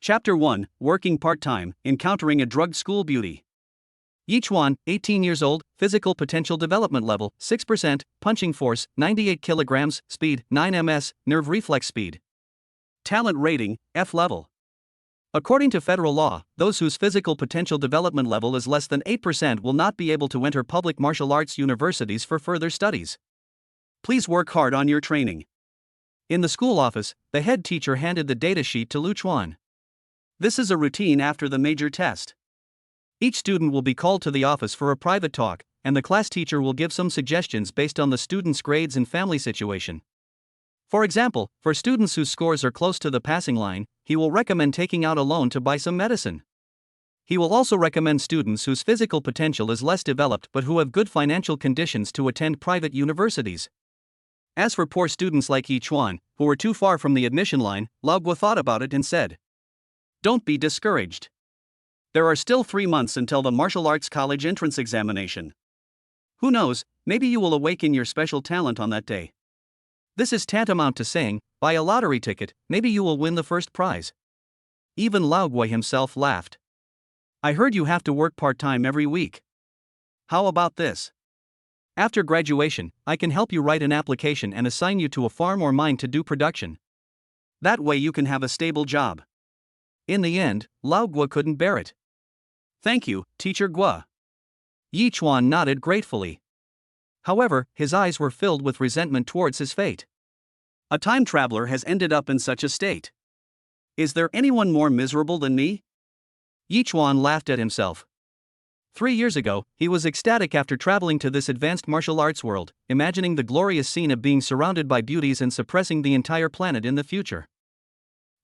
Chapter 1, Working Part-Time, Encountering a Drugged School Beauty. Yichuan, 18 years old, physical potential development level, 6%, punching force, 98 kilograms, speed, 9 ms, nerve reflex speed. Talent rating, F level. According to federal law, those whose physical potential development level is less than 8% will not be able to enter public martial arts universities for further studies. Please work hard on your training. In the school office, the head teacher handed the data sheet to Luchuan. This is a routine after the major test. Each student will be called to the office for a private talk, and the class teacher will give some suggestions based on the student's grades and family situation. For example, for students whose scores are close to the passing line, he will recommend taking out a loan to buy some medicine. He will also recommend students whose physical potential is less developed but who have good financial conditions to attend private universities. As for poor students like Yichuan, who were too far from the admission line, Laogua thought about it and said, "Don't be discouraged. There are still 3 months until the martial arts college entrance examination. Who knows, maybe you will awaken your special talent on that day. This is tantamount to saying, buy a lottery ticket, maybe you will win the first prize." Even Laogua himself laughed. "I heard you have to work part-time every week. How about this? After graduation, I can help you write an application and assign you to a farm or mine to do production. That way you can have a stable job." In the end, Laogua couldn't bear it. "Thank you, Teacher Gua." Yichuan nodded gratefully. However, his eyes were filled with resentment towards his fate. A time traveler has ended up in such a state. Is there anyone more miserable than me? Yichuan laughed at himself. 3 years ago, he was ecstatic after traveling to this advanced martial arts world, imagining the glorious scene of being surrounded by beauties and suppressing the entire planet in the future.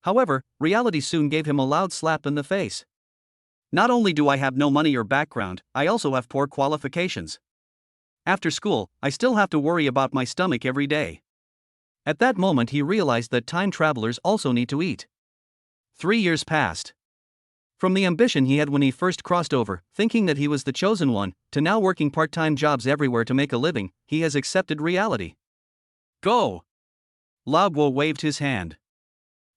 However, reality soon gave him a loud slap in the face. Not only do I have no money or background, I also have poor qualifications. After school, I still have to worry about my stomach every day. At that moment he realized that time travelers also need to eat. 3 years passed. From the ambition he had when he first crossed over, thinking that he was the chosen one, to now working part-time jobs everywhere to make a living, he has accepted reality. Go! Laogua waved his hand.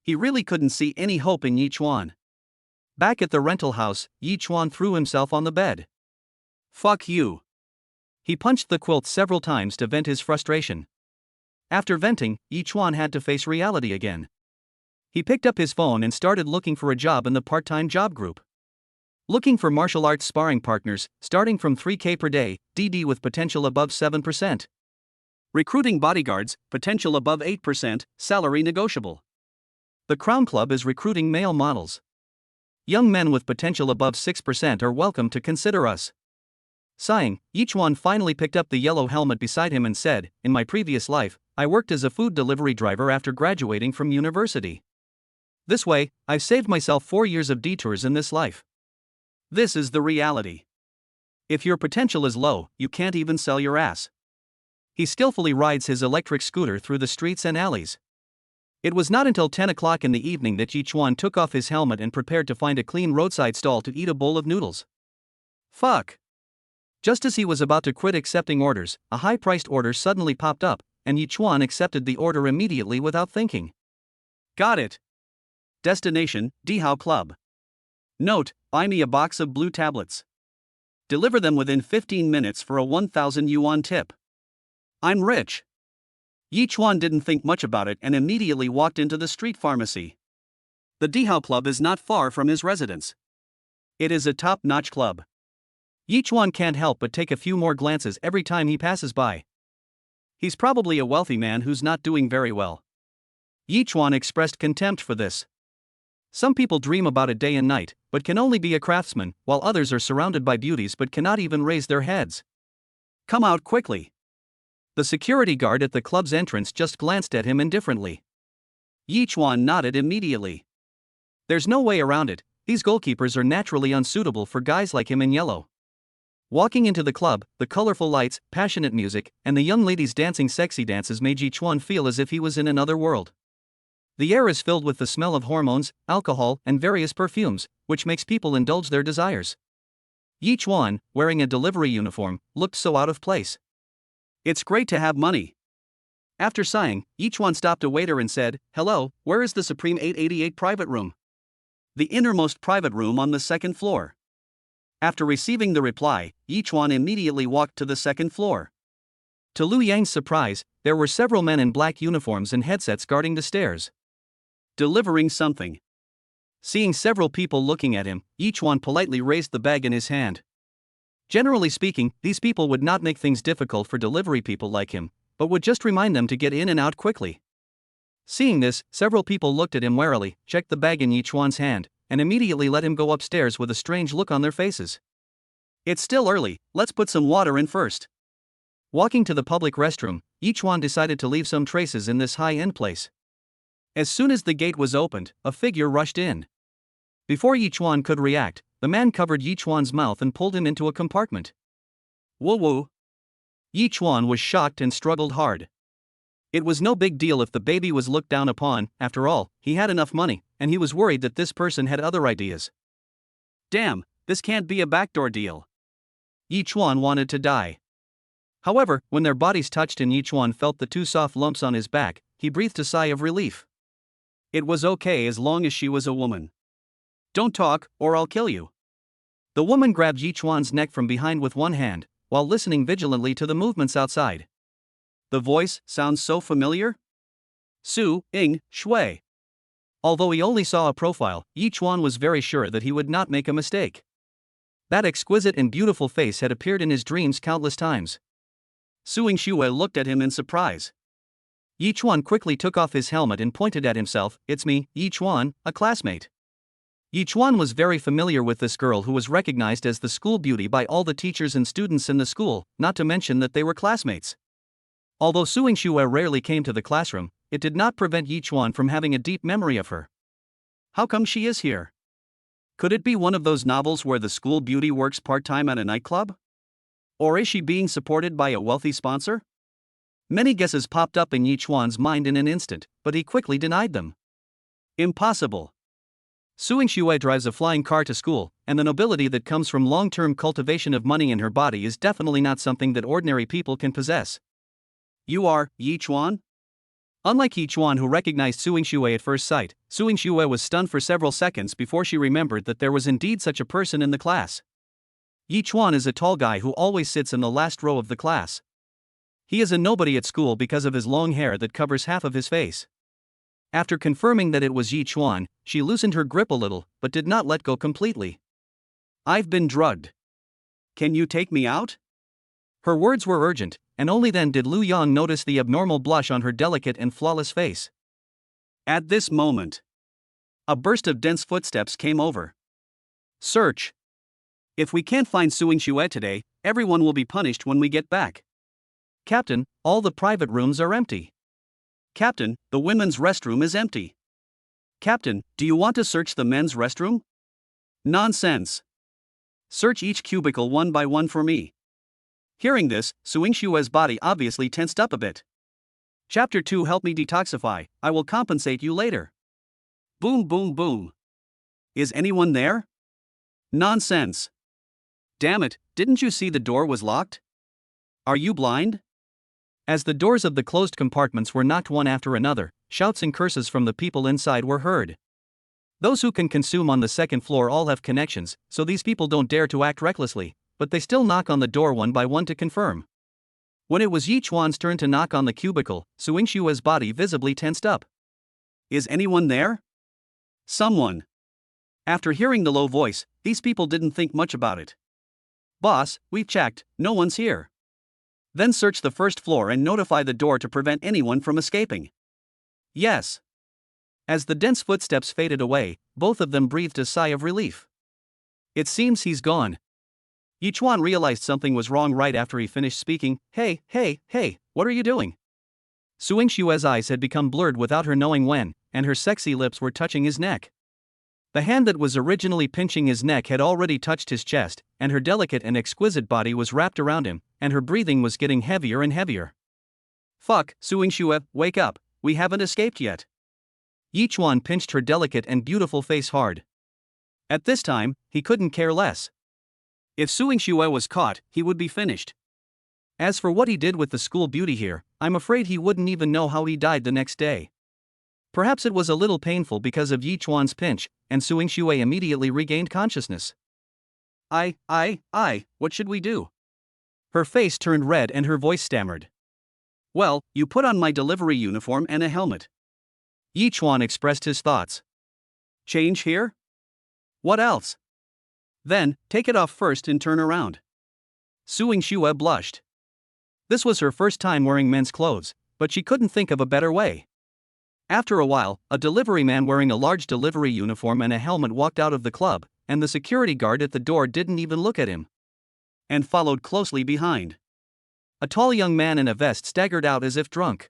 He really couldn't see any hope in Yichuan. Back at the rental house, Yichuan threw himself on the bed. Fuck you. He punched the quilt several times to vent his frustration. After venting, Yichuan had to face reality again. He picked up his phone and started looking for a job in the part-time job group. Looking for martial arts sparring partners, starting from 3K per day, DD with potential above 7%. Recruiting bodyguards, potential above 8%, salary negotiable. The Crown Club is recruiting male models. Young men with potential above 6% are welcome to consider us. Sighing, Yichuan finally picked up the yellow helmet beside him and said, "In my previous life, I worked as a food delivery driver after graduating from university. This way, I've saved myself 4 years of detours in this life. This is the reality. If your potential is low, you can't even sell your ass." He skillfully rides his electric scooter through the streets and alleys. It was not until 10 o'clock in the evening that Yichuan took off his helmet and prepared to find a clean roadside stall to eat a bowl of noodles. Fuck! Just as he was about to quit accepting orders, a high-priced order suddenly popped up, and Yichuan accepted the order immediately without thinking. Got it. Destination, Dihao Club. Note, buy me a box of blue tablets. Deliver them within 15 minutes for a 1,000 yuan tip. I'm rich. Yichuan didn't think much about it and immediately walked into the street pharmacy. The Dihao Club is not far from his residence. It is a top-notch club. Yichuan can't help but take a few more glances every time he passes by. He's probably a wealthy man who's not doing very well. Yichuan expressed contempt for this. Some people dream about it day and night, but can only be a craftsman, while others are surrounded by beauties but cannot even raise their heads. Come out quickly. The security guard at the club's entrance just glanced at him indifferently. Yichuan nodded immediately. There's no way around it, these goalkeepers are naturally unsuitable for guys like him in yellow. Walking into the club, the colorful lights, passionate music, and the young ladies dancing sexy dances made Yichuan feel as if he was in another world. The air is filled with the smell of hormones, alcohol, and various perfumes, which makes people indulge their desires. Yichuan, wearing a delivery uniform, looked so out of place. It's great to have money. After sighing, Yichuan stopped a waiter and said, "Hello, where is the Supreme 888 private room?" The innermost private room on the second floor. After receiving the reply, Yichuan immediately walked to the second floor. To Liu Yang's surprise, there were several men in black uniforms and headsets guarding the stairs. Delivering something. Seeing several people looking at him, Yichuan politely raised the bag in his hand. Generally speaking, these people would not make things difficult for delivery people like him, but would just remind them to get in and out quickly. Seeing this, several people looked at him warily, checked the bag in Yichuan's hand, and immediately let him go upstairs with a strange look on their faces. It's still early, let's put some water in first. Walking to the public restroom, Yichuan decided to leave some traces in this high-end place. As soon as the gate was opened, a figure rushed in. Before Yichuan could react, the man covered Yichuan's mouth and pulled him into a compartment. Woo-woo. Yichuan was shocked and struggled hard. It was no big deal if the baby was looked down upon, after all, he had enough money, and he was worried that this person had other ideas. Damn, this can't be a backdoor deal. Yichuan wanted to die. However, when their bodies touched and Yichuan felt the two soft lumps on his back, he breathed a sigh of relief. It was okay as long as she was a woman. Don't talk, or I'll kill you. The woman grabbed Yichuan's neck from behind with one hand, while listening vigilantly to the movements outside. The voice sounds so familiar? Su Ying Shui. Although he only saw a profile, Yichuan was very sure that he would not make a mistake. That exquisite and beautiful face had appeared in his dreams countless times. Su Ying Shui looked at him in surprise. Yichuan quickly took off his helmet and pointed at himself. It's me, Yichuan, a classmate. Yichuan was very familiar with this girl who was recognized as the school beauty by all the teachers and students in the school, not to mention that they were classmates. Although Su Ying Shui rarely came to the classroom, it did not prevent Yichuan from having a deep memory of her. How come she is here? Could it be one of those novels where the school beauty works part-time at a nightclub? Or is she being supported by a wealthy sponsor? Many guesses popped up in Yichuan's mind in an instant, but he quickly denied them. Impossible. Su Ying Shui drives a flying car to school, and the nobility that comes from long-term cultivation of money in her body is definitely not something that ordinary people can possess. You are Yichuan? Unlike Yichuan, who recognized Su Ying Shui at first sight, Su Ying Shui was stunned for several seconds before she remembered that there was indeed such a person in the class. Yichuan is a tall guy who always sits in the last row of the class. He is a nobody at school because of his long hair that covers half of his face. After confirming that it was Yichuan, she loosened her grip a little, but did not let go completely. I've been drugged. Can you take me out? Her words were urgent, and only then did Liu Yang notice the abnormal blush on her delicate and flawless face. At this moment, a burst of dense footsteps came over. Search. If we can't find Su Ying Shui today, everyone will be punished when we get back. Captain, all the private rooms are empty. Captain, the women's restroom is empty. Captain, do you want to search the men's restroom? Nonsense. Search each cubicle one by one for me. Hearing this, Su Ying Shui's body obviously tensed up a bit. Chapter 2. Help me detoxify, I will compensate you later. Boom boom boom. Is anyone there? Nonsense. Damn it, didn't you see the door was locked? Are you blind? As the doors of the closed compartments were knocked one after another, shouts and curses from the people inside were heard. Those who can consume on the second floor all have connections, so these people don't dare to act recklessly, but they still knock on the door one by one to confirm. When it was Yichuan's turn to knock on the cubicle, Su Ying Shui's body visibly tensed up. Is anyone there? Someone. After hearing the low voice, these people didn't think much about it. Boss, we've checked, no one's here. Then search the first floor and notify the door to prevent anyone from escaping. Yes. As the dense footsteps faded away, both of them breathed a sigh of relief. It seems he's gone. Yichuan realized something was wrong right after he finished speaking. Hey, what are you doing? Su Ying Shui's eyes had become blurred without her knowing when, and her sexy lips were touching his neck. The hand that was originally pinching his neck had already touched his chest, and her delicate and exquisite body was wrapped around him, and her breathing was getting heavier and heavier. Fuck, Su Ying Shui, wake up, we haven't escaped yet. Yichuan pinched her delicate and beautiful face hard. At this time, he couldn't care less. If Su Ying Shui was caught, he would be finished. As for what he did with the school beauty here, I'm afraid he wouldn't even know how he died the next day. Perhaps it was a little painful because of Yi Chuan's pinch, and Suing Shui immediately regained consciousness. What should we do? Her face turned red and her voice stammered. Well, you put on my delivery uniform and a helmet. Yi Chuan expressed his thoughts. Change here? What else? Then, take it off first and turn around. Suing Shui blushed. This was her first time wearing men's clothes, but she couldn't think of a better way. After a while, a delivery man wearing a large delivery uniform and a helmet walked out of the club, and the security guard at the door didn't even look at him. And followed closely behind. A tall young man in a vest staggered out as if drunk.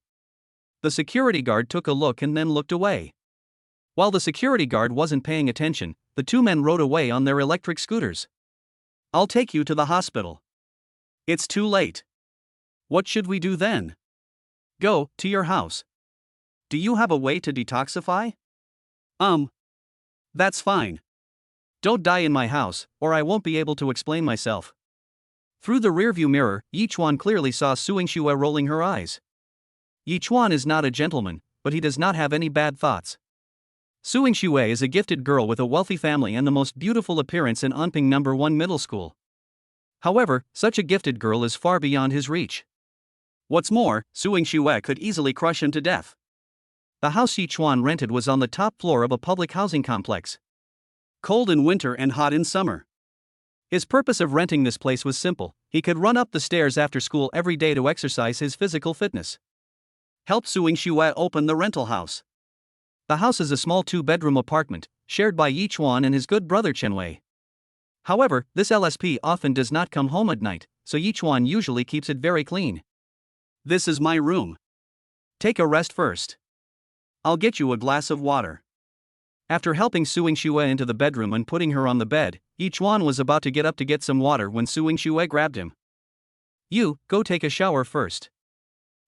The security guard took a look and then looked away. While the security guard wasn't paying attention, the two men rode away on their electric scooters. I'll take you to the hospital. It's too late. What should we do then? Go to your house. Do you have a way to detoxify? That's fine. Don't die in my house, or I won't be able to explain myself. Through the rearview mirror, Yi Chuan clearly saw Suing Shui rolling her eyes. Yi Chuan is not a gentleman, but he does not have any bad thoughts. Suing Shui is a gifted girl with a wealthy family and the most beautiful appearance in Anping No. 1 middle school. However, such a gifted girl is far beyond his reach. What's more, Suing Shui could easily crush him to death. The house Yi Chuan rented was on the top floor of a public housing complex. Cold in winter and hot in summer. His purpose of renting this place was simple: he could run up the stairs after school every day to exercise his physical fitness. Help Suing Shui open the rental house. The house is a small 2-bedroom apartment, shared by Yi Chuan and his good brother Chen Wei. However, this LSP often does not come home at night, so Yi Chuan usually keeps it very clean. This is my room. Take a rest first. I'll get you a glass of water. After helping Suing Shui into the bedroom and putting her on the bed, Yi Chuan was about to get up to get some water when Suing Shui grabbed him. You, go take a shower first.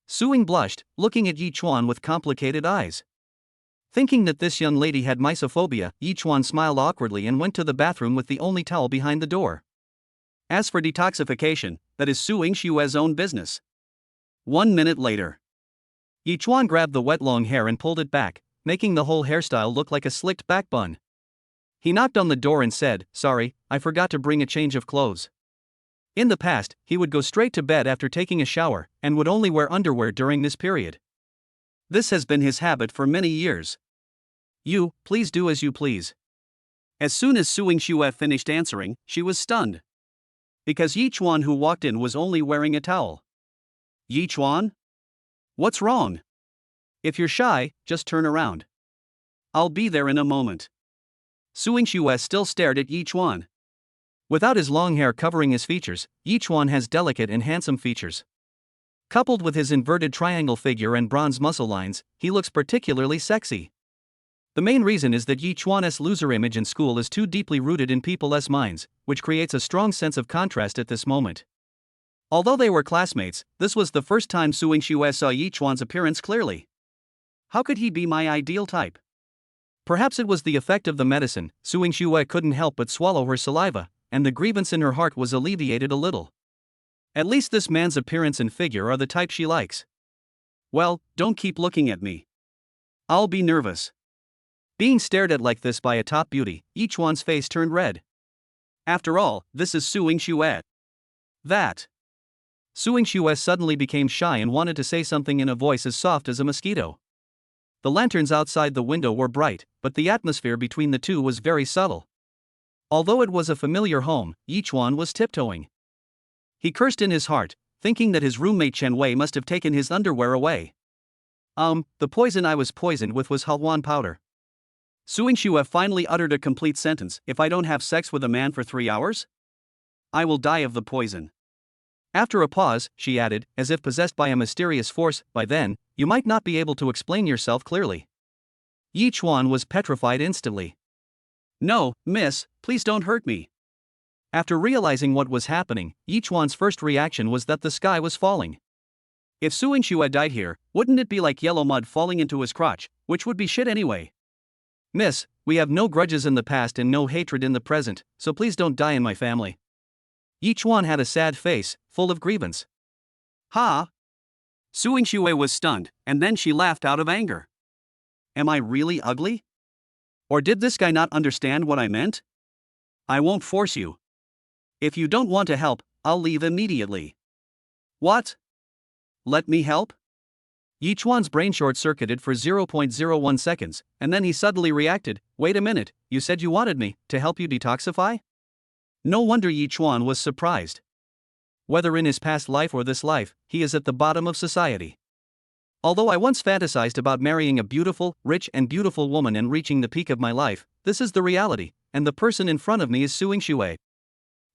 Suing blushed, looking at Yi Chuan with complicated eyes. Thinking that this young lady had mysophobia, Yi Chuan smiled awkwardly and went to the bathroom with the only towel behind the door. As for detoxification, that is Suing Shui's own business. 1 minute later. Yi Chuan grabbed the wet long hair and pulled it back, making the whole hairstyle look like a slicked back bun. He knocked on the door and said, "Sorry, I forgot to bring a change of clothes." In the past, he would go straight to bed after taking a shower, and would only wear underwear during this period. This has been his habit for many years. You, please do as you please. As soon as Suing Shui finished answering, she was stunned. Because Yi Chuan who walked in was only wearing a towel. Yi Chuan? What's wrong? If you're shy, just turn around. I'll be there in a moment. Suing Shui still stared at Yi Chuan. Without his long hair covering his features, Yi Chuan has delicate and handsome features. Coupled with his inverted triangle figure and bronze muscle lines, he looks particularly sexy. The main reason is that Yi Chuan's loser image in school is too deeply rooted in people's minds, which creates a strong sense of contrast at this moment. Although they were classmates, this was the first time Suing Shui saw Yi Chuan's appearance clearly. How could he be my ideal type? Perhaps it was the effect of the medicine. Suing Shui couldn't help but swallow her saliva, and the grievance in her heart was alleviated a little. At least this man's appearance and figure are the type she likes. Well, don't keep looking at me. I'll be nervous. Being stared at like this by a top beauty, Yi Chuan's face turned red. After all, this is Suing Shui. That. Suing Shui suddenly became shy and wanted to say something in a voice as soft as a mosquito. The lanterns outside the window were bright, but the atmosphere between the two was very subtle. Although it was a familiar home, Yi Chuan was tiptoeing. He cursed in his heart, thinking that his roommate Chen Wei must have taken his underwear away. The poison I was poisoned with was halwan powder. Suing Shui finally uttered a complete sentence. If I don't have sex with a man for 3 hours, I will die of the poison. After a pause, she added, as if possessed by a mysterious force, by then, you might not be able to explain yourself clearly. Yi Chuan was petrified instantly. No, miss, please don't hurt me. After realizing what was happening, Yi Chuan's first reaction was that the sky was falling. If Suing Shui died here, wouldn't it be like yellow mud falling into his crotch, which would be shit anyway? Miss, we have no grudges in the past and no hatred in the present, so please don't die in my family. Yi Chuan had a sad face, full of grievance. Ha! Suing Shui was stunned, and then she laughed out of anger. Am I really ugly? Or did this guy not understand what I meant? I won't force you. If you don't want to help, I'll leave immediately. What? Let me help? Yichuan's brain short-circuited for 0.01 seconds, and then he suddenly reacted, wait a minute, you said you wanted me to help you detoxify? No wonder Yichuan was surprised. Whether in his past life or this life, he is at the bottom of society. Although I once fantasized about marrying a beautiful, rich and beautiful woman and reaching the peak of my life, this is the reality, and the person in front of me is Suing Shui.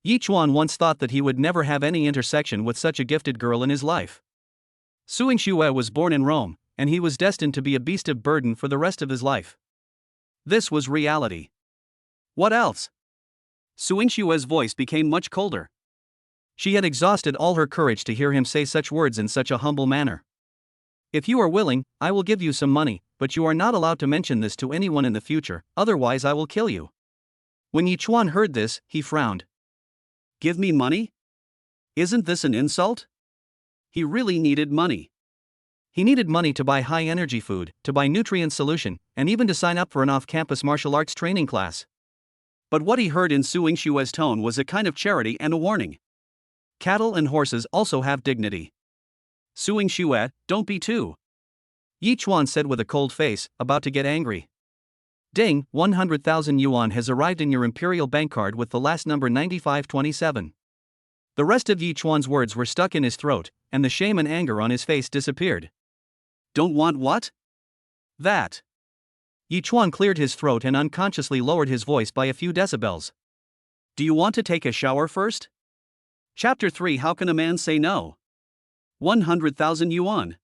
Yichuan once thought that he would never have any intersection with such a gifted girl in his life. Suing Shui was born in Rome, and he was destined to be a beast of burden for the rest of his life. This was reality. What else? Suing Shui's voice became much colder. She had exhausted all her courage to hear him say such words in such a humble manner. If you are willing, I will give you some money, but you are not allowed to mention this to anyone in the future, otherwise I will kill you. When Yichuan heard this, he frowned. Give me money? Isn't this an insult? He really needed money. He needed money to buy high-energy food, to buy nutrient solution, and even to sign up for an off-campus martial arts training class. But what he heard in Suing Shui's tone was a kind of charity and a warning. Cattle and horses also have dignity. Suing Shui, don't be too. Yichuan said with a cold face, about to get angry. Ding, 100,000 yuan has arrived in your imperial bank card with the last number 9527. The rest of Yichuan's words were stuck in his throat, and the shame and anger on his face disappeared. Don't want what? That. Yichuan cleared his throat and unconsciously lowered his voice by a few decibels. Do you want to take a shower first? Chapter 3 How can a man say no? 100,000 yuan.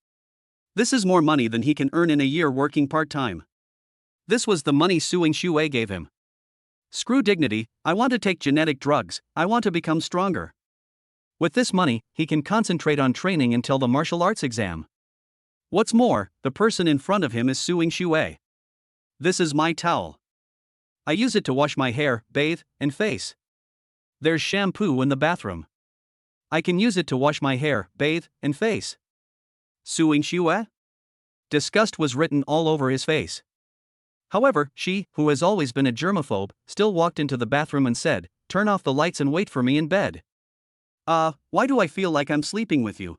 This is more money than he can earn in a year working part-time. This was the money Suing Shui gave him. Screw dignity, I want to take genetic drugs, I want to become stronger. With this money, he can concentrate on training until the martial arts exam. What's more, the person in front of him is Suing Shui. This is my towel. I use it to wash my hair, bathe, and face. There's shampoo in the bathroom. I can use it to wash my hair, bathe, and face. Suing Shui? Disgust was written all over his face. However, she, who has always been a germaphobe, still walked into the bathroom and said, turn off the lights and wait for me in bed. Why do I feel like I'm sleeping with you?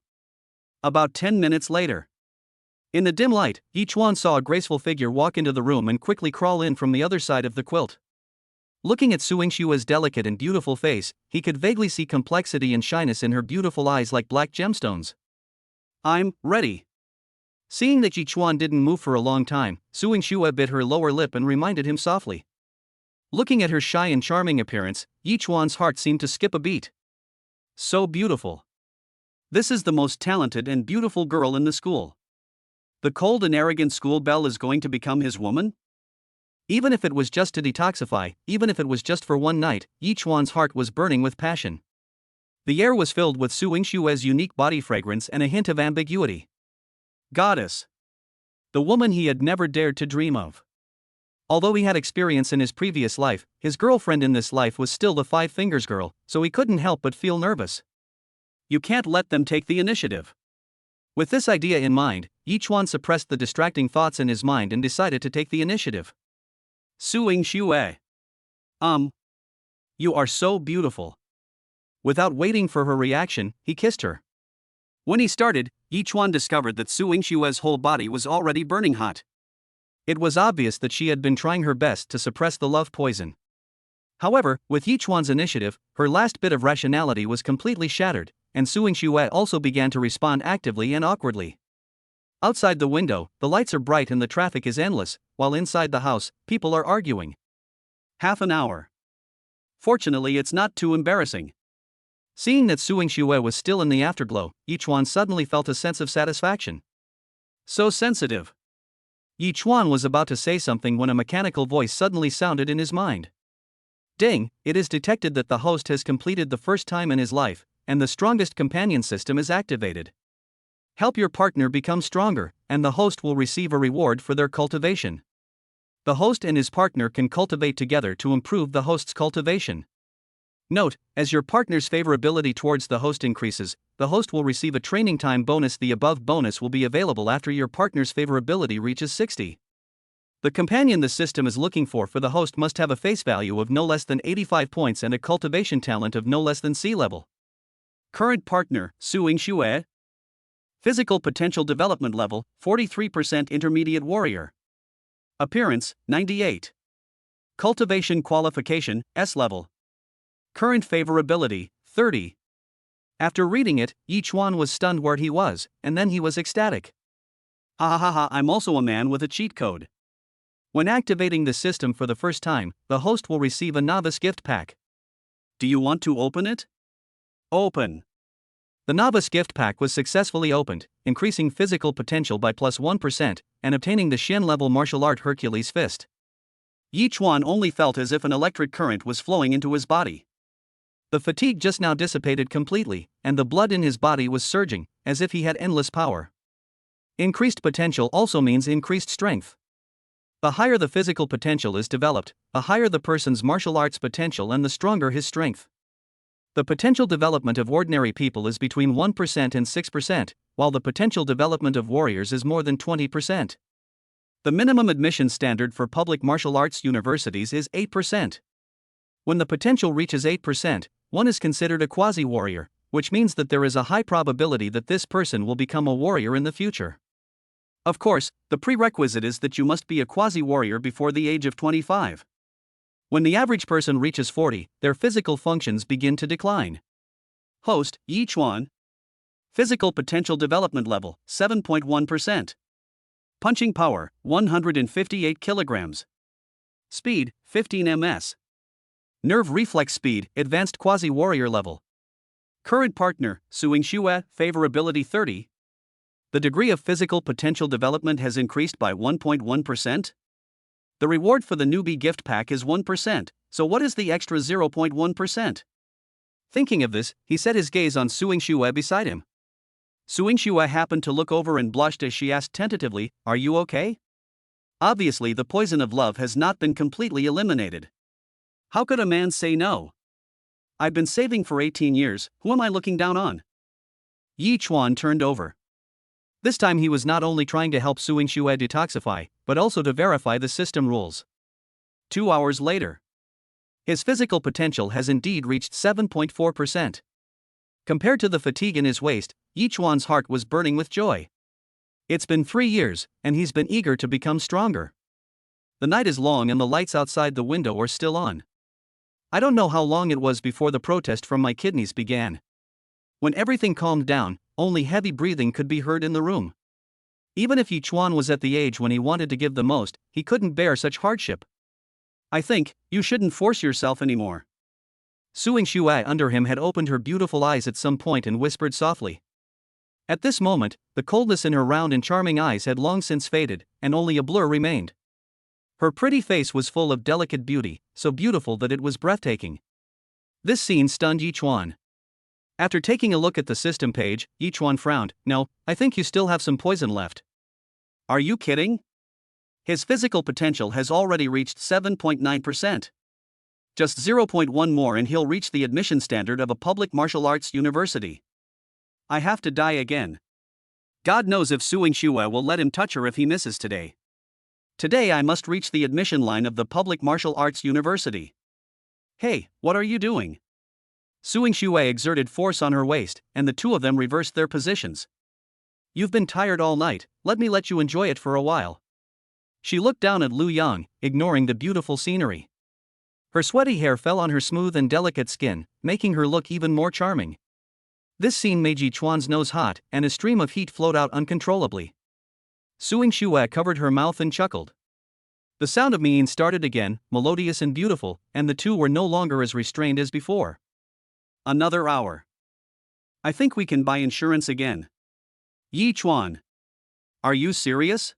About 10 minutes later. In the dim light, Yichuan saw a graceful figure walk into the room and quickly crawl in from the other side of the quilt. Looking at Suing Shui's delicate and beautiful face, he could vaguely see complexity and shyness in her beautiful eyes like black gemstones. I'm ready. Seeing that Yichuan didn't move for a long time, Suing Shui bit her lower lip and reminded him softly. Looking at her shy and charming appearance, Yichuan's heart seemed to skip a beat. So beautiful. This is the most talented and beautiful girl in the school. The cold and arrogant school belle is going to become his woman? Even if it was just to detoxify, even if it was just for one night, Yichuan's heart was burning with passion. The air was filled with Suing Shui's unique body fragrance and a hint of ambiguity. Goddess. The woman he had never dared to dream of. Although he had experience in his previous life, his girlfriend in this life was still the Five Fingers girl, so he couldn't help but feel nervous. You can't let them take the initiative. With this idea in mind, Yichuan suppressed the distracting thoughts in his mind and decided to take the initiative. Suing Shui. You are so beautiful. Without waiting for her reaction, he kissed her. When he started, Yichuan discovered that Suing Shui's whole body was already burning hot. It was obvious that she had been trying her best to suppress the love poison. However, with Yichuan's initiative, her last bit of rationality was completely shattered, and Suing Shui also began to respond actively and awkwardly. Outside the window, the lights are bright and the traffic is endless, while inside the house, people are arguing. Half an hour. Fortunately, it's not too embarrassing. Seeing that Suing Shui was still in the afterglow, Yichuan suddenly felt a sense of satisfaction. So sensitive. Yichuan was about to say something when a mechanical voice suddenly sounded in his mind. Ding, it is detected that the host has completed the first time in his life, and the strongest companion system is activated. Help your partner become stronger, and the host will receive a reward for their cultivation. The host and his partner can cultivate together to improve the host's cultivation. Note, as your partner's favorability towards the host increases, the host will receive a training time bonus. The above bonus will be available after your partner's favorability reaches 60. The companion the system is looking for the host must have a face value of no less than 85 points and a cultivation talent of no less than sea level. Current partner, Suing Xue. Physical potential development level, 43% intermediate warrior. Appearance, 98. Cultivation qualification, S level. Current favorability, 30. After reading it, Yi Chuan was stunned where he was, and then he was ecstatic. Ha ha ha ha, I'm also a man with a cheat code. When activating the system for the first time, the host will receive a novice gift pack. Do you want to open it? Open. The novice gift pack was successfully opened, increasing physical potential by plus 1% and obtaining the Shen level martial art Hercules fist. Yi Chuan only felt as if an electric current was flowing into his body. The fatigue just now dissipated completely, and the blood in his body was surging, as if he had endless power. Increased potential also means increased strength. The higher the physical potential is developed, the higher the person's martial arts potential and the stronger his strength. The potential development of ordinary people is between 1% and 6%, while the potential development of warriors is more than 20%. The minimum admission standard for public martial arts universities is 8%. When the potential reaches 8%, one is considered a quasi-warrior, which means that there is a high probability that this person will become a warrior in the future. Of course, the prerequisite is that you must be a quasi-warrior before the age of 25. When the average person reaches 40, their physical functions begin to decline. Host, Yi Chuan. Physical potential development level, 7.1%. Punching power, 158 kilograms. Speed, 15 ms. Nerve reflex speed, advanced quasi-warrior level. Current partner, Suing Xue, favorability 30. The degree of physical potential development has increased by 1.1%. The reward for the newbie gift pack is 1%, so what is the extra 0.1%? Thinking of this, he set his gaze on Suing Xue beside him. Suing Xue happened to look over and blushed as she asked tentatively, "Are you okay?" Obviously, the poison of love has not been completely eliminated. How could a man say no? I've been saving for 18 years, who am I looking down on? Yi Chuan turned over. This time he was not only trying to help Suing Xue detoxify, but also to verify the system rules. 2 hours later. His physical potential has indeed reached 7.4%. Compared to the fatigue in his waist, Yi Chuan's heart was burning with joy. It's been 3 years, and he's been eager to become stronger. The night is long and the lights outside the window are still on. I don't know how long it was before the protest from my kidneys began. When everything calmed down, only heavy breathing could be heard in the room. Even if Yi Chuan was at the age when he wanted to give the most, he couldn't bear such hardship. I think, you shouldn't force yourself anymore. Suing Xue under him had opened her beautiful eyes at some point and whispered softly. At this moment, the coldness in her round and charming eyes had long since faded, and only a blur remained. Her pretty face was full of delicate beauty, so beautiful that it was breathtaking. This scene stunned Yi Chuan. After taking a look at the system page, Yi Chuan frowned. "No, I think you still have some poison left." Are you kidding? His physical potential has already reached 7.9%. Just 0.1 more and he'll reach the admission standard of a public martial arts university. I have to die again. God knows if Suing Xue will let him touch her if he misses today. Today I must reach the admission line of the public martial arts university. Hey, what are you doing? Suing Xue exerted force on her waist, and the two of them reversed their positions. You've been tired all night, let me let you enjoy it for a while. She looked down at Lu Yang, ignoring the beautiful scenery. Her sweaty hair fell on her smooth and delicate skin, making her look even more charming. This scene made Yi Chuan's nose hot, and a stream of heat flowed out uncontrollably. Suing Xue covered her mouth and chuckled. The sound of mean started again, melodious and beautiful, and the two were no longer as restrained as before. Another hour. I think we can buy insurance again. Yi Chuan. Are you serious?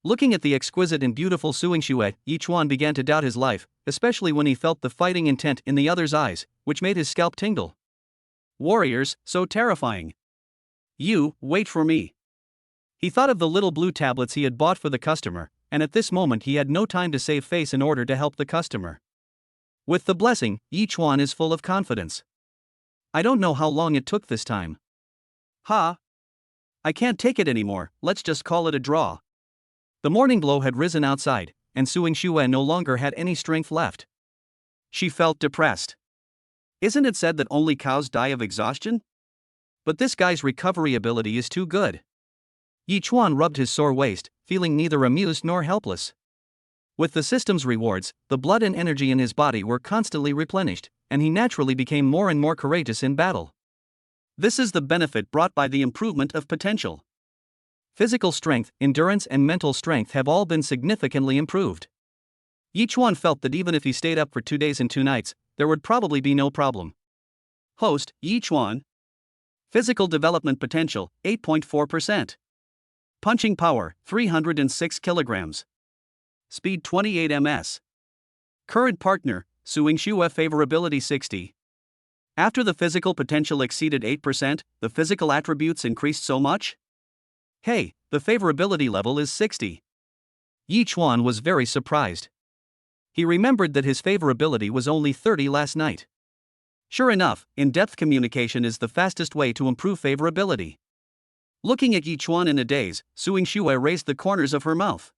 Looking at the exquisite and beautiful Suing Xue, Yi Chuan began to doubt his life, especially when he felt the fighting intent in the other's eyes, which made his scalp tingle. Warriors, so terrifying. You, wait for me. He thought of the little blue tablets he had bought for the customer, and at this moment he had no time to save face in order to help the customer. With the blessing, Yi Chuan is full of confidence. I don't know how long it took this time. Ha! I can't take it anymore, let's just call it a draw. The morning glow had risen outside, and Suing Shue no longer had any strength left. She felt depressed. Isn't it said that only cows die of exhaustion? But this guy's recovery ability is too good. Yi Chuan rubbed his sore waist, feeling neither amused nor helpless. With the system's rewards, the blood and energy in his body were constantly replenished, and he naturally became more and more courageous in battle. This is the benefit brought by the improvement of potential. Physical strength, endurance, and mental strength have all been significantly improved. Yi Chuan felt that even if he stayed up for 2 days and 2 nights, there would probably be no problem. Host, Yi Chuan. Physical development potential, 8.4%. Punching power, 306 kilograms. Speed 28 ms. Current partner, Suing Shue favorability 60. After the physical potential exceeded 8%, the physical attributes increased so much? Hey, the favorability level is 60. Yi Chuan was very surprised. He remembered that his favorability was only 30 last night. Sure enough, in-depth communication is the fastest way to improve favorability. Looking at Yi Chuan in a daze, Suing Shue raised the corners of her mouth.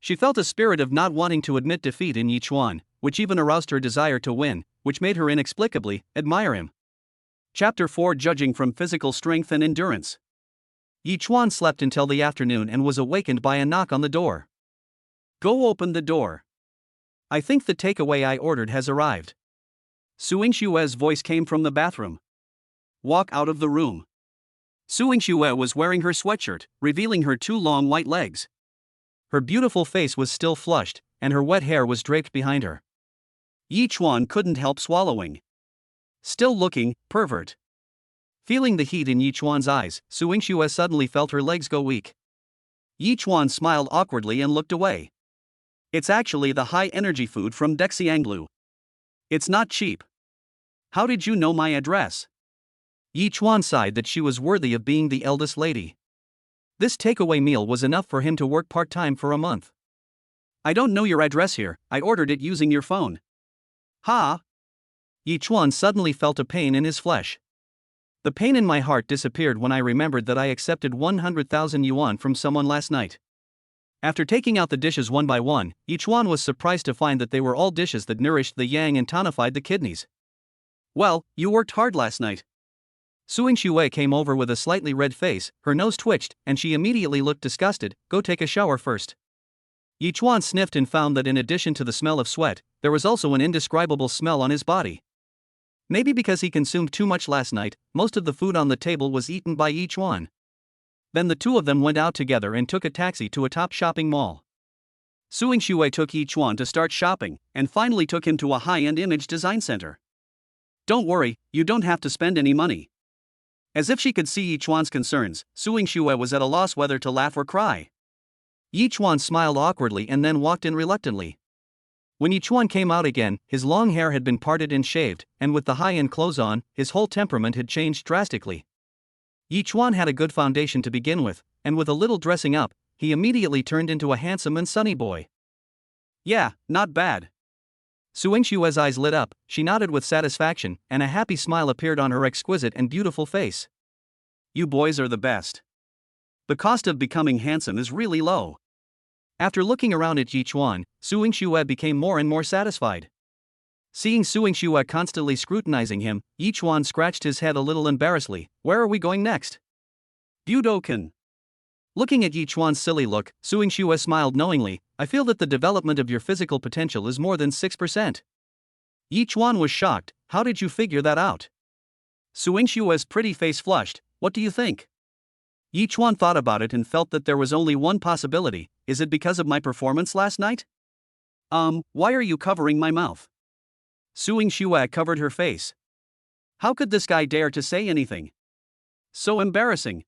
She felt a spirit of not wanting to admit defeat in Yi Chuan, which even aroused her desire to win, which made her inexplicably admire him. Chapter 4: Judging from Physical Strength and Endurance. Yi Chuan slept until the afternoon and was awakened by a knock on the door. Go open the door. I think the takeaway I ordered has arrived. Suing Shue's voice came from the bathroom. Walk out of the room. Suing Shue was wearing her sweatshirt, revealing her 2 long white legs. Her beautiful face was still flushed, and her wet hair was draped behind her. Yi Chuan couldn't help swallowing. Still looking, pervert. Feeling the heat in Yi Chuan's eyes, Suing Shue suddenly felt her legs go weak. Yi Chuan smiled awkwardly and looked away. It's actually the high-energy food from Dexianglu. It's not cheap. How did you know my address? Yi Chuan sighed that she was worthy of being the eldest lady. This takeaway meal was enough for him to work part-time for a month. I don't know your address here, I ordered it using your phone. Ha! Yi Chuan suddenly felt a pain in his flesh. The pain in my heart disappeared when I remembered that I accepted 100,000 yuan from someone last night. After taking out the dishes one by one, Yi Chuan was surprised to find that they were all dishes that nourished the yang and tonified the kidneys. Well, you worked hard last night. Suing Shue came over with a slightly red face, her nose twitched, and she immediately looked disgusted. Go take a shower first. Yi Chuan sniffed and found that in addition to the smell of sweat, there was also an indescribable smell on his body. Maybe because he consumed too much last night, most of the food on the table was eaten by Yi Chuan. Then the two of them went out together and took a taxi to a top shopping mall. Suing Shue took Yi Chuan to start shopping, and finally took him to a high-end image design center. Don't worry, you don't have to spend any money. As if she could see Yi Chuan's concerns, Suing Shue was at a loss whether to laugh or cry. Yi Chuan smiled awkwardly and then walked in reluctantly. When Yi Chuan came out again, his long hair had been parted and shaved, and with the high-end clothes on, his whole temperament had changed drastically. Yi Chuan had a good foundation to begin with, and with a little dressing up, he immediately turned into a handsome and sunny boy. Yeah, not bad. Suing Shue's eyes lit up, she nodded with satisfaction, and a happy smile appeared on her exquisite and beautiful face. You boys are the best. The cost of becoming handsome is really low. After looking around at Yi Chuan, Suing Shue became more and more satisfied. Seeing Suing Shue constantly scrutinizing him, Yi Chuan scratched his head a little embarrassedly. Where are we going next? Budokan. Looking at Yi Chuan's silly look, Suing Shue smiled knowingly. I feel that the development of your physical potential is more than 6%. Yi Chuan was shocked. How did you figure that out? Suing Shue's pretty face flushed. What do you think? Yi Chuan thought about it and felt that there was only one possibility. Is it because of my performance last night? Why are you covering my mouth? Suing Shue covered her face. How could this guy dare to say anything? So embarrassing.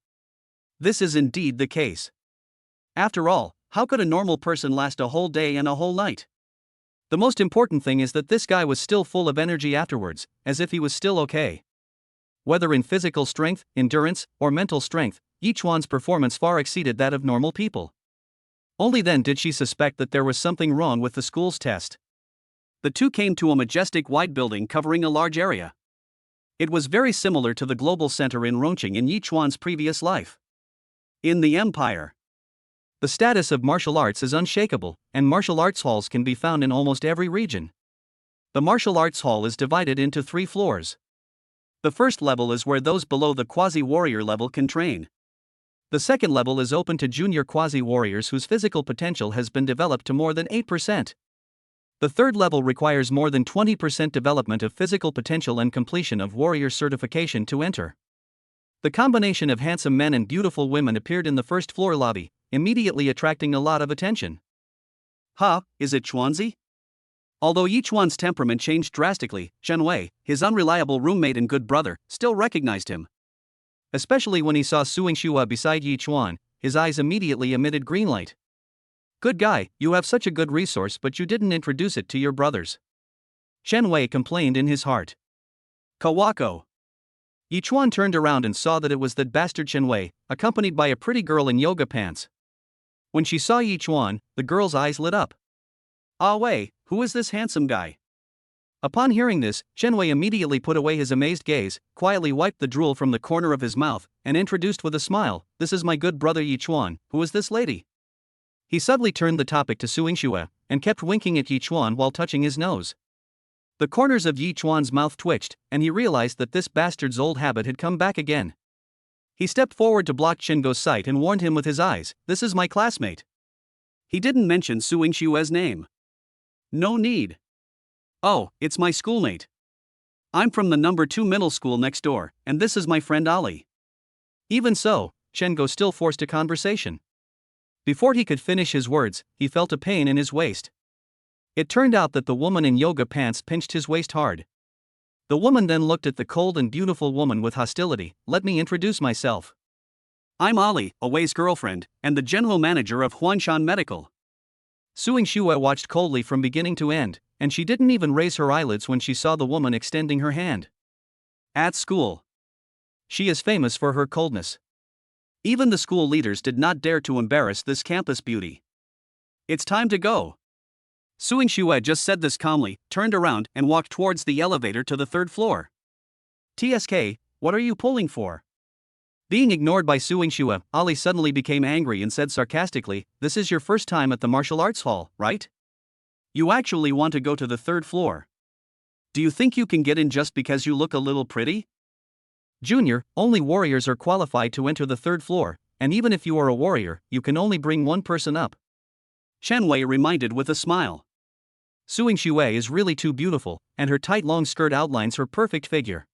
This is indeed the case. After all, how could a normal person last a whole day and a whole night? The most important thing is that this guy was still full of energy afterwards, as if he was still okay. Whether in physical strength, endurance, or mental strength, Yi Chuan's performance far exceeded that of normal people. Only then did she suspect that there was something wrong with the school's test. The two came to a majestic white building covering a large area. It was very similar to the global center in Rongqing in Yi Chuan's previous life. In the empire. The status of martial arts is unshakable, and martial arts halls can be found in almost every region. The martial arts hall is divided into 3 floors. The first level is where those below the quasi-warrior level can train. The second level is open to junior quasi-warriors whose physical potential has been developed to more than 8%. The third level requires more than 20% development of physical potential and completion of warrior certification to enter. The combination of handsome men and beautiful women appeared in the first floor lobby, immediately attracting a lot of attention. Is it Chuanzi? Although Yi Chuan's temperament changed drastically, Chen Wei, his unreliable roommate and good brother, still recognized him. Especially when he saw Suing Shua beside Yi Chuan, his eyes immediately emitted green light. Good guy, you have such a good resource but you didn't introduce it to your brothers. Chen Wei complained in his heart. Kawako. Yi Chuan turned around and saw that it was that bastard Chen Wei, accompanied by a pretty girl in yoga pants. When she saw Yi Chuan, the girl's eyes lit up. Ah Wei, who is this handsome guy? Upon hearing this, Chen Wei immediately put away his amazed gaze, quietly wiped the drool from the corner of his mouth, and introduced with a smile, "This is my good brother Yi Chuan. Who is this lady?" He suddenly turned the topic to Suing Shua, and kept winking at Yi Chuan while touching his nose. The corners of Yi Chuan's mouth twitched, and he realized that this bastard's old habit had come back again. He stepped forward to block Shingo's sight and warned him with his eyes, "This is my classmate." He didn't mention Suing Shua's name. No need. Oh, it's my schoolmate. I'm from the number 2 middle school next door, and this is my friend Ali. Even so, Shingo still forced a conversation. Before he could finish his words, he felt a pain in his waist. It turned out that the woman in yoga pants pinched his waist hard. The woman then looked at the cold and beautiful woman with hostility. "Let me introduce myself. I'm Ali, Awei's girlfriend, and the general manager of Huanshan Medical." Suing Shua watched coldly from beginning to end, and she didn't even raise her eyelids when she saw the woman extending her hand. At school, she is famous for her coldness. Even the school leaders did not dare to embarrass this campus beauty. It's time to go. Suing Shua just said this calmly, turned around, and walked towards the elevator to the 3rd floor. "TSK, what are you pulling for?" Being ignored by Suing Shua, Ali suddenly became angry and said sarcastically, "This is your first time at the martial arts hall, right? You actually want to go to the 3rd floor. Do you think you can get in just because you look a little pretty?" Junior, only warriors are qualified to enter the 3rd floor, and even if you are a warrior, you can only bring one person up. Chen Wei reminded with a smile. Suing Shua is really too beautiful, and her tight long skirt outlines her perfect figure.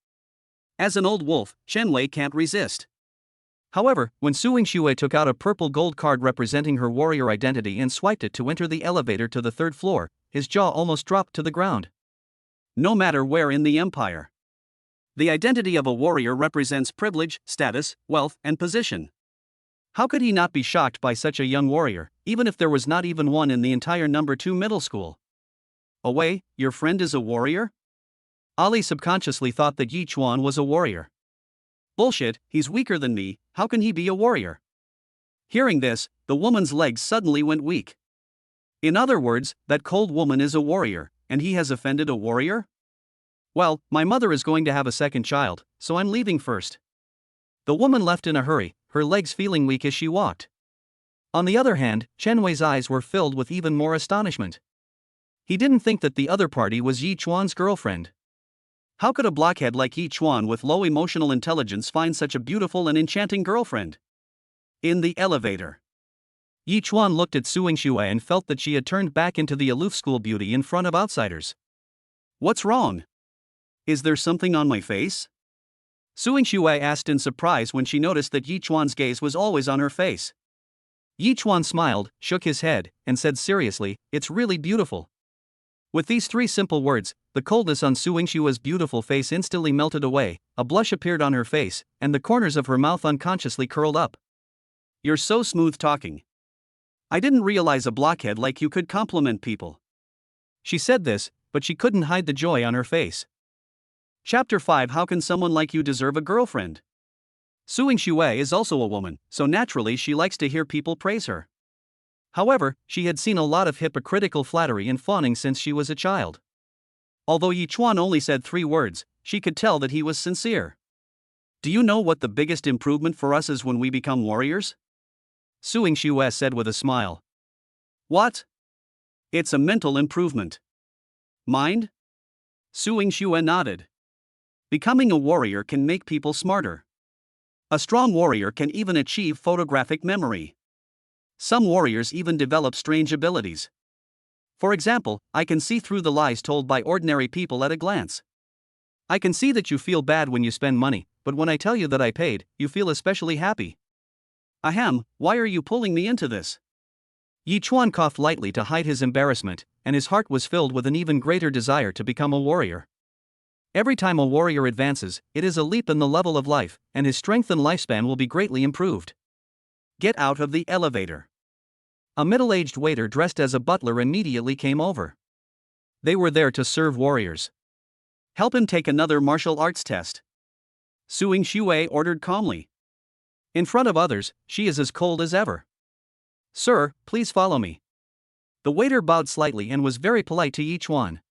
As an old wolf, Chen Wei can't resist. However, when Suing Shua took out a purple gold card representing her warrior identity and swiped it to enter the elevator to the 3rd floor, his jaw almost dropped to the ground. No matter where in the empire, the identity of a warrior represents privilege, status, wealth, and position. How could he not be shocked by such a young warrior, even if there was not even one in the entire number 2 middle school? "Awei, your friend is a warrior?" Ali subconsciously thought that Yi Chuan was a warrior. "Bullshit, he's weaker than me, how can he be a warrior?" Hearing this, the woman's legs suddenly went weak. In other words, that cold woman is a warrior, and he has offended a warrior? "Well, my mother is going to have a second child, so I'm leaving first." The woman left in a hurry, her legs feeling weak as she walked. On the other hand, Chen Wei's eyes were filled with even more astonishment. He didn't think that the other party was Yi Chuan's girlfriend. How could a blockhead like Yi Chuan with low emotional intelligence find such a beautiful and enchanting girlfriend? In the elevator, Yi Chuan looked at Suing Shua and felt that she had turned back into the aloof school beauty in front of outsiders. "What's wrong? Is there something on my face?" Suing Shua asked in surprise when she noticed that Yi Chuan's gaze was always on her face. Yi Chuan smiled, shook his head, and said seriously, "It's really beautiful." With these 3 simple words, the coldness on Suing Shua's beautiful face instantly melted away, a blush appeared on her face, and the corners of her mouth unconsciously curled up. "You're so smooth talking. I didn't realize a blockhead like you could compliment people." She said this, but she couldn't hide the joy on her face. Chapter 5: How can someone like you deserve a girlfriend? Suing Shua is also a woman, so naturally she likes to hear people praise her. However, she had seen a lot of hypocritical flattery and fawning since she was a child. Although Yi Chuan only said 3 words, she could tell that he was sincere. "Do you know what the biggest improvement for us is when we become warriors? Suing Xue said with a smile. What? It's a mental improvement. Mind? Suing Xue nodded. Becoming a warrior can make people smarter. A strong warrior can even achieve photographic memory. Some warriors even develop strange abilities. For example, I can see through the lies told by ordinary people at a glance. I can see that you feel bad when you spend money, but when I tell you that I paid, you feel especially happy. Ahem, why are you pulling me into this? Yi Chuan coughed lightly to hide his embarrassment, and his heart was filled with an even greater desire to become a warrior. Every time a warrior advances, it is a leap in the level of life, and his strength and lifespan will be greatly improved. Get out of the elevator. A middle-aged waiter dressed as a butler immediately came over. They were there to serve warriors. Help him take another martial arts test. Suing Xue ordered calmly. In front of others, she is as cold as ever. Sir, please follow me. The waiter bowed slightly and was very polite to Yi Chuan.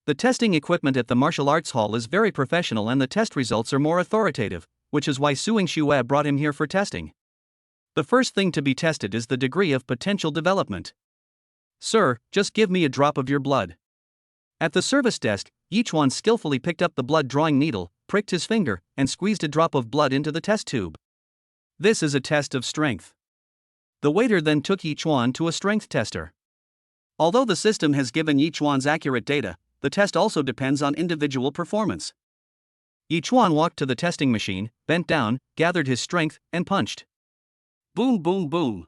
The testing equipment at the martial arts hall is very professional and the test results are more authoritative, which is why Suing Xue brought him here for testing. The first thing to be tested is the degree of potential development. Sir, just give me a drop of your blood. At the service desk, Yi Chuan skillfully picked up the blood-drawing needle, pricked his finger, and squeezed a drop of blood into the test tube. This is a test of strength. The waiter then took Yi Chuan to a strength tester. Although the system has given Yi Chuan's accurate data, the test also depends on individual performance. Yi Chuan walked to the testing machine, bent down, gathered his strength, and punched. Boom, boom, boom.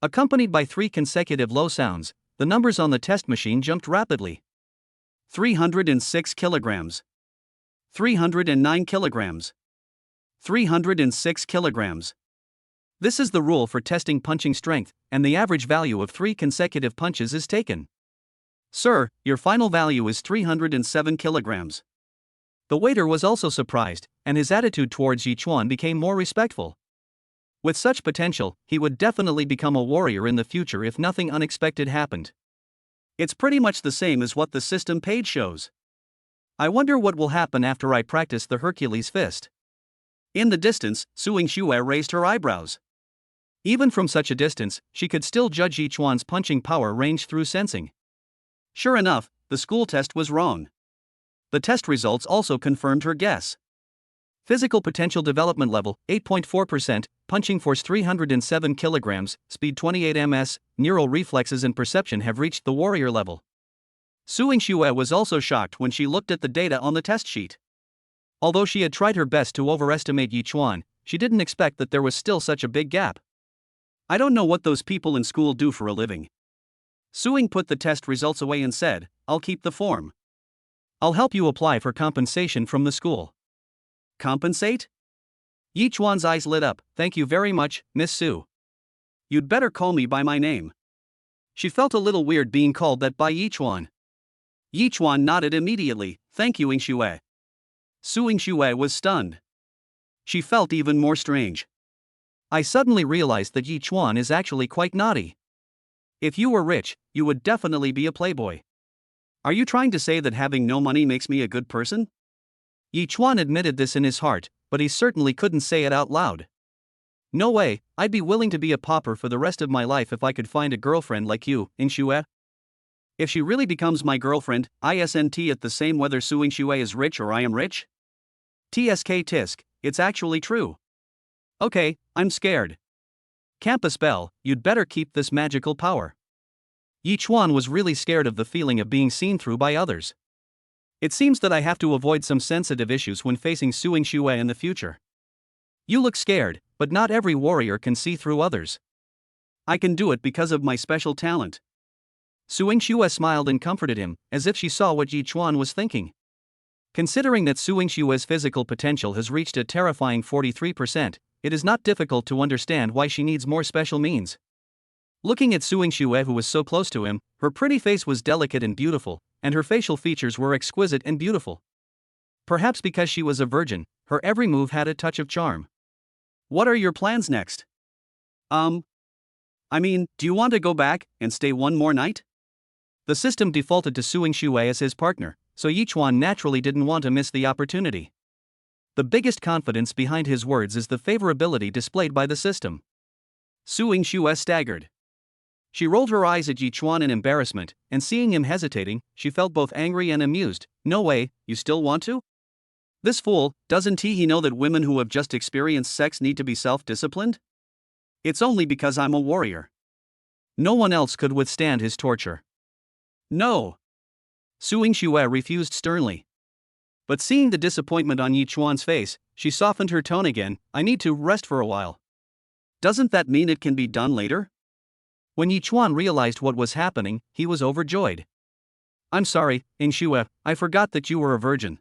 Accompanied by 3 consecutive low sounds, the numbers on the test machine jumped rapidly. 306 kilograms. 309 kilograms. 306 kilograms. This is the rule for testing punching strength, and the average value of 3 consecutive punches is taken. Sir, your final value is 307 kilograms. The waiter was also surprised, and his attitude towards Yi Chuan became more respectful. With such potential, he would definitely become a warrior in the future if nothing unexpected happened. It's pretty much the same as what the system page shows. I wonder what will happen after I practice the Hercules fist. In the distance, Suing Xue raised her eyebrows. Even from such a distance, she could still judge Yi Chuan's punching power range through sensing. Sure enough, the school test was wrong. The test results also confirmed her guess. Physical potential development level, 8.4%, punching force 307 kilograms, speed 28 ms, neural reflexes and perception have reached the warrior level. Suing Xue was also shocked when she looked at the data on the test sheet. Although she had tried her best to overestimate Yi Chuan, she didn't expect that there was still such a big gap. I don't know what those people in school do for a living. Suing put the test results away and said, I'll keep the form. I'll help you apply for compensation from the school. Compensate? Yi Chuan's eyes lit up. Thank you very much, Miss Su. You'd better call me by my name. She felt a little weird being called that by Yi Chuan. Yi Chuan nodded immediately, thank you, Xue. Suing Xue was stunned. She felt even more strange. I suddenly realized that Yi Chuan is actually quite naughty. If you were rich, you would definitely be a playboy. Are you trying to say that having no money makes me a good person? Yi Chuan admitted this in his heart, but he certainly couldn't say it out loud. No way, I'd be willing to be a pauper for the rest of my life if I could find a girlfriend like you, Xue. If she really becomes my girlfriend, isn't it the same whether Suing Xue is rich or I am rich? TSK tisk, it's actually true. Okay, I'm scared. Campus bell, you'd better keep this magical power. Yi Chuan was really scared of the feeling of being seen through by others. It seems that I have to avoid some sensitive issues when facing Suing Xue in the future. You look scared, but not every warrior can see through others. I can do it because of my special talent. Suing Xue smiled and comforted him, as if she saw what Yi Chuan was thinking. Considering that Suing Xue's physical potential has reached a terrifying 43%, it is not difficult to understand why she needs more special means. Looking at Suing Xue, who was so close to him, her pretty face was delicate and beautiful, and her facial features were exquisite and beautiful. Perhaps because she was a virgin, her every move had a touch of charm. What are your plans next? Do you want to go back and stay one more night? The system defaulted to Suing Xue as his partner, so Yi Chuan naturally didn't want to miss the opportunity. The biggest confidence behind his words is the favorability displayed by the system. Su Yingxue staggered. She rolled her eyes at Yi Chuan in embarrassment, and seeing him hesitating, she felt both angry and amused. No way, you still want to? This fool, doesn't he know that women who have just experienced sex need to be self-disciplined? It's only because I'm a warrior. No one else could withstand his torture. No. Su Yingxue refused sternly. But seeing the disappointment on Yi Chuan's face, she softened her tone again. I need to rest for a while. Doesn't that mean it can be done later? When Yi Chuan realized what was happening, he was overjoyed. I'm sorry, Yingxue, I forgot that you were a virgin.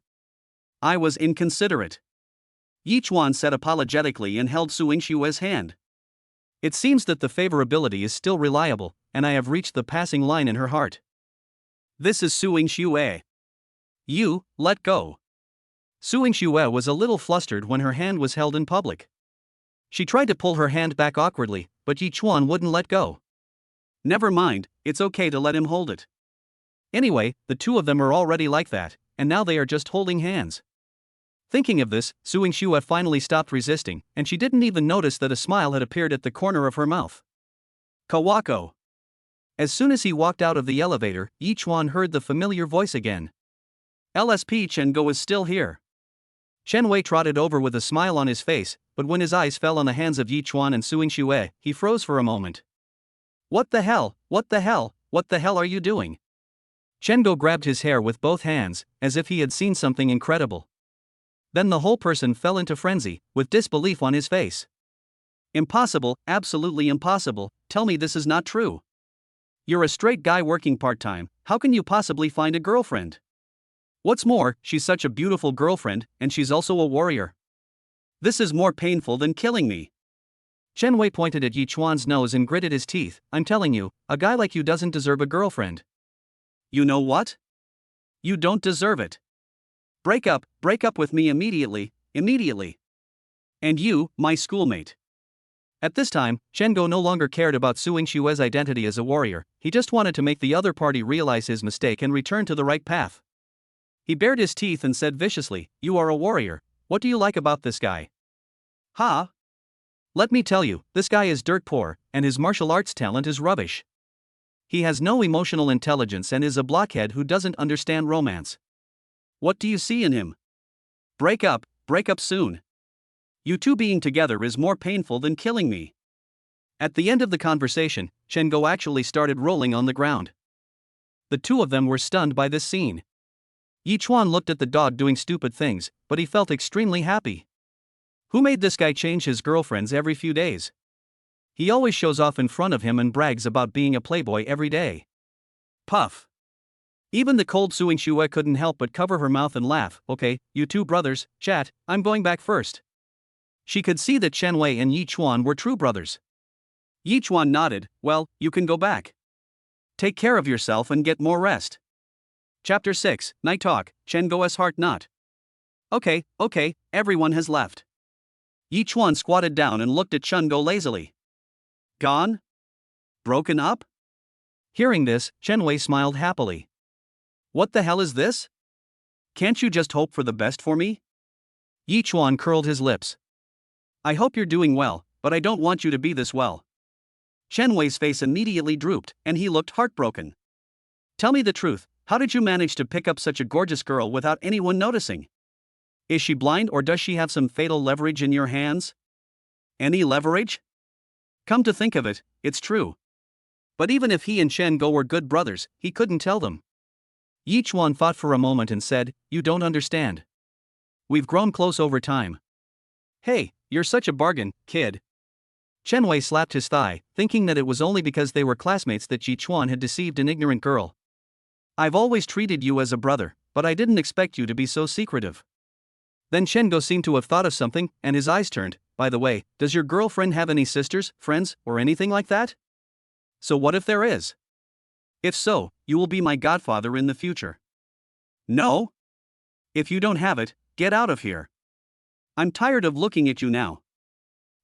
I was inconsiderate. Yi Chuan said apologetically and held Su Yingxue's hand. It seems that the favorability is still reliable, and I have reached the passing line in her heart. This is Su Yingxue. You, let go. Su Yingxue was a little flustered when her hand was held in public. She tried to pull her hand back awkwardly, but Yi Chuan wouldn't let go. Never mind, it's okay to let him hold it. Anyway, the two of them are already like that, and now they are just holding hands. Thinking of this, Su Yingxue finally stopped resisting, and she didn't even notice that a smile had appeared at the corner of her mouth. Kawako. As soon as he walked out of the elevator, Yi Chuan heard the familiar voice again. LSP Chenggo is still here. Chen Wei trotted over with a smile on his face, but when his eyes fell on the hands of Yi Chuan and Su Yingxue, he froze for a moment. What the hell, what the hell, what the hell are you doing? Chenggo grabbed his hair with both hands, as if he had seen something incredible. Then the whole person fell into frenzy, with disbelief on his face. Impossible, absolutely impossible, tell me this is not true. You're a straight guy working part-time, how can you possibly find a girlfriend? What's more, she's such a beautiful girlfriend, and she's also a warrior. This is more painful than killing me. Chen Wei pointed at Yi Chuan's nose and gritted his teeth. I'm telling you, a guy like you doesn't deserve a girlfriend. You know what? You don't deserve it. Break up with me immediately, immediately. And you, my schoolmate. At this time, Chenggo no longer cared about Su Yingxue's identity as a warrior, he just wanted to make the other party realize his mistake and return to the right path. He bared his teeth and said viciously, You are a warrior, what do you like about this guy? Ha! Let me tell you, this guy is dirt poor, and his martial arts talent is rubbish. He has no emotional intelligence and is a blockhead who doesn't understand romance. What do you see in him? Break up soon. You two being together is more painful than killing me. At the end of the conversation, Chenggo actually started rolling on the ground. The two of them were stunned by this scene. Yi Chuan looked at the dog doing stupid things, but he felt extremely happy. Who made this guy change his girlfriends every few days? He always shows off in front of him and brags about being a playboy every day. Puff. Even the cold Su Yingxue couldn't help but cover her mouth and laugh. Okay, you two brothers, chat, I'm going back first. She could see that Chen Wei and Yi Chuan were true brothers. Yi Chuan nodded, well, you can go back. Take care of yourself and get more rest. Chapter 6, Night Talk, Chenggo's Heart Knot. Okay, everyone has left. Yi Chuan squatted down and looked at Chenggo lazily. Gone? Broken up? Hearing this, Chen Wei smiled happily. What the hell is this? Can't you just hope for the best for me? Yi Chuan curled his lips. I hope you're doing well, but I don't want you to be this well. Chen Wei's face immediately drooped, and he looked heartbroken. Tell me the truth, how did you manage to pick up such a gorgeous girl without anyone noticing? Is she blind or does she have some fatal leverage in your hands? Any leverage? Come to think of it, it's true. But even if he and Chenggo were good brothers, he couldn't tell them. Yi Chuan thought for a moment and said, You don't understand. We've grown close over time. Hey, you're such a bargain, kid. Chen Wei slapped his thigh, thinking that it was only because they were classmates that Yi Chuan had deceived an ignorant girl. I've always treated you as a brother, but I didn't expect you to be so secretive. Then Chenggo seemed to have thought of something, and his eyes turned. By the way, does your girlfriend have any sisters, friends, or anything like that? So what if there is? If so, you will be my godfather in the future. No? If you don't have it, get out of here. I'm tired of looking at you now.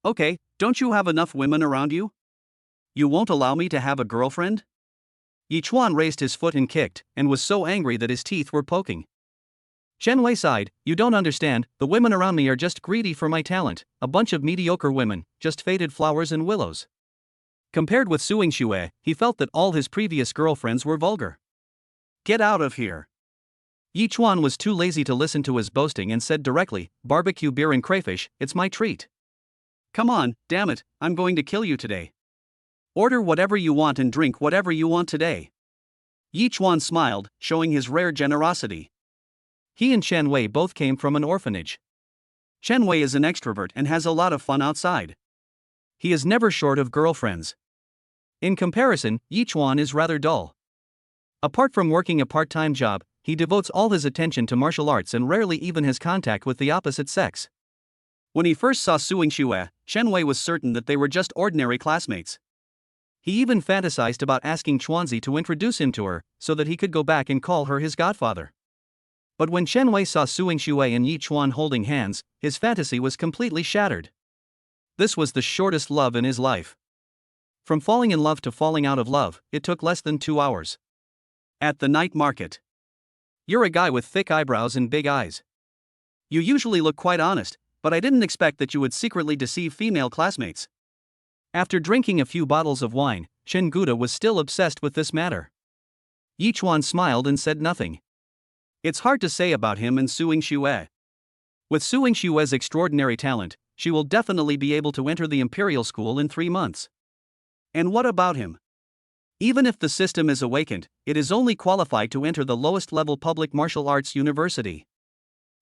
Okay, don't you have enough women around you? You won't allow me to have a girlfriend? Yi Chuan raised his foot and kicked, and was so angry that his teeth were poking. Chen Wei sighed, You don't understand, the women around me are just greedy for my talent, a bunch of mediocre women, just faded flowers and willows. Compared with Suing Xue, he felt that all his previous girlfriends were vulgar. Get out of here. Yi Chuan was too lazy to listen to his boasting and said directly, barbecue beer and crayfish, it's my treat. Come on, damn it, I'm going to kill you today. Order whatever you want and drink whatever you want today. Yi Chuan smiled, showing his rare generosity. He and Chen Wei both came from an orphanage. Chen Wei is an extrovert and has a lot of fun outside. He is never short of girlfriends. In comparison, Yi Chuan is rather dull. Apart from working a part-time job, he devotes all his attention to martial arts and rarely even has contact with the opposite sex. When he first saw Suing Xue, Chen Wei was certain that they were just ordinary classmates. He even fantasized about asking Chuanzi to introduce him to her, so that he could go back and call her his godfather. But when Chen Wei saw Suing Xue and Yi Chuan holding hands, his fantasy was completely shattered. This was the shortest love in his life. From falling in love to falling out of love, it took less than 2 hours. At the night market. You're a guy with thick eyebrows and big eyes. You usually look quite honest, but I didn't expect that you would secretly deceive female classmates. After drinking a few bottles of wine, Chen Guda was still obsessed with this matter. Yi Chuan smiled and said nothing. It's hard to say about him and Suing Xue. With Suing Xue's extraordinary talent, she will definitely be able to enter the Imperial School in 3 months. And what about him? Even if the system is awakened, it is only qualified to enter the lowest level public martial arts university.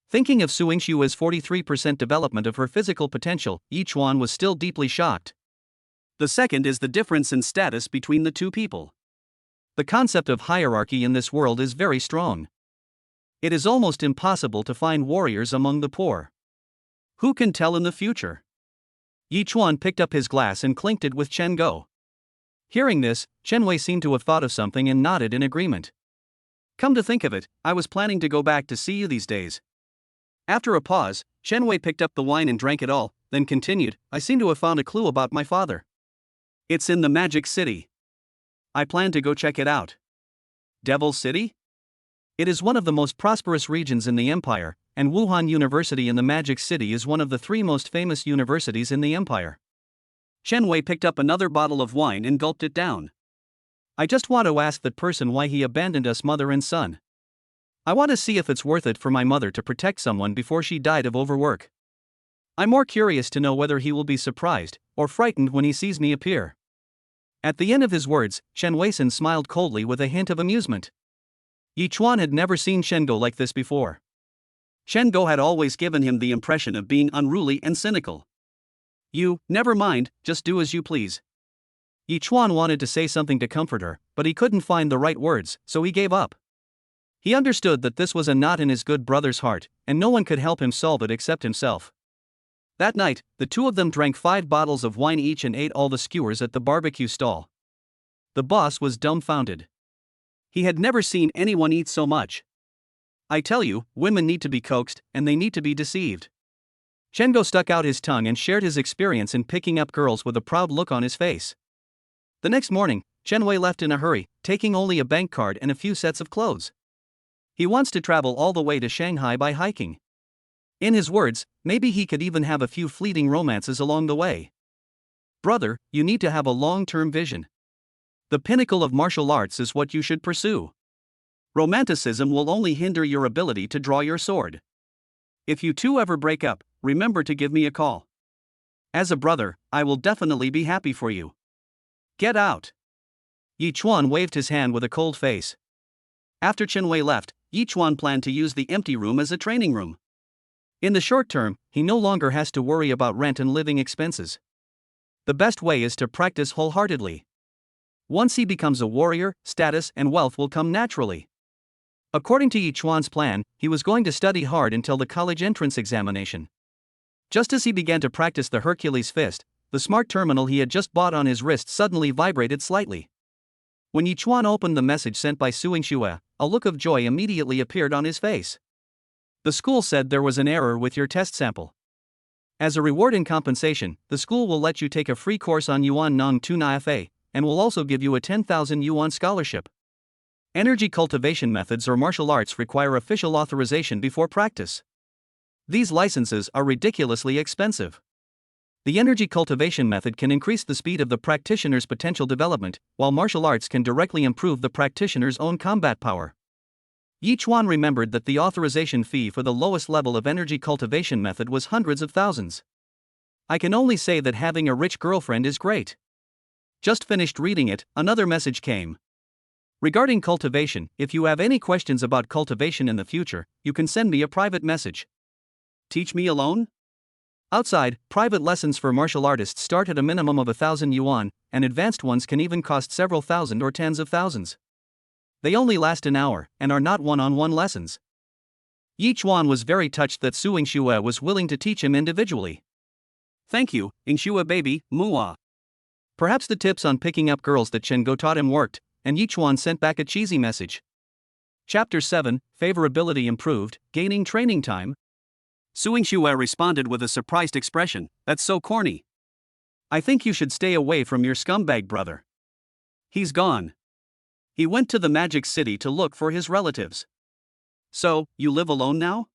Thinking of Suing Xue's 43% development of her physical potential, Yi Chuan was still deeply shocked. The second is the difference in status between the two people. The concept of hierarchy in this world is very strong. It is almost impossible to find warriors among the poor. Who can tell in the future? Yi Chuan picked up his glass and clinked it with Chen Go. Hearing this, Chen Wei seemed to have thought of something and nodded in agreement. Come to think of it, I was planning to go back to see you these days. After a pause, Chen Wei picked up the wine and drank it all, then continued, I seem to have found a clue about my father. It's in the Magic City. I plan to go check it out. Devil City? It is one of the most prosperous regions in the empire, and Wuhan University in the Magic City is one of the 3 most famous universities in the empire. Chen Wei picked up another bottle of wine and gulped it down. I just want to ask that person why he abandoned us mother and son. I want to see if it's worth it for my mother to protect someone before she died of overwork. I'm more curious to know whether he will be surprised or frightened when he sees me appear. At the end of his words, Chen Weisin smiled coldly with a hint of amusement. Yi Chuan had never seen Shen Go like this before. Shen Go had always given him the impression of being unruly and cynical. Never mind, just do as you please. Yi Chuan wanted to say something to comfort her, but he couldn't find the right words, so he gave up. He understood that this was a knot in his good brother's heart, and no one could help him solve it except himself. That night, the two of them drank 5 bottles of wine each and ate all the skewers at the barbecue stall. The boss was dumbfounded. He had never seen anyone eat so much. I tell you, women need to be coaxed, and they need to be deceived. Chen Go stuck out his tongue and shared his experience in picking up girls with a proud look on his face. The next morning, Chen Wei left in a hurry, taking only a bank card and a few sets of clothes. He wants to travel all the way to Shanghai by hiking. In his words, maybe he could even have a few fleeting romances along the way. Brother, you need to have a long-term vision. The pinnacle of martial arts is what you should pursue. Romanticism will only hinder your ability to draw your sword. If you two ever break up, remember to give me a call. As a brother, I will definitely be happy for you. Get out. Yi Chuan waved his hand with a cold face. After Chen Wei left, Yi Chuan planned to use the empty room as a training room. In the short term, he no longer has to worry about rent and living expenses. The best way is to practice wholeheartedly. Once he becomes a warrior, status and wealth will come naturally. According to Yi Chuan's plan, he was going to study hard until the college entrance examination. Just as he began to practice the Hercules fist, the smart terminal he had just bought on his wrist suddenly vibrated slightly. When Yi Chuan opened the message sent by Suing Xue, a look of joy immediately appeared on his face. The school said there was an error with your test sample. As a reward and compensation, the school will let you take a free course on Yuan Nong Tun IFA, and will also give you a 10,000 yuan scholarship. Energy cultivation methods or martial arts require official authorization before practice. These licenses are ridiculously expensive. The energy cultivation method can increase the speed of the practitioner's potential development, while martial arts can directly improve the practitioner's own combat power. Yi Chuan remembered that the authorization fee for the lowest level of energy cultivation method was hundreds of thousands. I can only say that having a rich girlfriend is great. Just finished reading it, another message came. Regarding cultivation, if you have any questions about cultivation in the future, you can send me a private message. Teach me alone? Outside, private lessons for martial artists start at a minimum of 1,000 yuan, and advanced ones can even cost several thousand or tens of thousands. They only last an hour, and are not one-on-one lessons. Yi Chuan was very touched that Su Yingxue was willing to teach him individually. Thank you, Yingxue baby, manhwa. Perhaps the tips on picking up girls that Chen Go taught him worked, and Yi Chuan sent back a cheesy message. Chapter 7, Favorability Improved, Gaining Training Time. Su Yingxue responded with a surprised expression, "That's so corny. I think you should stay away from your scumbag brother. He's gone. He went to the Magic City to look for his relatives. So, you live alone now?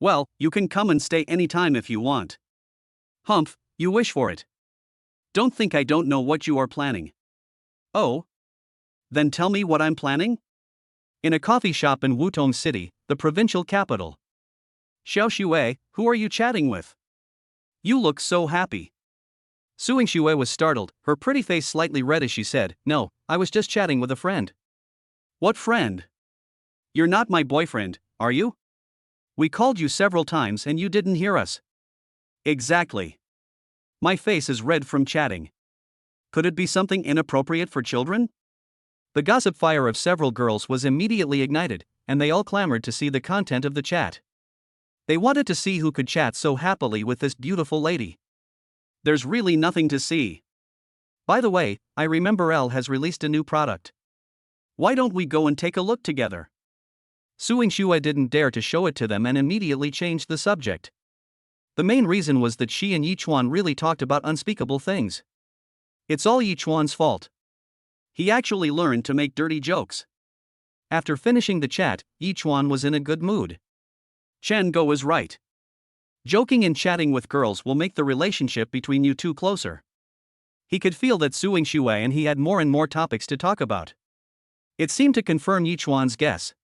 Well, you can come and stay anytime if you want. Humph, you wish for it. Don't think I don't know what you are planning." "Oh? Then tell me what I'm planning?" In a coffee shop in Wutong City, the provincial capital. "Xiao Xue, who are you chatting with? You look so happy." Su Yingxue was startled, her pretty face slightly red as she said, "No, I was just chatting with a friend." "What friend? You're not my boyfriend, are you? We called you several times and you didn't hear us." "Exactly. My face is red from chatting. Could it be something inappropriate for children?" The gossip fire of several girls was immediately ignited, and they all clamored to see the content of the chat. They wanted to see who could chat so happily with this beautiful lady. There's really nothing to see. By the way, I remember Elle has released a new product. Why don't we go and take a look together? Su Yingxue didn't dare to show it to them and immediately changed the subject. The main reason was that she and Yi Chuan really talked about unspeakable things. It's all Yi Chuan's fault. He actually learned to make dirty jokes. After finishing the chat, Yi Chuan was in a good mood. Chen Go is right. Joking and chatting with girls will make the relationship between you two closer. He could feel that Su Yingxue and he had more and more topics to talk about. It seemed to confirm Yi Chuan's guess.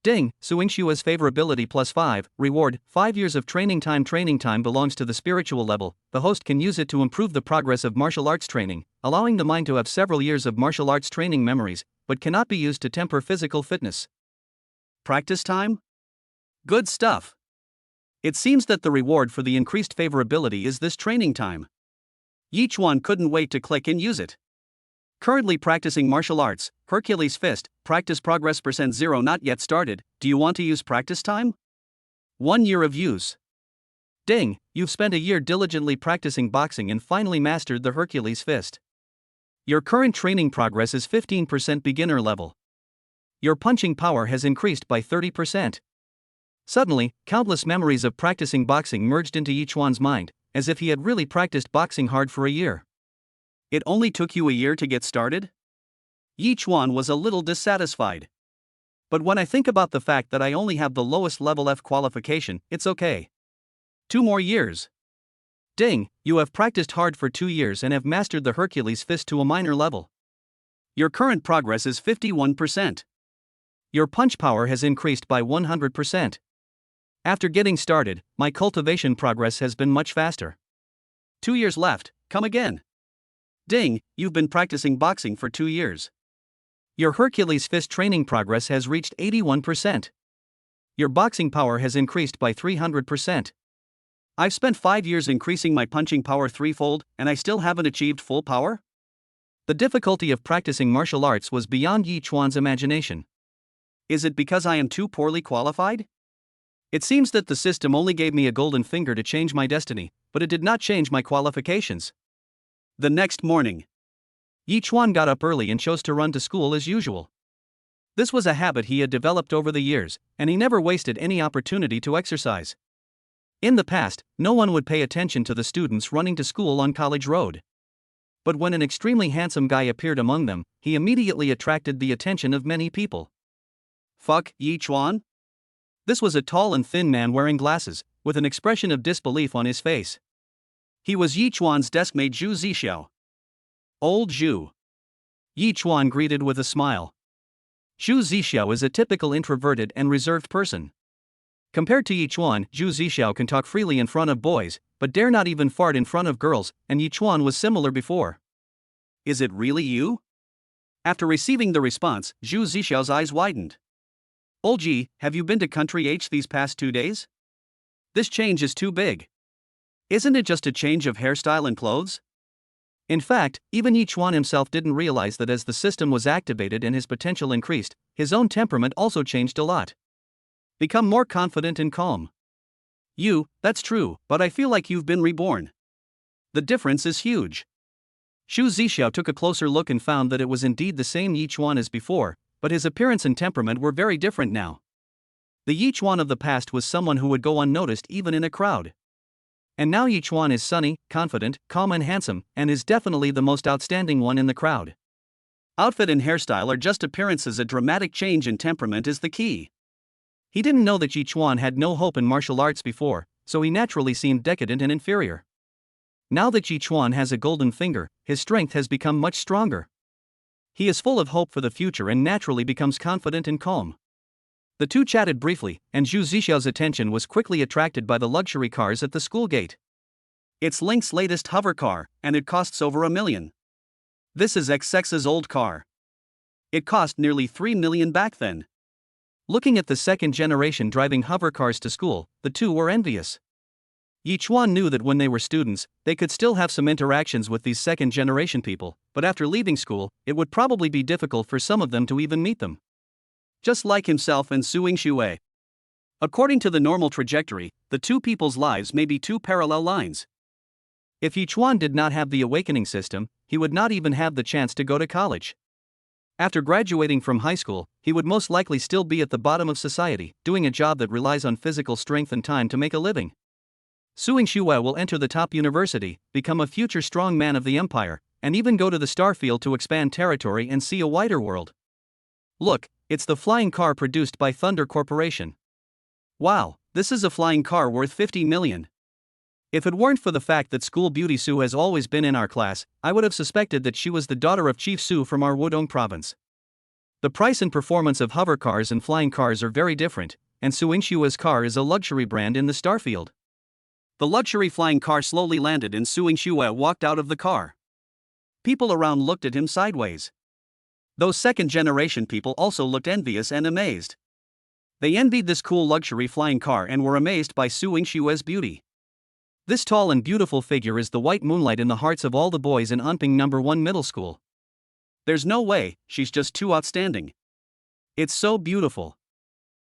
Ding, Su Yingxue's favorability +5, reward, 5 years of training time. Training time belongs to the spiritual level. The host can use it to improve the progress of martial arts training, allowing the mind to have several years of martial arts training memories, but cannot be used to temper physical fitness. Practice time? Good stuff. It seems that the reward for the increased favorability is this training time. Yi Chuan couldn't wait to click and use it. Currently practicing martial arts, Hercules Fist, practice progress %0 not yet started. Do you want to use practice time? 1 year of use. Ding, you've spent a year diligently practicing boxing and finally mastered the Hercules Fist. Your current training progress is 15% beginner level. Your punching power has increased by 30%. Suddenly, countless memories of practicing boxing merged into Yi Chuan's mind, as if he had really practiced boxing hard for a year. It only took you a year to get started? Yi Chuan was a little dissatisfied. But when I think about the fact that I only have the lowest level F qualification, it's okay. 2 more years. Ding, you have practiced hard for 2 years and have mastered the Hercules Fist to a minor level. Your current progress is 51%. Your punch power has increased by 100%. After getting started, my cultivation progress has been much faster. 2 years left, come again. Ding, you've been practicing boxing for 2 years. Your Hercules Fist training progress has reached 81%. Your boxing power has increased by 300%. I've spent 5 years increasing my punching power threefold, and I still haven't achieved full power? The difficulty of practicing martial arts was beyond Yi Chuan's imagination. Is it because I am too poorly qualified? It seems that the system only gave me a golden finger to change my destiny, but it did not change my qualifications. The next morning, Yi Chuan got up early and chose to run to school as usual. This was a habit he had developed over the years, and he never wasted any opportunity to exercise. In the past, no one would pay attention to the students running to school on College Road. But when an extremely handsome guy appeared among them, he immediately attracted the attention of many people. Fuck, Yi Chuan? This was a tall and thin man wearing glasses, with an expression of disbelief on his face. He was Yi Chuan's deskmate Zhu Zixiao. Old Zhu. Yi Chuan greeted with a smile. Zhu Zixiao is a typical introverted and reserved person. Compared to Yi Chuan, Zhu Zixiao can talk freely in front of boys, but dare not even fart in front of girls, and Yi Chuan was similar before. Is it really you? After receiving the response, Zhu Zixiao's eyes widened. Old Ji, have you been to Country H these past 2 days? This change is too big. Isn't it just a change of hairstyle and clothes? In fact, even Yi Chuan himself didn't realize that as the system was activated and his potential increased, his own temperament also changed a lot. Become more confident and calm. That's true, but I feel like you've been reborn. The difference is huge. Zhu Zixiao took a closer look and found that it was indeed the same Yi Chuan as before, but his appearance and temperament were very different now. The Yi Chuan of the past was someone who would go unnoticed even in a crowd. And now Yi Chuan is sunny, confident, calm and handsome, and is definitely the most outstanding one in the crowd. Outfit and hairstyle are just appearances, a dramatic change in temperament is the key. He didn't know that Yi Chuan had no hope in martial arts before, so he naturally seemed decadent and inferior. Now that Yi Chuan has a golden finger, his strength has become much stronger. He is full of hope for the future and naturally becomes confident and calm. The two chatted briefly, and Zhu Zixiao's attention was quickly attracted by the luxury cars at the school gate. It's Link's latest hover car, and it costs over $1 million. This is XX's old car. It cost nearly $3 million back then. Looking at the second generation driving hover cars to school, the two were envious. Yi Chuan knew that when they were students, they could still have some interactions with these second generation people, but after leaving school, it would probably be difficult for some of them to even meet them. Just like himself and Su Yingxue. According to the normal trajectory, the two people's lives may be two parallel lines. If Yi Chuan did not have the awakening system, he would not even have the chance to go to college. After graduating from high school, he would most likely still be at the bottom of society, doing a job that relies on physical strength and time to make a living. Su Yingxue will enter the top university, become a future strong man of the empire, and even go to the starfield to expand territory and see a wider world. Look, it's the flying car produced by Thunder Corporation. Wow, this is a flying car worth 50 million. If it weren't for the fact that school beauty Su has always been in our class, I would have suspected that she was the daughter of Chief Su from our Wudong province. The price and performance of hover cars and flying cars are very different, and Su Yingshue's car is a luxury brand in the starfield. The luxury flying car slowly landed and Su Yingxue walked out of the car. People around looked at him sideways. Those second-generation people also looked envious and amazed. They envied this cool luxury flying car and were amazed by Su Yingshue's beauty. This tall and beautiful figure is the white moonlight in the hearts of all the boys in Anping No. 1 Middle School. There's no way, she's just too outstanding. It's so beautiful.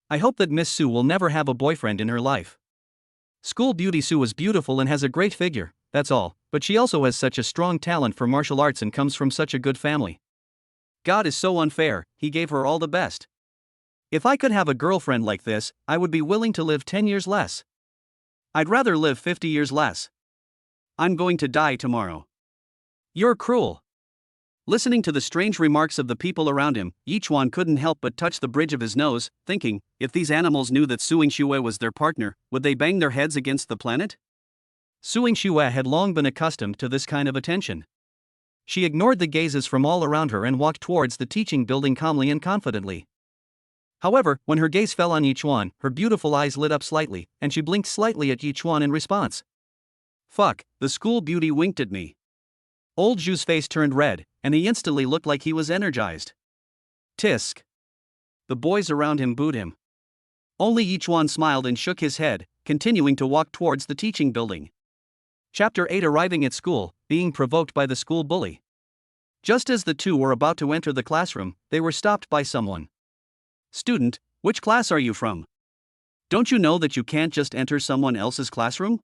I hope that Miss Su will never have a boyfriend in her life. School beauty Su is beautiful and has a great figure, that's all, but she also has such a strong talent for martial arts and comes from such a good family. God is so unfair, he gave her all the best. If I could have a girlfriend like this, I would be willing to live 10 years less. I'd rather live 50 years less. I'm going to die tomorrow. You're cruel. Listening to the strange remarks of the people around him, Yi Chuan couldn't help but touch the bridge of his nose, thinking, if these animals knew that Su Yingxue was their partner, would they bang their heads against the planet? Su Yingxue had long been accustomed to this kind of attention. She ignored the gazes from all around her and walked towards the teaching building calmly and confidently. However, when her gaze fell on Yi Chuan, her beautiful eyes lit up slightly, and she blinked slightly at Yi Chuan in response. Fuck, the school beauty winked at me. Old Zhu's face turned red, and he instantly looked like he was energized. Tisk. The boys around him booed him. Only Yi Chuan smiled and shook his head, continuing to walk towards the teaching building. Chapter 8. Arriving at school, being provoked by the school bully. Just as the two were about to enter the classroom, they were stopped by someone. Student, which class are you from? Don't you know that you can't just enter someone else's classroom?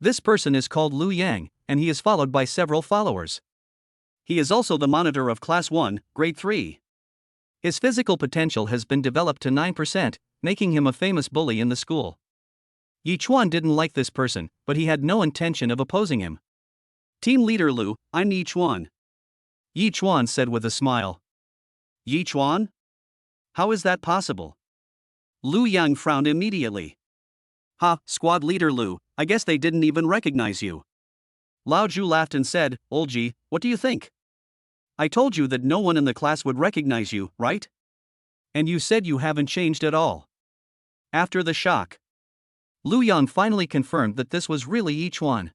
This person is called Lu Yang, and he is followed by several followers. He is also the monitor of Class 1, Grade 3. His physical potential has been developed to 9%, making him a famous bully in the school. Yi Chuan didn't like this person, but he had no intention of opposing him. Team Leader Lu, I'm Yi Chuan. Yi Chuan said with a smile. Yi Chuan? How is that possible? Lu Yang frowned immediately. Ha, Squad Leader Lu, I guess they didn't even recognize you. Lao Zhu laughed and said, "Old Ji, what do you think? I told you that no one in the class would recognize you, right? And you said you haven't changed at all." After the shock, Lu Yang finally confirmed that this was really Yi Chuan.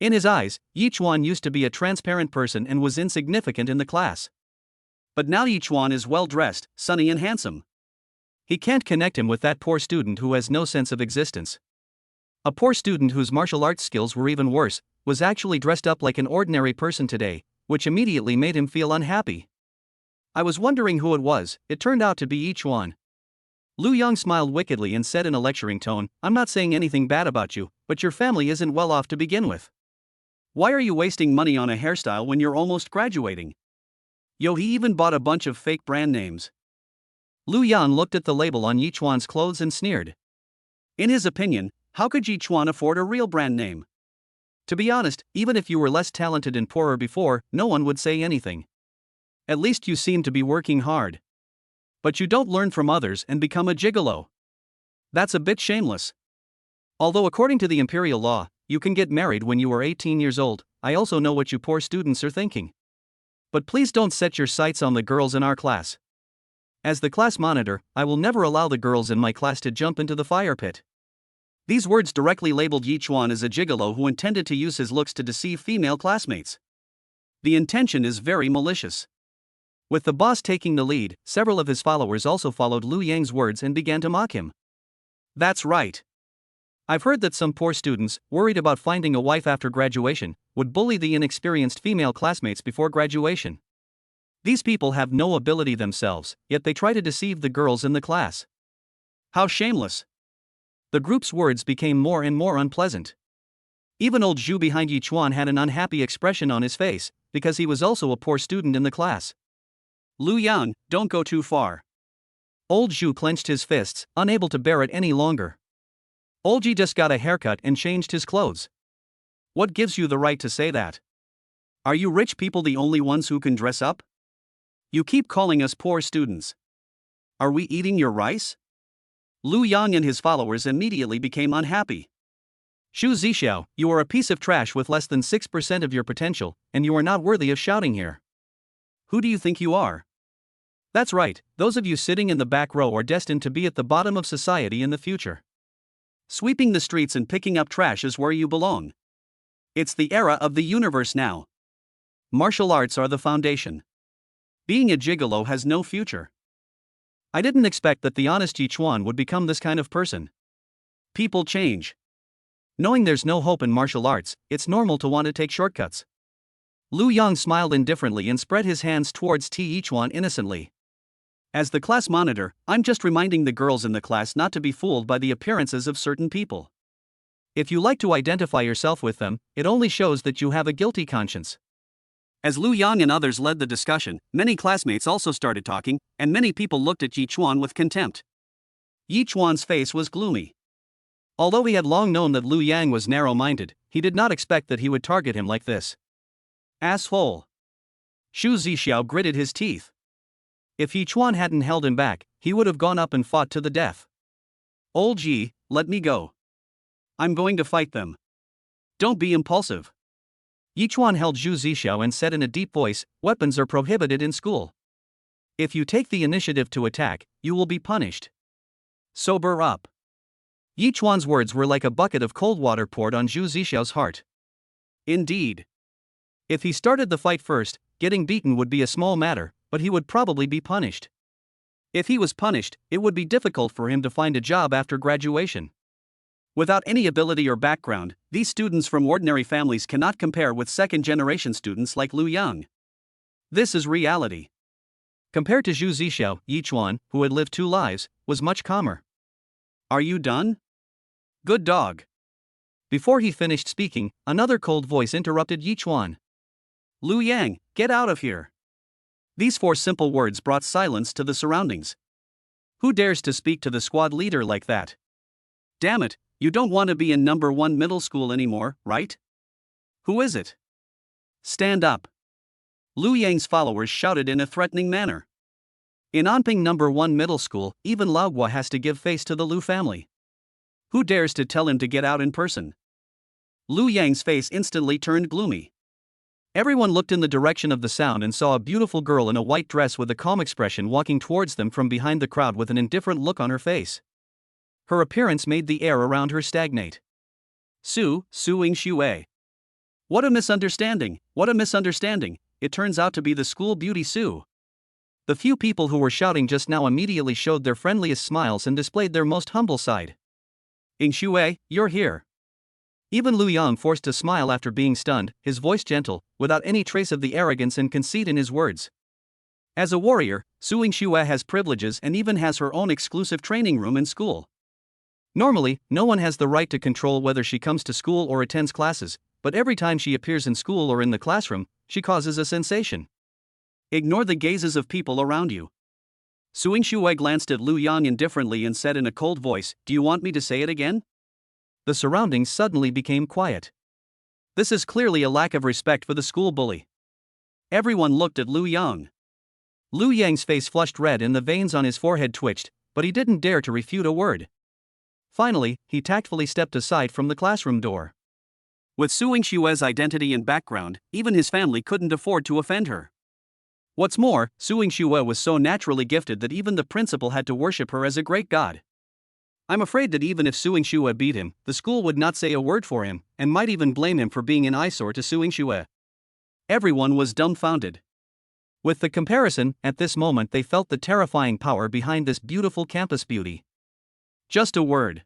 In his eyes, Yi Chuan used to be a transparent person and was insignificant in the class. But now Yi Chuan is well dressed, sunny, and handsome. He can't connect him with that poor student who has no sense of existence. A poor student whose martial arts skills were even worse was actually dressed up like an ordinary person today, which immediately made him feel unhappy. I was wondering who it was. It turned out to be Yi Chuan. Lu Yang smiled wickedly and said in a lecturing tone, "I'm not saying anything bad about you, but your family isn't well off to begin with. Why are you wasting money on a hairstyle when you're almost graduating? Yo, he even bought a bunch of fake brand names." Lu Yang looked at the label on Yi Chuan's clothes and sneered. In his opinion, how could Yi Chuan afford a real brand name? To be honest, even if you were less talented and poorer before, no one would say anything. At least you seem to be working hard. But you don't learn from others and become a gigolo. That's a bit shameless. Although according to the imperial law, you can get married when you are 18 years old, I also know what you poor students are thinking. But please don't set your sights on the girls in our class. As the class monitor, I will never allow the girls in my class to jump into the fire pit. These words directly labeled Yi Chuan as a gigolo who intended to use his looks to deceive female classmates. The intention is very malicious. With the boss taking the lead, several of his followers also followed Lu Yang's words and began to mock him. That's right. I've heard that some poor students, worried about finding a wife after graduation, would bully the inexperienced female classmates before graduation. These people have no ability themselves, yet they try to deceive the girls in the class. How shameless! The group's words became more and more unpleasant. Even old Zhu behind Yi Chuan had an unhappy expression on his face, because he was also a poor student in the class. Lu Yang, don't go too far. Old Zhu clenched his fists, unable to bear it any longer. Old Ji just got a haircut and changed his clothes. What gives you the right to say that? Are you rich people the only ones who can dress up? You keep calling us poor students. Are we eating your rice? Lu Yang and his followers immediately became unhappy. Xu Zixiao, you are a piece of trash with less than 6% of your potential, and you are not worthy of shouting here. Who do you think you are? That's right, those of you sitting in the back row are destined to be at the bottom of society in the future. Sweeping the streets and picking up trash is where you belong. It's the era of the universe now. Martial arts are the foundation. Being a gigolo has no future. I didn't expect that the honest Yi Chuan would become this kind of person. People change. Knowing there's no hope in martial arts, it's normal to want to take shortcuts. Lu Yang smiled indifferently and spread his hands towards Yi Chuan innocently. As the class monitor, I'm just reminding the girls in the class not to be fooled by the appearances of certain people. If you like to identify yourself with them, it only shows that you have a guilty conscience. As Lu Yang and others led the discussion, many classmates also started talking, and many people looked at Yi Chuan with contempt. Yi Chuan's face was gloomy. Although he had long known that Lu Yang was narrow-minded, he did not expect that he would target him like this. Asshole! Xu Zixiao gritted his teeth. If Yi Chuan hadn't held him back, he would have gone up and fought to the death. Old Ji, let me go. I'm going to fight them. Don't be impulsive. Yi Chuan held Xu Zixiao and said in a deep voice, "Weapons are prohibited in school. If you take the initiative to attack, you will be punished. Sober up." Yi Chuan's words were like a bucket of cold water poured on Xu Zixiao's heart. Indeed. If he started the fight first, getting beaten would be a small matter, but he would probably be punished. If he was punished, it would be difficult for him to find a job after graduation. Without any ability or background, these students from ordinary families cannot compare with second-generation students like Lu Yang. This is reality. Compared to Xu Zixiao, Yi Chuan, who had lived 2 lives, was much calmer. Are you done? Good dog. Before he finished speaking, another cold voice interrupted Yi Chuan. Lu Yang, get out of here. These 4 simple words brought silence to the surroundings. Who dares to speak to the squad leader like that? Damn it, you don't want to be in number 1 middle school anymore, right? Who is it? Stand up. Lu Yang's followers shouted in a threatening manner. In Anping number 1 middle school, even Lao Gua has to give face to the Lu family. Who dares to tell him to get out in person? Lu Yang's face instantly turned gloomy. Everyone looked in the direction of the sound and saw a beautiful girl in a white dress with a calm expression walking towards them from behind the crowd with an indifferent look on her face. Her appearance made the air around her stagnate. Suing Xue. What a misunderstanding, what a misunderstanding, it turns out to be the school beauty Su. The few people who were shouting just now immediately showed their friendliest smiles and displayed their most humble side. Xue, you're here. Even Lu Yang forced a smile after being stunned, his voice gentle, without any trace of the arrogance and conceit in his words. As a warrior, Suing Xue has privileges and even has her own exclusive training room in school. Normally, no one has the right to control whether she comes to school or attends classes, but every time she appears in school or in the classroom, she causes a sensation. Ignore the gazes of people around you. Suing Xue glanced at Lu Yang indifferently and said in a cold voice, "Do you want me to say it again?" The surroundings suddenly became quiet. This is clearly a lack of respect for the school bully. Everyone looked at Lu Yang. Lu Yang's face flushed red and the veins on his forehead twitched, but he didn't dare to refute a word. Finally, he tactfully stepped aside from the classroom door. With Suing Xue's identity and background, even his family couldn't afford to offend her. What's more, Suing Xue was so naturally gifted that even the principal had to worship her as a great god. I'm afraid that even if Suing Xue beat him, the school would not say a word for him, and might even blame him for being an eyesore to Suing Xue. Everyone was dumbfounded. With the comparison, at this moment they felt the terrifying power behind this beautiful campus beauty. Just a word.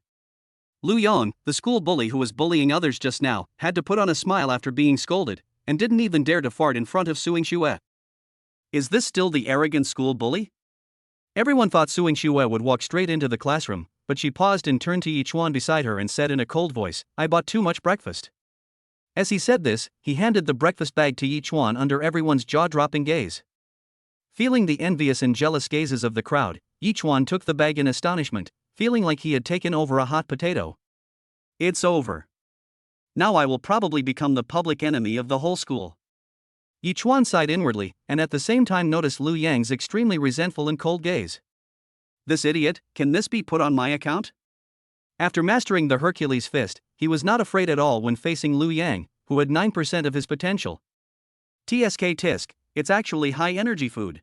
Lu Yang, the school bully who was bullying others just now, had to put on a smile after being scolded, and didn't even dare to fart in front of Suing Xue. Is this still the arrogant school bully? Everyone thought Suing Xue would walk straight into the classroom, but she paused and turned to Yichuan beside her and said in a cold voice, "I bought too much breakfast." As he said this, he handed the breakfast bag to Yichuan under everyone's jaw-dropping gaze. Feeling the envious and jealous gazes of the crowd, Yichuan took the bag in astonishment, feeling like he had taken over a hot potato. It's over. Now I will probably become the public enemy of the whole school. Yichuan sighed inwardly, and at the same time noticed Lu Yang's extremely resentful and cold gaze. This idiot, can this be put on my account? After mastering the Hercules fist, he was not afraid at all when facing Lu Yang, who had 9% of his potential. Tisk, it's actually high-energy food.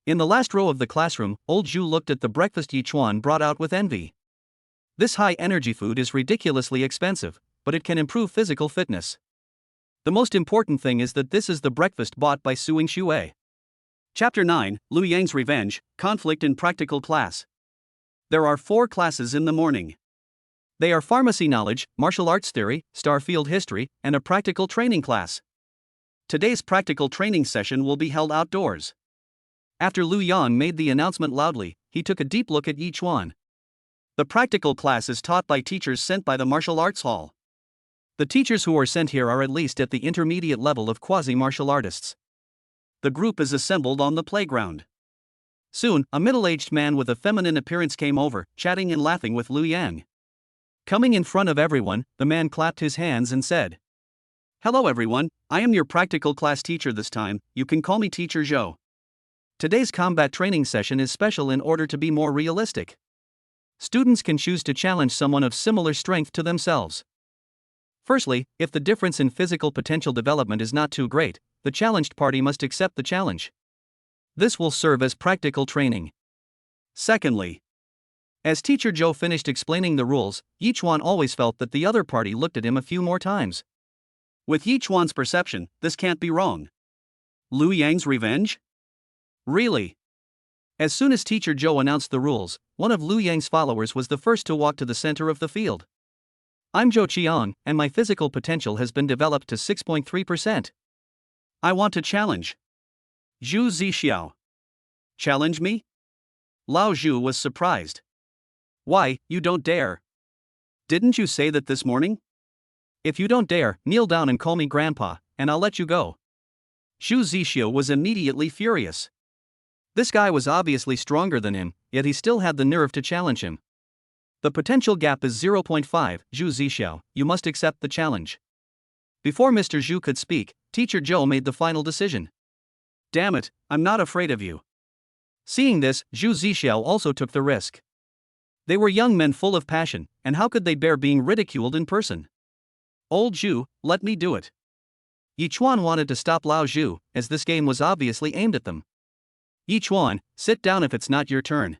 In the last row of the classroom, old Zhu looked at the breakfast Yichuan brought out with envy. This high-energy food is ridiculously expensive, but it can improve physical fitness. The most important thing is that this is the breakfast bought by Suing Xue. Chapter 9, Lu Yang's Revenge, Conflict in Practical Class. There are 4 classes in the morning. They are Pharmacy Knowledge, Martial Arts Theory, Starfield History, and a Practical Training class. Today's practical training session will be held outdoors. After Lu Yang made the announcement loudly, he took a deep look at Yichuan. The practical class is taught by teachers sent by the Martial Arts Hall. The teachers who are sent here are at least at the intermediate level of quasi-martial artists. The group is assembled on the playground. Soon, a middle-aged man with a feminine appearance came over, chatting and laughing with Lu Yang. Coming in front of everyone, the man clapped his hands and said, "Hello everyone, I am your practical class teacher this time, you can call me Teacher Zhou. Today's combat training session is special in order to be more realistic. Students can choose to challenge someone of similar strength to themselves. Firstly, if the difference in physical potential development is not too great, the challenged party must accept the challenge. This will serve as practical training. Secondly, as Teacher Zhou finished explaining the rules, Yichuan always felt that the other party looked at him a few more times. With Yichuan's perception, this can't be wrong. Lu Yang's revenge? Really? As soon as Teacher Zhou announced the rules, one of Lu Yang's followers was the first to walk to the center of the field. I'm Zhou Qiang, and my physical potential has been developed to 6.3%. I want to challenge. Zhu Zixiao. Challenge me? Lao Zhu was surprised. Why, you don't dare. Didn't you say that this morning? If you don't dare, kneel down and call me grandpa, and I'll let you go. Zhu Zixiao was immediately furious. This guy was obviously stronger than him, yet he still had the nerve to challenge him. The potential gap is 0.5, Zhu Zixiao, you must accept the challenge. Before Mr. Zhu could speak, Teacher Zhou made the final decision. Damn it, I'm not afraid of you. Seeing this, Zhu Zixiao also took the risk. They were young men full of passion, and how could they bear being ridiculed in person? Old Zhu, let me do it. Yi Chuan wanted to stop Lao Zhu, as this game was obviously aimed at them. Yi Chuan, sit down if it's not your turn.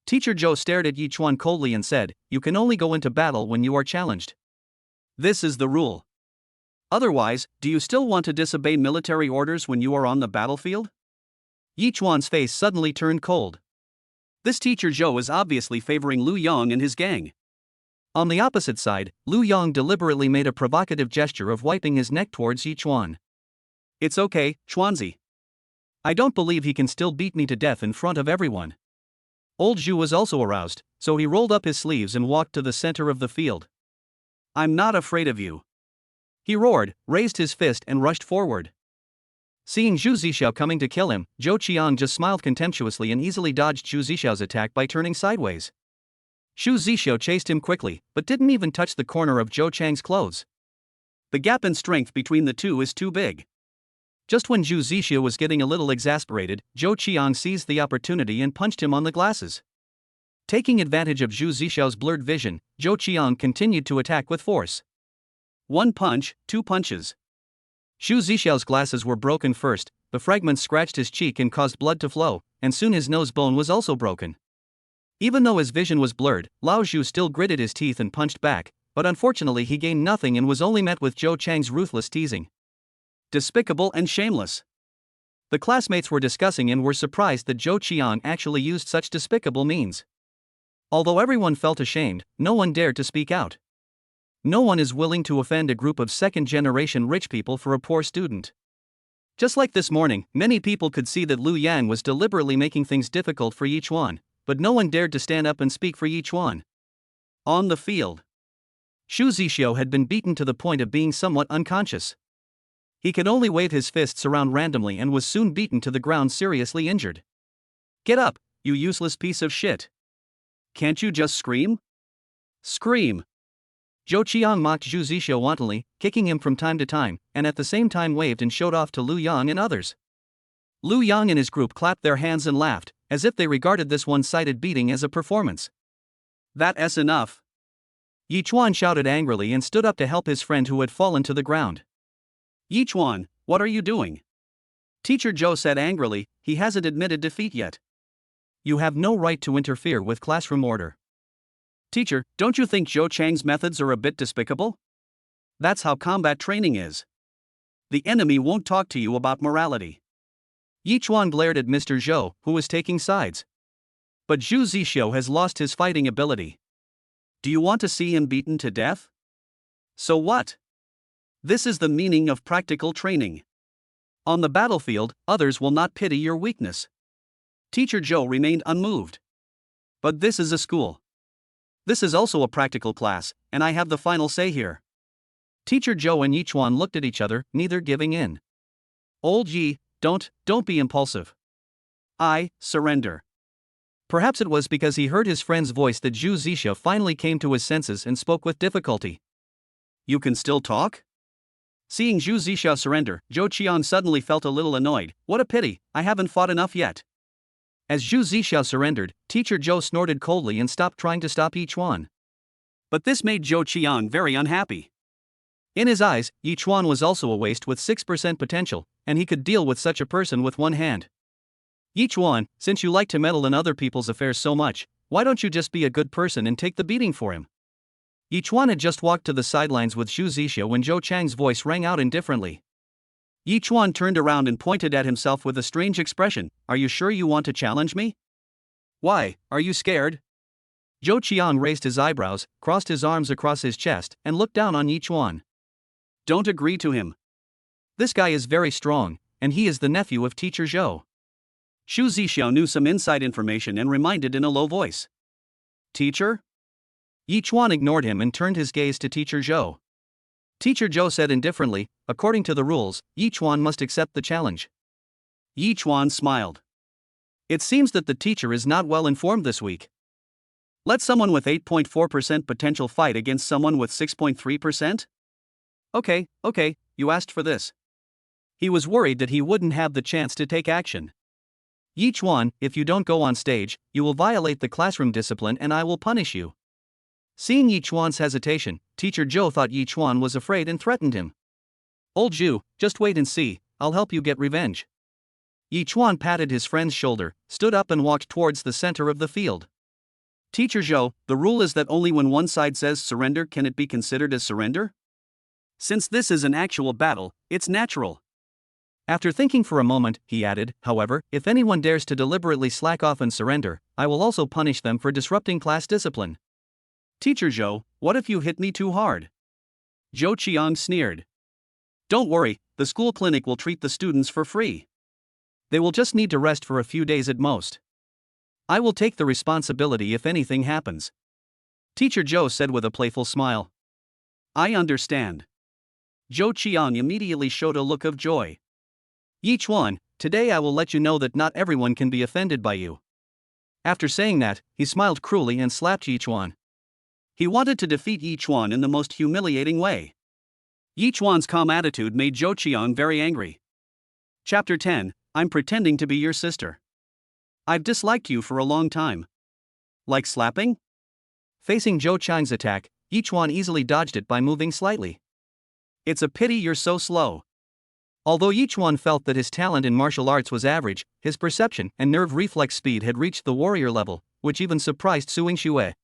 Teacher Zhou stared at Yi Chuan coldly and said, you can only go into battle when you are challenged. This is the rule. Otherwise, do you still want to disobey military orders when you are on the battlefield? Yi Chuan's face suddenly turned cold. This teacher Zhou is obviously favoring Lu Yong and his gang. On the opposite side, Lu Yong deliberately made a provocative gesture of wiping his neck towards Yi Chuan. It's okay, Chuanzi. I don't believe he can still beat me to death in front of everyone. Old Zhu was also aroused, so he rolled up his sleeves and walked to the center of the field. I'm not afraid of you. He roared, raised his fist and rushed forward. Seeing Zhu Zixiao coming to kill him, Zhou Qiang just smiled contemptuously and easily dodged Zhu Zixiao's attack by turning sideways. Zhu Zixiao chased him quickly, but didn't even touch the corner of Zhou Chang's clothes. The gap in strength between the two is too big. Just when Zhu Zixiao was getting a little exasperated, Zhou Qiang seized the opportunity and punched him on the glasses. Taking advantage of Zhu Zixiao's blurred vision, Zhou Qiang continued to attack with force. One punch, two punches. Zhu Zixiao's glasses were broken first, the fragments scratched his cheek and caused blood to flow, and soon his nose bone was also broken. Even though his vision was blurred, Lao Zhu still gritted his teeth and punched back, but unfortunately he gained nothing and was only met with Zhou Chang's ruthless teasing. Despicable and shameless. The classmates were discussing and were surprised that Zhou Qiang actually used such despicable means. Although everyone felt ashamed, no one dared to speak out. No one is willing to offend a group of second-generation rich people for a poor student. Just like this morning, many people could see that Lu Yang was deliberately making things difficult for Yi Chuan, but no one dared to stand up and speak for Yi Chuan. On the field, Zhu Zixiao had been beaten to the point of being somewhat unconscious. He could only wave his fists around randomly and was soon beaten to the ground seriously injured. Get up, you useless piece of shit. Can't you just scream? Scream. Zhou Qiang mocked Zhu Zixiao wantonly, kicking him from time to time, and at the same time waved and showed off to Lu Yang and others. Lu Yang and his group clapped their hands and laughed, as if they regarded this one-sided beating as a performance. That's enough. Yi Chuan shouted angrily and stood up to help his friend who had fallen to the ground. Yi Chuan, what are you doing? Teacher Zhou said angrily, he hasn't admitted defeat yet. You have no right to interfere with classroom order. Teacher, don't you think Zhou Chang's methods are a bit despicable? That's how combat training is. The enemy won't talk to you about morality. Yi Chuan glared at Mr. Zhou, who was taking sides. But Zhu Zixiao has lost his fighting ability. Do you want to see him beaten to death? So what? This is the meaning of practical training. On the battlefield, others will not pity your weakness. Teacher Zhou remained unmoved. But this is a school. This is also a practical class, and I have the final say here. Teacher Zhou and Yi Chuan looked at each other, neither giving in. Old Yi, don't be impulsive. I surrender. Perhaps it was because he heard his friend's voice that Zhu Zixiao finally came to his senses and spoke with difficulty. You can still talk? Seeing Zhu Zixiao surrender, Zhou Qiang suddenly felt a little annoyed. What a pity, I haven't fought enough yet. As Zhu Zixiao surrendered, Teacher Zhou snorted coldly and stopped trying to stop Yi Chuan. But this made Zhou Qiang very unhappy. In his eyes, Yi Chuan was also a waste with 6% potential, and he could deal with such a person with one hand. Yi Chuan, since you like to meddle in other people's affairs so much, why don't you just be a good person and take the beating for him? Yi Chuan had just walked to the sidelines with Zhu Zixiao when Zhou Chang's voice rang out indifferently. Yi Chuan turned around and pointed at himself with a strange expression. Are you sure you want to challenge me? Why, are you scared? Zhou Qiang raised his eyebrows, crossed his arms across his chest, and looked down on Yi Chuan. Don't agree to him. This guy is very strong, and he is the nephew of Teacher Zhou. Zhu Zixiao knew some inside information and reminded in a low voice. Teacher? Yi Chuan ignored him and turned his gaze to Teacher Zhou. Teacher Zhou said indifferently, according to the rules, Yi Chuan must accept the challenge. Yi Chuan smiled. It seems that the teacher is not well informed this week. Let someone with 8.4% potential fight against someone with 6.3%? Okay, you asked for this. He was worried that he wouldn't have the chance to take action. Yi Chuan, if you don't go on stage, you will violate the classroom discipline and I will punish you. Seeing Yi Chuan's hesitation, Teacher Zhou thought Yi Chuan was afraid and threatened him. "Old Zhu, just wait and see, I'll help you get revenge." Yi Chuan patted his friend's shoulder, stood up and walked towards the center of the field. "Teacher Zhou, the rule is that only when one side says surrender can it be considered as surrender? Since this is an actual battle, it's natural." After thinking for a moment, he added, "However, if anyone dares to deliberately slack off and surrender, I will also punish them for disrupting class discipline." "Teacher Zhou, what if you hit me too hard?" Zhou Qiang sneered. "Don't worry, the school clinic will treat the students for free. They will just need to rest for a few days at most. I will take the responsibility if anything happens." Teacher Zhou said with a playful smile. "I understand." Zhou Qiang immediately showed a look of joy. "Yi Chuan, today I will let you know that not everyone can be offended by you." After saying that, he smiled cruelly and slapped Yi Chuan. He wanted to defeat Yi Chuan in the most humiliating way. Yi Chuan's calm attitude made Zhou Qiang very angry. Chapter 10, I'm pretending to be your sister. I've disliked you for a long time. Like slapping? Facing Zhou Qiang's attack, Yi Chuan easily dodged it by moving slightly. It's a pity you're so slow. Although Yi Chuan felt that his talent in martial arts was average, his perception and nerve reflex speed had reached the warrior level, which even surprised Suing Xue.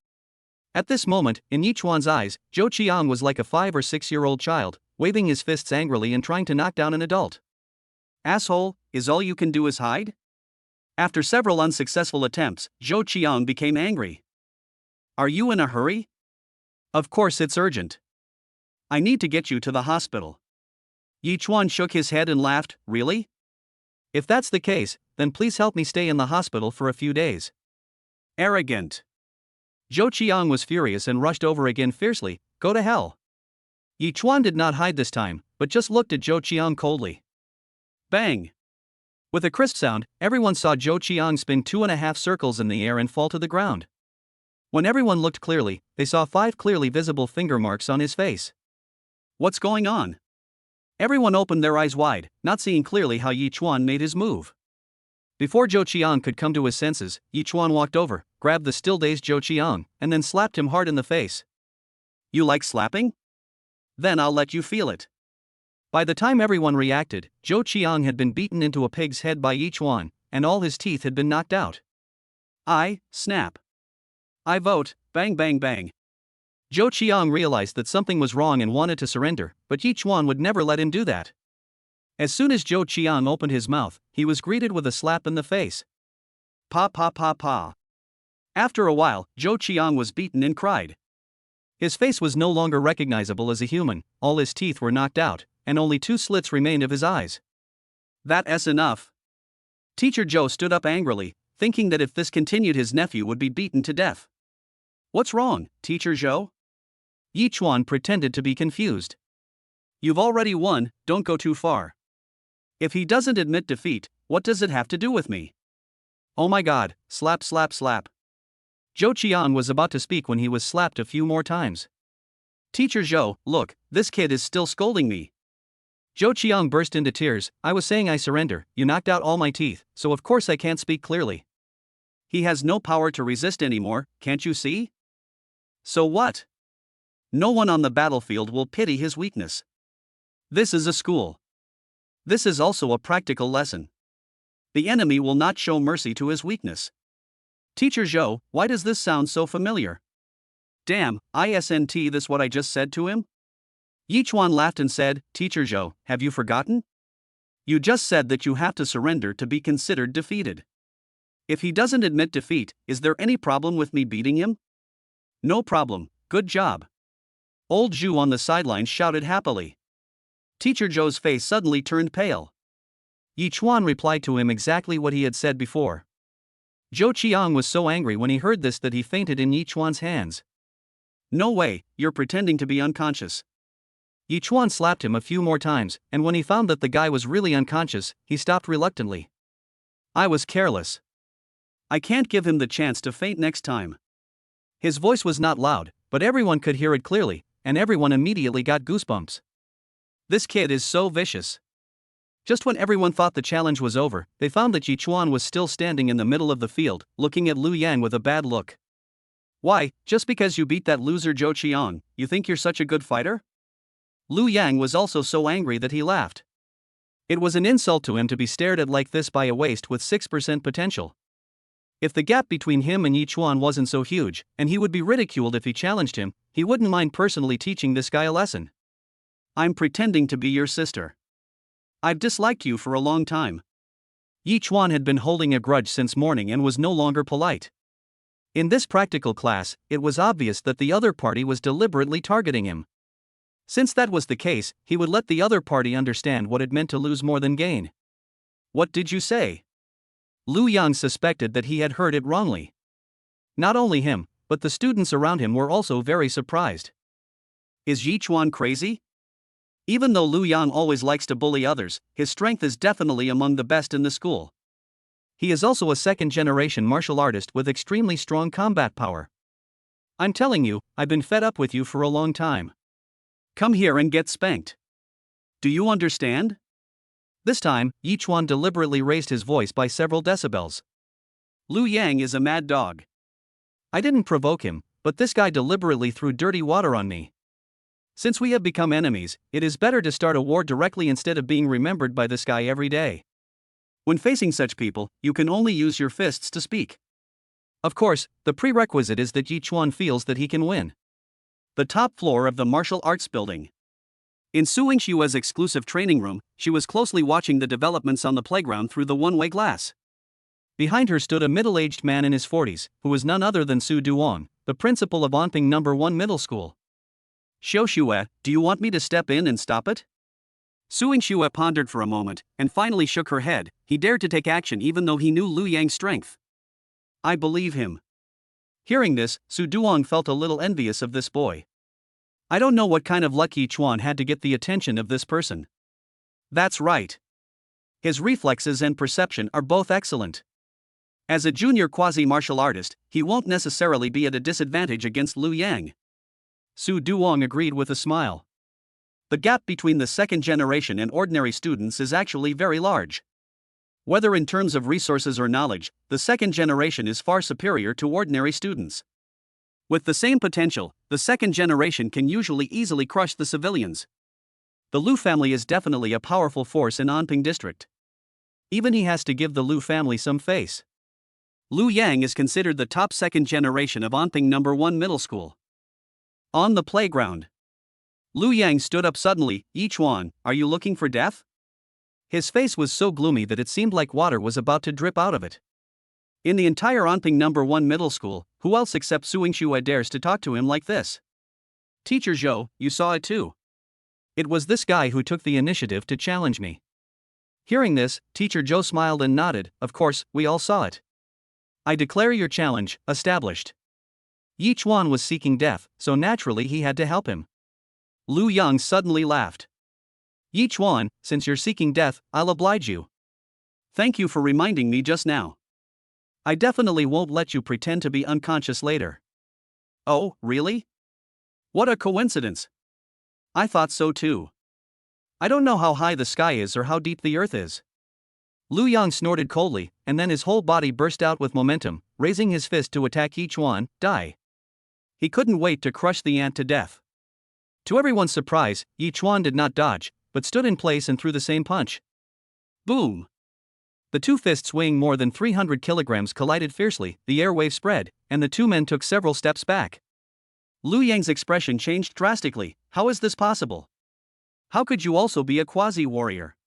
At this moment, in Yi Chuan's eyes, Zhou Qiang was like a 5 or 6-year-old child, waving his fists angrily and trying to knock down an adult. "Asshole, is all you can do is hide?" After several unsuccessful attempts, Zhou Qiang became angry. "Are you in a hurry?" "Of course it's urgent. I need to get you to the hospital." Yi Chuan shook his head and laughed, "Really? If that's the case, then please help me stay in the hospital for a few days." Arrogant. Zhou Qiang was furious and rushed over again fiercely, "Go to hell." Yi Chuan did not hide this time, but just looked at Zhou Qiang coldly. Bang! With a crisp sound, everyone saw Zhou Qiang spin 2.5 circles in the air and fall to the ground. When everyone looked clearly, they saw 5 clearly visible finger marks on his face. What's going on? Everyone opened their eyes wide, not seeing clearly how Yi Chuan made his move. Before Zhou Qiang could come to his senses, Yi Chuan walked over, grabbed the still-dazed Zhou Qiang, and then slapped him hard in the face. "You like slapping? Then I'll let you feel it." By the time everyone reacted, Zhou Qiang had been beaten into a pig's head by Yi Chuan, and all his teeth had been knocked out. Snap. I vote, bang bang bang. Zhou Qiang realized that something was wrong and wanted to surrender, but Yi Chuan would never let him do that. As soon as Zhou Qiang opened his mouth, he was greeted with a slap in the face. Pa pa pa pa. After a while, Zhou Qiang was beaten and cried. His face was no longer recognizable as a human, all his teeth were knocked out, and only 2 slits remained of his eyes. That's enough. Teacher Zhou stood up angrily, thinking that if this continued his nephew would be beaten to death. What's wrong, Teacher Zhou? Yi Chuan pretended to be confused. You've already won, don't go too far. If he doesn't admit defeat, what does it have to do with me? Oh my god, slap slap slap. Zhou Qiang was about to speak when he was slapped a few more times. Teacher Zhou, look, this kid is still scolding me. Zhou Qiang burst into tears. I was saying I surrender, you knocked out all my teeth, so of course I can't speak clearly. He has no power to resist anymore, can't you see? So what? No one on the battlefield will pity his weakness. This is a school. This is also a practical lesson. The enemy will not show mercy to his weakness. Teacher Zhou, why does this sound so familiar? Damn, isn't this what I just said to him? Yi Chuan laughed and said, Teacher Zhou, have you forgotten? You just said that you have to surrender to be considered defeated. If he doesn't admit defeat, is there any problem with me beating him? No problem, good job. Old Zhu on the sidelines shouted happily. Teacher Zhou's face suddenly turned pale. Yi Chuan replied to him exactly what he had said before. Zhou Qiang was so angry when he heard this that he fainted in Yi Chuan's hands. No way, you're pretending to be unconscious. Yi Chuan slapped him a few more times, and when he found that the guy was really unconscious, he stopped reluctantly. I was careless. I can't give him the chance to faint next time. His voice was not loud, but everyone could hear it clearly, and everyone immediately got goosebumps. This kid is so vicious. Just when everyone thought the challenge was over, they found that Yi Chuan was still standing in the middle of the field, looking at Lu Yang with a bad look. Why, just because you beat that loser Zhou Qiang, you think you're such a good fighter? Lu Yang was also so angry that he laughed. It was an insult to him to be stared at like this by a waste with 6% potential. If the gap between him and Yi Chuan wasn't so huge, and he would be ridiculed if he challenged him, he wouldn't mind personally teaching this guy a lesson. I'm pretending to be your sister. I've disliked you for a long time. Yi Chuan had been holding a grudge since morning and was no longer polite. In this practical class, it was obvious that the other party was deliberately targeting him. Since that was the case, he would let the other party understand what it meant to lose more than gain. What did you say? Lu Yang suspected that he had heard it wrongly. Not only him, but the students around him were also very surprised. Is Yi Chuan crazy? Even though Lu Yang always likes to bully others, his strength is definitely among the best in the school. He is also a second-generation martial artist with extremely strong combat power. I'm telling you, I've been fed up with you for a long time. Come here and get spanked. Do you understand? This time, Yi Chuan deliberately raised his voice by several decibels. Lu Yang is a mad dog. I didn't provoke him, but this guy deliberately threw dirty water on me. Since we have become enemies, it is better to start a war directly instead of being remembered by this guy every day. When facing such people, you can only use your fists to speak. Of course, the prerequisite is that Yi Chuan feels that he can win. The top floor of the martial arts building. In Su Yingshua's exclusive training room, she was closely watching the developments on the playground through the one-way glass. Behind her stood a middle-aged man in his 40s, who was none other than Su Duong, the principal of Anping No. 1 Middle School. Xiaoxue, do you want me to step in and stop it? Su Yingxue pondered for a moment, and finally shook her head. He dared to take action even though he knew Lu Yang's strength. I believe him. Hearing this, Su Duong felt a little envious of this boy. I don't know what kind of luck Yi Chuan had to get the attention of this person. That's right. His reflexes and perception are both excellent. As a junior quasi-martial artist, he won't necessarily be at a disadvantage against Lu Yang. Su Duong agreed with a smile. The gap between the second generation and ordinary students is actually very large. Whether in terms of resources or knowledge, the second generation is far superior to ordinary students. With the same potential, the second generation can usually easily crush the civilians. The Lu family is definitely a powerful force in Anping district. Even he has to give the Lu family some face. Lu Yang is considered the top second generation of Anping No. 1 Middle School. On the playground. Lu Yang stood up suddenly. Yi Chuan, are you looking for death? His face was so gloomy that it seemed like water was about to drip out of it. In the entire Anping No. 1 Middle School, who else except Su Yingxue dares to talk to him like this? Teacher Zhou, you saw it too. It was this guy who took the initiative to challenge me. Hearing this, Teacher Zhou smiled and nodded. Of course, we all saw it. I declare your challenge established. Yi Chuan was seeking death, so naturally he had to help him. Lu Yang suddenly laughed. Yi Chuan, since you're seeking death, I'll oblige you. Thank you for reminding me just now. I definitely won't let you pretend to be unconscious later. Oh, really? What a coincidence. I thought so too. I don't know how high the sky is or how deep the earth is. Lu Yang snorted coldly, and then his whole body burst out with momentum, raising his fist to attack Yi Chuan. Die. He couldn't wait to crush the ant to death. To everyone's surprise, Yi Chuan did not dodge, but stood in place and threw the same punch. Boom! The two fists weighing more than 300 kilograms collided fiercely, the airwave spread, and the two men took several steps back. Lu Yang's expression changed drastically. How is this possible? How could you also be a quasi-warrior?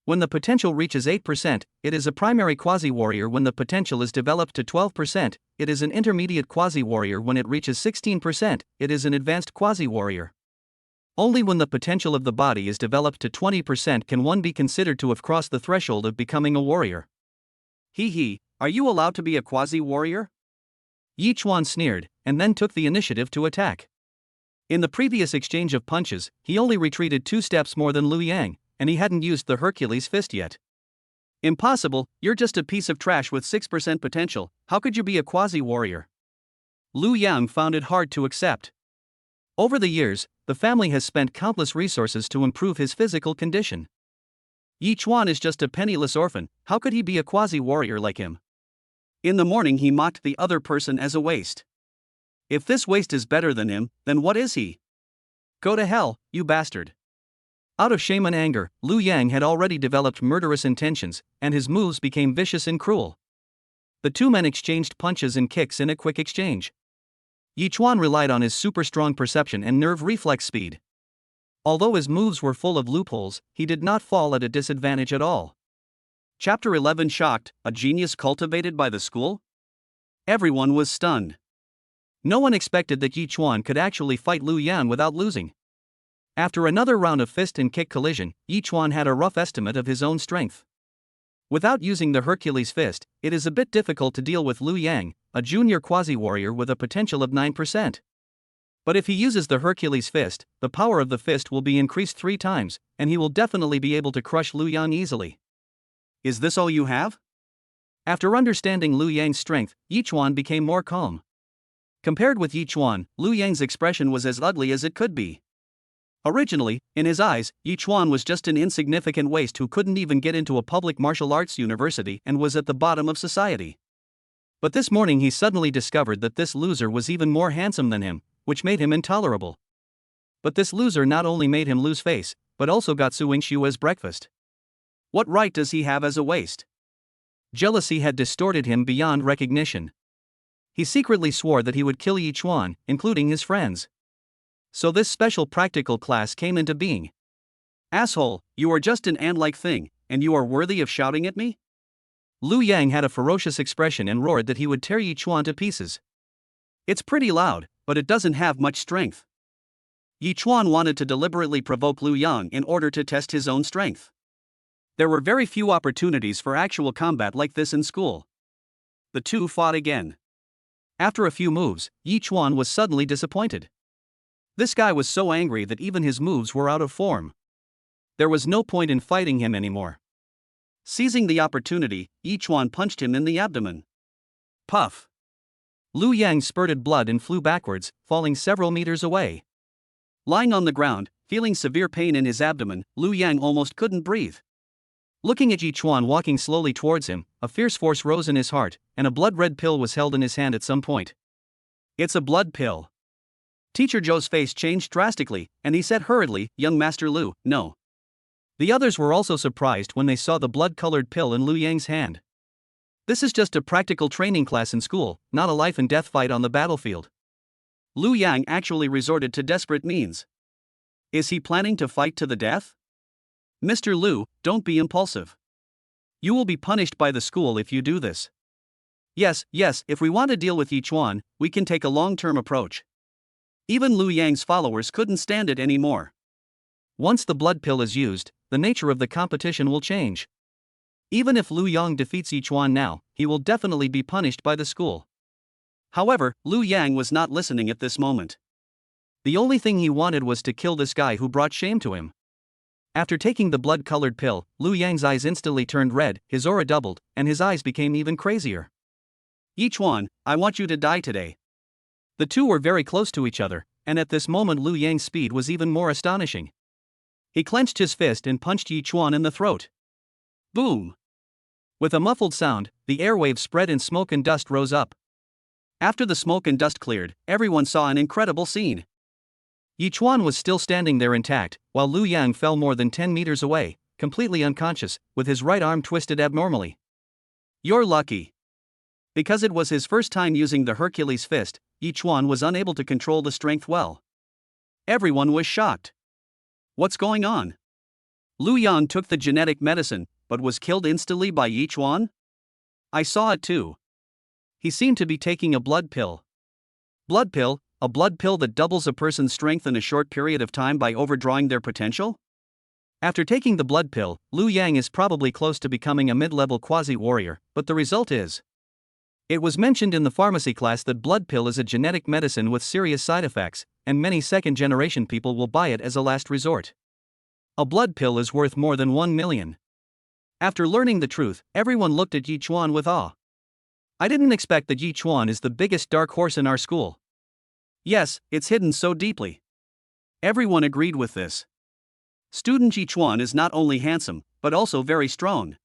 When the potential reaches 8%, it is a primary quasi-warrior. When the potential is developed to 12%, it is an intermediate quasi-warrior. When it reaches 16%, it is an advanced quasi-warrior. Only when the potential of the body is developed to 20% can one be considered to have crossed the threshold of becoming a warrior. Are you allowed to be a quasi-warrior? Yi Chuan sneered, and then took the initiative to attack. In the previous exchange of punches, he only retreated 2 steps more than Lu Yang, and he hadn't used the Hercules fist yet. Impossible, you're just a piece of trash with 6% potential. How could you be a quasi-warrior? Lu Yang found it hard to accept. Over the years, the family has spent countless resources to improve his physical condition. Yi Chuan is just a penniless orphan. How could he be a quasi-warrior like him? In the morning he mocked the other person as a waste. If this waste is better than him, then what is he? Go to hell, you bastard. Out of shame and anger, Liu Yang had already developed murderous intentions, and his moves became vicious and cruel. The two men exchanged punches and kicks in a quick exchange. Yichuan relied on his super strong perception and nerve reflex speed. Although his moves were full of loopholes, he did not fall at a disadvantage at all. Chapter 11 Shocked, a genius cultivated by the school? Everyone was stunned. No one expected that Yichuan could actually fight Liu Yang without losing. After another round of fist and kick collision, Yichuan had a rough estimate of his own strength. Without using the Hercules fist, it is a bit difficult to deal with Liu Yang, a junior quasi-warrior with a potential of 9%. But if he uses the Hercules fist, the power of the fist will be increased 3 times, and he will definitely be able to crush Liu Yang easily. Is this all you have? After understanding Liu Yang's strength, Yichuan became more calm. Compared with Yichuan, Liu Yang's expression was as ugly as it could be. Originally, in his eyes, Yichuan was just an insignificant waste who couldn't even get into a public martial arts university and was at the bottom of society. But this morning he suddenly discovered that this loser was even more handsome than him, which made him intolerable. But this loser not only made him lose face, but also got Su Yingshu as breakfast. What right does he have as a waste? Jealousy had distorted him beyond recognition. He secretly swore that he would kill Yichuan, including his friends. So this special practical class came into being. Asshole, you are just an ant-like thing, and you are worthy of shouting at me? Liu Yang had a ferocious expression and roared that he would tear Yichuan to pieces. It's pretty loud, but it doesn't have much strength. Yichuan wanted to deliberately provoke Liu Yang in order to test his own strength. There were very few opportunities for actual combat like this in school. The two fought again. After a few moves, Yichuan was suddenly disappointed. This guy was so angry that even his moves were out of form. There was no point in fighting him anymore. Seizing the opportunity, Yichuan punched him in the abdomen. Puff! Liu Yang spurted blood and flew backwards, falling several meters away. Lying on the ground, feeling severe pain in his abdomen, Liu Yang almost couldn't breathe. Looking at Yichuan walking slowly towards him, a fierce force rose in his heart, and a blood-red pill was held in his hand at some point. It's a blood pill. Teacher Zhou's face changed drastically, and he said hurriedly, "Young Master Liu, no." The others were also surprised when they saw the blood-colored pill in Liu Yang's hand. This is just a practical training class in school, not a life-and-death fight on the battlefield. Liu Yang actually resorted to desperate means. Is he planning to fight to the death? Mr. Liu, don't be impulsive. You will be punished by the school if you do this. Yes, if we want to deal with Yichuan, we can take a long-term approach. Even Liu Yang's followers couldn't stand it anymore. Once the blood pill is used, the nature of the competition will change. Even if Liu Yang defeats Yichuan now, he will definitely be punished by the school. However, Liu Yang was not listening at this moment. The only thing he wanted was to kill this guy who brought shame to him. After taking the blood-colored pill, Liu Yang's eyes instantly turned red, his aura doubled, and his eyes became even crazier. Yichuan, I want you to die today. The two were very close to each other, and at this moment Liu Yang's speed was even more astonishing. He clenched his fist and punched Yichuan in the throat. Boom! With a muffled sound, the airwaves spread and smoke and dust rose up. After the smoke and dust cleared, everyone saw an incredible scene. Yichuan was still standing there intact, while Liu Yang fell more than 10 meters away, completely unconscious, with his right arm twisted abnormally. You're lucky. Because it was his first time using the Hercules fist, Yichuan was unable to control the strength well. Everyone was shocked. What's going on? Liu Yang took the genetic medicine, but was killed instantly by Yichuan? I saw it too. He seemed to be taking a blood pill. Blood pill? A blood pill that doubles a person's strength in a short period of time by overdrawing their potential? After taking the blood pill, Liu Yang is probably close to becoming a mid-level quasi-warrior, but the result is... It was mentioned in the pharmacy class that blood pill is a genetic medicine with serious side effects, and many second-generation people will buy it as a last resort. A blood pill is worth more than 1 million. After learning the truth, everyone looked at Yichuan with awe. I didn't expect that Yichuan is the biggest dark horse in our school. Yes, it's hidden so deeply. Everyone agreed with this. Student Yichuan is not only handsome, but also very strong.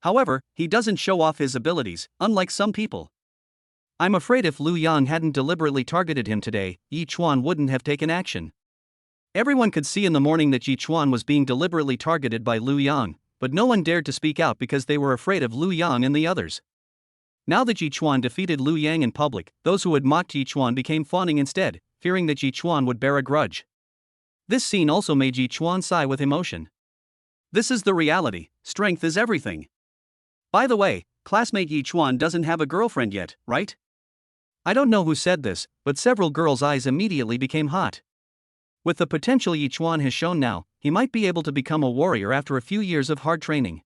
However, he doesn't show off his abilities, unlike some people. I'm afraid if Lu Yang hadn't deliberately targeted him today, Yi Chuan wouldn't have taken action. Everyone could see in the morning that Yi Chuan was being deliberately targeted by Lu Yang, but no one dared to speak out because they were afraid of Lu Yang and the others. Now that Yi Chuan defeated Lu Yang in public, those who had mocked Yi Chuan became fawning instead, fearing that Yi Chuan would bear a grudge. This scene also made Yi Chuan sigh with emotion. This is the reality, strength is everything. By the way, classmate Yi Chuan doesn't have a girlfriend yet, right? I don't know who said this, but several girls' eyes immediately became hot. With the potential Yi Chuan has shown now, he might be able to become a warrior after a few years of hard training.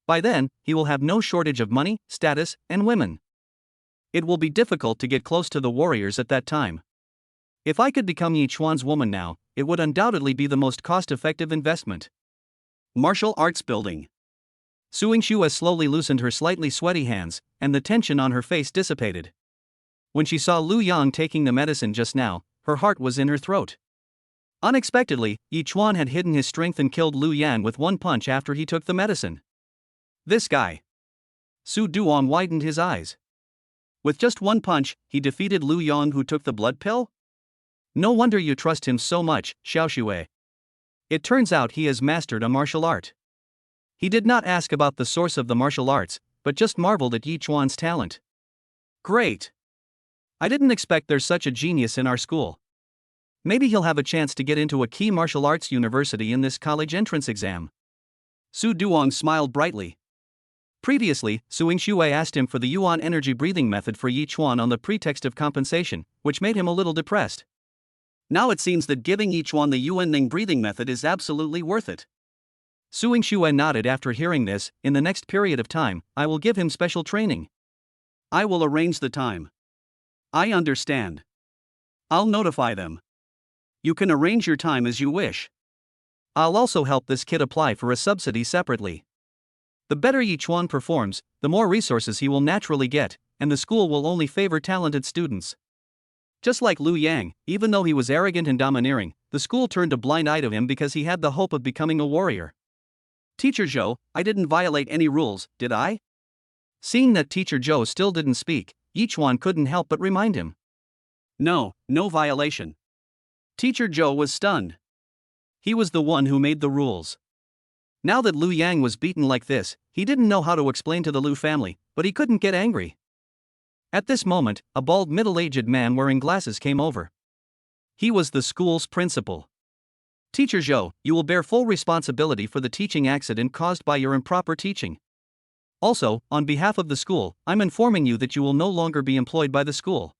By then, he will have no shortage of money, status, and women. It will be difficult to get close to the warriors at that time. If I could become Yi Chuan's woman now, it would undoubtedly be the most cost-effective investment. Martial arts building. Su Yingxue slowly loosened her slightly sweaty hands, and the tension on her face dissipated. When she saw Lu Yang taking the medicine just now, her heart was in her throat. Unexpectedly, Yi Chuan had hidden his strength and killed Lu Yang with one punch after he took the medicine. This guy. Su Duong widened his eyes. With just one punch, he defeated Lu Yang who took the blood pill? No wonder you trust him so much, Xiaoxue. It turns out he has mastered a martial art. He did not ask about the source of the martial arts, but just marveled at Yi Chuan's talent. Great. I didn't expect there's such a genius in our school. Maybe he'll have a chance to get into a key martial arts university in this college entrance exam. Su Duong smiled brightly. Previously, Su Yingxue asked him for the Yuan energy breathing method for Yi Chuan on the pretext of compensation, which made him a little depressed. Now it seems that giving Yi Chuan the Yuan Ning breathing method is absolutely worth it. Su Yingxue nodded after hearing this. In the next period of time, I will give him special training. I will arrange the time. I understand. I'll notify them. You can arrange your time as you wish. I'll also help this kid apply for a subsidy separately. The better Yi Chuan performs, the more resources he will naturally get, and the school will only favor talented students. Just like Lu Yang, even though he was arrogant and domineering, the school turned a blind eye to him because he had the hope of becoming a warrior. Teacher Zhou, I didn't violate any rules, did I? Seeing that Teacher Zhou still didn't speak, Yi Chuan couldn't help but remind him. No violation. Teacher Zhou was stunned. He was the one who made the rules. Now that Lu Yang was beaten like this, he didn't know how to explain to the Lu family, but he couldn't get angry. At this moment, a bald middle-aged man wearing glasses came over. He was the school's principal. Teacher Zhou, you will bear full responsibility for the teaching accident caused by your improper teaching. Also, on behalf of the school, I'm informing you that you will no longer be employed by the school.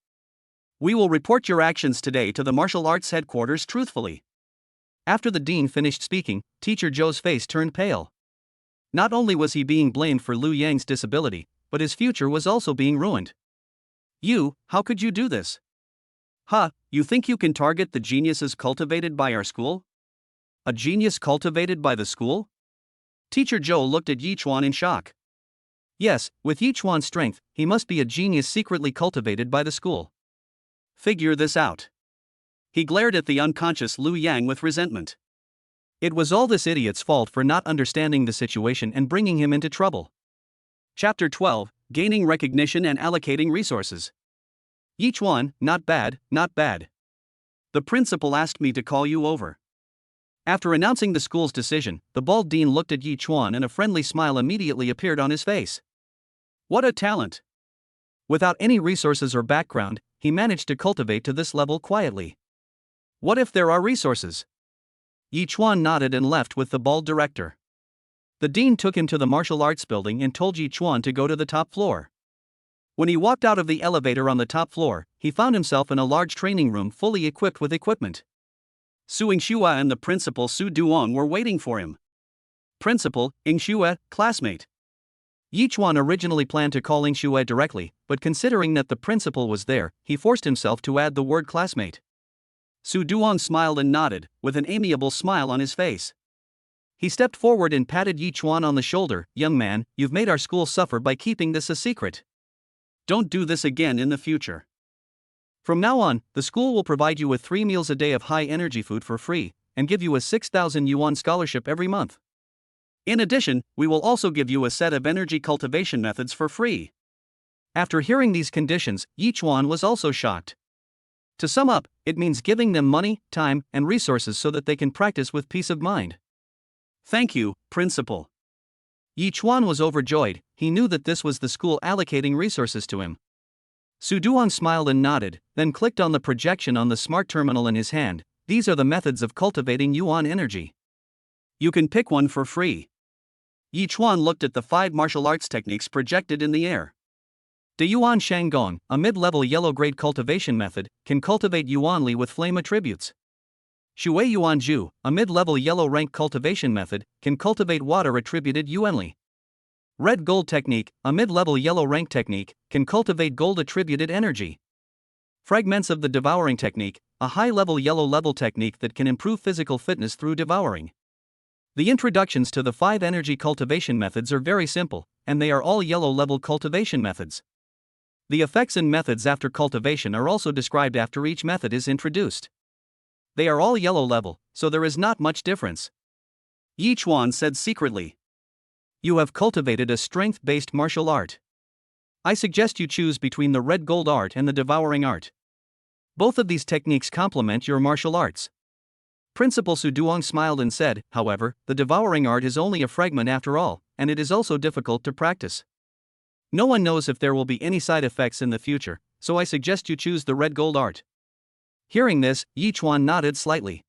We will report your actions today to the martial arts headquarters truthfully. After the dean finished speaking, Teacher Zhou's face turned pale. Not only was he being blamed for Lu Yang's disability, but his future was also being ruined. How could you do this? You think you can target the geniuses cultivated by our school? A genius cultivated by the school? Teacher Zhou looked at Yi Chuan in shock. Yes, with Yi Chuan's strength, he must be a genius secretly cultivated by the school. Figure this out. He glared at the unconscious Lu Yang with resentment. It was all this idiot's fault for not understanding the situation and bringing him into trouble. Chapter 12, Gaining Recognition and Allocating Resources. Yi Chuan, not bad, not bad. The principal asked me to call you over. After announcing the school's decision, the bald dean looked at Yi Chuan and a friendly smile immediately appeared on his face. What a talent! Without any resources or background, he managed to cultivate to this level quietly. What if there are resources? Yi Chuan nodded and left with the bald director. The dean took him to the martial arts building and told Yi Chuan to go to the top floor. When he walked out of the elevator on the top floor, he found himself in a large training room fully equipped with equipment. Su Yingxue and the principal Su Duong were waiting for him. Principal, Yingxue, classmate. Yi Chuan originally planned to call Yingxue directly, but considering that the principal was there, he forced himself to add the word classmate. Su Duong smiled and nodded, with an amiable smile on his face. He stepped forward and patted Yi Chuan on the shoulder. Young man, you've made our school suffer by keeping this a secret. Don't do this again in the future. From now on, the school will provide you with 3 meals a day of high-energy food for free, and give you a 6,000 yuan scholarship every month. In addition, we will also give you a set of energy cultivation methods for free. After hearing these conditions, Yi Chuan was also shocked. To sum up, it means giving them money, time, and resources so that they can practice with peace of mind. Thank you, Principal. Yi Chuan was overjoyed. He knew that this was the school allocating resources to him. Su Duong smiled and nodded, then clicked on the projection on the smart terminal in his hand. These are the methods of cultivating Yuan energy. You can pick one for free. Yi Chuan looked at the 5 martial arts techniques projected in the air. De Yuan Shanggong, a mid-level yellow-grade cultivation method, can cultivate Yuan Li with flame attributes. Shui Yuan Ju, a mid-level yellow-rank cultivation method, can cultivate water-attributed Yuan Li. Red Gold Technique, a mid-level yellow-rank technique, can cultivate gold-attributed energy. Fragments of the Devouring Technique, a high-level yellow-level technique that can improve physical fitness through devouring. The introductions to the 5 energy cultivation methods are very simple, and they are all yellow-level cultivation methods. The effects and methods after cultivation are also described after each method is introduced. They are all yellow level, so there is not much difference. Yi Chuan said secretly. You have cultivated a strength-based martial art. I suggest you choose between the red gold art and the devouring art. Both of these techniques complement your martial arts. Principal Su Duong smiled and said, however, the devouring art is only a fragment after all, and it is also difficult to practice. No one knows if there will be any side effects in the future, so I suggest you choose the red gold art. Hearing this, Yi Chuan nodded slightly.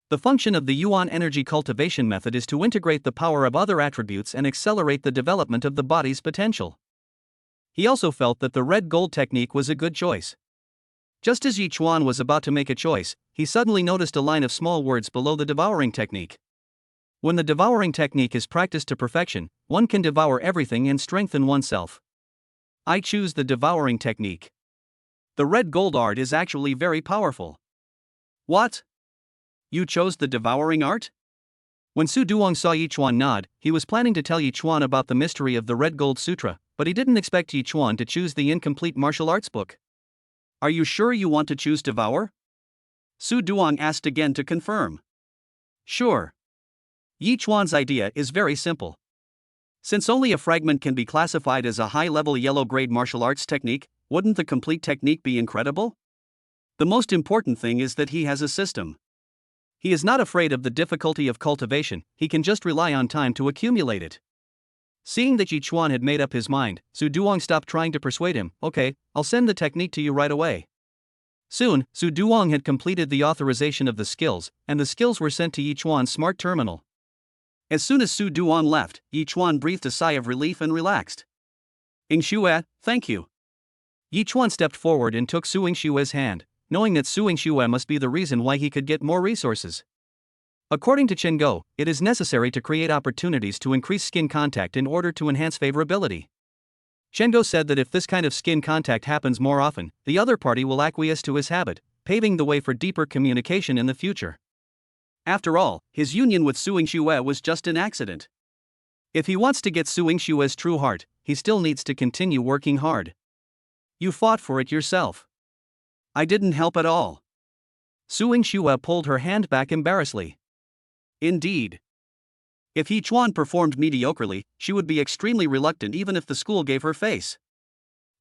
The function of the Yuan energy cultivation method is to integrate the power of other attributes and accelerate the development of the body's potential. He also felt that the red gold technique was a good choice. Just as Yi Chuan was about to make a choice, he suddenly noticed a line of small words below the devouring technique. When the devouring technique is practiced to perfection, one can devour everything and strengthen oneself. I choose the devouring technique. The red gold art is actually very powerful. What? You chose the devouring art? When Su Duong saw Yi Chuan nod, he was planning to tell Yi Chuan about the mystery of the Red Gold Sutra, but he didn't expect Yi Chuan to choose the incomplete martial arts book. Are you sure you want to choose devour? Su Duong asked again to confirm. Sure. Yi Chuan's idea is very simple. Since only a fragment can be classified as a high-level yellow-grade martial arts technique, wouldn't the complete technique be incredible? The most important thing is that he has a system. He is not afraid of the difficulty of cultivation, he can just rely on time to accumulate it. Seeing that Yi Chuan had made up his mind, Su Duong stopped trying to persuade him. Okay, I'll send the technique to you right away. Soon, Su Duong had completed the authorization of the skills, and the skills were sent to Yi Chuan's smart terminal. As soon as Su Duong left, Yi Chuan breathed a sigh of relief and relaxed. Yingxue, thank you. Yi Chuan stepped forward and took Su Yingshue's hand, knowing that Su Yingxue must be the reason why he could get more resources. According to Chen Go, it is necessary to create opportunities to increase skin contact in order to enhance favorability. Chen Go said that if this kind of skin contact happens more often, the other party will acquiesce to his habit, paving the way for deeper communication in the future. After all, his union with Su Yingxue was just an accident. If he wants to get Su Yingshue's true heart, he still needs to continue working hard. You fought for it yourself. I didn't help at all. Su Yingxue pulled her hand back embarrassedly. Indeed. If Yi Chuan performed mediocrely, she would be extremely reluctant even if the school gave her face.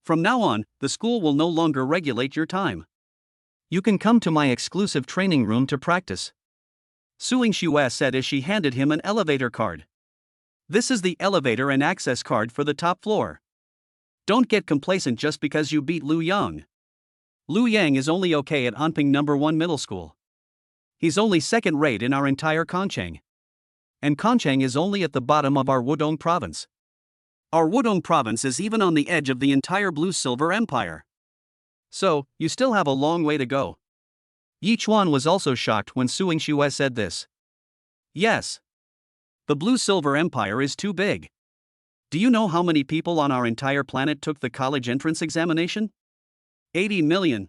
From now on, the school will no longer regulate your time. You can come to my exclusive training room to practice. Su Yingxue said as she handed him an elevator card. This is the elevator and access card for the top floor. Don't get complacent just because you beat Lu Yang. Lu Yang is only okay at Anping No. 1 Middle School. He's only second-rate in our entire Kongcheng. And Kongcheng is only at the bottom of our Wudong province. Our Wudong province is even on the edge of the entire Blue-Silver Empire. So, you still have a long way to go. Yi Chuan was also shocked when Su Yingxue said this. Yes. The Blue-Silver Empire is too big. Do you know how many people on our entire planet took the college entrance examination? 80 million.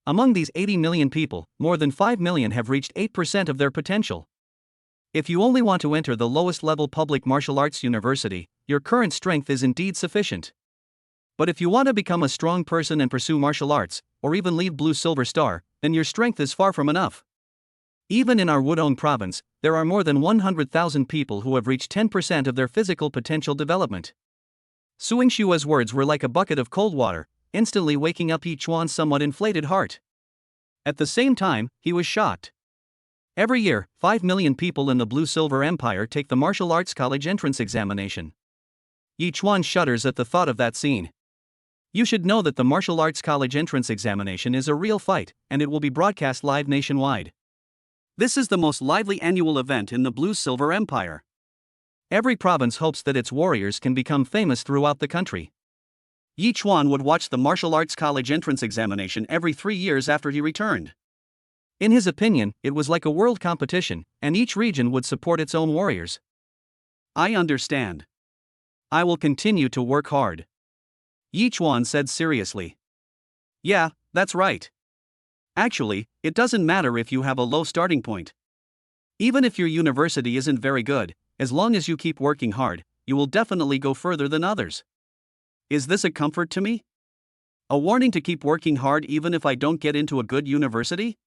Among these 80 million people, more than 5 million have reached 8% of their potential. If you only want to enter the lowest level public martial arts university, your current strength is indeed sufficient. But if you want to become a strong person and pursue martial arts, or even leave Blue Silver Star, then your strength is far from enough. Even in our Wudong province, there are more than 100,000 people who have reached 10% of their physical potential development. Suing Shua's words were like a bucket of cold water, instantly waking up Yi Chuan's somewhat inflated heart. At the same time, he was shocked. Every year, 5 million people in the Blue Silver Empire take the martial arts college entrance examination. Yi Chuan shudders at the thought of that scene. You should know that the martial arts college entrance examination is a real fight, and it will be broadcast live nationwide. This is the most lively annual event in the Blue Silver Empire. Every province hopes that its warriors can become famous throughout the country. Yi Chuan would watch the martial arts college entrance examination every 3 years after he returned. In his opinion, it was like a world competition, and each region would support its own warriors. I understand. I will continue to work hard. Yi Chuan said seriously. Yeah, that's right. Actually, it doesn't matter if you have a low starting point. Even if your university isn't very good, as long as you keep working hard, you will definitely go further than others. Is this a comfort to me? A warning to keep working hard even if I don't get into a good university?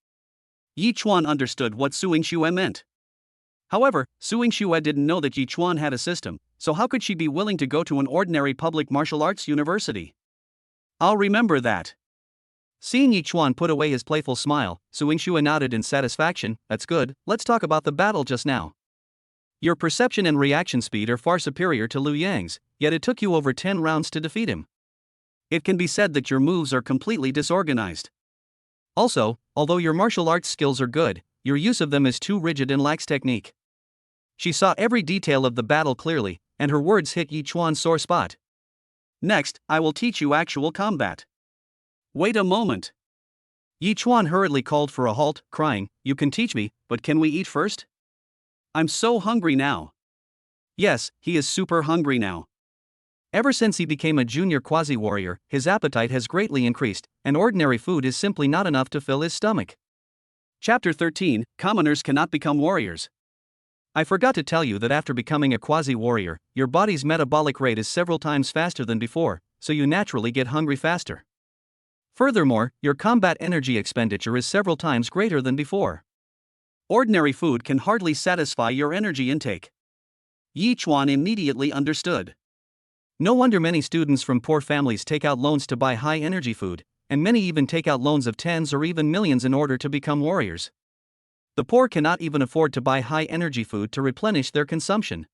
Yi Chuan understood what Suing Shue meant. However, Suing Shue didn't know that Yi Chuan had a system, so how could she be willing to go to an ordinary public martial arts university? I'll remember that. Seeing Yi Chuan put away his playful smile, Suing Shue nodded in satisfaction. That's good, let's talk about the battle just now. Your perception and reaction speed are far superior to Liu Yang's, yet it took you over 10 rounds to defeat him. It can be said that your moves are completely disorganized. Also, although your martial arts skills are good, your use of them is too rigid and lacks technique. She saw every detail of the battle clearly, and her words hit Yi Chuan's sore spot. Next, I will teach you actual combat. Wait a moment. Yi Chuan hurriedly called for a halt, crying, You can teach me, but can we eat first? I'm so hungry now. Yes, he is super hungry now. Ever since he became a junior quasi-warrior, his appetite has greatly increased, and ordinary food is simply not enough to fill his stomach. Chapter 13, Commoners Cannot Become Warriors. I forgot to tell you that after becoming a quasi-warrior, your body's metabolic rate is several times faster than before, so you naturally get hungry faster. Furthermore, your combat energy expenditure is several times greater than before. Ordinary food can hardly satisfy your energy intake. Yi Chuan immediately understood. No wonder many students from poor families take out loans to buy high-energy food, and many even take out loans of tens or even millions in order to become warriors. The poor cannot even afford to buy high-energy food to replenish their consumption.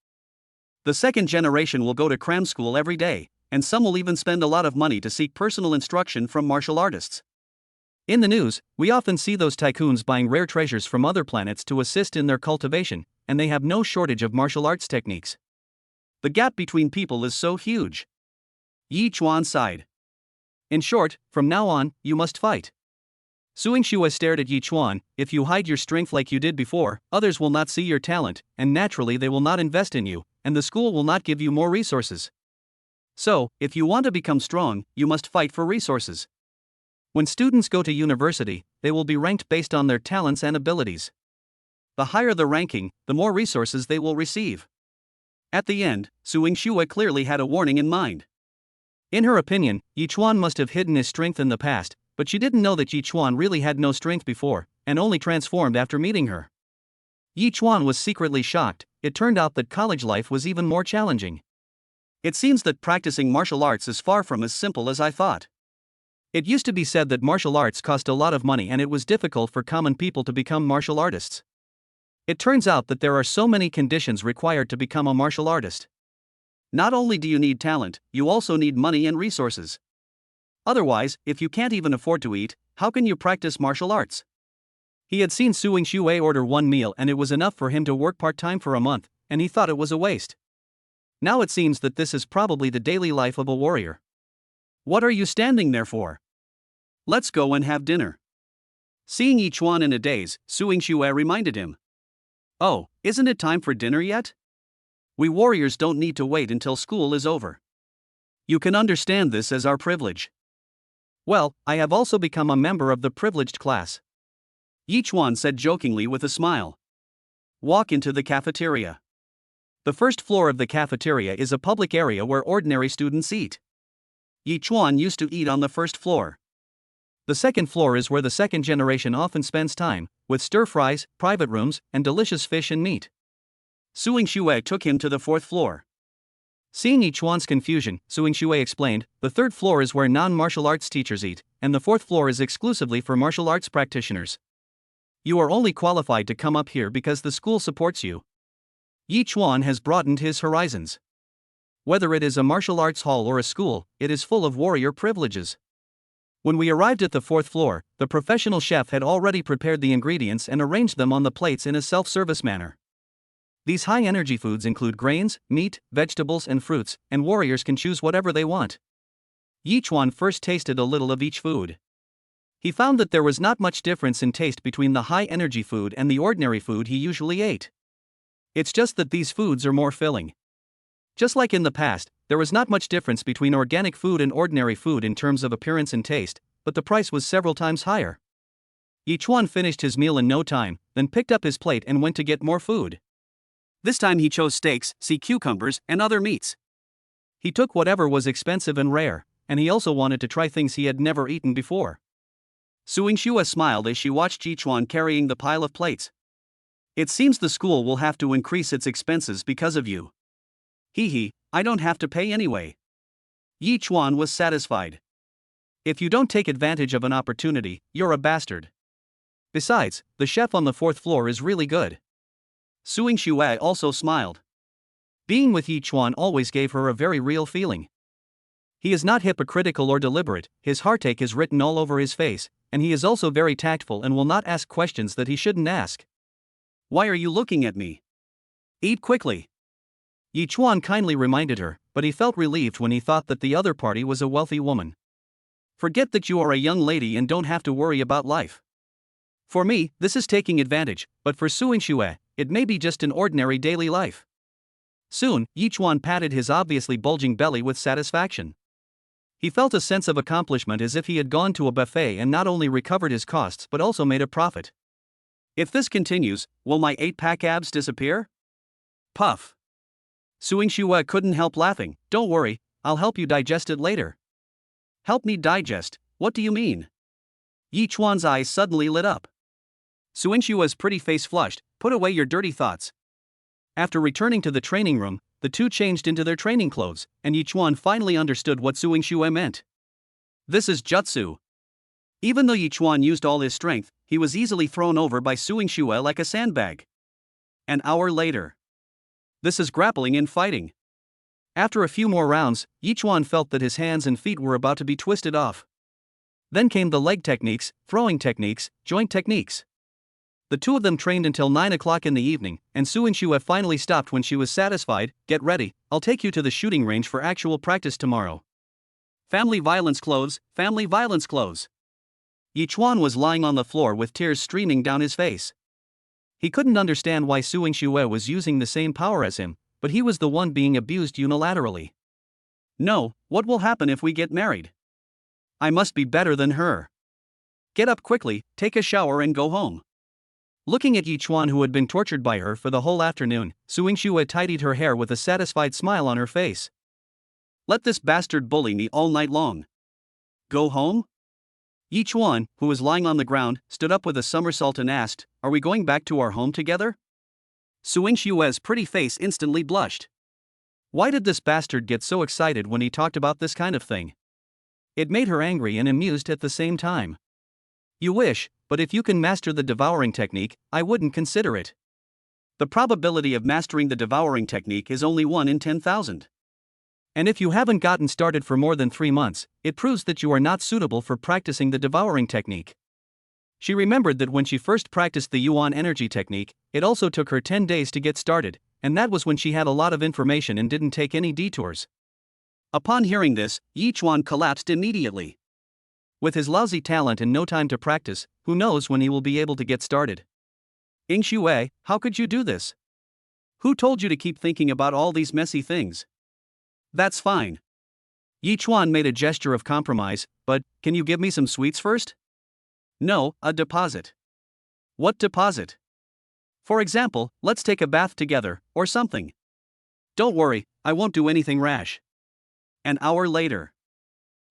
The second generation will go to cram school every day, and some will even spend a lot of money to seek personal instruction from martial artists. In the news, we often see those tycoons buying rare treasures from other planets to assist in their cultivation, and they have no shortage of martial arts techniques. The gap between people is so huge. Yi Chuan sighed. In short, from now on, you must fight. Suing Shue stared at Yi Chuan. If you hide your strength like you did before, others will not see your talent, and naturally they will not invest in you, and the school will not give you more resources. So, if you want to become strong, you must fight for resources. When students go to university, they will be ranked based on their talents and abilities. The higher the ranking, the more resources they will receive. At the end, Suing Shue clearly had a warning in mind. In her opinion, Yi Chuan must have hidden his strength in the past, but she didn't know that Yi Chuan really had no strength before, and only transformed after meeting her. Yi Chuan was secretly shocked. It turned out that college life was even more challenging. It seems that practicing martial arts is far from as simple as I thought. It used to be said that martial arts cost a lot of money and it was difficult for common people to become martial artists. It turns out that there are so many conditions required to become a martial artist. Not only do you need talent, you also need money and resources. Otherwise, if you can't even afford to eat, how can you practice martial arts? He had seen Suing Shue order one meal and it was enough for him to work part-time for a month, and he thought it was a waste. Now it seems that this is probably the daily life of a warrior. What are you standing there for? Let's go and have dinner. Seeing Yi Chuan in a daze, Suing Shue reminded him. Oh, isn't it time for dinner yet? We warriors don't need to wait until school is over. You can understand this as our privilege. Well, I have also become a member of the privileged class. Yi Chuan said jokingly with a smile. Walk into the cafeteria. The first floor of the cafeteria is a public area where ordinary students eat. Yi Chuan used to eat on the first floor. The second floor is where the second generation often spends time, with stir-fries, private rooms, and delicious fish and meat. Suing Shue took him to the fourth floor. Seeing Yichuan's confusion, Suing Shui explained, the third floor is where non-martial arts teachers eat, and the fourth floor is exclusively for martial arts practitioners. You are only qualified to come up here because the school supports you. Yichuan has broadened his horizons. Whether it is a martial arts hall or a school, it is full of warrior privileges. When we arrived at the fourth floor, the professional chef had already prepared the ingredients and arranged them on the plates in a self-service manner. These high-energy foods include grains, meat, vegetables, and fruits, and warriors can choose whatever they want. Yichuan first tasted a little of each food. He found that there was not much difference in taste between the high-energy food and the ordinary food he usually ate. It's just that these foods are more filling. Just like in the past, there was not much difference between organic food and ordinary food in terms of appearance and taste, but the price was several times higher. Yichuan finished his meal in no time, then picked up his plate and went to get more food. This time he chose steaks, sea cucumbers, and other meats. He took whatever was expensive and rare, and he also wanted to try things he had never eaten before. Suing Shua smiled as she watched Yichuan carrying the pile of plates. It seems the school will have to increase its expenses because of you. Hee, I don't have to pay anyway. Yichuan was satisfied. If you don't take advantage of an opportunity, you're a bastard. Besides, the chef on the fourth floor is really good. Suing Shui also smiled. Being with Yichuan always gave her a very real feeling. He is not hypocritical or deliberate, his heartache is written all over his face, and he is also very tactful and will not ask questions that he shouldn't ask. Why are you looking at me? Eat quickly. Yichuan kindly reminded her, but he felt relieved when he thought that the other party was a wealthy woman. Forget that you are a young lady and don't have to worry about life. For me, this is taking advantage, but for Suing Shui, it may be just an ordinary daily life. Soon, Yichuan patted his obviously bulging belly with satisfaction. He felt a sense of accomplishment as if he had gone to a buffet and not only recovered his costs but also made a profit. If this continues, will my 8-pack abs disappear? Puff. Suing Shui couldn't help laughing. Don't worry, I'll help you digest it later. Help me digest, what do you mean? Yichuan's eyes suddenly lit up. Suing Shui's pretty face flushed. Put away your dirty thoughts. After returning to the training room, the two changed into their training clothes, and Yichuan finally understood what Suing Shui meant. This is jutsu. Even though Yichuan used all his strength, he was easily thrown over by Suing Shui like a sandbag. An hour later. This is grappling and fighting. After a few more rounds, Yichuan felt that his hands and feet were about to be twisted off. Then came the leg techniques, throwing techniques, joint techniques. The two of them trained until 9 o'clock in the evening, and Suing Shui finally stopped when she was satisfied. Get ready, I'll take you to the shooting range for actual practice tomorrow. Family violence clothes, family violence clothes. Yichuan was lying on the floor with tears streaming down his face. He couldn't understand why Suing Shui was using the same power as him, but he was the one being abused unilaterally. No, what will happen if we get married? I must be better than her. Get up quickly, take a shower and go home. Looking at Yichuan, who had been tortured by her for the whole afternoon, Suing Shui tidied her hair with a satisfied smile on her face. Let this bastard bully me all night long. Go home? Yichuan, who was lying on the ground, stood up with a somersault and asked, Are we going back to our home together? Suing Shui's pretty face instantly blushed. Why did this bastard get so excited when he talked about this kind of thing? It made her angry and amused at the same time. You wish, but if you can master the devouring technique, I wouldn't consider it. The probability of mastering the devouring technique is only 1 in 10,000. And if you haven't gotten started for more than 3 months, it proves that you are not suitable for practicing the devouring technique. She remembered that when she first practiced the Yuan energy technique, it also took her 10 days to get started, and that was when she had a lot of information and didn't take any detours. Upon hearing this, Yichuan collapsed immediately. With his lousy talent and no time to practice, who knows when he will be able to get started? Ing Shui, how could you do this? Who told you to keep thinking about all these messy things? That's fine. Yichuan made a gesture of compromise, but, can you give me some sweets first? No, a deposit. What deposit? For example, let's take a bath together, or something. Don't worry, I won't do anything rash. An hour later.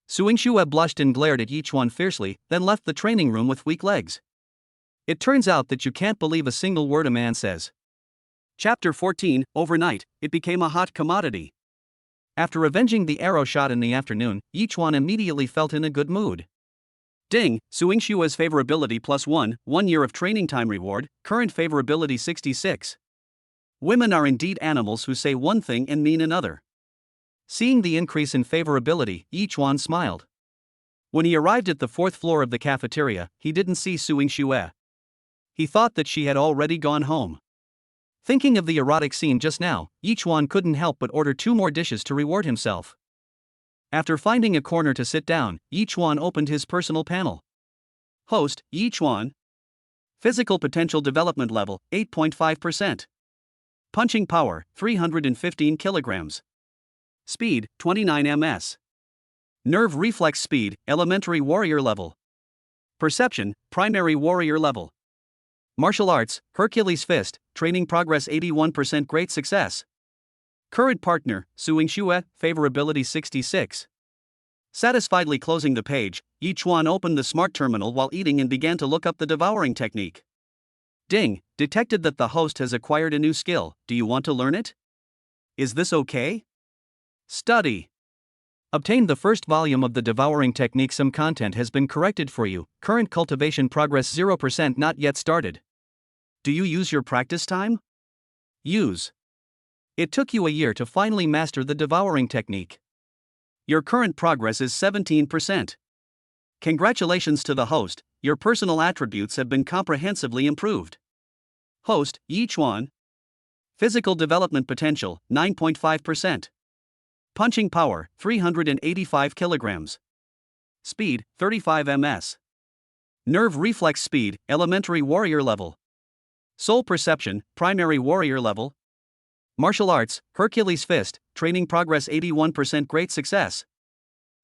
Suing Shui blushed and glared at Yichuan fiercely, then left the training room with weak legs. It turns out that you can't believe a single word a man says. Chapter 14, Overnight, it became a hot commodity. After avenging the arrow shot in the afternoon, Yichuan immediately felt in a good mood. Ding, Suingshua's favorability plus 1 year of training time reward, current favorability 66. Women are indeed animals who say one thing and mean another. Seeing the increase in favorability, Yichuan smiled. When he arrived at the fourth floor of the cafeteria, he didn't see Suingshue. He thought that she had already gone home. Thinking of the erotic scene just now, Yichuan couldn't help but order 2 more dishes to reward himself. After finding a corner to sit down, Yichuan opened his personal panel. Host, Yichuan. Physical potential development level, 8.5%. Punching power, 315 kilograms. Speed, 29 ms. Nerve reflex speed, elementary warrior level. Perception, primary warrior level. Martial arts, Hercules fist, training progress 81% great success. Current partner, Suingshue, favorability 66. Satisfiedly closing the page, Yichuan opened the smart terminal while eating and began to look up the devouring technique. Ding, detected that the host has acquired a new skill. Do you want to learn it? Is this okay? Study. Obtained the first volume of the devouring technique. Some content has been corrected for you. Current cultivation progress 0% not yet started. Do you use your practice time? Use. It took you a year to finally master the devouring technique. Your current progress is 17%. Congratulations to the host, your personal attributes have been comprehensively improved. Host, Yichuan. Physical development potential, 9.5%. Punching power, 385 kilograms. Speed, 35 ms. Nerve reflex speed, elementary warrior level. Soul perception, primary warrior level. Martial arts, Hercules fist, training progress 81% great success.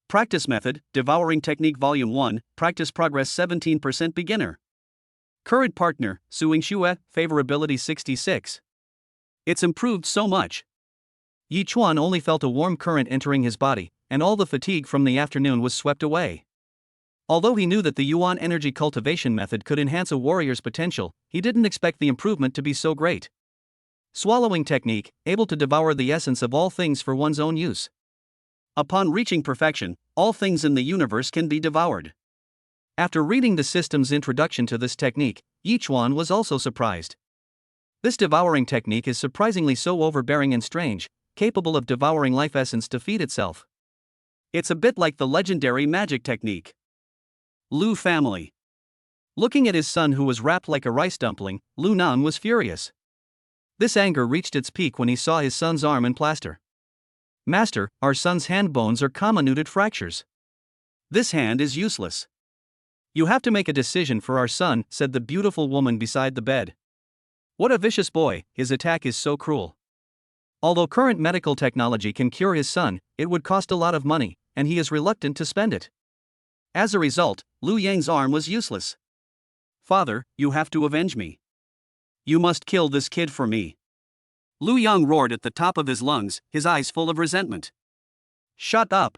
Practice method, devouring technique volume 1, practice progress 17% beginner. Current partner, Suingshue, favorability 66. It's improved so much. Yichuan only felt a warm current entering his body, and all the fatigue from the afternoon was swept away. Although he knew that the Yuan energy cultivation method could enhance a warrior's potential, he didn't expect the improvement to be so great. Swallowing technique, able to devour the essence of all things for one's own use. Upon reaching perfection, all things in the universe can be devoured. After reading the system's introduction to this technique, Yichuan was also surprised. This devouring technique is surprisingly so overbearing and strange, capable of devouring life essence to feed itself. It's a bit like the legendary magic technique. Lu family. Looking at his son who was wrapped like a rice dumpling, Lu Nan was furious. This anger reached its peak when he saw his son's arm in plaster. Master, our son's hand bones are comminuted fractures. This hand is useless. You have to make a decision for our son, said the beautiful woman beside the bed. What a vicious boy, his attack is so cruel. Although current medical technology can cure his son, it would cost a lot of money, and he is reluctant to spend it. As a result, Lu Yang's arm was useless. Father, you have to avenge me. You must kill this kid for me. Lu Yang roared at the top of his lungs, his eyes full of resentment. Shut up.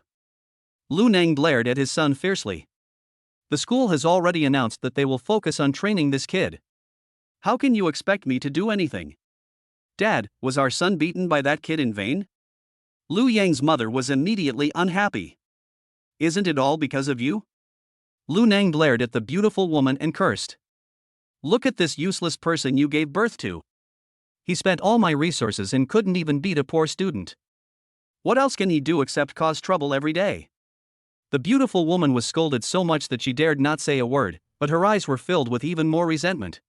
Lu Nang glared at his son fiercely. The school has already announced that they will focus on training this kid. How can you expect me to do anything? Dad, was our son beaten by that kid in vain? Lu Yang's mother was immediately unhappy. Isn't it all because of you? Lu Nang glared at the beautiful woman and cursed. Look at this useless person you gave birth to. He spent all my resources and couldn't even beat a poor student. What else can he do except cause trouble every day? The beautiful woman was scolded so much that she dared not say a word, but her eyes were filled with even more resentment.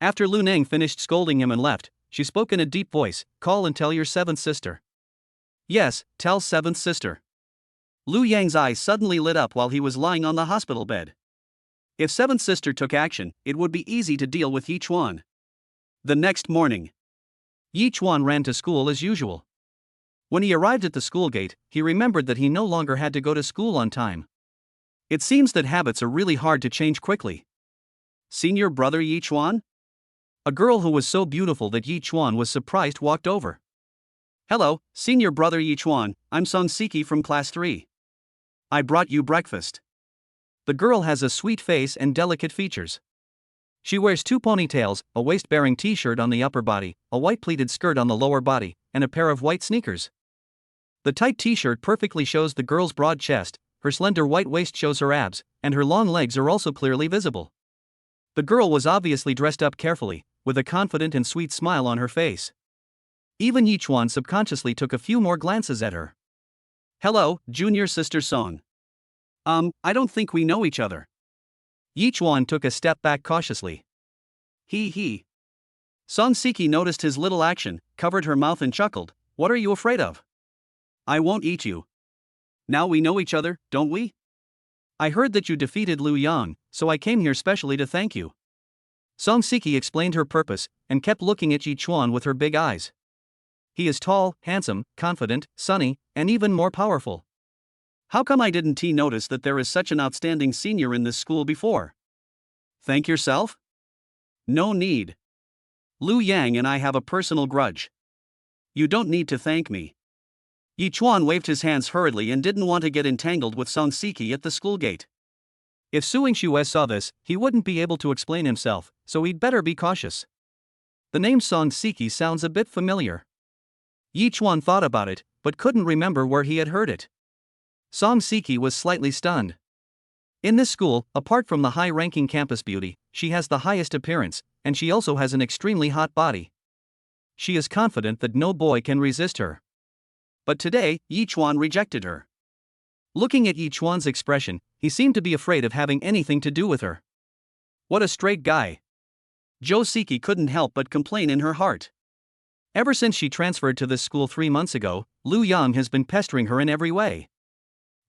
After Lu Nang finished scolding him and left, she spoke in a deep voice, call and tell your seventh sister. Yes, tell seventh sister. Lu Yang's eyes suddenly lit up while he was lying on the hospital bed. If seventh sister took action, it would be easy to deal with Yichuan. The next morning, Yichuan ran to school as usual. When he arrived at the school gate, he remembered that he no longer had to go to school on time. It seems that habits are really hard to change quickly. Senior brother Yichuan? A girl who was so beautiful that Yichuan was surprised walked over. Hello, senior brother Yichuan, I'm Song Siki from class 3. I brought you breakfast. The girl has a sweet face and delicate features. She wears 2 ponytails, a waist-bearing t-shirt on the upper body, a white pleated skirt on the lower body, and a pair of white sneakers. The tight t-shirt perfectly shows the girl's broad chest, her slender white waist shows her abs, and her long legs are also clearly visible. The girl was obviously dressed up carefully, with a confident and sweet smile on her face. Even Yichuan subconsciously took a few more glances at her. "Hello, junior sister Song. I don't think we know each other." Yichuan took a step back cautiously. He. Song Siki noticed his little action, covered her mouth and chuckled. "What are you afraid of? I won't eat you. Now we know each other, don't we? I heard that you defeated Liu Yang, so I came here specially to thank you." Song Siki explained her purpose, and kept looking at Yichuan with her big eyes. He is tall, handsome, confident, sunny, and even more powerful. How come I didn't notice that there is such an outstanding senior in this school before? Thank yourself? No need. Liu Yang and I have a personal grudge. You don't need to thank me. Yichuan waved his hands hurriedly and didn't want to get entangled with Song Siki at the school gate. If Suing Xue saw this, he wouldn't be able to explain himself, so he'd better be cautious. The name Song Siki sounds a bit familiar. Yichuan thought about it, but couldn't remember where he had heard it. Song Siki was slightly stunned. In this school, apart from the high-ranking campus beauty, she has the highest appearance, and she also has an extremely hot body. She is confident that no boy can resist her. But today, Yichuan rejected her. Looking at Yichuan's expression, he seemed to be afraid of having anything to do with her. What a straight guy. Jo Siki couldn't help but complain in her heart. Ever since she transferred to this school 3 months ago, Liu Yang has been pestering her in every way.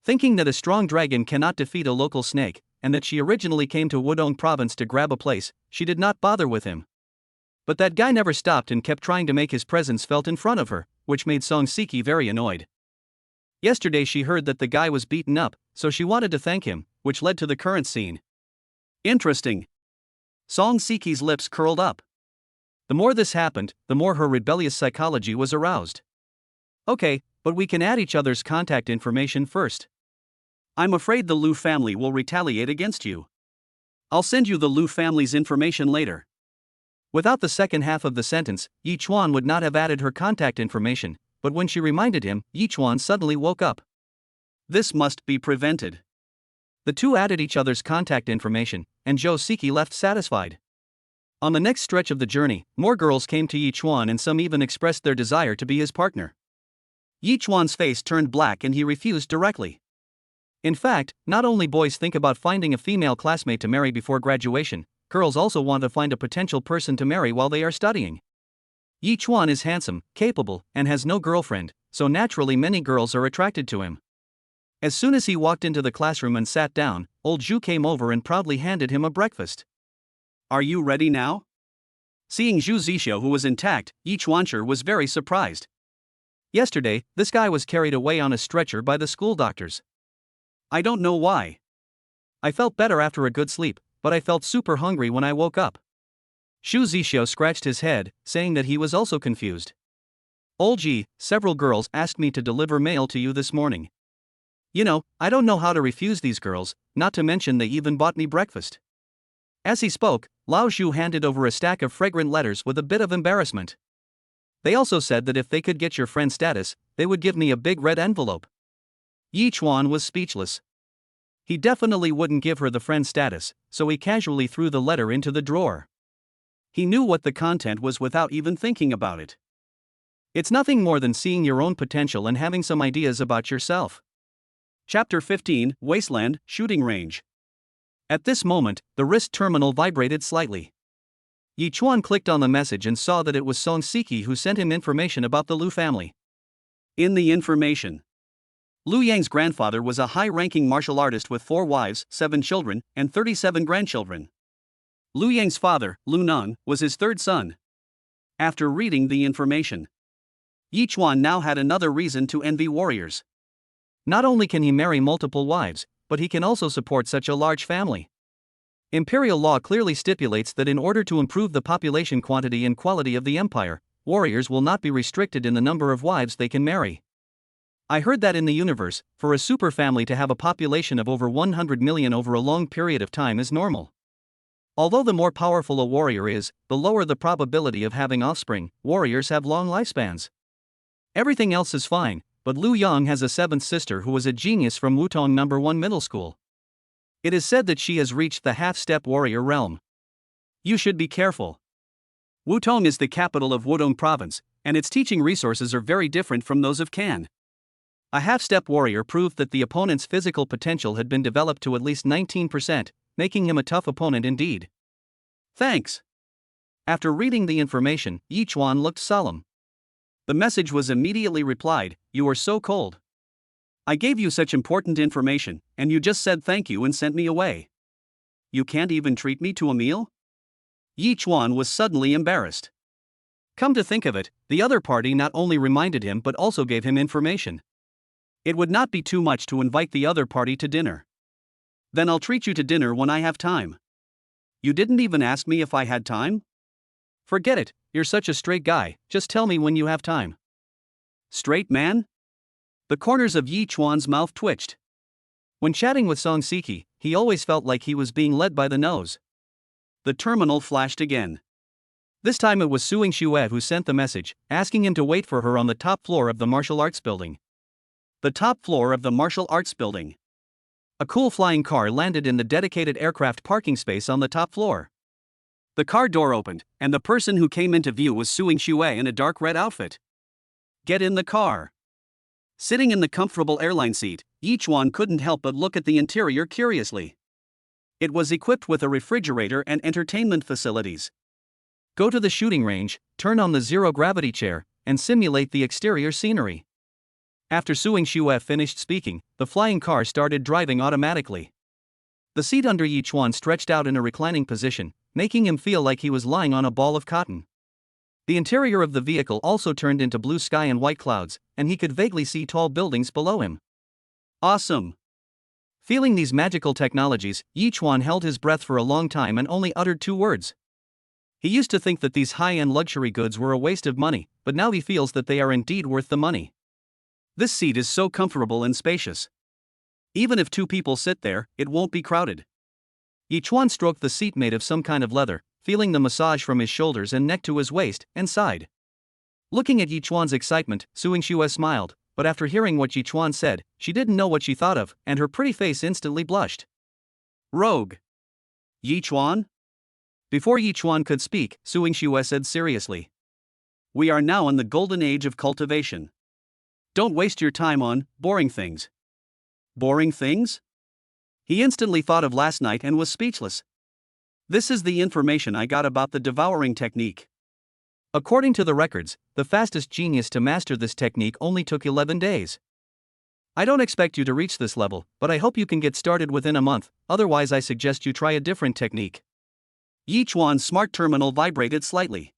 Thinking that a strong dragon cannot defeat a local snake, and that she originally came to Wudong province to grab a place, she did not bother with him. But that guy never stopped and kept trying to make his presence felt in front of her, which made Song Siki very annoyed. Yesterday she heard that the guy was beaten up, so she wanted to thank him, which led to the current scene. Interesting. Song Siki's lips curled up. The more this happened, the more her rebellious psychology was aroused. Okay, but we can add each other's contact information first. I'm afraid the Liu family will retaliate against you. I'll send you the Liu family's information later. Without the second half of the sentence, Yichuan would not have added her contact information, but when she reminded him, Yichuan suddenly woke up. This must be prevented. The two added each other's contact information, and Jo Siki left satisfied. On the next stretch of the journey, more girls came to Yichuan and some even expressed their desire to be his partner. Yichuan's face turned black and he refused directly. In fact, not only boys think about finding a female classmate to marry before graduation, girls also want to find a potential person to marry while they are studying. Yichuan is handsome, capable, and has no girlfriend, so naturally many girls are attracted to him. As soon as he walked into the classroom and sat down, old Zhu came over and proudly handed him a breakfast. Are you ready now? Seeing Zhu Zixio who was intact, Yichuan was very surprised. Yesterday, this guy was carried away on a stretcher by the school doctors. I don't know why. I felt better after a good sleep, but I felt super hungry when I woke up. Zhu Zixio scratched his head, saying that he was also confused. Old Ji, several girls asked me to deliver mail to you this morning. You know, I don't know how to refuse these girls, not to mention they even bought me breakfast. As he spoke, Lao Zhu handed over a stack of fragrant letters with a bit of embarrassment. They also said that if they could get your friend status, they would give me a big red envelope. Yichuan was speechless. He definitely wouldn't give her the friend status, so he casually threw the letter into the drawer. He knew what the content was without even thinking about it. It's nothing more than seeing your own potential and having some ideas about yourself. Chapter 15, Wasteland, Shooting Range. At this moment, the wrist terminal vibrated slightly. Yichuan clicked on the message and saw that it was Song Siki who sent him information about the Liu family. In the information, Liu Yang's grandfather was a high-ranking martial artist with 4 wives, 7 children, and 37 grandchildren. Liu Yang's father, Liu Neng, was his 3rd son. After reading the information, Yichuan now had another reason to envy warriors. Not only can he marry multiple wives, but he can also support such a large family. Imperial law clearly stipulates that in order to improve the population quantity and quality of the empire, warriors will not be restricted in the number of wives they can marry. I heard that in the universe, for a super family to have a population of over 100 million over a long period of time is normal. Although the more powerful a warrior is, the lower the probability of having offspring. Warriors have long lifespans. Everything else is fine, but Liu Yang has a seventh sister who was a genius from Wutong No. 1 Middle School. It is said that she has reached the half-step warrior realm. You should be careful. Wutong is the capital of Wudong province, and its teaching resources are very different from those of Kan. A half-step warrior proved that the opponent's physical potential had been developed to at least 19%, making him a tough opponent indeed. Thanks. After reading the information, Yi Chuan looked solemn. The message was immediately replied, "You are so cold. I gave you such important information, and you just said thank you and sent me away. You can't even treat me to a meal?" Yi Chuan was suddenly embarrassed. Come to think of it, the other party not only reminded him but also gave him information. It would not be too much to invite the other party to dinner. Then I'll treat you to dinner when I have time. You didn't even ask me if I had time? Forget it, you're such a straight guy, just tell me when you have time. Straight man? The corners of Yi Chuan's mouth twitched. When chatting with Song Siki, he always felt like he was being led by the nose. The terminal flashed again. This time it was Suing Xue who sent the message, asking him to wait for her on the top floor of the martial arts building. The top floor of the martial arts building. A cool flying car landed in the dedicated aircraft parking space on the top floor. The car door opened, and the person who came into view was Suing Xue in a dark red outfit. Get in the car. Sitting in the comfortable airline seat, Yi Chuan couldn't help but look at the interior curiously. It was equipped with a refrigerator and entertainment facilities. Go to the shooting range, turn on the zero-gravity chair, and simulate the exterior scenery. After Suing Xue finished speaking, the flying car started driving automatically. The seat under Yi Chuan stretched out in a reclining position, making him feel like he was lying on a ball of cotton. The interior of the vehicle also turned into blue sky and white clouds, and he could vaguely see tall buildings below him. Awesome! Feeling these magical technologies, Yi Chuan held his breath for a long time and only uttered 2 words. He used to think that these high-end luxury goods were a waste of money, but now he feels that they are indeed worth the money. This seat is so comfortable and spacious. Even if 2 people sit there, it won't be crowded. Yi Chuan stroked the seat made of some kind of leather, feeling the massage from his shoulders and neck to his waist, and sighed. Looking at Yi Chuan's excitement, Suing Xue smiled, but after hearing what Yi Chuan said, she didn't know what she thought of, and her pretty face instantly blushed. Rogue. Yi Chuan? Before Yi Chuan could speak, Suing Xue said seriously. We are now in the golden age of cultivation. Don't waste your time on boring things. Boring things? He instantly thought of last night and was speechless. This is the information I got about the devouring technique. According to the records, the fastest genius to master this technique only took 11 days. I don't expect you to reach this level, but I hope you can get started within a month, otherwise I suggest you try a different technique. Yi Chuan's smart terminal vibrated slightly.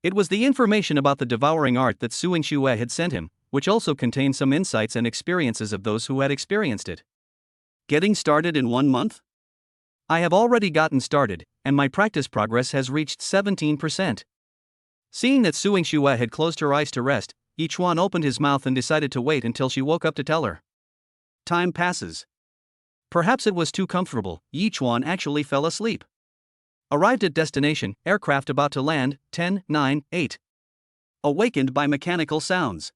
It was the information about the devouring art that Suing Xue had sent him, which also contained some insights and experiences of those who had experienced it. Getting started in 1 month? I have already gotten started, and my practice progress has reached 17%. Seeing that Suing Xue had closed her eyes to rest, Yi Chuan opened his mouth and decided to wait until she woke up to tell her. Time passes. Perhaps it was too comfortable, Yi Chuan actually fell asleep. Arrived at destination, aircraft about to land, 10, 9, 8. Awakened by mechanical sounds.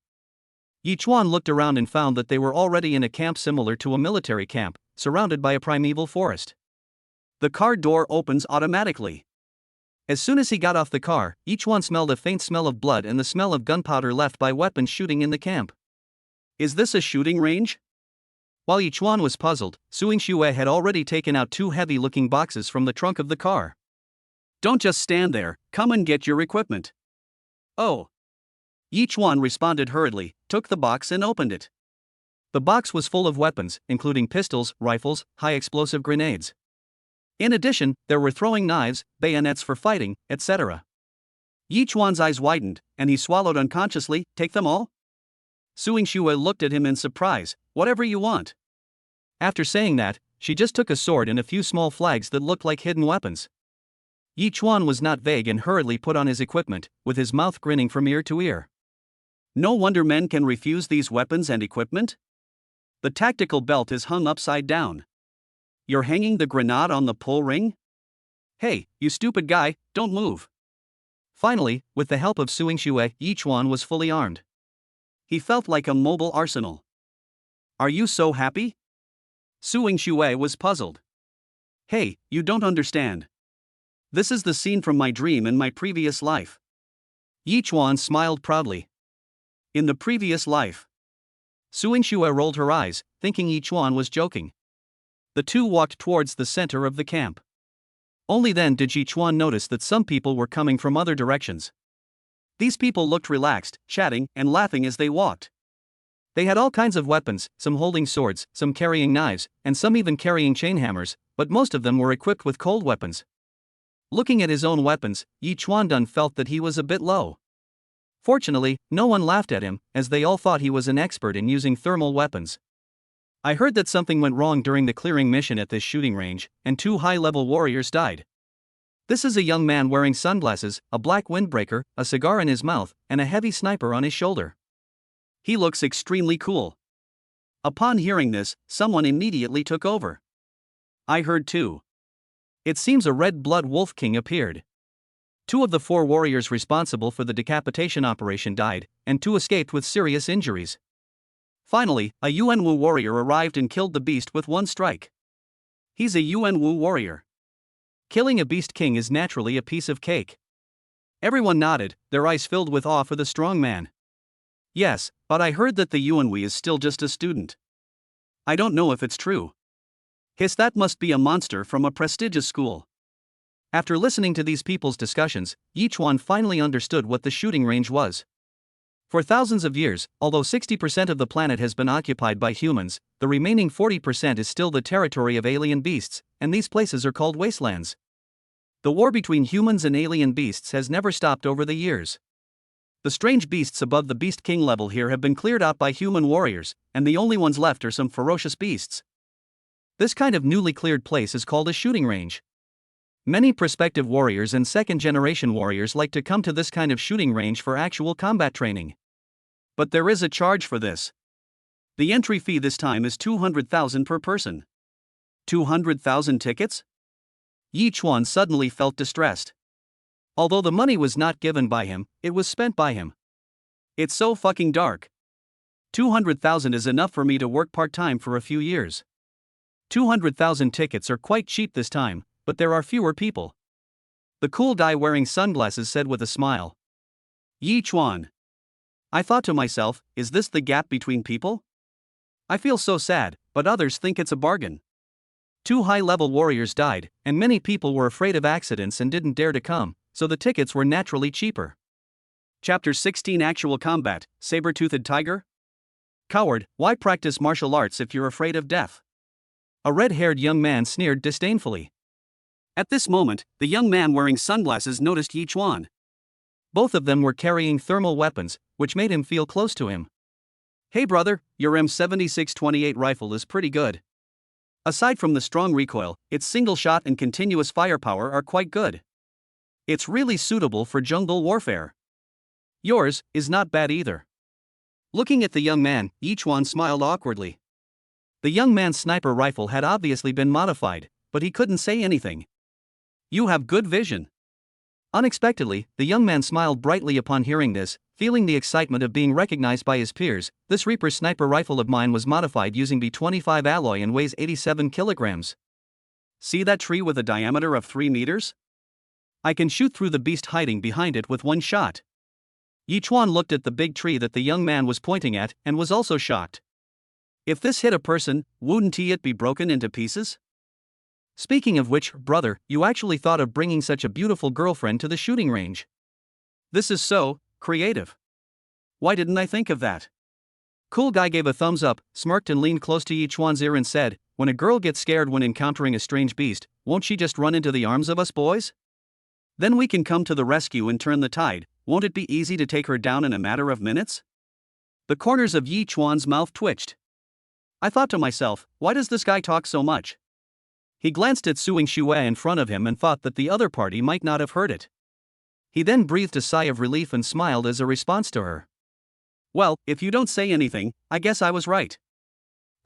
Yi Chuan looked around and found that they were already in a camp similar to a military camp, surrounded by a primeval forest. The car door opens automatically. As soon as he got off the car, Yi Chuan smelled a faint smell of blood and the smell of gunpowder left by weapons shooting in the camp. Is this a shooting range? While Yi Chuan was puzzled, Suing Xue had already taken out 2 heavy-looking boxes from the trunk of the car. Don't just stand there, come and get your equipment. Oh. Yi Chuan responded hurriedly, took the box and opened it. The box was full of weapons, including pistols, rifles, high-explosive grenades. In addition, there were throwing knives, bayonets for fighting, etc. Yi Chuan's eyes widened, and he swallowed unconsciously. Take them all? Suing Xue looked at him in surprise. Whatever you want. After saying that, she just took a sword and a few small flags that looked like hidden weapons. Yi Chuan was not vague and hurriedly put on his equipment, with his mouth grinning from ear to ear. No wonder men can refuse these weapons and equipment? The tactical belt is hung upside down. You're hanging the grenade on the pull ring? Hey, you stupid guy, don't move. Finally, with the help of Suing Xue, Yi Chuan was fully armed. He felt like a mobile arsenal. Are you so happy? Su Yingxue was puzzled. Hey, you don't understand. This is the scene from my dream in my previous life. Yi Chuan smiled proudly. In the previous life. Su Yingxue rolled her eyes, thinking Yi Chuan was joking. The two walked towards the center of the camp. Only then did Yi Chuan notice that some people were coming from other directions. These people looked relaxed, chatting and laughing as they walked. They had all kinds of weapons, some holding swords, some carrying knives, and some even carrying chain hammers, but most of them were equipped with cold weapons. Looking at his own weapons, Yi Chuandun felt that he was a bit low. Fortunately, no one laughed at him, as they all thought he was an expert in using thermal weapons. I heard that something went wrong during the clearing mission at this shooting range, and 2 high-level warriors died. This is a young man wearing sunglasses, a black windbreaker, a cigar in his mouth, and a heavy sniper on his shoulder. He looks extremely cool. Upon hearing this, someone immediately took over. I heard too. It seems a red-blood wolf king appeared. 2 of the 4 warriors responsible for the decapitation operation died, and 2 escaped with serious injuries. Finally, a Yuanwu warrior arrived and killed the beast with 1 strike. He's a Yuanwu warrior. Killing a beast king is naturally a piece of cake. Everyone nodded, their eyes filled with awe for the strong man. Yes, but I heard that the Yuanwu is still just a student. I don't know if it's true. Hiss, that must be a monster from a prestigious school. After listening to these people's discussions, Yi Chuan finally understood what the shooting range was. For thousands of years, although 60% of the planet has been occupied by humans, the remaining 40% is still the territory of alien beasts, and these places are called wastelands. The war between humans and alien beasts has never stopped over the years. The strange beasts above the Beast King level here have been cleared out by human warriors, and the only ones left are some ferocious beasts. This kind of newly cleared place is called a shooting range. Many prospective warriors and second-generation warriors like to come to this kind of shooting range for actual combat training. But there is a charge for this. The entry fee this time is 200,000 per person. 200,000 tickets? Yi Chuan suddenly felt distressed. Although the money was not given by him, it was spent by him. It's so fucking dark. 200,000 is enough for me to work part-time for a few years. 200,000 tickets are quite cheap this time, but there are fewer people. The cool guy wearing sunglasses said with a smile. Yi Chuan. I thought to myself, is this the gap between people? I feel so sad, but others think it's a bargain. 2 high-level warriors died, and many people were afraid of accidents and didn't dare to come, so the tickets were naturally cheaper. Chapter 16 Actual Combat, Saber-Toothed Tiger? Coward, why practice martial arts if you're afraid of death? A red-haired young man sneered disdainfully. At this moment, the young man wearing sunglasses noticed Yi Chuan. Both of them were carrying thermal weapons, which made him feel close to him. Hey brother, your M7628 rifle is pretty good. Aside from the strong recoil, its single shot and continuous firepower are quite good. It's really suitable for jungle warfare. Yours is not bad either. Looking at the young man, Yi Chuan smiled awkwardly. The young man's sniper rifle had obviously been modified, but he couldn't say anything. You have good vision. Unexpectedly, the young man smiled brightly upon hearing this, feeling the excitement of being recognized by his peers. This Reaper sniper rifle of mine was modified using B25 alloy and weighs 87 kilograms. See that tree with a diameter of 3 meters? I can shoot through the beast hiding behind it with 1 shot. Yi Chuan looked at the big tree that the young man was pointing at and was also shocked. If this hit a person, wouldn't it be broken into pieces? Speaking of which, brother, you actually thought of bringing such a beautiful girlfriend to the shooting range. This is so creative. Why didn't I think of that? Cool guy gave a thumbs up, smirked and leaned close to Yi Chuan's ear and said, when a girl gets scared when encountering a strange beast, won't she just run into the arms of us boys? Then we can come to the rescue and turn the tide. Won't it be easy to take her down in a matter of minutes? The corners of Yi Chuan's mouth twitched. I thought to myself, why does this guy talk so much? He glanced at Su Yingxue in front of him and thought that the other party might not have heard it. He then breathed a sigh of relief and smiled as a response to her. Well, if you don't say anything, I guess I was right.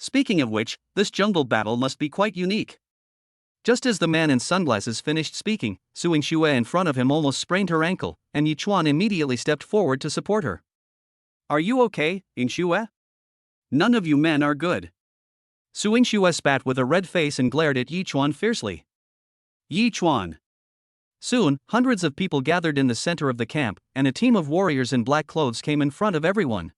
Speaking of which, this jungle battle must be quite unique. Just as the man in sunglasses finished speaking, Su Yingxue in front of him almost sprained her ankle, and Yi Chuan immediately stepped forward to support her. Are you okay, Yingxue? None of you men are good. Su Yingxue spat with a red face and glared at Yi Chuan fiercely. Yi Chuan. Soon, hundreds of people gathered in the center of the camp, and a team of warriors in black clothes came in front of everyone.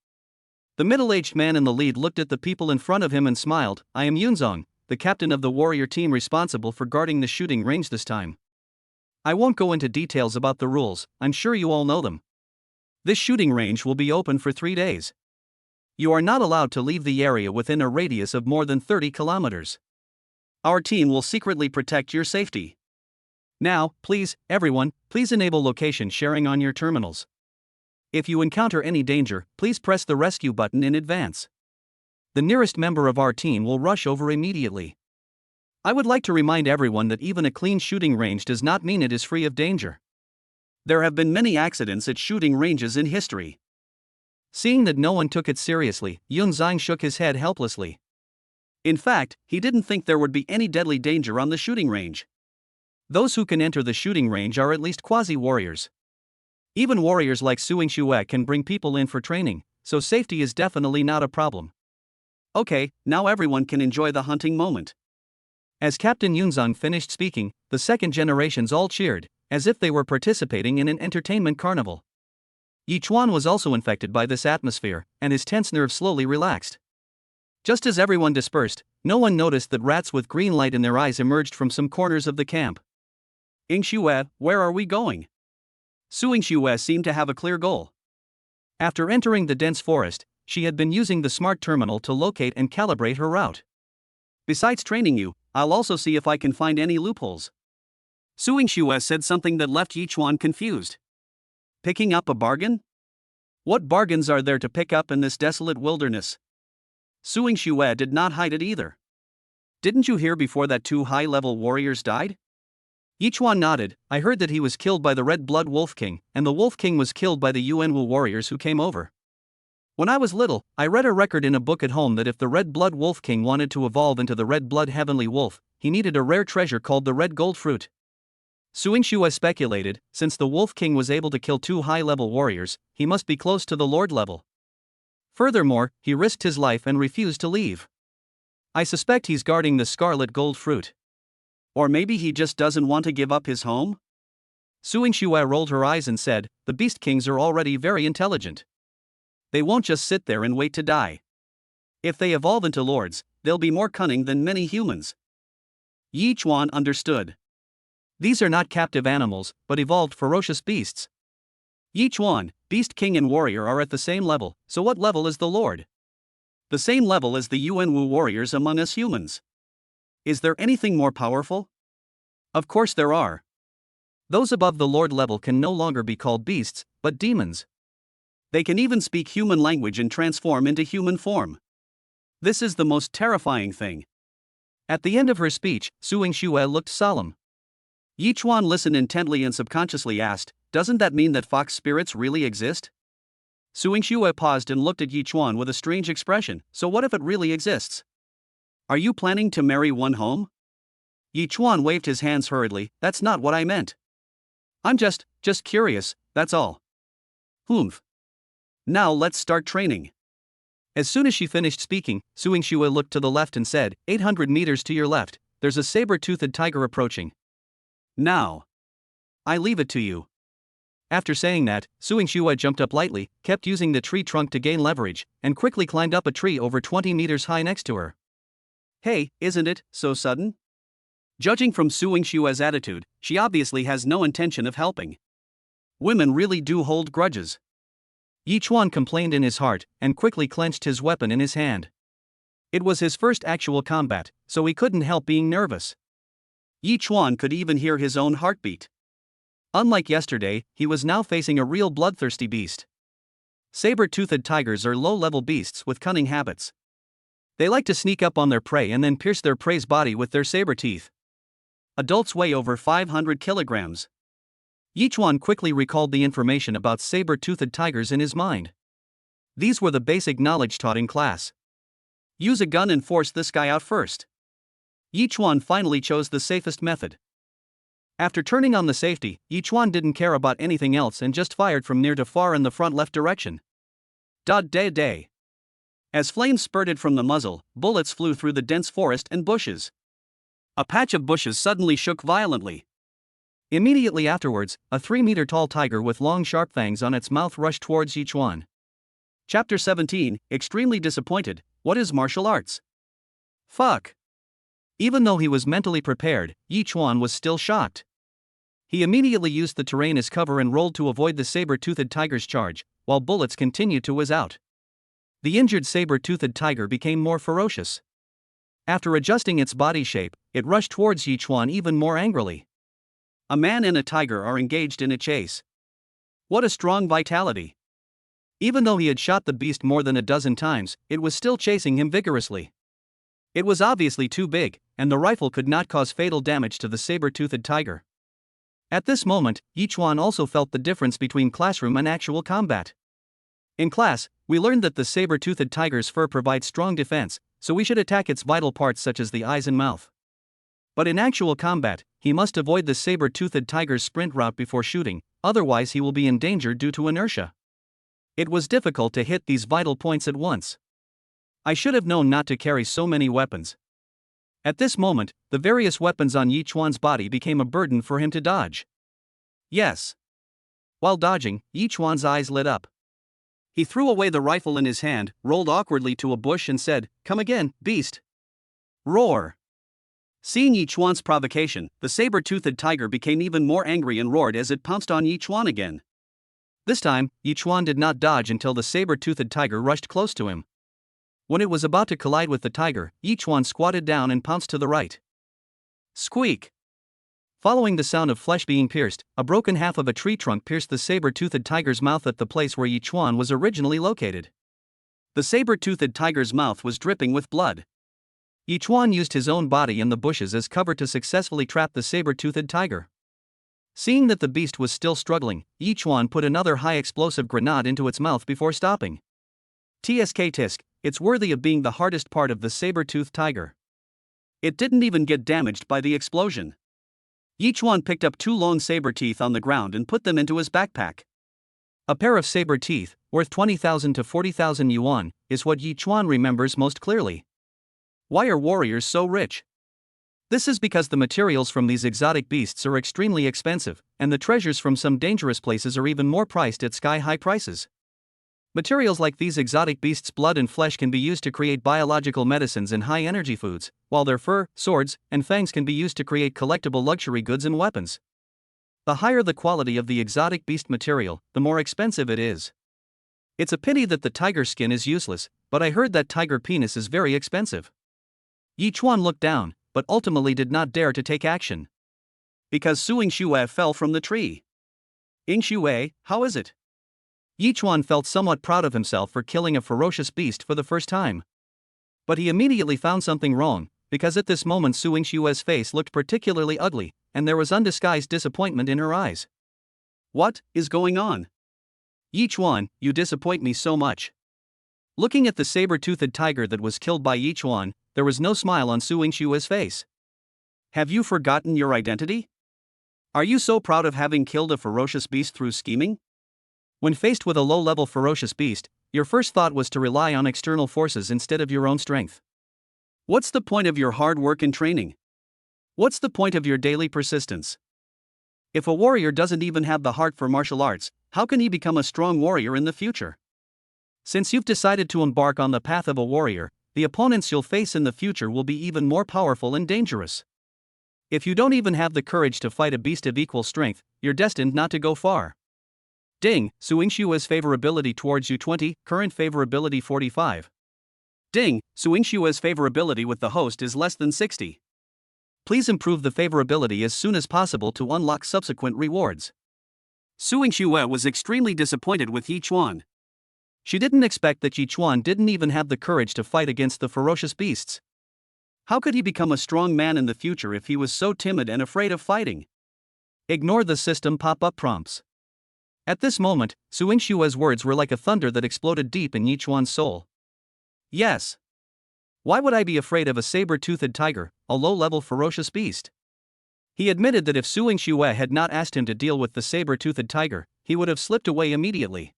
The middle-aged man in the lead looked at the people in front of him and smiled. I am Yunzong, the captain of the warrior team responsible for guarding the shooting range this time. I won't go into details about the rules, I'm sure you all know them. This shooting range will be open for 3 days. You are not allowed to leave the area within a radius of more than 30 kilometers. Our team will secretly protect your safety. Now, please, everyone, please enable location sharing on your terminals. If you encounter any danger, please press the rescue button in advance. The nearest member of our team will rush over immediately. I would like to remind everyone that even a clean shooting range does not mean it is free of danger. There have been many accidents at shooting ranges in history. Seeing that no one took it seriously, Yun Zhang shook his head helplessly. In fact, he didn't think there would be any deadly danger on the shooting range. Those who can enter the shooting range are at least quasi-warriors. Even warriors like Su Yingxue can bring people in for training, so safety is definitely not a problem. Okay, now everyone can enjoy the hunting moment. As Captain Yunzong finished speaking, the second generations all cheered, as if they were participating in an entertainment carnival. Yi Chuan was also infected by this atmosphere, and his tense nerves slowly relaxed. Just as everyone dispersed, no one noticed that rats with green light in their eyes emerged from some corners of the camp. Yingxue, where are we going? Su Yingxue seemed to have a clear goal. After entering the dense forest, she had been using the smart terminal to locate and calibrate her route. Besides training you, I'll also see if I can find any loopholes. Su Yingxue said something that left Yi Chuan confused. Picking up a bargain? What bargains are there to pick up in this desolate wilderness? Su Yingxue did not hide it either. Didn't you hear before that 2 high-level warriors died? Yi Chuan nodded. I heard that he was killed by the Red Blood Wolf King, and the Wolf King was killed by the Yuanwu warriors who came over. When I was little, I read a record in a book at home that if the Red Blood Wolf King wanted to evolve into the Red Blood Heavenly Wolf, he needed a rare treasure called the Red Gold Fruit. Su Yingxue speculated, since the Wolf King was able to kill 2 high-level warriors, he must be close to the Lord level. Furthermore, he risked his life and refused to leave. I suspect he's guarding the Scarlet Gold Fruit. Or maybe he just doesn't want to give up his home? Su Yingxue rolled her eyes and said, the Beast Kings are already very intelligent. They won't just sit there and wait to die. If they evolve into lords, they'll be more cunning than many humans. Yi Chuan understood. These are not captive animals, but evolved ferocious beasts. Yi Chuan, Beast King and Warrior are at the same level, so what level is the Lord? The same level as the Yuanwu warriors among us humans. Is there anything more powerful? Of course there are. Those above the Lord level can no longer be called beasts, but demons. They can even speak human language and transform into human form. This is the most terrifying thing. At the end of her speech, Su Yingxue looked solemn. Yi Chuan listened intently and subconsciously asked, doesn't that mean that fox spirits really exist? Su Yingxue paused and looked at Yi Chuan with a strange expression. So what if it really exists? Are you planning to marry one home? Yi Chuan waved his hands hurriedly. That's not what I meant. I'm just curious, that's all. Humph. Now let's start training. As soon as she finished speaking, Su Yingxue looked to the left and said, 800 meters to your left, there's a saber-toothed tiger approaching. Now. I leave it to you. After saying that, Su Yingxue jumped up lightly, kept using the tree trunk to gain leverage, and quickly climbed up a tree over 20 meters high next to her. Hey, isn't it so sudden? Judging from Su Yingxue's attitude, she obviously has no intention of helping. Women really do hold grudges. Yi Chuan complained in his heart, and quickly clenched his weapon in his hand. It was his first actual combat, so he couldn't help being nervous. Yi Chuan could even hear his own heartbeat. Unlike yesterday, he was now facing a real bloodthirsty beast. Saber-toothed tigers are low-level beasts with cunning habits. They like to sneak up on their prey and then pierce their prey's body with their saber teeth. Adults weigh over 500 kilograms. Yi Chuan quickly recalled the information about saber-toothed tigers in his mind. These were the basic knowledge taught in class. Use a gun and force this guy out first. Yi Chuan finally chose the safest method. After turning on the safety, Yi Chuan didn't care about anything else and just fired from near to far in the front left direction. Day. As flames spurted from the muzzle, bullets flew through the dense forest and bushes. A patch of bushes suddenly shook violently. Immediately afterwards, a 3-meter tall tiger with long sharp fangs on its mouth rushed towards Yichuan. Chapter 17, Extremely Disappointed, What is Martial Arts? Fuck. Even though he was mentally prepared, Yichuan was still shocked. He immediately used the terrain as cover and rolled to avoid the saber-toothed tiger's charge, while bullets continued to whiz out. The injured saber-toothed tiger became more ferocious. After adjusting its body shape, it rushed towards Yichuan even more angrily. A man and a tiger are engaged in a chase. What a strong vitality. Even though he had shot the beast more than a dozen times, it was still chasing him vigorously. It was obviously too big, and the rifle could not cause fatal damage to the saber-toothed tiger. At this moment, Yichuan also felt the difference between classroom and actual combat. In class, we learned that the saber-toothed tiger's fur provides strong defense, so we should attack its vital parts such as the eyes and mouth. But in actual combat, he must avoid the saber-toothed tiger's sprint route before shooting, otherwise he will be in danger due to inertia. It was difficult to hit these vital points at once. I should have known not to carry so many weapons. At this moment, the various weapons on Yichuan's body became a burden for him to dodge. Yes. While dodging, Yichuan's eyes lit up. He threw away the rifle in his hand, rolled awkwardly to a bush and said, "Come again, beast." Roar. Seeing Yichuan's provocation, the saber-toothed tiger became even more angry and roared as it pounced on Yichuan again. This time, Yichuan did not dodge until the saber-toothed tiger rushed close to him. When it was about to collide with the tiger, Yichuan squatted down and pounced to the right. Squeak! Following the sound of flesh being pierced, a broken half of a tree trunk pierced the saber-toothed tiger's mouth at the place where Yichuan was originally located. The saber-toothed tiger's mouth was dripping with blood. Yichuan used his own body and the bushes as cover to successfully trap the saber-toothed tiger. Seeing that the beast was still struggling, Yichuan put another high-explosive grenade into its mouth before stopping. Tisk, it's worthy of being the hardest part of the saber-toothed tiger. It didn't even get damaged by the explosion. Yichuan picked up 2 lone saber teeth on the ground and put them into his backpack. A pair of saber teeth, worth 20,000 to 40,000 yuan, is what Yichuan remembers most clearly. Why are warriors so rich? This is because the materials from these exotic beasts are extremely expensive, and the treasures from some dangerous places are even more priced at sky-high prices. Materials like these exotic beasts' blood and flesh can be used to create biological medicines and high-energy foods, while their fur, swords, and fangs can be used to create collectible luxury goods and weapons. The higher the quality of the exotic beast material, the more expensive it is. It's a pity that the tiger skin is useless, but I heard that tiger penis is very expensive. Yichuan looked down, but ultimately did not dare to take action. Because Suing Xue fell from the tree. Ing Xue, how is it? Yichuan felt somewhat proud of himself for killing a ferocious beast for the first time. But he immediately found something wrong, because at this moment Suing Xue's face looked particularly ugly, and there was undisguised disappointment in her eyes. What is going on? Yichuan, you disappoint me so much. Looking at the saber-toothed tiger that was killed by Yichuan, there was no smile on Suing Xue's face. Have you forgotten your identity? Are you so proud of having killed a ferocious beast through scheming? When faced with a low-level ferocious beast, your first thought was to rely on external forces instead of your own strength. What's the point of your hard work and training? What's the point of your daily persistence? If a warrior doesn't even have the heart for martial arts, how can he become a strong warrior in the future? Since you've decided to embark on the path of a warrior, the opponents you'll face in the future will be even more powerful and dangerous. If you don't even have the courage to fight a beast of equal strength, you're destined not to go far. Ding, Suing Xue's favorability towards you 20, current favorability 45. Ding, Suing Xue's favorability with the host is less than 60. Please improve the favorability as soon as possible to unlock subsequent rewards. Suing Xue was extremely disappointed with Yichuan. She didn't expect that Yichuan didn't even have the courage to fight against the ferocious beasts. How could he become a strong man in the future if he was so timid and afraid of fighting? Ignore the system pop-up prompts. At this moment, Suing Xue's words were like a thunder that exploded deep in Yichuan's soul. Yes. Why would I be afraid of a saber-toothed tiger, a low-level ferocious beast? He admitted that if Suing Xue had not asked him to deal with the saber-toothed tiger, he would have slipped away immediately.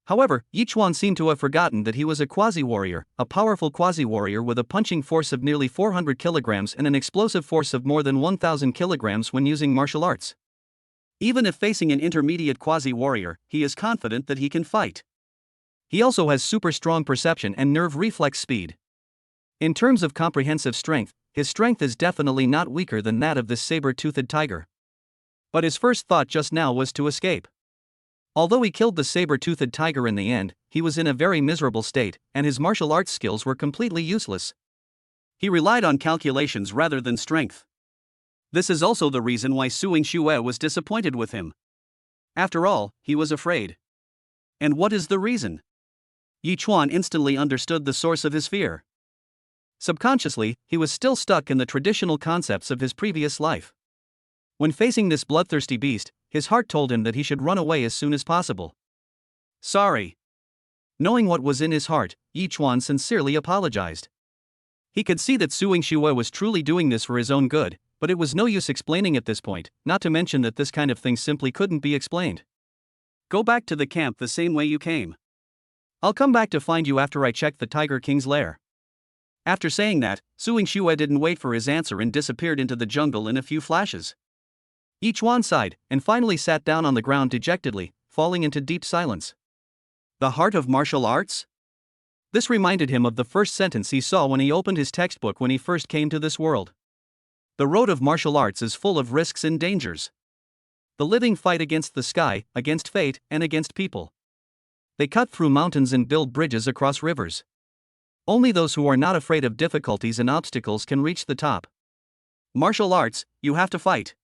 However, Yi Chuan seemed to have forgotten that he was a quasi-warrior, a powerful quasi-warrior with a punching force of nearly 400 kilograms and an explosive force of more than 1,000 kilograms when using martial arts. Even if facing an intermediate quasi-warrior, he is confident that he can fight. He also has super strong perception and nerve reflex speed. In terms of comprehensive strength, his strength is definitely not weaker than that of this saber-toothed tiger. But his first thought just now was to escape. Although he killed the saber-toothed tiger in the end, he was in a very miserable state, and his martial arts skills were completely useless. He relied on calculations rather than strength. This is also the reason why Suing Xue was disappointed with him. After all, he was afraid. And what is the reason? Yi Chuan instantly understood the source of his fear. Subconsciously, he was still stuck in the traditional concepts of his previous life. When facing this bloodthirsty beast, his heart told him that he should run away as soon as possible. Sorry. Knowing what was in his heart, Yi Chuan sincerely apologized. He could see that Suing Xue was truly doing this for his own good, but it was no use explaining at this point, not to mention that this kind of thing simply couldn't be explained. Go back to the camp the same way you came. I'll come back to find you after I check the Tiger King's lair. After saying that, Suing Xue didn't wait for his answer and disappeared into the jungle in a few flashes. Yi Chuan sighed, and finally sat down on the ground dejectedly, falling into deep silence. The heart of martial arts? This reminded him of the first sentence he saw when he opened his textbook when he first came to this world. The road of martial arts is full of risks and dangers. The living fight against the sky, against fate, and against people. They cut through mountains and build bridges across rivers. Only those who are not afraid of difficulties and obstacles can reach the top. Martial arts, you have to fight.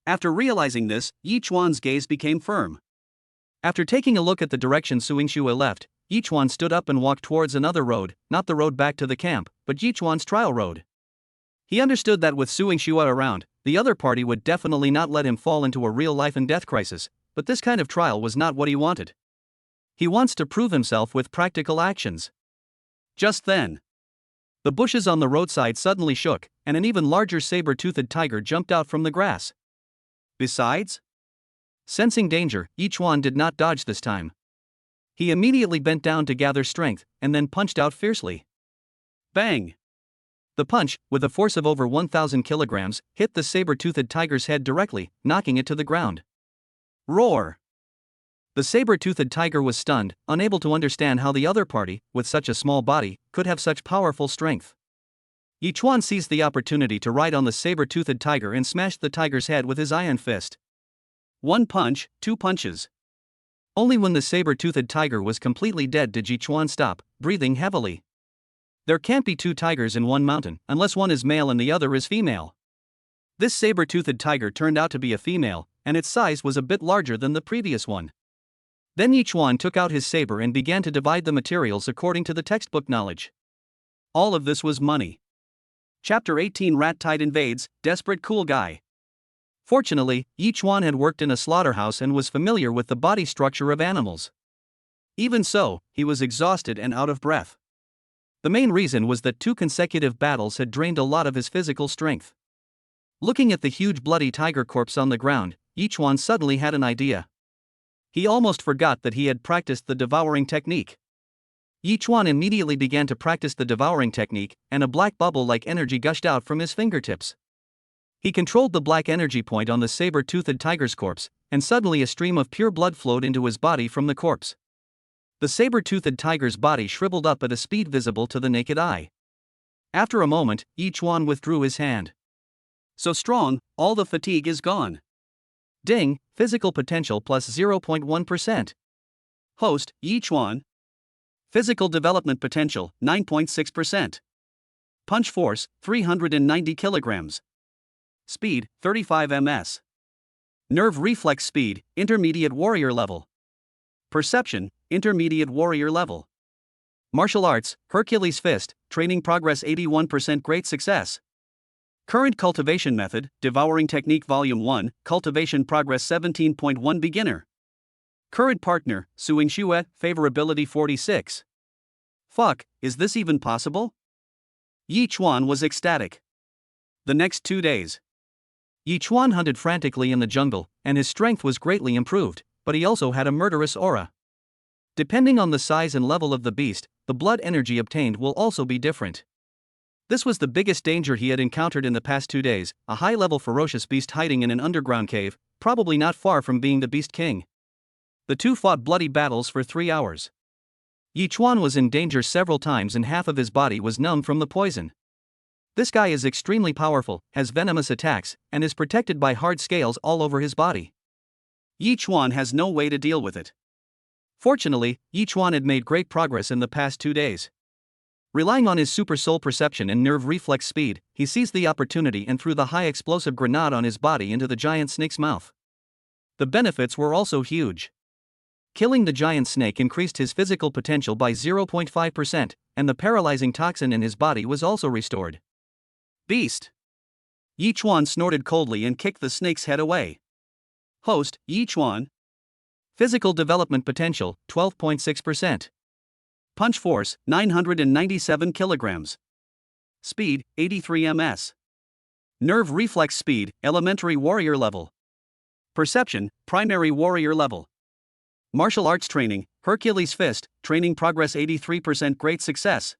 After realizing this, Yi Chuan's gaze became firm. After taking a look at the direction Suing Xue left, Yi Chuan stood up and walked towards another road, not the road back to the camp, but Yi Chuan's trial road. He understood that with Suing Xue around, the other party would definitely not let him fall into a real life and death crisis, but this kind of trial was not what he wanted. He wants to prove himself with practical actions. Just then, the bushes on the roadside suddenly shook, and an even larger saber-toothed tiger jumped out from the grass. Besides, sensing danger, Yi Chuan did not dodge this time. He immediately bent down to gather strength, and then punched out fiercely. Bang! The punch, with a force of over 1,000 kilograms, hit the saber-toothed tiger's head directly, knocking it to the ground. Roar! The saber-toothed tiger was stunned, unable to understand how the other party, with such a small body, could have such powerful strength. Yi Chuan seized the opportunity to ride on the saber-toothed tiger and smashed the tiger's head with his iron fist. One punch, two punches. Only when the saber-toothed tiger was completely dead did Yi Chuan stop, breathing heavily. There can't be two tigers in one mountain, unless one is male and the other is female. This saber-toothed tiger turned out to be a female, and its size was a bit larger than the previous one. Then Yi Chuan took out his saber and began to divide the materials according to the textbook knowledge. All of this was money. Chapter 18 Rat Tide Invades, Desperate Cool Guy. Fortunately, Yi Chuan had worked in a slaughterhouse and was familiar with the body structure of animals. Even so, he was exhausted and out of breath. The main reason was that 2 consecutive battles had drained a lot of his physical strength. Looking at the huge bloody tiger corpse on the ground, Yi Chuan suddenly had an idea. He almost forgot that he had practiced the devouring technique. Yi Chuan immediately began to practice the devouring technique, and a black bubble-like energy gushed out from his fingertips. He controlled the black energy point on the saber-toothed tiger's corpse, and suddenly a stream of pure blood flowed into his body from the corpse. The saber-toothed tiger's body shriveled up at a speed visible to the naked eye. After a moment, Yi Chuan withdrew his hand. So strong, all the fatigue is gone. Ding, physical potential plus 0.1%. Host, Yi Chuan. Physical development potential, 9.6%. Punch force, 390 kilograms. Speed, 35 ms. Nerve reflex speed, intermediate warrior level. Perception, intermediate warrior level. Martial arts, Hercules fist, training progress 81% great success. Current cultivation method, devouring technique volume 1, cultivation progress 17.1 beginner. Current partner, Suing Xue, favorability 46. Fuck, is this even possible? Yi Chuan was ecstatic. The next 2 days, Yi Chuan hunted frantically in the jungle, and his strength was greatly improved, but he also had a murderous aura. Depending on the size and level of the beast, the blood energy obtained will also be different. This was the biggest danger he had encountered in the past 2 days, a high-level ferocious beast hiding in an underground cave, probably not far from being the Beast King. The two fought bloody battles for 3 hours. Yichuan was in danger several times and half of his body was numb from the poison. This guy is extremely powerful, has venomous attacks, and is protected by hard scales all over his body. Yichuan has no way to deal with it. Fortunately, Yichuan had made great progress in the past 2 days. Relying on his super soul perception and nerve reflex speed, he seized the opportunity and threw the high explosive grenade on his body into the giant snake's mouth. The benefits were also huge. Killing the giant snake increased his physical potential by 0.5%, and the paralyzing toxin in his body was also restored. Beast! Yichuan snorted coldly and kicked the snake's head away. Host, Yichuan. Physical development potential, 12.6%. Punch force, 997 kilograms. Speed, 83 ms. Nerve reflex speed, elementary warrior level. Perception, primary warrior level. Martial arts training, Hercules fist, training progress 83% great success.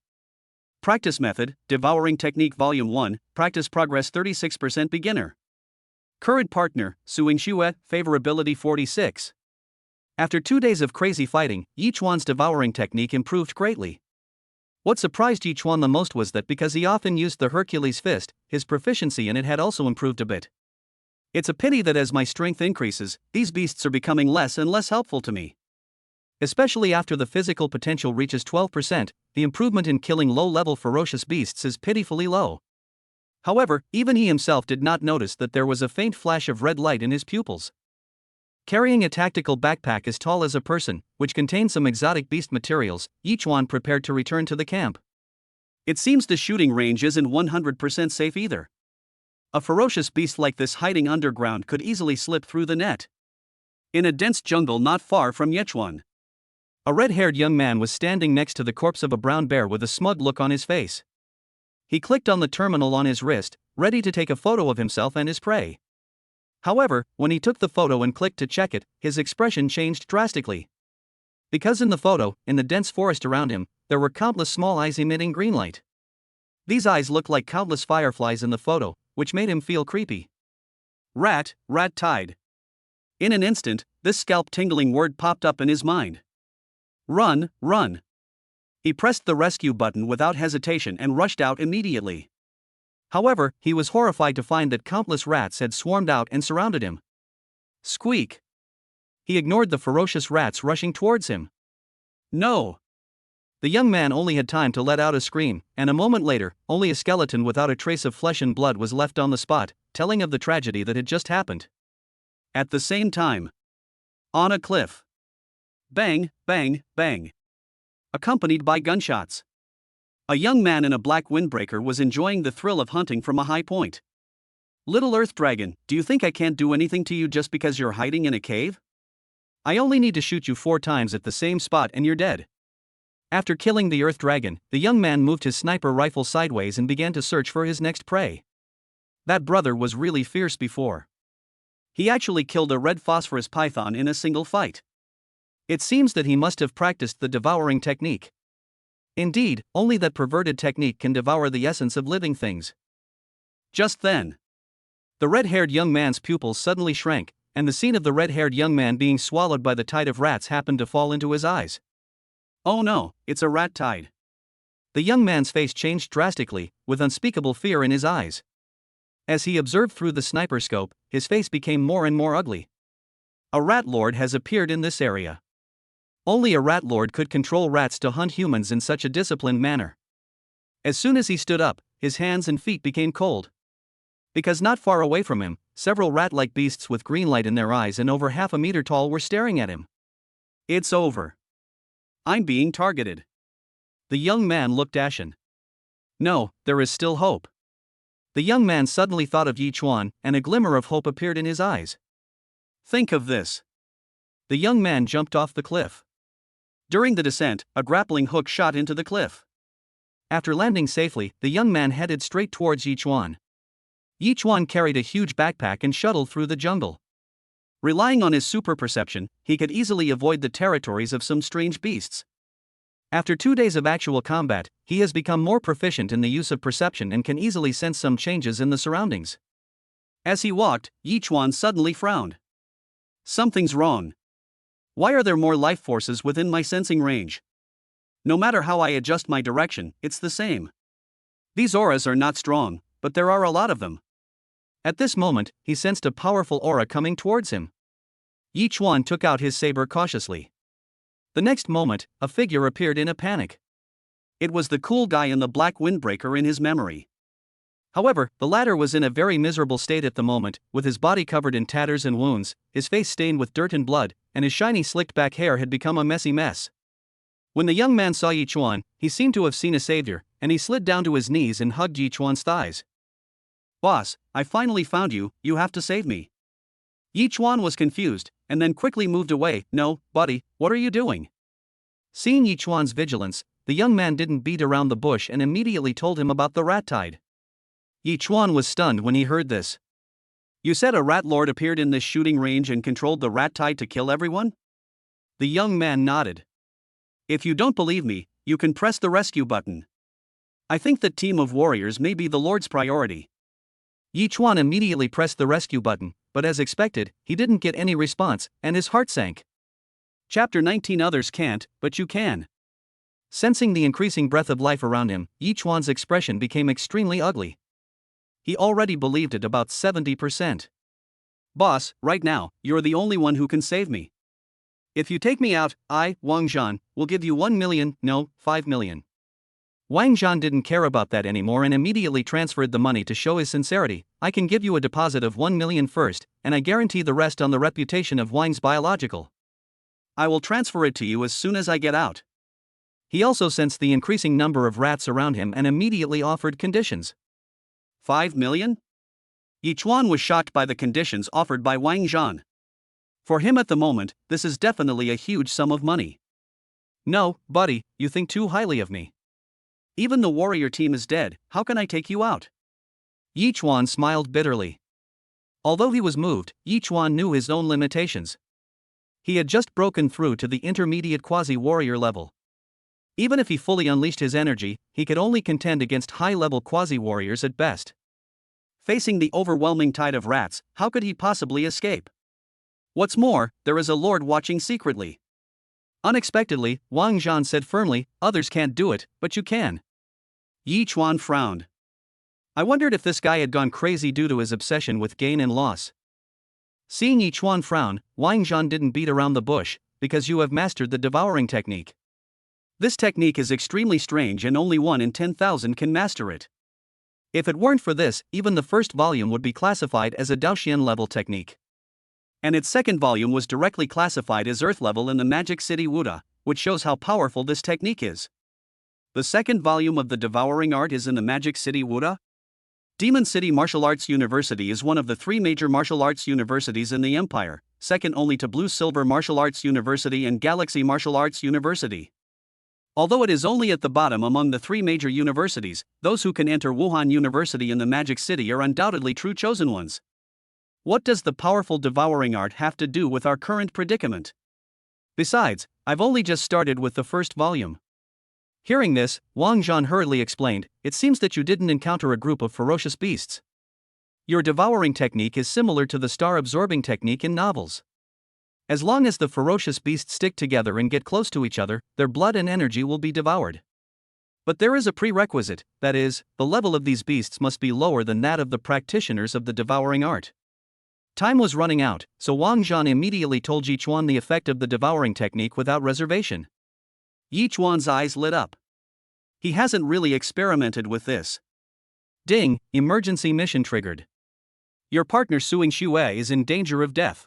Practice method, devouring technique volume 1, practice progress 36% beginner. Current partner, Suing Xue, favorability 46. After 2 days of crazy fighting, Yichuan's devouring technique improved greatly. What surprised Yichuan the most was that because he often used the Hercules fist, his proficiency in it had also improved a bit. It's a pity that as my strength increases, these beasts are becoming less and less helpful to me. Especially after the physical potential reaches 12%, the improvement in killing low-level ferocious beasts is pitifully low. However, even he himself did not notice that there was a faint flash of red light in his pupils. Carrying a tactical backpack as tall as a person, which contained some exotic beast materials, Yichuan prepared to return to the camp. It seems the shooting range isn't 100% safe either. A ferocious beast like this hiding underground could easily slip through the net. In a dense jungle not far from Yichuan, a red-haired young man was standing next to the corpse of a brown bear with a smug look on his face. He clicked on the terminal on his wrist, ready to take a photo of himself and his prey. However, when he took the photo and clicked to check it, his expression changed drastically. Because in the photo, in the dense forest around him, there were countless small eyes emitting green light. These eyes looked like countless fireflies in the photo, which made him feel creepy. Rat tide. In an instant, this scalp-tingling word popped up in his mind. Run, run. He pressed the rescue button without hesitation and rushed out immediately. However, he was horrified to find that countless rats had swarmed out and surrounded him. Squeak! He ignored the ferocious rats rushing towards him. No! The young man only had time to let out a scream, and a moment later, only a skeleton without a trace of flesh and blood was left on the spot, telling of the tragedy that had just happened. At the same time, on a cliff. Bang, bang, bang. Accompanied by gunshots. A young man in a black windbreaker was enjoying the thrill of hunting from a high point. Little Earth Dragon, do you think I can't do anything to you just because you're hiding in a cave? I only need to shoot you 4 times at the same spot and you're dead. After killing the Earth Dragon, the young man moved his sniper rifle sideways and began to search for his next prey. That brother was really fierce before. He actually killed a red phosphorus python in a single fight. It seems that he must have practiced the devouring technique. Indeed, only that perverted technique can devour the essence of living things. Just then, the red-haired young man's pupils suddenly shrank, and the scene of the red-haired young man being swallowed by the tide of rats happened to fall into his eyes. Oh no, it's a rat tide. The young man's face changed drastically, with unspeakable fear in his eyes. As he observed through the sniper scope, his face became more and more ugly. A rat lord has appeared in this area. Only a rat lord could control rats to hunt humans in such a disciplined manner. As soon as he stood up, his hands and feet became cold. Because not far away from him, several rat-like beasts with green light in their eyes and over half a meter tall were staring at him. It's over. I'm being targeted. The young man looked ashen. No, there is still hope. The young man suddenly thought of Yichuan, and a glimmer of hope appeared in his eyes. Think of this. The young man jumped off the cliff. During the descent, a grappling hook shot into the cliff. After landing safely, the young man headed straight towards Yichuan. Yichuan carried a huge backpack and shuttled through the jungle. Relying on his super perception, he could easily avoid the territories of some strange beasts. After 2 days of actual combat, he has become more proficient in the use of perception and can easily sense some changes in the surroundings. As he walked, Yichuan suddenly frowned. Something's wrong. Why are there more life forces within my sensing range? No matter how I adjust my direction, it's the same. These auras are not strong, but there are a lot of them. At this moment, he sensed a powerful aura coming towards him. Yichuan took out his saber cautiously. The next moment, a figure appeared in a panic. It was the cool guy in the black windbreaker in his memory. However, the latter was in a very miserable state at the moment, with his body covered in tatters and wounds, his face stained with dirt and blood, and his shiny slicked back hair had become a messy mess. When the young man saw Yichuan, he seemed to have seen a savior, and he slid down to his knees and hugged Yichuan's thighs. "Boss, I finally found you, you have to save me." Yichuan was confused, and then quickly moved away. "No, buddy, what are you doing?" Seeing Yichuan's vigilance, the young man didn't beat around the bush and immediately told him about the rat tide. Yichuan was stunned when he heard this. "You said a rat lord appeared in this shooting range and controlled the rat tide to kill everyone?" The young man nodded. "If you don't believe me, you can press the rescue button. I think that team of warriors may be the Lord's priority." Yichuan immediately pressed the rescue button, but as expected, he didn't get any response, and his heart sank. Chapter 19. Others can't, but you can. Sensing the increasing breath of life around him, Yichuan's expression became extremely ugly. He already believed it about 70%. "Boss, right now, you're the only one who can save me. If you take me out, I, Wang Zhan, will give you 1 million, no, 5 million. Wang Zhan didn't care about that anymore and immediately transferred the money to show his sincerity. "I can give you a deposit of 1 million first, and I guarantee the rest on the reputation of Wang's biological. I will transfer it to you as soon as I get out." He also sensed the increasing number of rats around him and immediately offered conditions. 5 million? Yichuan was shocked by the conditions offered by Wang Zhan. For him at the moment, this is definitely a huge sum of money. "No, buddy, you think too highly of me. Even the warrior team is dead, how can I take you out?" Yichuan smiled bitterly. Although he was moved, Yichuan knew his own limitations. He had just broken through to the intermediate quasi-warrior level. Even if he fully unleashed his energy, he could only contend against high-level quasi-warriors at best. Facing the overwhelming tide of rats, how could he possibly escape? What's more, there is a lord watching secretly. Unexpectedly, Wang Zhan said firmly, "Others can't do it, but you can." Yichuan frowned. I wondered if this guy had gone crazy due to his obsession with gain and loss. Seeing Yichuan frown, Wang Zhan didn't beat around the bush, "Because you have mastered the devouring technique. This technique is extremely strange and only 1 in 10,000 can master it. If it weren't for this, even the first volume would be classified as a Daoxian level technique. And its second volume was directly classified as Earth level in the Magic City Wuda, which shows how powerful this technique is. The second volume of the devouring art is in the Magic City Wuda? Demon City Martial Arts University is one of the 3 major martial arts universities in the Empire, second only to Blue Silver Martial Arts University and Galaxy Martial Arts University. Although it is only at the bottom among the 3 major universities, those who can enter Wuhan University in the Magic City are undoubtedly true chosen ones. What does the powerful devouring art have to do with our current predicament? Besides, I've only just started with the first volume." Hearing this, Wang Zhan hurriedly explained, "It seems that you didn't encounter a group of ferocious beasts. Your devouring technique is similar to the star-absorbing technique in novels. As long as the ferocious beasts stick together and get close to each other, their blood and energy will be devoured. But there is a prerequisite, that is, the level of these beasts must be lower than that of the practitioners of the devouring art." Time was running out, so Wang Zhan immediately told Yichuan the effect of the devouring technique without reservation. Yichuan's eyes lit up. He hasn't really experimented with this. Ding, emergency mission triggered. Your partner Suing Xue is in danger of death.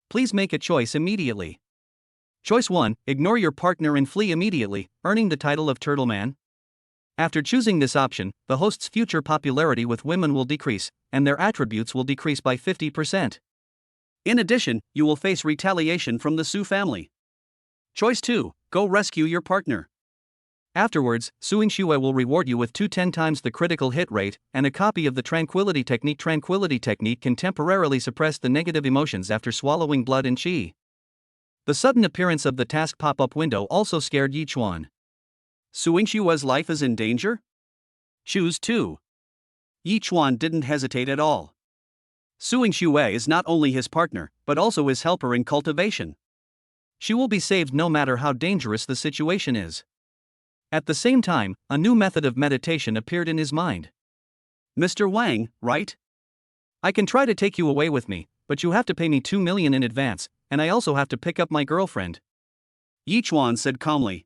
Please make a choice immediately. Choice 1, ignore your partner and flee immediately, earning the title of Turtle Man. After choosing this option, the host's future popularity with women will decrease, and their attributes will decrease by 50%. In addition, you will face retaliation from the Su family. Choice 2, go rescue your partner. Afterwards, Suing Shue will reward you with 10 times the critical hit rate and a copy of the Tranquility Technique. Tranquility Technique can temporarily suppress the negative emotions after swallowing blood and qi. The sudden appearance of the task pop-up window also scared Yi Chuan. Suing Shue's life is in danger? Choose 2. Yi Chuan didn't hesitate at all. Suing Shue is not only his partner, but also his helper in cultivation. She will be saved no matter how dangerous the situation is. At the same time, a new method of meditation appeared in his mind. Mr. Wang, right? I can try to take you away with me, but you have to pay me 2 million in advance, and I also have to pick up my girlfriend. Yi Chuan said calmly.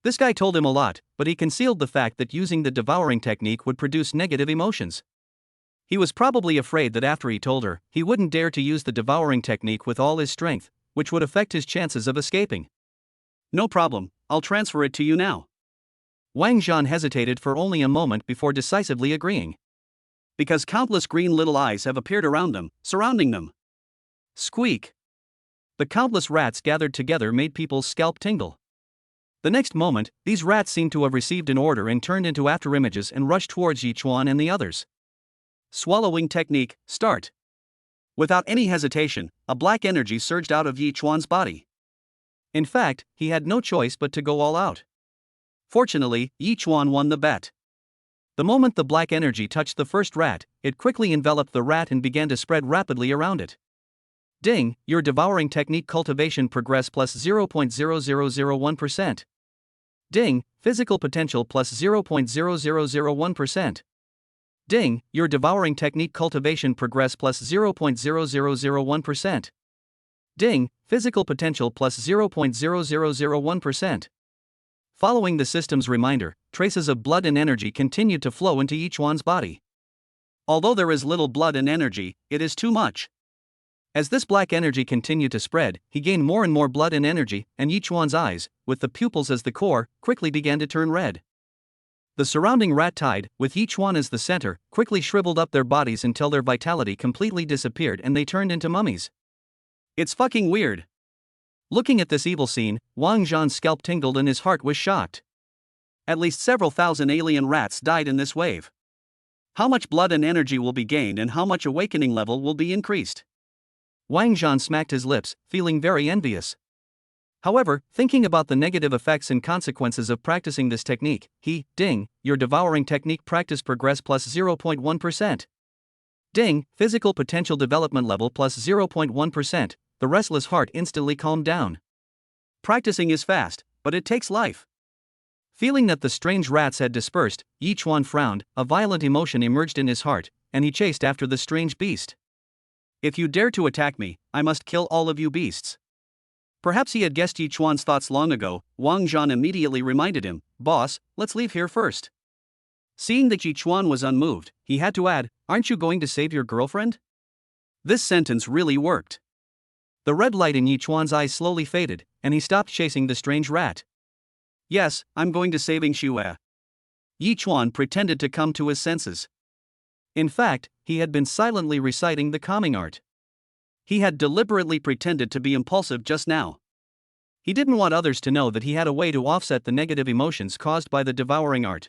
This guy told him a lot, but he concealed the fact that using the devouring technique would produce negative emotions. He was probably afraid that after he told her, he wouldn't dare to use the devouring technique with all his strength, which would affect his chances of escaping. No problem, I'll transfer it to you now. Wang Zhan hesitated for only a moment before decisively agreeing. Because countless green little eyes have appeared around them, surrounding them. Squeak. The countless rats gathered together made people's scalp tingle. The next moment, these rats seemed to have received an order and turned into afterimages and rushed towards Yi Chuan and the others. Swallowing technique, start. Without any hesitation, a black energy surged out of Yi Chuan's body. In fact, he had no choice but to go all out. Fortunately, Yi Chuan won the bet. The moment the black energy touched the first rat, it quickly enveloped the rat and began to spread rapidly around it. Ding, your devouring technique cultivation progress plus 0.0001%. Ding, physical potential plus 0.0001%. Ding, your devouring technique cultivation progress plus 0.0001%. Ding, physical potential plus 0.0001%. Following the system's reminder, traces of blood and energy continued to flow into Yi Chuan's body. Although there is little blood and energy, it is too much. As this black energy continued to spread, he gained more and more blood and energy, and Yi Chuan's eyes, with the pupils as the core, quickly began to turn red. The surrounding rat tide, with Yi Chuan as the center, quickly shriveled up their bodies until their vitality completely disappeared and they turned into mummies. It's fucking weird. Looking at this evil scene, Wang Zhan's scalp tingled and his heart was shocked. At least several thousand alien rats died in this wave. How much blood and energy will be gained and how much awakening level will be increased? Wang Zhan smacked his lips, feeling very envious. However, thinking about the negative effects and consequences of practicing this technique, ding, your devouring technique practice progress plus 0.1%. Ding, physical potential development level plus 0.1%, the restless heart instantly calmed down. Practicing is fast, but it takes life. Feeling that the strange rats had dispersed, Yi Chuan frowned, a violent emotion emerged in his heart, and he chased after the strange beast. If you dare to attack me, I must kill all of you beasts. Perhaps he had guessed Yi Chuan's thoughts long ago. Wang Zhan immediately reminded him, Boss, let's leave here first. Seeing that Yi Chuan was unmoved, he had to add, Aren't you going to save your girlfriend? This sentence really worked. The red light in Yi Chuan's eyes slowly faded, and he stopped chasing the strange rat. Yes, I'm going to saving Shue. Yi Chuan pretended to come to his senses. In fact, he had been silently reciting the calming art. He had deliberately pretended to be impulsive just now. He didn't want others to know that he had a way to offset the negative emotions caused by the devouring art.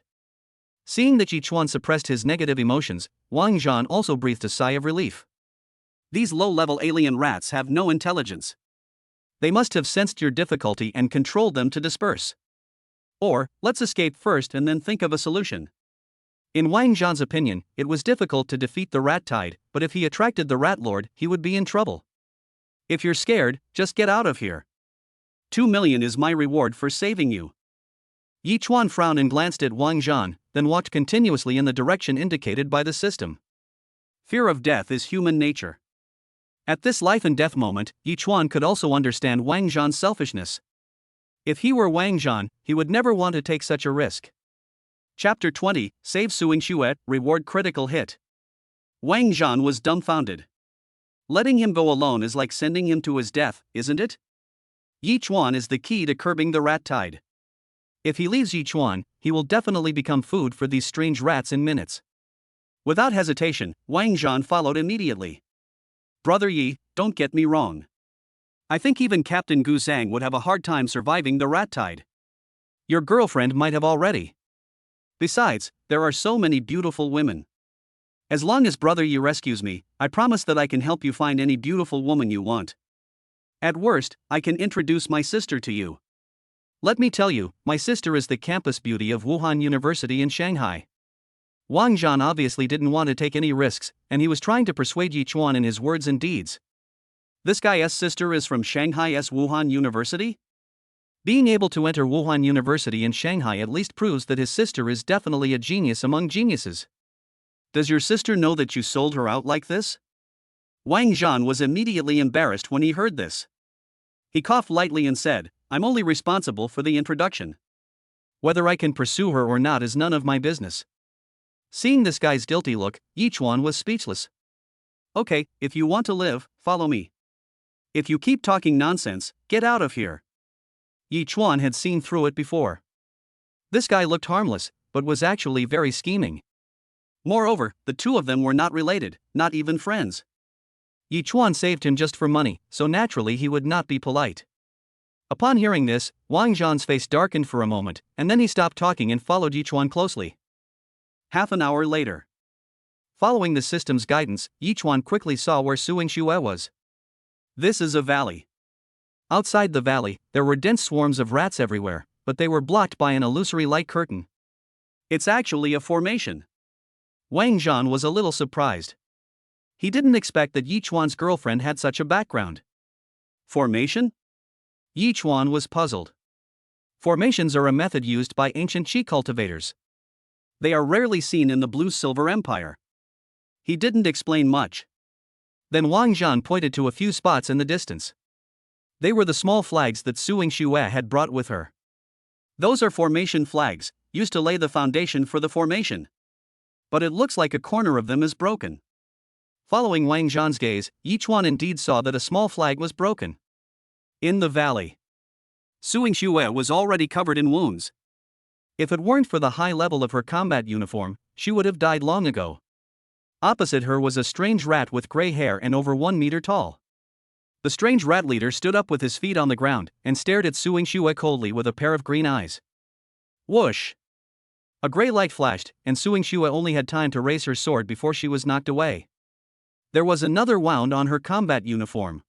Seeing that Yi Chuan suppressed his negative emotions, Wang Zhan also breathed a sigh of relief. These low-level alien rats have no intelligence. They must have sensed your difficulty and controlled them to disperse. Or, let's escape first and then think of a solution. In Wang Zhan's opinion, it was difficult to defeat the rat tide, but if he attracted the rat lord, he would be in trouble. If you're scared, just get out of here. 2 million is my reward for saving you. Yi Chuan frowned and glanced at Wang Zhan, then walked continuously in the direction indicated by the system. Fear of death is human nature. At this life and death moment, Yi Chuan could also understand Wang Zhan's selfishness. If he were Wang Zhan, he would never want to take such a risk. Chapter 20, Save Suing Shue, Reward Critical Hit. Wang Zhan was dumbfounded. Letting him go alone is like sending him to his death, isn't it? Yi Chuan is the key to curbing the rat tide. If he leaves Yi Chuan, he will definitely become food for these strange rats in minutes. Without hesitation, Wang Zhan followed immediately. Brother Yi, don't get me wrong. I think even Captain Gu Zhang would have a hard time surviving the rat tide. Your girlfriend might have already. Besides, there are so many beautiful women. As long as brother Yi rescues me, I promise that I can help you find any beautiful woman you want. At worst, I can introduce my sister to you. Let me tell you, my sister is the campus beauty of Wuhan University in Shanghai. Wang Zhan obviously didn't want to take any risks, and he was trying to persuade Yi Chuan in his words and deeds. This guy's sister is from Shanghai's Wuhan University? Being able to enter Wuhan University in Shanghai at least proves that his sister is definitely a genius among geniuses. Does your sister know that you sold her out like this? Wang Zhan was immediately embarrassed when he heard this. He coughed lightly and said, I'm only responsible for the introduction. Whether I can pursue her or not is none of my business. Seeing this guy's guilty look, Yi Chuan was speechless. Okay, if you want to live, follow me. If you keep talking nonsense, get out of here. Yi Chuan had seen through it before. This guy looked harmless, but was actually very scheming. Moreover, the two of them were not related, not even friends. Yi Chuan saved him just for money, so naturally he would not be polite. Upon hearing this, Wang Zhan's face darkened for a moment, and then he stopped talking and followed Yi Chuan closely. Half an hour later. Following the system's guidance, Yi Chuan quickly saw where Suing Xue was. This is a valley. Outside the valley, there were dense swarms of rats everywhere, but they were blocked by an illusory light curtain. It's actually a formation. Wang Zhan was a little surprised. He didn't expect that Yi Chuan's girlfriend had such a background. Formation? Yi Chuan was puzzled. Formations are a method used by ancient qi cultivators. They are rarely seen in the Blue-Silver Empire. He didn't explain much. Then Wang Zhan pointed to a few spots in the distance. They were the small flags that Suing Xue had brought with her. Those are formation flags, used to lay the foundation for the formation. But it looks like a corner of them is broken. Following Wang Zhan's gaze, Yi Chuan indeed saw that a small flag was broken. In the valley, Suing Xue was already covered in wounds. If it weren't for the high level of her combat uniform, she would have died long ago. Opposite her was a strange rat with gray hair and over 1 meter tall. The strange rat leader stood up with his feet on the ground and stared at Suing Xue coldly with a pair of green eyes. Whoosh! A gray light flashed, and Suing Xue only had time to raise her sword before she was knocked away. There was another wound on her combat uniform.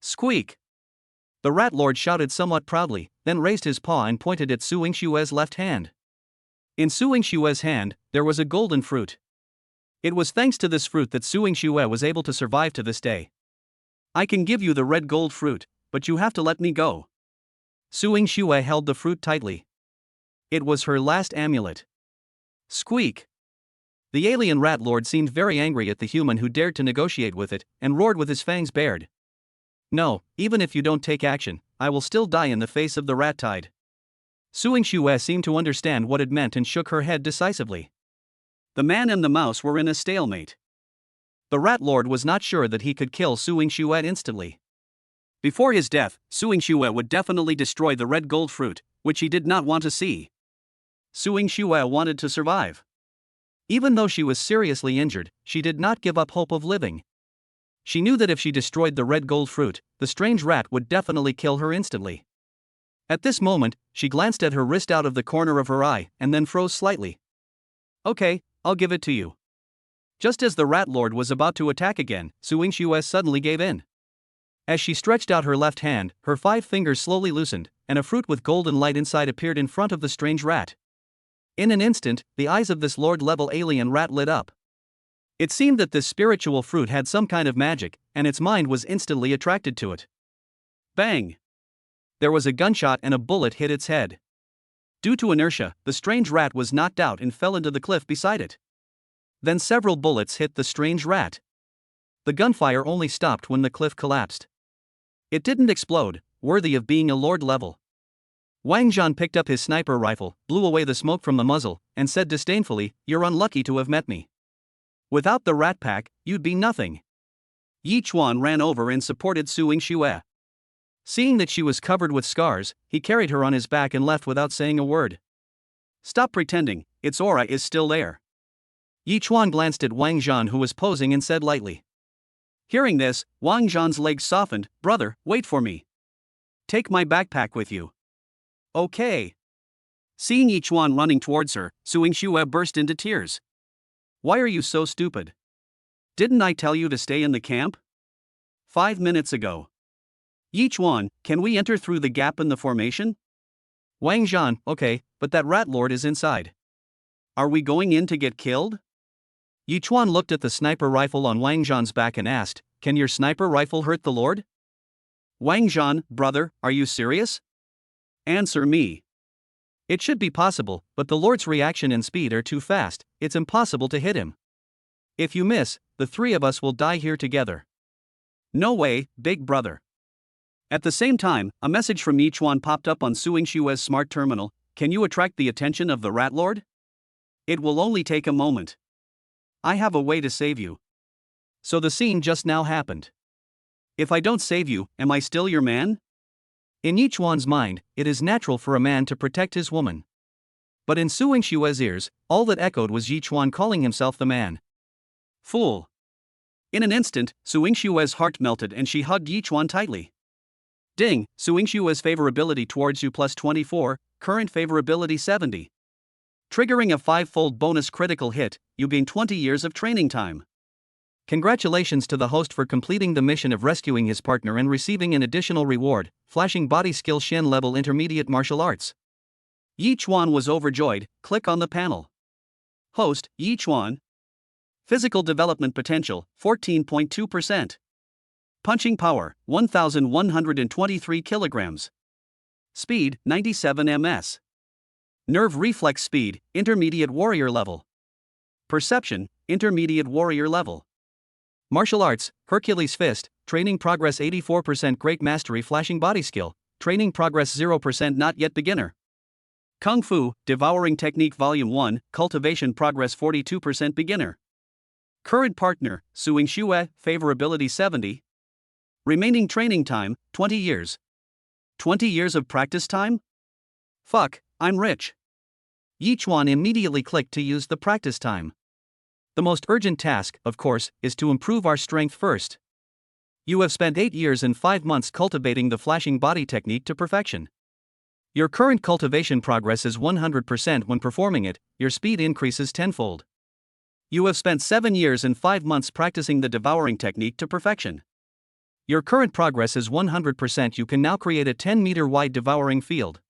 Squeak! The rat lord shouted somewhat proudly, then raised his paw and pointed at Suing Xue's left hand. In Suing Xue's hand, there was a golden fruit. It was thanks to this fruit that Suing Xue was able to survive to this day. I can give you the red gold fruit, but you have to let me go. Suing Xue held the fruit tightly. It was her last amulet. Squeak! The alien rat lord seemed very angry at the human who dared to negotiate with it, and roared with his fangs bared. No, even if you don't take action, I will still die in the face of the rat tide. Suing Xue seemed to understand what it meant and shook her head decisively. The man and the mouse were in a stalemate. The rat lord was not sure that he could kill Suing Xue instantly. Before his death, Suing Xue would definitely destroy the red gold fruit, which he did not want to see. Suing Xue wanted to survive. Even though she was seriously injured, she did not give up hope of living. She knew that if she destroyed the red gold fruit, the strange rat would definitely kill her instantly. At this moment, she glanced at her wrist out of the corner of her eye and then froze slightly. Okay, I'll give it to you. Just as the rat lord was about to attack again, Suing Xue suddenly gave in. As she stretched out her left hand, her 5 fingers slowly loosened, and a fruit with golden light inside appeared in front of the strange rat. In an instant, the eyes of this lord-level alien rat lit up. It seemed that this spiritual fruit had some kind of magic, and its mind was instantly attracted to it. Bang! There was a gunshot and a bullet hit its head. Due to inertia, the strange rat was knocked out and fell into the cliff beside it. Then several bullets hit the strange rat. The gunfire only stopped when the cliff collapsed. It didn't explode, worthy of being a lord level. Wang Zhan picked up his sniper rifle, blew away the smoke from the muzzle, and said disdainfully, "You're unlucky to have met me. Without the rat pack, you'd be nothing." Yi Chuan ran over and supported Suing Xue. Seeing that she was covered with scars, he carried her on his back and left without saying a word. Stop pretending, its aura is still there. Yi Chuan glanced at Wang Zhan, who was posing, and said lightly. Hearing this, Wang Zhan's legs softened. Brother, wait for me. Take my backpack with you. Okay. Seeing each one running towards her, Suing Shue burst into tears. Why are you so stupid? Didn't I tell you to stay in the camp? 5 minutes ago. Yichuan, can we enter through the gap in the formation? Wang Zhan, okay, but that rat lord is inside. Are we going in to get killed? Yichuan looked at the sniper rifle on Wang Zhan's back and asked, can your sniper rifle hurt the lord? Wang Zhan, brother, are you serious? Answer me. It should be possible, but the lord's reaction and speed are too fast, it's impossible to hit him. If you miss, the three of us will die here together. No way, big brother. At the same time, a message from Yichuan popped up on Suing Shue's smart terminal. Can you attract the attention of the rat lord? It will only take a moment. I have a way to save you. So the scene just now happened. If I don't save you, am I still your man? In Yichuan's mind, it is natural for a man to protect his woman. But in Suing Shue's ears, all that echoed was Yichuan calling himself the man. Fool. In an instant, Suing Shue's heart melted and she hugged Yichuan tightly. Ding, Suing Shue's favorability towards you plus 24, current favorability 70. Triggering a 5-fold bonus critical hit, you gain 20 years of training time. Congratulations to the host for completing the mission of rescuing his partner and receiving an additional reward, flashing body skill Shen level intermediate martial arts. Yichuan was overjoyed. Click on the panel. Host, Yichuan. Physical development potential, 14.2%. Punching power, 1,123 kilograms. Speed, 97 ms. Nerve reflex speed, intermediate warrior level. Perception, intermediate warrior level. Martial arts, Hercules Fist, training progress 84% great mastery flashing body skill, training progress 0% not yet beginner. Kung Fu, devouring technique volume 1, cultivation progress 42% beginner. Current partner, Suing Shue, favorability 70. Remaining training time, 20 years. 20 years of practice time? Fuck, I'm rich. Yichuan immediately clicked to use the practice time. The most urgent task, of course, is to improve our strength first. You have spent 8 years and 5 months cultivating the flashing body technique to perfection. Your current cultivation progress is 100% when performing it, your speed increases tenfold. You have spent 7 years and 5 months practicing the devouring technique to perfection. Your current progress is 100%. You can now create a 10-meter wide devouring field.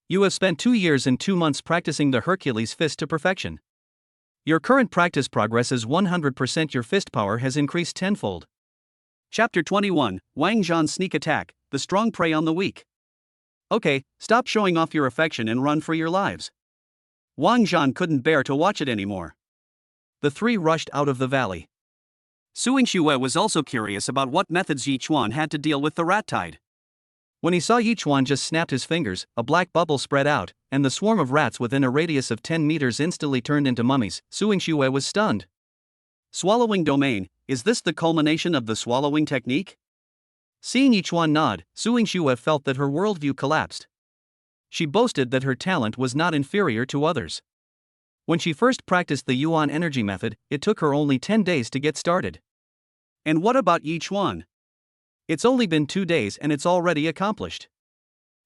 You have spent 2 years and 2 months practicing the Hercules Fist to perfection. Your current practice progress is 100%. Your fist power has increased tenfold. Chapter 21, Wang Zhan's Sneak Attack, the strong prey on the weak. Okay, stop showing off your affection and run for your lives. Wang Zhan couldn't bear to watch it anymore. The three rushed out of the valley. Suing Shue was also curious about what methods Yichuan had to deal with the rat tide. When he saw Yichuan just snapped his fingers, a black bubble spread out, and the swarm of rats within a radius of 10 meters instantly turned into mummies. Suing Shue was stunned. Swallowing domain, is this the culmination of the swallowing technique? Seeing Yichuan nod, Suing Shue felt that her worldview collapsed. She boasted that her talent was not inferior to others. When she first practiced the Yuan energy method, it took her only 10 days to get started. And what about Yichuan? It's only been 2 days and it's already accomplished.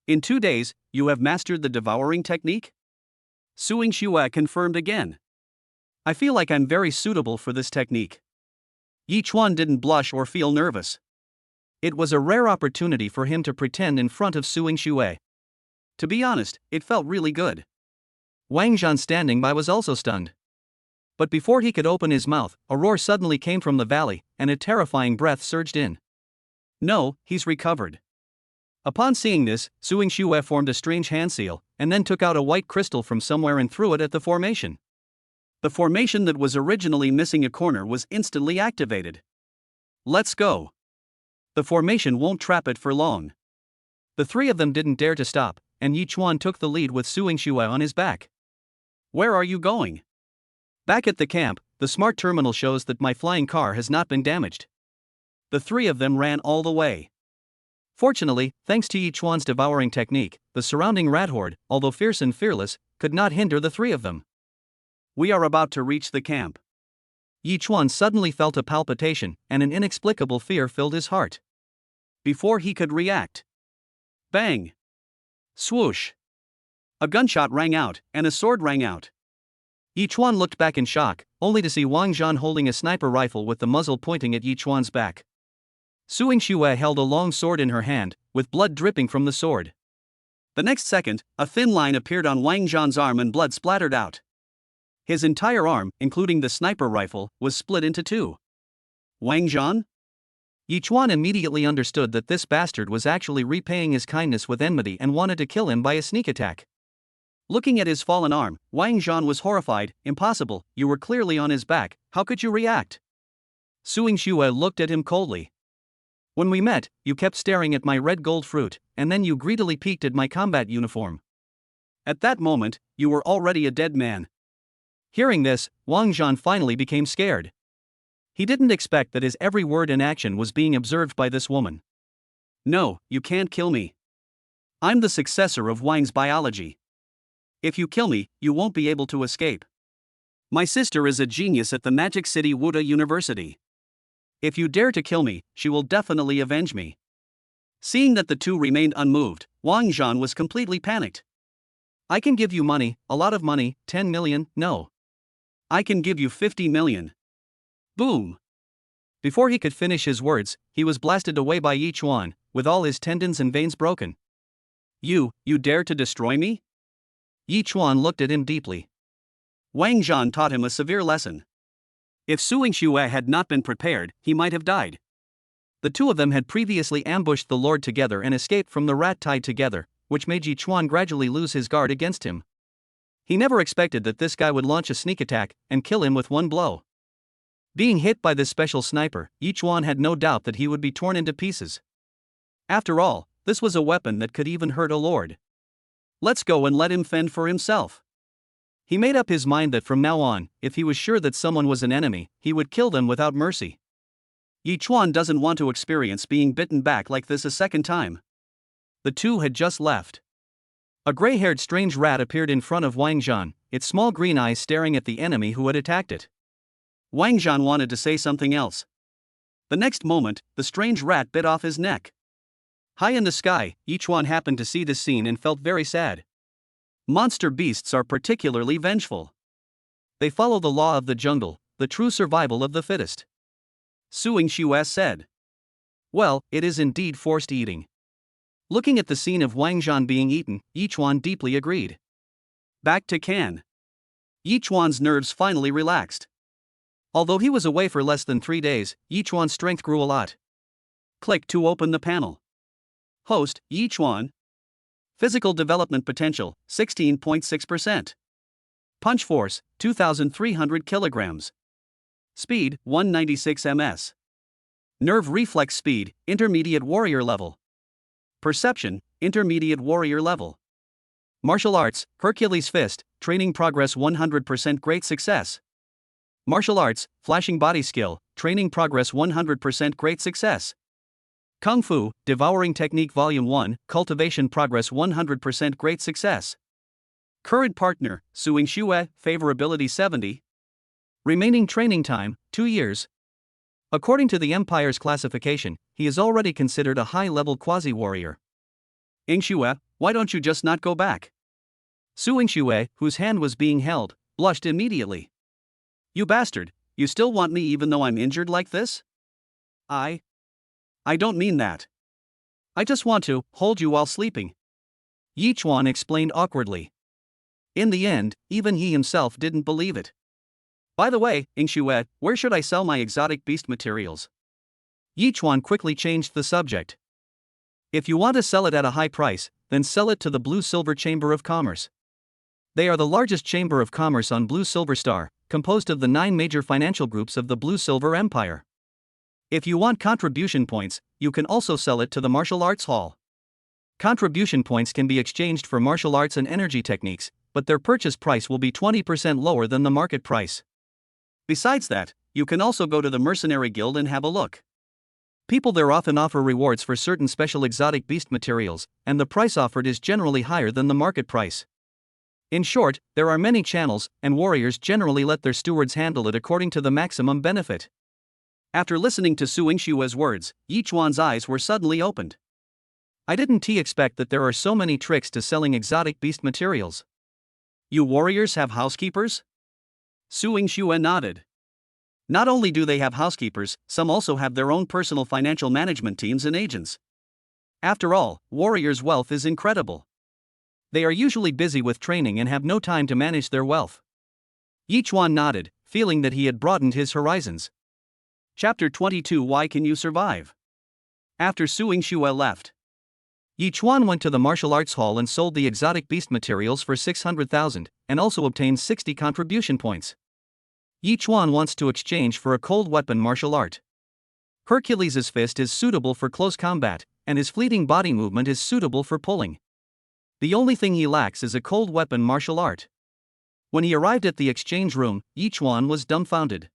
In 2 days, you have mastered the devouring technique? Suing Shue confirmed again. I feel like I'm very suitable for this technique. Yichuan didn't blush or feel nervous. It was a rare opportunity for him to pretend in front of Suing Shue. To be honest, it felt really good. Wang Zhan standing by was also stunned. But before he could open his mouth, a roar suddenly came from the valley, and a terrifying breath surged in. No, he's recovered. Upon seeing this, Suing Shue formed a strange hand seal, and then took out a white crystal from somewhere and threw it at the formation. The formation that was originally missing a corner was instantly activated. Let's go. The formation won't trap it for long. The three of them didn't dare to stop, and Yichuan took the lead with Suing Shue on his back. Where are you going? Back at the camp, the smart terminal shows that my flying car has not been damaged. The three of them ran all the way. Fortunately, thanks to Yichuan's devouring technique, the surrounding rat horde, although fierce and fearless, could not hinder the three of them. We are about to reach the camp. Yichuan suddenly felt a palpitation, and an inexplicable fear filled his heart. Before he could react. Bang! Swoosh! A gunshot rang out, and a sword rang out. Yi Chuan looked back in shock, only to see Wang Zhan holding a sniper rifle with the muzzle pointing at Yi Chuan's back. Su Yingxue held a long sword in her hand, with blood dripping from the sword. The next second, a thin line appeared on Wang Zhan's arm and blood splattered out. His entire arm, including the sniper rifle, was split into two. Wang Zhan? Yi Chuan immediately understood that this bastard was actually repaying his kindness with enmity and wanted to kill him by a sneak attack. Looking at his fallen arm, Wang Zhan was horrified. Impossible, you were clearly on his back, how could you react? Su Yingxue looked at him coldly. When we met, you kept staring at my red gold fruit, and then you greedily peeked at my combat uniform. At that moment, you were already a dead man. Hearing this, Wang Zhan finally became scared. He didn't expect that his every word and action was being observed by this woman. No, you can't kill me. I'm the successor of Wang's biology. If you kill me, you won't be able to escape. My sister is a genius at the Magic City Wuda University. If you dare to kill me, she will definitely avenge me. Seeing that the two remained unmoved, Wang Zhan was completely panicked. I can give you money, a lot of money, 10 million, no. I can give you 50 million. Boom! Before he could finish his words, he was blasted away by Yi Chuan, with all his tendons and veins broken. You dare to destroy me? Yi Chuan looked at him deeply. Wang Zhan taught him a severe lesson. If Su Yingxue had not been prepared, he might have died. The two of them had previously ambushed the Lord together and escaped from the rat tied together, which made Yi Chuan gradually lose his guard against him. He never expected that this guy would launch a sneak attack and kill him with one blow. Being hit by this special sniper, Yi Chuan had no doubt that he would be torn into pieces. After all, this was a weapon that could even hurt a lord. Let's go and let him fend for himself. He made up his mind that from now on, if he was sure that someone was an enemy, he would kill them without mercy. Yi Chuan doesn't want to experience being bitten back like this a second time. The two had just left. A gray-haired strange rat appeared in front of Wang Zhan, its small green eyes staring at the enemy who had attacked it. Wang Zhan wanted to say something else. The next moment, the strange rat bit off his neck. High in the sky, Yi Chuan happened to see this scene and felt very sad. Monster beasts are particularly vengeful. They follow the law of the jungle, the true survival of the fittest. Su Yingxue said. Well, it is indeed forced eating. Looking at the scene of Wang Zhan being eaten, Yi Chuan deeply agreed. Back to Can. Yi Chuan's nerves finally relaxed. Although he was away for less than 3 days, Yi Chuan's strength grew a lot. Click to open the panel. Host, Yi Chuan. Physical development potential, 16.6%. Punch force, 2,300 kilograms. Speed, 196 ms. Nerve reflex speed, intermediate warrior level. Perception, intermediate warrior level. Martial arts, Hercules fist, training progress 100% great success. Martial arts, flashing body skill, training progress 100% great success. Kung Fu, devouring technique volume 1, cultivation progress 100% great success. Current partner, Su Yingxue, favorability 70. Remaining training time, 2 years. According to the Empire's classification, he is already considered a high-level quasi-warrior. Yingxue, why don't you just not go back? Su Yingxue, whose hand was being held, blushed immediately. You bastard, you still want me even though I'm injured like this? I don't mean that. I just want to hold you while sleeping. Yi Chuan explained awkwardly. In the end, even he himself didn't believe it. By the way, Yingxue, where should I sell my exotic beast materials? Yi Chuan quickly changed the subject. If you want to sell it at a high price, then sell it to the Blue-Silver Chamber of Commerce. They are the largest chamber of commerce on Blue-Silver Star, composed of the 9 major financial groups of the Blue-Silver Empire. If you want contribution points, you can also sell it to the Martial Arts Hall. Contribution points can be exchanged for martial arts and energy techniques, but their purchase price will be 20% lower than the market price. Besides that, you can also go to the Mercenary Guild and have a look. People there often offer rewards for certain special exotic beast materials, and the price offered is generally higher than the market price. In short, there are many channels, and warriors generally let their stewards handle it according to the maximum benefit. After listening to Su Yingxue's words, Yi Chuan's eyes were suddenly opened. I didn't expect that there are so many tricks to selling exotic beast materials. You warriors have housekeepers? Suing Xue nodded. Not only do they have housekeepers, some also have their own personal financial management teams and agents. After all, warriors' wealth is incredible. They are usually busy with training and have no time to manage their wealth. Yichuan nodded, feeling that he had broadened his horizons. Chapter 22 Why Can You Survive? After Suing Xue left, Yichuan went to the martial arts hall and sold the exotic beast materials for 600,000, and also obtained 60 contribution points. Yichuan wants to exchange for a cold weapon martial art. Hercules' fist is suitable for close combat, and his fleeting body movement is suitable for pulling. The only thing he lacks is a cold weapon martial art. When he arrived at the exchange room, Yichuan was dumbfounded.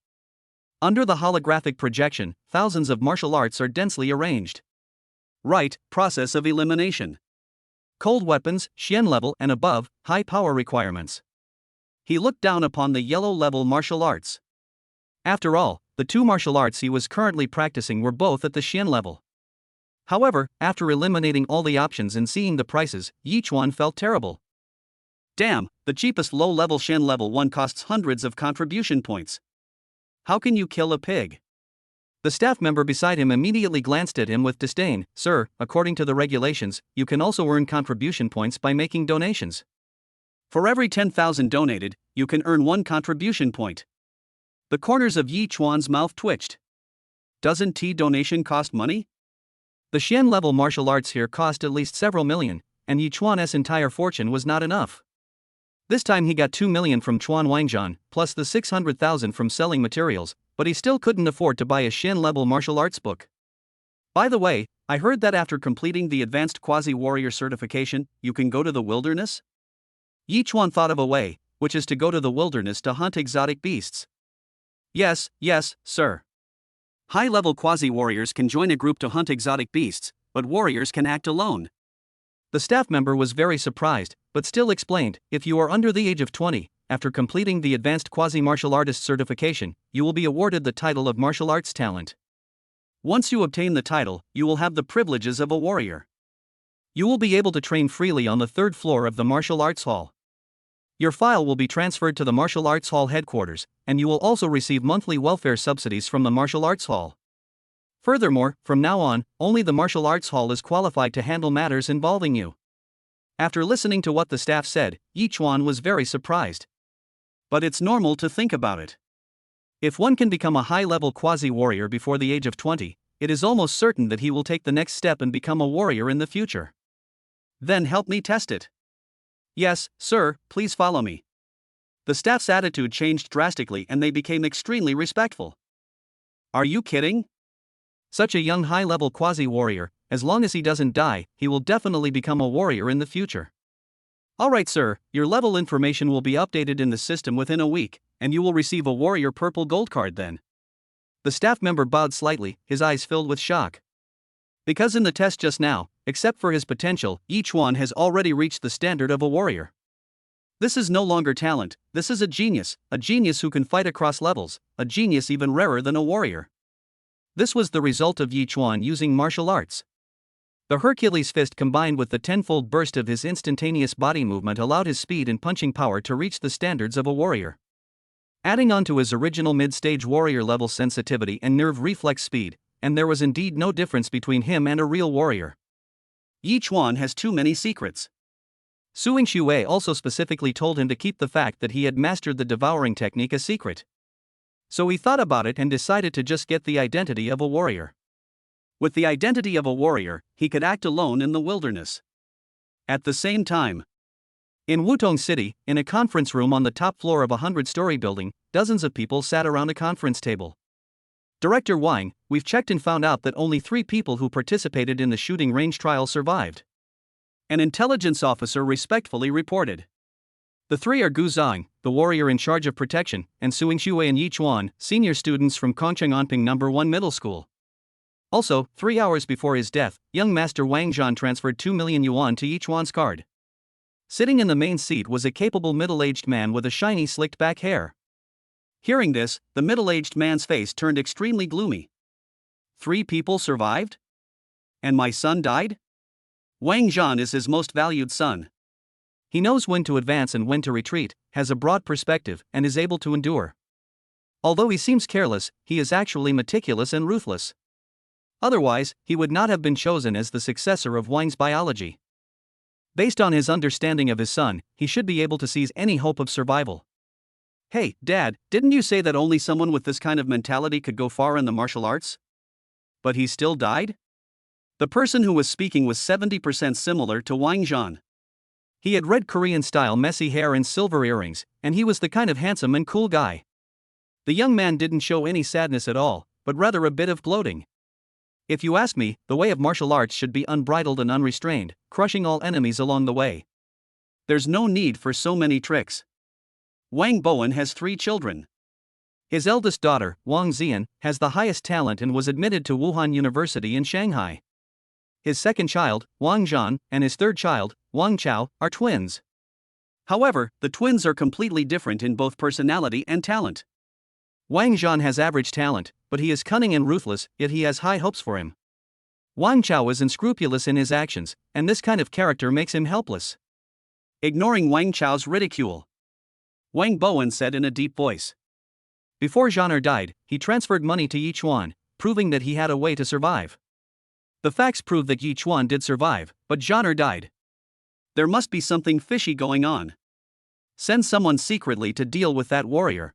Under the holographic projection, thousands of martial arts are densely arranged. Right, process of elimination. Cold weapons, Xian level and above, high power requirements. He looked down upon the yellow level martial arts. After all, the two martial arts he was currently practicing were both at the Xian level. However, after eliminating all the options and seeing the prices, Yichuan felt terrible. Damn, the cheapest low-level Xian level 1 costs hundreds of contribution points. How can you kill a pig? The staff member beside him immediately glanced at him with disdain. Sir, according to the regulations, you can also earn contribution points by making donations. For every 10,000 donated, you can earn 1 contribution point. The corners of Yichuan's mouth twitched. Doesn't donation cost money? The Xian level martial arts here cost at least several million, and Yichuan's entire fortune was not enough. This time he got 2 million from Chuan Wangzhan, plus the 600,000 from selling materials, but he still couldn't afford to buy a Xian level martial arts book. By the way, I heard that after completing the advanced quasi-warrior certification, you can go to the wilderness? Yichuan thought of a way, which is to go to the wilderness to hunt exotic beasts. Yes, sir. High-level quasi-warriors can join a group to hunt exotic beasts, but warriors can act alone. The staff member was very surprised, but still explained, if you are under the age of 20, after completing the advanced quasi-martial artist certification, you will be awarded the title of martial arts talent. Once you obtain the title, you will have the privileges of a warrior. You will be able to train freely on the 3rd floor of the martial arts hall. Your file will be transferred to the martial arts hall headquarters, and you will also receive monthly welfare subsidies from the martial arts hall. Furthermore, from now on, only the martial arts hall is qualified to handle matters involving you. After listening to what the staff said, Yichuan was very surprised. But it's normal to think about it. If one can become a high-level quasi-warrior before the age of 20, it is almost certain that he will take the next step and become a warrior in the future. Then help me test it. Yes, sir, please follow me. The staff's attitude changed drastically and they became extremely respectful. Are you kidding? Such a young high-level quasi-warrior, as long as he doesn't die, he will definitely become a warrior in the future. Alright sir, your level information will be updated in the system within a week, and you will receive a warrior purple gold card then. The staff member bowed slightly, his eyes filled with shock. Because in the test just now, except for his potential, Yichuan has already reached the standard of a warrior. This is no longer talent, this is a genius who can fight across levels, a genius even rarer than a warrior. This was the result of Yichuan using martial arts. The Hercules fist combined with the tenfold burst of his instantaneous body movement allowed his speed and punching power to reach the standards of a warrior. Adding on to his original mid-stage warrior level sensitivity and nerve reflex speed, and there was indeed no difference between him and a real warrior. Yichuan has too many secrets. Suing Xue also specifically told him to keep the fact that he had mastered the devouring technique a secret. So he thought about it and decided to just get the identity of a warrior. With the identity of a warrior, he could act alone in the wilderness. At the same time, in Wutong City, in a conference room on the top floor of a 100-story building, dozens of people sat around a conference table. Director Wang, we've checked and found out that only 3 people who participated in the shooting range trial survived. An intelligence officer respectfully reported. The 3 are Gu Zhang, the warrior in charge of protection, and Suing Xue and Yichuan, senior students from Kongcheng Anping No. 1 Middle School. Also, 3 hours before his death, young Master Wang Zhan transferred 2 million yuan to Yichuan's card. Sitting in the main seat was a capable middle-aged man with a shiny slicked-back hair. Hearing this, the middle-aged man's face turned extremely gloomy. 3 people survived? And my son died? Wang Zhan is his most valued son. He knows when to advance and when to retreat, has a broad perspective, and is able to endure. Although he seems careless, he is actually meticulous and ruthless. Otherwise, he would not have been chosen as the successor of Wang's biology. Based on his understanding of his son, he should be able to seize any hope of survival. Hey, Dad, didn't you say that only someone with this kind of mentality could go far in the martial arts? But he still died? The person who was speaking was 70% similar to Wang Zhan. He had red Korean-style messy hair and silver earrings, and he was the kind of handsome and cool guy. The young man didn't show any sadness at all, but rather a bit of gloating. If you ask me, the way of martial arts should be unbridled and unrestrained, crushing all enemies along the way. There's no need for so many tricks. Wang Bowen has 3 children. His eldest daughter, Wang Xian, has the highest talent and was admitted to Wuhan University in Shanghai. His second child, Wang Zhan, and his third child, Wang Chao, are twins. However, the twins are completely different in both personality and talent. Wang Zhan has average talent, but he is cunning and ruthless, yet he has high hopes for him. Wang Chao is unscrupulous in his actions, and this kind of character makes him helpless. Ignoring Wang Chao's ridicule, Wang Bowen said in a deep voice. Before Zhaner died, he transferred money to Yichuan, proving that he had a way to survive. The facts prove that Yichuan did survive, but Zhaner died. There must be something fishy going on. Send someone secretly to deal with that warrior.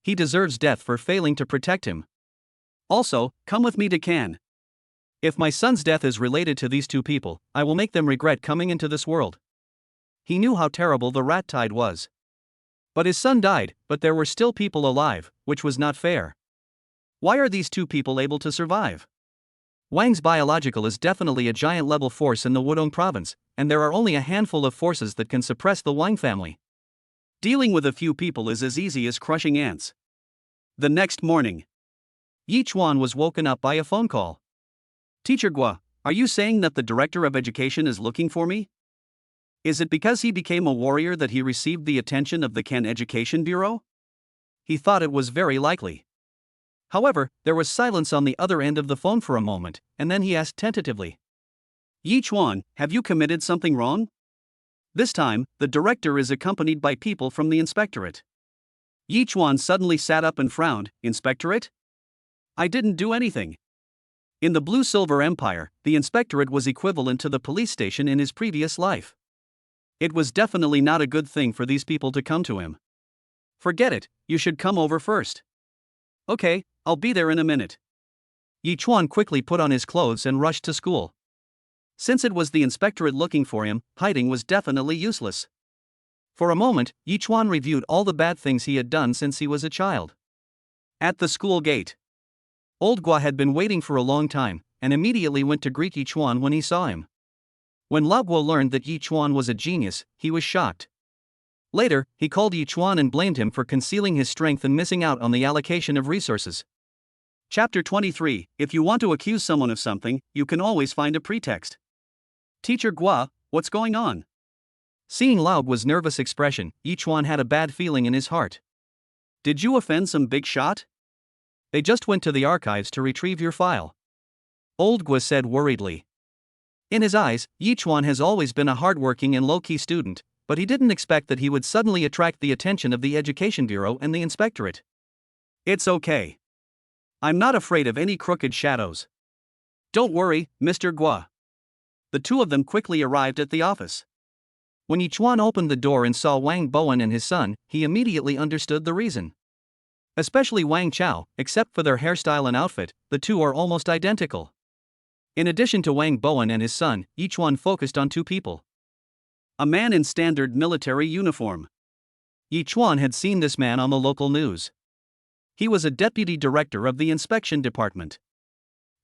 He deserves death for failing to protect him. Also, come with me to Cannes. If my son's death is related to these 2 people, I will make them regret coming into this world. He knew how terrible the rat tide was. But his son died, but there were still people alive, which was not fair. Why are these 2 people able to survive? Wang's biological is definitely a giant-level force in the Wudong province, and there are only a handful of forces that can suppress the Wang family. Dealing with a few people is as easy as crushing ants. The next morning, Yichuan was woken up by a phone call. Teacher Gua, are you saying that the director of education is looking for me? Is it because he became a warrior that he received the attention of the Cannes Education Bureau? He thought it was very likely. However, there was silence on the other end of the phone for a moment, and then he asked tentatively. Yichuan, have you committed something wrong? This time, the director is accompanied by people from the inspectorate. Yichuan suddenly sat up and frowned. Inspectorate? I didn't do anything. In the Blue-Silver Empire, the inspectorate was equivalent to the police station in his previous life. It was definitely not a good thing for these people to come to him. Forget it, you should come over first. Okay, I'll be there in a minute. Yichuan quickly put on his clothes and rushed to school. Since it was the inspectorate looking for him, hiding was definitely useless. For a moment, Yichuan reviewed all the bad things he had done since he was a child. At the school gate, Old Gua had been waiting for a long time, and immediately went to greet Yichuan when he saw him. When Lao Guo learned that Yichuan was a genius, he was shocked. Later, he called Yichuan and blamed him for concealing his strength and missing out on the allocation of resources. Chapter 23. If you want to accuse someone of something, you can always find a pretext. Teacher Gua, what's going on? Seeing Lao Guo's nervous expression, Yichuan had a bad feeling in his heart. Did you offend some big shot? They just went to the archives to retrieve your file. Old Gua said worriedly. In his eyes, Yichuan has always been a hardworking and low-key student, but he didn't expect that he would suddenly attract the attention of the Education Bureau and the inspectorate. It's okay. I'm not afraid of any crooked shadows. Don't worry, Mr. Gua. The 2 of them quickly arrived at the office. When Yichuan opened the door and saw Wang Bowen and his son, he immediately understood the reason. Especially Wang Chao, except for their hairstyle and outfit, the 2 are almost identical. In addition to Wang Bowen and his son, Yichuan focused on 2 people. A man in standard military uniform. Yichuan had seen this man on the local news. He was a deputy director of the inspection department.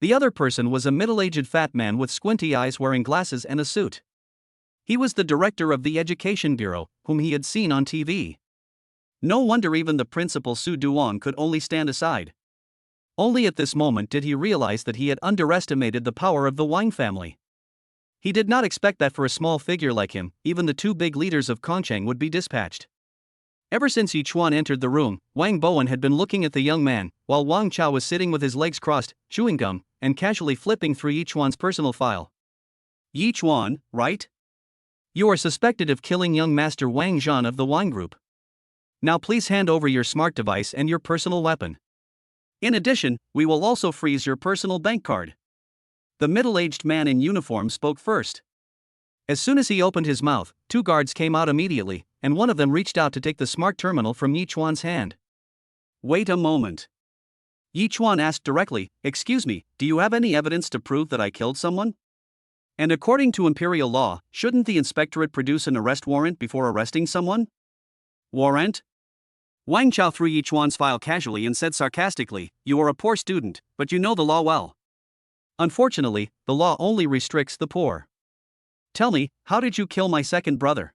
The other person was a middle-aged fat man with squinty eyes wearing glasses and a suit. He was the director of the Education Bureau, whom he had seen on TV. No wonder even the principal Su Duan could only stand aside. Only at this moment did he realize that he had underestimated the power of the Wang family. He did not expect that for a small figure like him, even the 2 big leaders of Kongcheng would be dispatched. Ever since Yichuan entered the room, Wang Bowen had been looking at the young man, while Wang Chao was sitting with his legs crossed, chewing gum, and casually flipping through Yichuan's personal file. Yi Chuan, right? You are suspected of killing young Master Wang Zhan of the Wine Group. Now please hand over your smart device and your personal weapon. In addition, we will also freeze your personal bank card. The middle-aged man in uniform spoke first. As soon as he opened his mouth, two guards came out immediately, and one of them reached out to take the smart terminal from Yi Chuan's hand. Wait a moment. Yi Chuan asked directly, "Excuse me, do you have any evidence to prove that I killed someone? And according to imperial law, shouldn't the inspectorate produce an arrest warrant before arresting someone?" Warrant? Wang Chao threw Yi Chuan's file casually and said sarcastically, "You are a poor student, but you know the law well. Unfortunately, the law only restricts the poor. Tell me, how did you kill my second brother?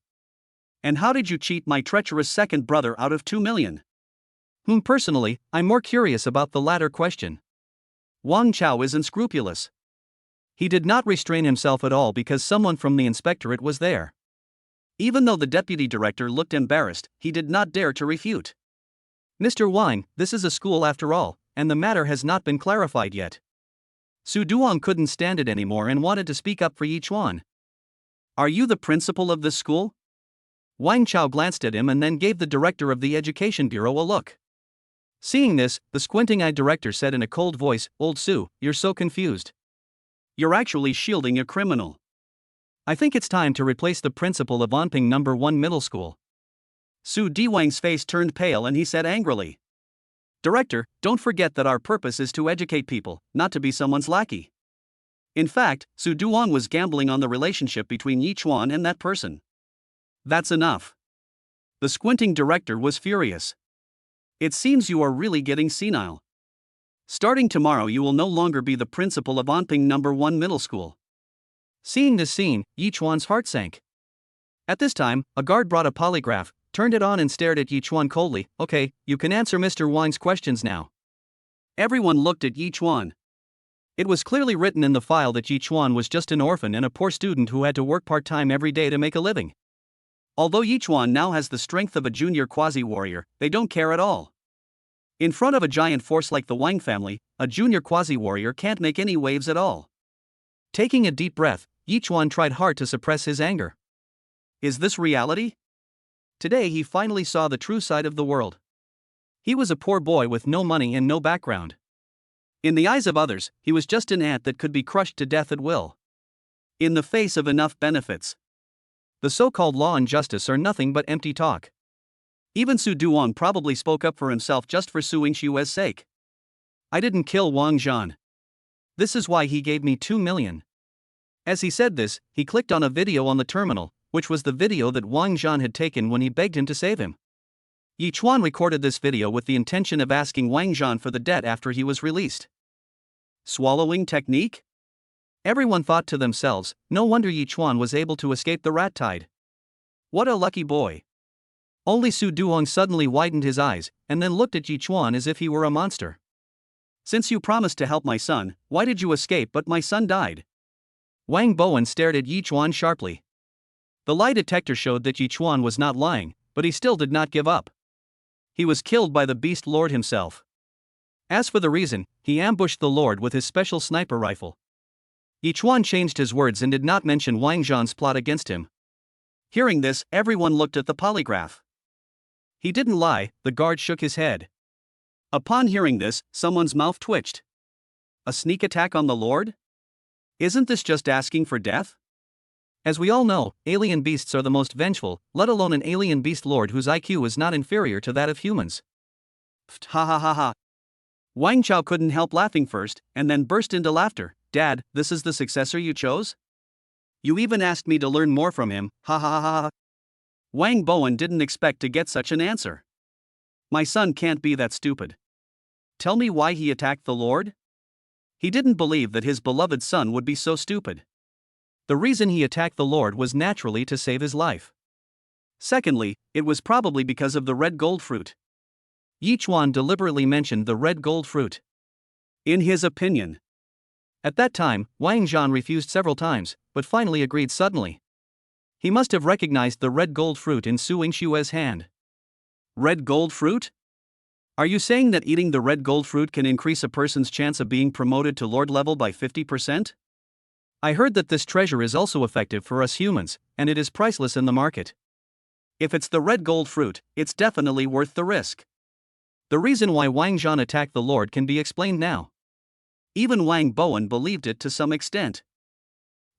And how did you cheat my treacherous second brother out of 2 million? Personally, I'm more curious about the latter question." Wang Chao is unscrupulous. He did not restrain himself at all because someone from the inspectorate was there. Even though the deputy director looked embarrassed, he did not dare to refute. "Mr. Wang, this is a school after all, and the matter has not been clarified yet." Su Duong couldn't stand it anymore and wanted to speak up for Yi Chuan. "Are you the principal of this school?" Wang Chao glanced at him and then gave the director of the education bureau a look. Seeing this, the squinting-eyed director said in a cold voice, "Old Su, you're so confused. You're actually shielding a criminal. I think it's time to replace the principal of Anping No. 1 Middle School." Su Diwang's face turned pale and he said angrily, "Director, don't forget that our purpose is to educate people, not to be someone's lackey." In fact, Su Duong was gambling on the relationship between Yi Chuan and that person. "That's enough." The squinting director was furious. "It seems you are really getting senile. Starting tomorrow you will no longer be the principal of Anping No. 1 Middle School." Seeing this scene, Yi Chuan's heart sank. At this time, a guard brought a polygraph, turned it on and stared at Yi Chuan coldly. "Okay, you can answer Mr. Wang's questions now." Everyone looked at Yi Chuan. It was clearly written in the file that Yi Chuan was just an orphan and a poor student who had to work part-time every day to make a living. Although Yi Chuan now has the strength of a junior quasi-warrior, they don't care at all. In front of a giant force like the Wang family, a junior quasi-warrior can't make any waves at all. Taking a deep breath, Yi Chuan tried hard to suppress his anger. Is this reality? Today he finally saw the true side of the world. He was a poor boy with no money and no background. In the eyes of others, he was just an ant that could be crushed to death at will. In the face of enough benefits. The so-called law and justice are nothing but empty talk. Even Su Duong probably spoke up for himself just for Su Yingshue's sake. "I didn't kill Wang Zhan. This is why he gave me 2 million. As he said this, he clicked on a video on the terminal, which was the video that Wang Zhan had taken when he begged him to save him. Yi Chuan recorded this video with the intention of asking Wang Zhan for the debt after he was released. Swallowing technique? Everyone thought to themselves, no wonder Yi Chuan was able to escape the rat tide. What a lucky boy. Only Su Duong suddenly widened his eyes, and then looked at Yi Chuan as if he were a monster. "Since you promised to help my son, why did you escape but my son died?" Wang Bowen stared at Yi Chuan sharply. The lie detector showed that Yi Chuan was not lying, but he still did not give up. He was killed by the Beast Lord himself. As for the reason, he ambushed the Lord with his special sniper rifle. Yi Chuan changed his words and did not mention Wang Zhan's plot against him. Hearing this, everyone looked at the polygraph. He didn't lie, the guard shook his head. Upon hearing this, someone's mouth twitched. A sneak attack on the Lord? Isn't this just asking for death? As we all know, alien beasts are the most vengeful, let alone an alien beast lord whose IQ is not inferior to that of humans. Ha ha ha ha. Wang Chao couldn't help laughing first, and then burst into laughter. "Dad, this is the successor you chose? You even asked me to learn more from him, ha ha ha ha." Wang Bowen didn't expect to get such an answer. "My son can't be that stupid. Tell me why he attacked the Lord?" He didn't believe that his beloved son would be so stupid. The reason he attacked the Lord was naturally to save his life. Secondly, it was probably because of the red gold fruit. Yi Chuan deliberately mentioned the red gold fruit. In his opinion. At that time, Wang Zhan refused several times, but finally agreed suddenly. He must have recognized the red gold fruit in Su Yingshue's hand. Red gold fruit? Are you saying that eating the red gold fruit can increase a person's chance of being promoted to lord level by 50%? I heard that this treasure is also effective for us humans, and it is priceless in the market. If it's the red gold fruit, it's definitely worth the risk. The reason why Wang Zhan attacked the Lord can be explained now. Even Wang Bowen believed it to some extent.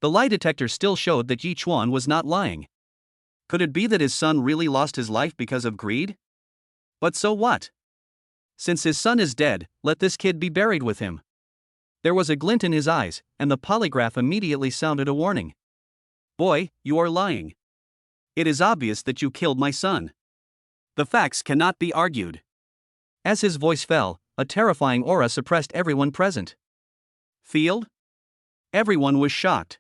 The lie detector still showed that Yi Chuan was not lying. Could it be that his son really lost his life because of greed? But so what? Since his son is dead, let this kid be buried with him. There was a glint in his eyes, and the polygraph immediately sounded a warning. Boy, you are lying. It is obvious that you killed my son. The facts cannot be argued. As his voice fell, a terrifying aura suppressed everyone present. Field? Everyone was shocked.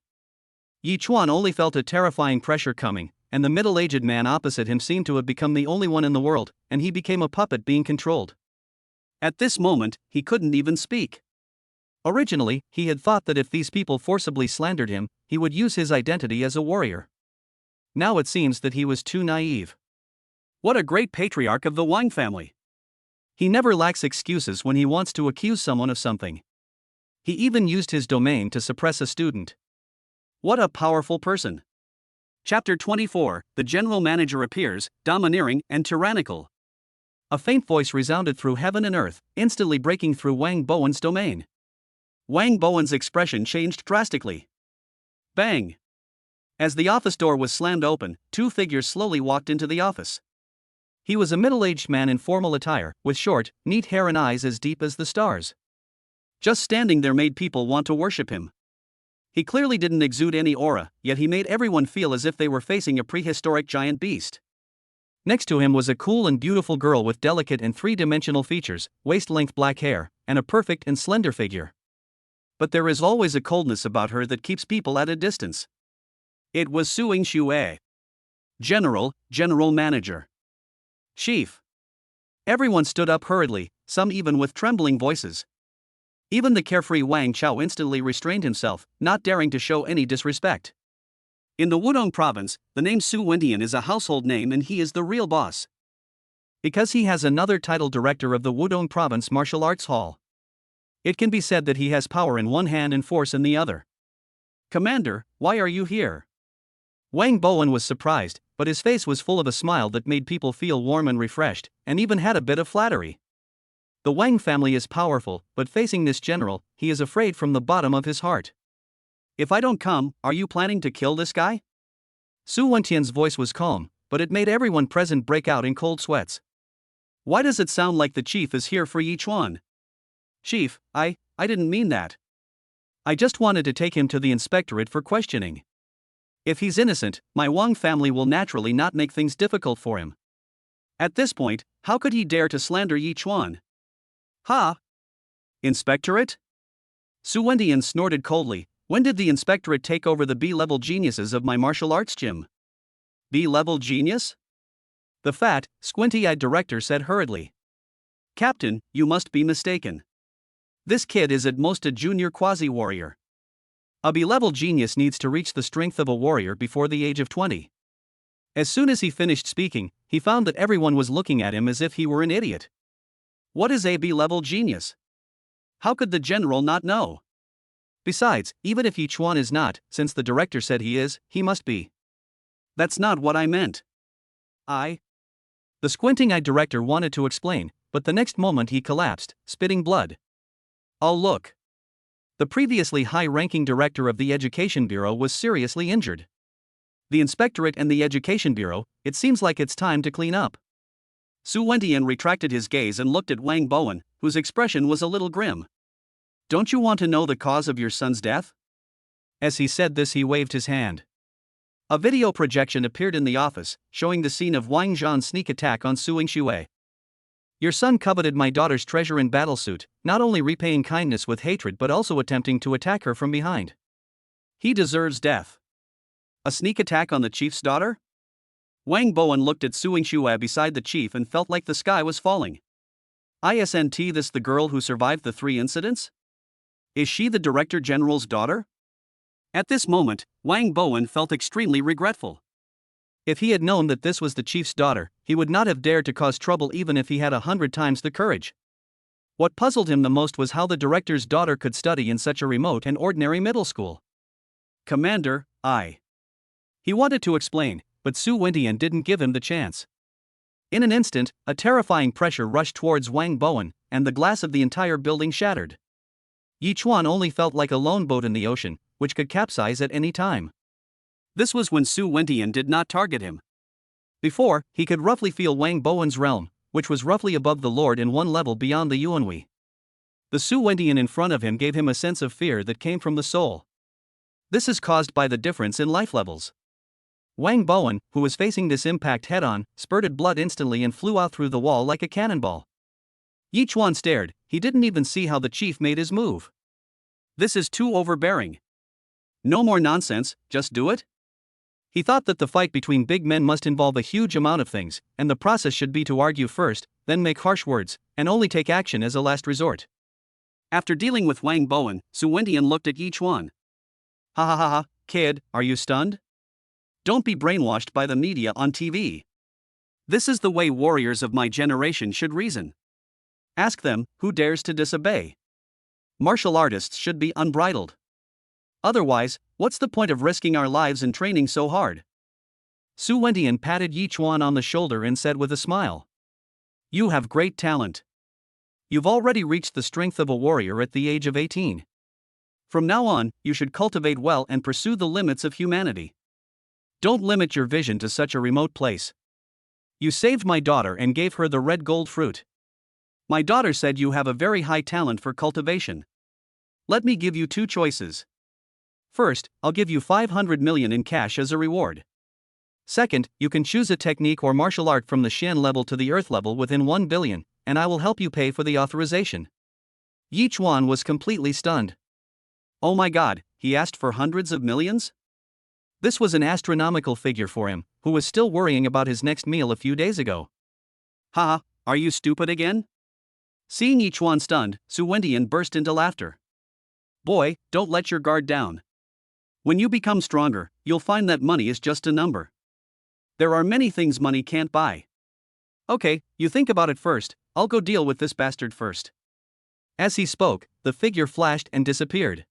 Yi Chuan only felt a terrifying pressure coming, and the middle-aged man opposite him seemed to have become the only one in the world, and he became a puppet being controlled. At this moment, he couldn't even speak. Originally, he had thought that if these people forcibly slandered him, he would use his identity as a warrior. Now it seems that he was too naive. What a great patriarch of the Wang family! He never lacks excuses when he wants to accuse someone of something. He even used his domain to suppress a student. What a powerful person! Chapter 24, The General Manager appears, domineering and tyrannical. A faint voice resounded through heaven and earth, instantly breaking through Wang Bowen's domain. Wang Bowen's expression changed drastically. Bang! As the office door was slammed open, two figures slowly walked into the office. He was a middle-aged man in formal attire, with short, neat hair and eyes as deep as the stars. Just standing there made people want to worship him. He clearly didn't exude any aura, yet he made everyone feel as if they were facing a prehistoric giant beast. Next to him was a cool and beautiful girl with delicate and three-dimensional features, waist-length black hair, and a perfect and slender figure. But there is always a coldness about her that keeps people at a distance. It was Su Yingxue. General Manager. Chief. Everyone stood up hurriedly, some even with trembling voices. Even the carefree Wang Chao instantly restrained himself, not daring to show any disrespect. In the Wudong province, the name Su Wendian is a household name and he is the real boss. Because he has another title, director of the Wudong Province Martial Arts Hall. It can be said that he has power in one hand and force in the other. Commander, why are you here? Wang Bowen was surprised, but his face was full of a smile that made people feel warm and refreshed, and even had a bit of flattery. The Wang family is powerful, but facing this general, he is afraid from the bottom of his heart. If I don't come, are you planning to kill this guy? Su Wentian's voice was calm, but it made everyone present break out in cold sweats. Why does it sound like the chief is here for Yi Chuan? Chief, I didn't mean that. I just wanted to take him to the inspectorate for questioning. If he's innocent, my Wang family will naturally not make things difficult for him. At this point, how could he dare to slander Yi Chuan? Ha! Inspectorate? Su Wendian snorted coldly. When did the inspectorate take over the B-level geniuses of my martial arts gym? B-level genius? The fat, squinty-eyed director said hurriedly. Captain, you must be mistaken. This kid is at most a junior quasi-warrior. A B-level genius needs to reach the strength of a warrior before the age of 20. As soon as he finished speaking, he found that everyone was looking at him as if he were an idiot. What is a B-level genius? How could the general not know? Besides, even if Yi Chuan is not, since the director said he is, he must be. That's not what I meant. The squinting-eyed director wanted to explain, but the next moment he collapsed, spitting blood. Oh look. The previously high-ranking director of the Education Bureau was seriously injured. The Inspectorate and the Education Bureau, it seems like it's time to clean up. Su Wendian retracted his gaze and looked at Wang Bowen, whose expression was a little grim. Don't you want to know the cause of your son's death? As he said this, he waved his hand. A video projection appeared in the office, showing the scene of Wang Zhan's sneak attack on Su Yingxue. Your son coveted my daughter's treasure in battlesuit, not only repaying kindness with hatred but also attempting to attack her from behind. He deserves death. A sneak attack on the chief's daughter? Wang Bowen looked at Su Yingxue beside the chief and felt like the sky was falling. Isn't this the girl who survived the 3 incidents? Is she the Director General's daughter? At this moment, Wang Bowen felt extremely regretful. If he had known that this was the chief's daughter, he would not have dared to cause trouble even if he had 100 times the courage. What puzzled him the most was how the director's daughter could study in such a remote and ordinary middle school. Commander, I. He wanted to explain, but Su Wendian didn't give him the chance. In an instant, a terrifying pressure rushed towards Wang Bowen, and the glass of the entire building shattered. Yi Chuan only felt like a lone boat in the ocean, which could capsize at any time. This was when Su Wendian did not target him. Before, he could roughly feel Wang Bowen's realm, which was roughly above the Lord and one level beyond the Yuanhui. The Su Wendian in front of him gave him a sense of fear that came from the soul. This is caused by the difference in life levels. Wang Bowen, who was facing this impact head-on, spurted blood instantly and flew out through the wall like a cannonball. Yi Chuan stared, he didn't even see how the chief made his move. This is too overbearing. No more nonsense, just do it? He thought that the fight between big men must involve a huge amount of things, and the process should be to argue first, then make harsh words, and only take action as a last resort. After dealing with Wang Bowen, Su Wendian looked at Yi Chuan. Ha ha ha ha, kid, are you stunned? Don't be brainwashed by the media on TV. This is the way warriors of my generation should reason. Ask them, who dares to disobey? Martial artists should be unbridled. Otherwise, what's the point of risking our lives and training so hard? Su Wendian patted Yi Chuan on the shoulder and said with a smile. You have great talent. You've already reached the strength of a warrior at the age of 18. From now on, you should cultivate well and pursue the limits of humanity. Don't limit your vision to such a remote place. You saved my daughter and gave her the red gold fruit. My daughter said you have a very high talent for cultivation. Let me give you two choices. First, I'll give you 500 million in cash as a reward. Second, you can choose a technique or martial art from the Shen level to the Earth level within 1 billion, and I will help you pay for the authorization. Yi Chuan was completely stunned. Oh my god, he asked for hundreds of millions? This was an astronomical figure for him, who was still worrying about his next meal a few days ago. Haha, are you stupid again? Seeing Yi Chuan stunned, Su Wendian burst into laughter. Boy, don't let your guard down. When you become stronger, you'll find that money is just a number. There are many things money can't buy. Okay, you think about it first, I'll go deal with this bastard first. As he spoke, the figure flashed and disappeared.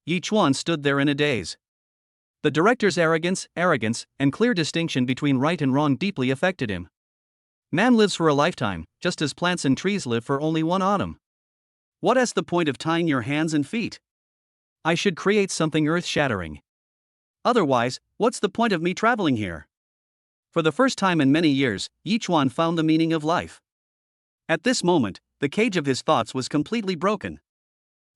Yi Chuan stood there in a daze. The director's arrogance, and clear distinction between right and wrong deeply affected him. Man lives for a lifetime, just as plants and trees live for only one autumn. What is the point of tying your hands and feet? I should create something earth-shattering. Otherwise, what's the point of me traveling here? For the first time in many years, Yi Chuan found the meaning of life. At this moment, the cage of his thoughts was completely broken.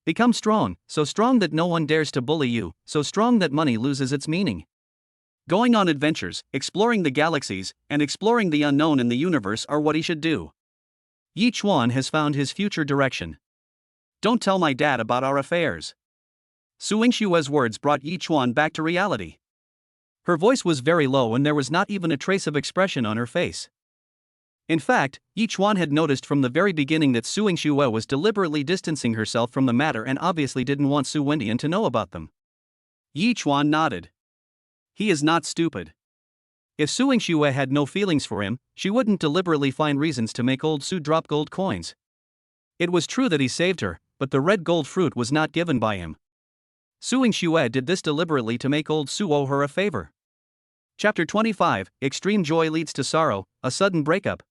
Become strong, so strong that no one dares to bully you, so strong that money loses its meaning. Going on adventures, exploring the galaxies, and exploring the unknown in the universe are what he should do. Yi Chuan has found his future direction. Don't tell my dad about our affairs. Su Yingshue's words brought Yi Chuan back to reality. Her voice was very low and there was not even a trace of expression on her face. In fact, Yi Chuan had noticed from the very beginning that Su Yingxue was deliberately distancing herself from the matter and obviously didn't want Su Wendian to know about them. Yi Chuan nodded. He is not stupid. If Su Yingxue had no feelings for him, she wouldn't deliberately find reasons to make old Su drop gold coins. It was true that he saved her, but the red gold fruit was not given by him. Su Yingxue did this deliberately to make old Su owe her a favor. Chapter 25, Extreme Joy Leads to Sorrow, a Sudden Breakup.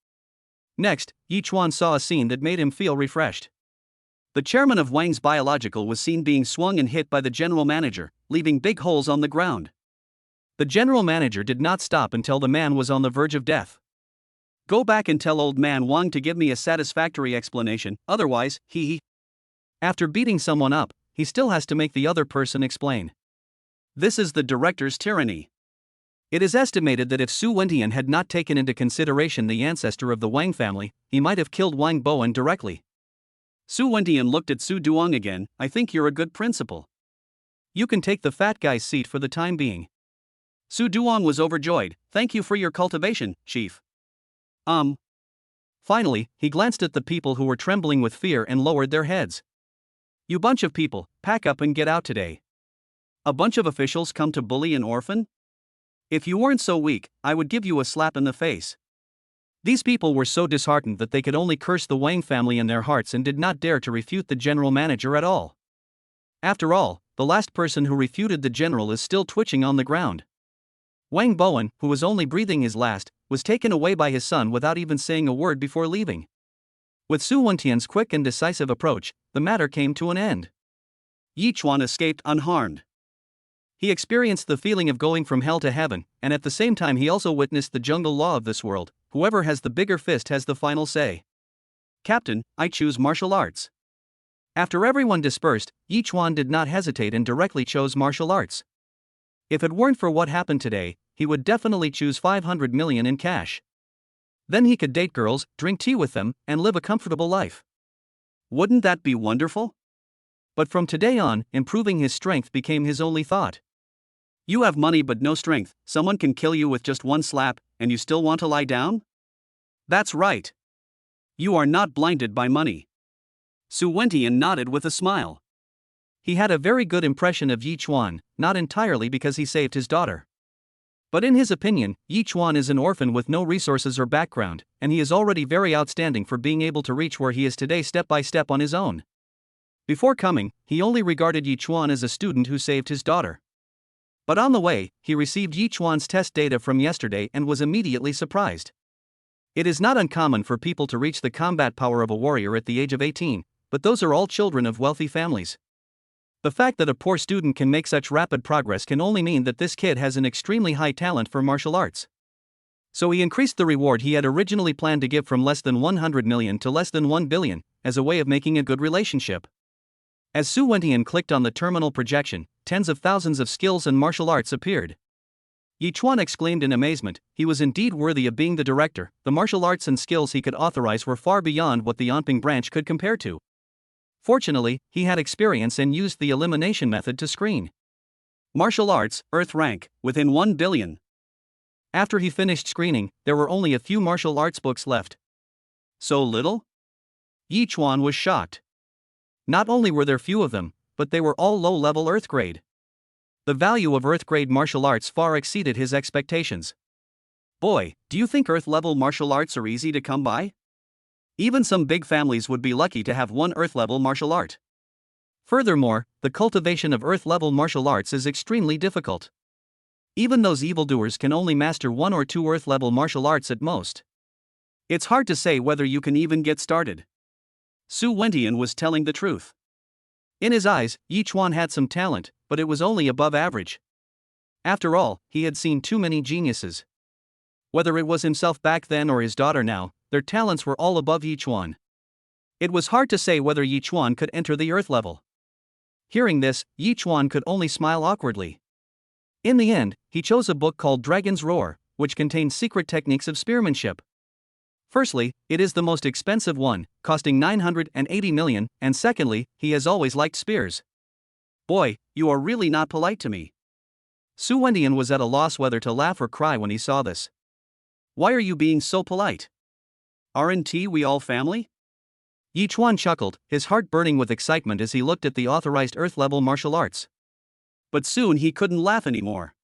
Next, Yi Chuan saw a scene that made him feel refreshed. The chairman of Wang's Biological was seen being swung and hit by the general manager, leaving big holes on the ground. The general manager did not stop until the man was on the verge of death. Go back and tell old man Wang to give me a satisfactory explanation, otherwise, he. After beating someone up, he still has to make the other person explain. This is the director's tyranny. It is estimated that if Su Wendian had not taken into consideration the ancestor of the Wang family, he might have killed Wang Bowen directly. Su Wendian looked at Su Duong again. I think you're a good principal. You can take the fat guy's seat for the time being. Su Duong was overjoyed. Thank you for your cultivation, chief. Finally, he glanced at the people who were trembling with fear and lowered their heads. You bunch of people, pack up and get out today. A bunch of officials come to bully an orphan? If you weren't so weak, I would give you a slap in the face. These people were so disheartened that they could only curse the Wang family in their hearts and did not dare to refute the general manager at all. After all, the last person who refuted the general is still twitching on the ground. Wang Bowen, who was only breathing his last, was taken away by his son without even saying a word before leaving. With Su Wentian's quick and decisive approach, the matter came to an end. Yi Chuan escaped unharmed. He experienced the feeling of going from hell to heaven, and at the same time he also witnessed the jungle law of this world: whoever has the bigger fist has the final say. Captain, I choose martial arts. After everyone dispersed, Yi Chuan did not hesitate and directly chose martial arts. If it weren't for what happened today, he would definitely choose 500 million in cash. Then he could date girls, drink tea with them, and live a comfortable life. Wouldn't that be wonderful? But from today on, improving his strength became his only thought. You have money but no strength, someone can kill you with just one slap, and you still want to lie down? That's right. You are not blinded by money. Su Wentian nodded with a smile. He had a very good impression of Yi Chuan, not entirely because he saved his daughter. But in his opinion, Yi Chuan is an orphan with no resources or background, and he is already very outstanding for being able to reach where he is today step by step on his own. Before coming, he only regarded Yi Chuan as a student who saved his daughter. But on the way, he received Yi Chuan's test data from yesterday and was immediately surprised. It is not uncommon for people to reach the combat power of a warrior at the age of 18, but those are all children of wealthy families. The fact that a poor student can make such rapid progress can only mean that this kid has an extremely high talent for martial arts. So he increased the reward he had originally planned to give from less than 100 million to less than 1 billion, as a way of making a good relationship. As Su Wentian clicked on the terminal projection, tens of thousands of skills and martial arts appeared. Yi Chuan exclaimed in amazement, he was indeed worthy of being the director. The martial arts and skills he could authorize were far beyond what the Anping branch could compare to. Fortunately, he had experience and used the elimination method to screen. Martial arts, Earth rank, within 1 billion. After he finished screening, there were only a few martial arts books left. So little? Yi Chuan was shocked. Not only were there few of them, but they were all low-level Earth grade. The value of Earth grade martial arts far exceeded his expectations. Boy, do you think Earth-level martial arts are easy to come by? Even some big families would be lucky to have one Earth-level martial art. Furthermore, the cultivation of Earth-level martial arts is extremely difficult. Even those evildoers can only master 1 or 2 Earth-level martial arts at most. It's hard to say whether you can even get started. Su Wentian was telling the truth. In his eyes, Yi Chuan had some talent, but it was only above average. After all, he had seen too many geniuses. Whether it was himself back then or his daughter now, their talents were all above Yi Chuan. It was hard to say whether Yi Chuan could enter the Earth level. Hearing this, Yi Chuan could only smile awkwardly. In the end, he chose a book called Dragon's Roar, which contains secret techniques of spearmanship. Firstly, it is the most expensive one, costing 980 million, and secondly, he has always liked spears. Boy, you are really not polite to me. Su Wentian was at a loss whether to laugh or cry when he saw this. Why are you being so polite? Aren't we all family? Yi Chuan chuckled, his heart burning with excitement as he looked at the authorized Earth-level martial arts. But soon he couldn't laugh anymore.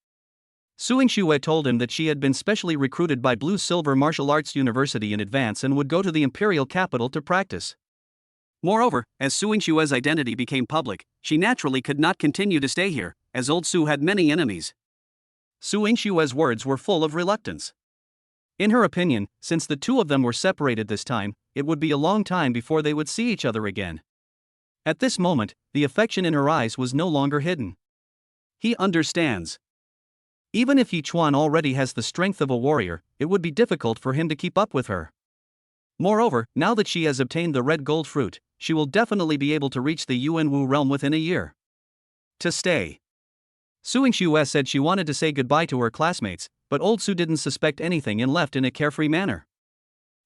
Su Yingxue told him that she had been specially recruited by Blue Silver Martial Arts University in advance and would go to the imperial capital to practice. Moreover, as Su Yingxue's identity became public, she naturally could not continue to stay here, as old Su had many enemies. Su Yingxue's words were full of reluctance. In her opinion, since the two of them were separated this time, it would be a long time before they would see each other again. At this moment, the affection in her eyes was no longer hidden. He understands. Even if Yi Chuan already has the strength of a warrior, it would be difficult for him to keep up with her. Moreover, now that she has obtained the red gold fruit, she will definitely be able to reach the Yuanwu realm within a year. To stay. Su Yingxue said she wanted to say goodbye to her classmates, but old Su didn't suspect anything and left in a carefree manner.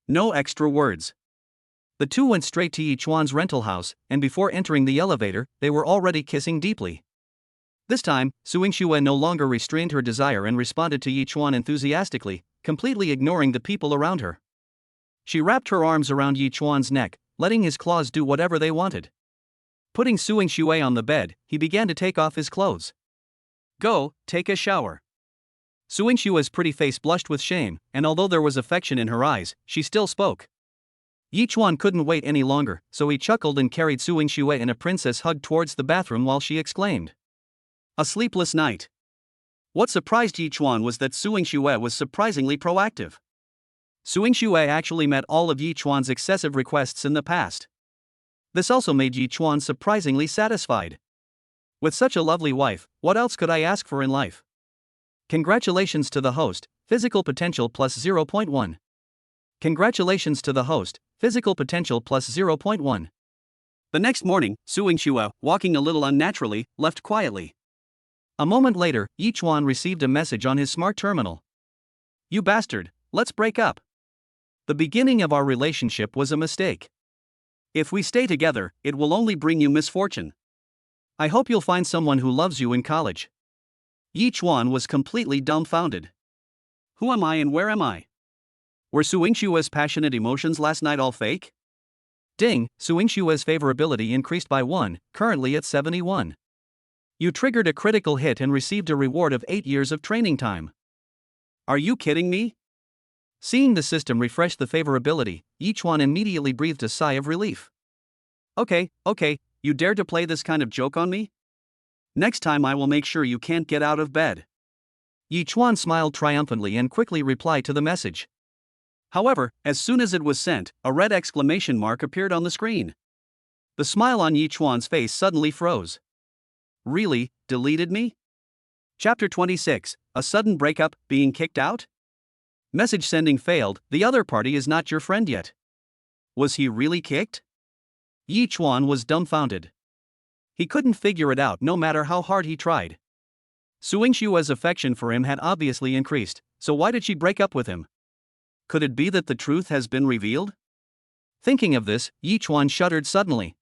No extra words. The two went straight to Yi Chuan's rental house, and before entering the elevator, they were already kissing deeply. This time, Su Yingxue no longer restrained her desire and responded to Yi Chuan enthusiastically, completely ignoring the people around her. She wrapped her arms around Yi Chuan's neck, letting his claws do whatever they wanted. Putting Su Yingxue on the bed, he began to take off his clothes. Go, take a shower. Su Yingxue's pretty face blushed with shame, and although there was affection in her eyes, she still spoke. Yichuan couldn't wait any longer, so he chuckled and carried Su Yingxue in a princess hug towards the bathroom while she exclaimed, "A sleepless night." What surprised Yichuan was that Su Yingxue was surprisingly proactive. Su Yingxue actually met all of Yichuan's excessive requests in the past. This also made Yichuan surprisingly satisfied. With such a lovely wife, what else could I ask for in life? Congratulations to the host, physical potential plus 0.1. Congratulations to the host, physical potential plus 0.1. The next morning, Su Yingxue, walking a little unnaturally, left quietly. A moment later, Yichuan received a message on his smart terminal. "You bastard, let's break up. The beginning of our relationship was a mistake. If we stay together, it will only bring you misfortune. I hope you'll find someone who loves you in college." Yichuan was completely dumbfounded. Who am I and where am I? Were Su Yingxue's passionate emotions last night all fake? Ding, Su Yingxue's favorability increased by 1, currently at 71. You triggered a critical hit and received a reward of 8 years of training time. Are you kidding me? Seeing the system refresh the favorability, Yichuan immediately breathed a sigh of relief. Okay, you dare to play this kind of joke on me? Next time I will make sure you can't get out of bed. Yichuan smiled triumphantly and quickly replied to the message. However, as soon as it was sent, a red exclamation mark appeared on the screen. The smile on Yichuan's face suddenly froze. Really, deleted me? Chapter 26, A Sudden Breakup, Being Kicked Out? Message sending failed, the other party is not your friend yet. Was he really kicked? Yichuan was dumbfounded. He couldn't figure it out no matter how hard he tried. Su Yingxue's affection for him had obviously increased, so why did she break up with him? Could it be that the truth has been revealed? Thinking of this, Yichuan shuddered suddenly.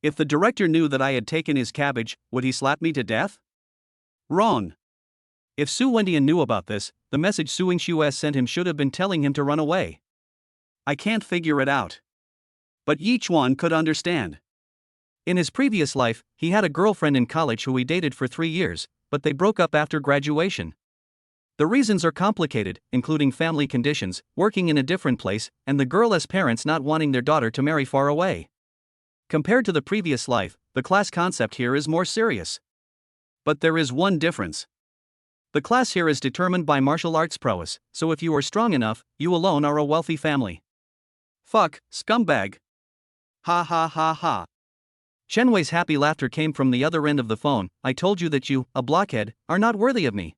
If the director knew that I had taken his cabbage, would he slap me to death? Wrong. If Su Wendian knew about this, the message Su Yingxue sent him should have been telling him to run away. I can't figure it out. But Yichuan could understand. In his previous life, he had a girlfriend in college who he dated for 3 years, but they broke up after graduation. The reasons are complicated, including family conditions, working in a different place, and the girl's parents not wanting their daughter to marry far away. Compared to the previous life, the class concept here is more serious. But there is one difference. The class here is determined by martial arts prowess, so if you are strong enough, you alone are a wealthy family. Fuck, scumbag. Ha ha ha ha. Shenwei's happy laughter came from the other end of the phone. I told you that you, a blockhead, are not worthy of me.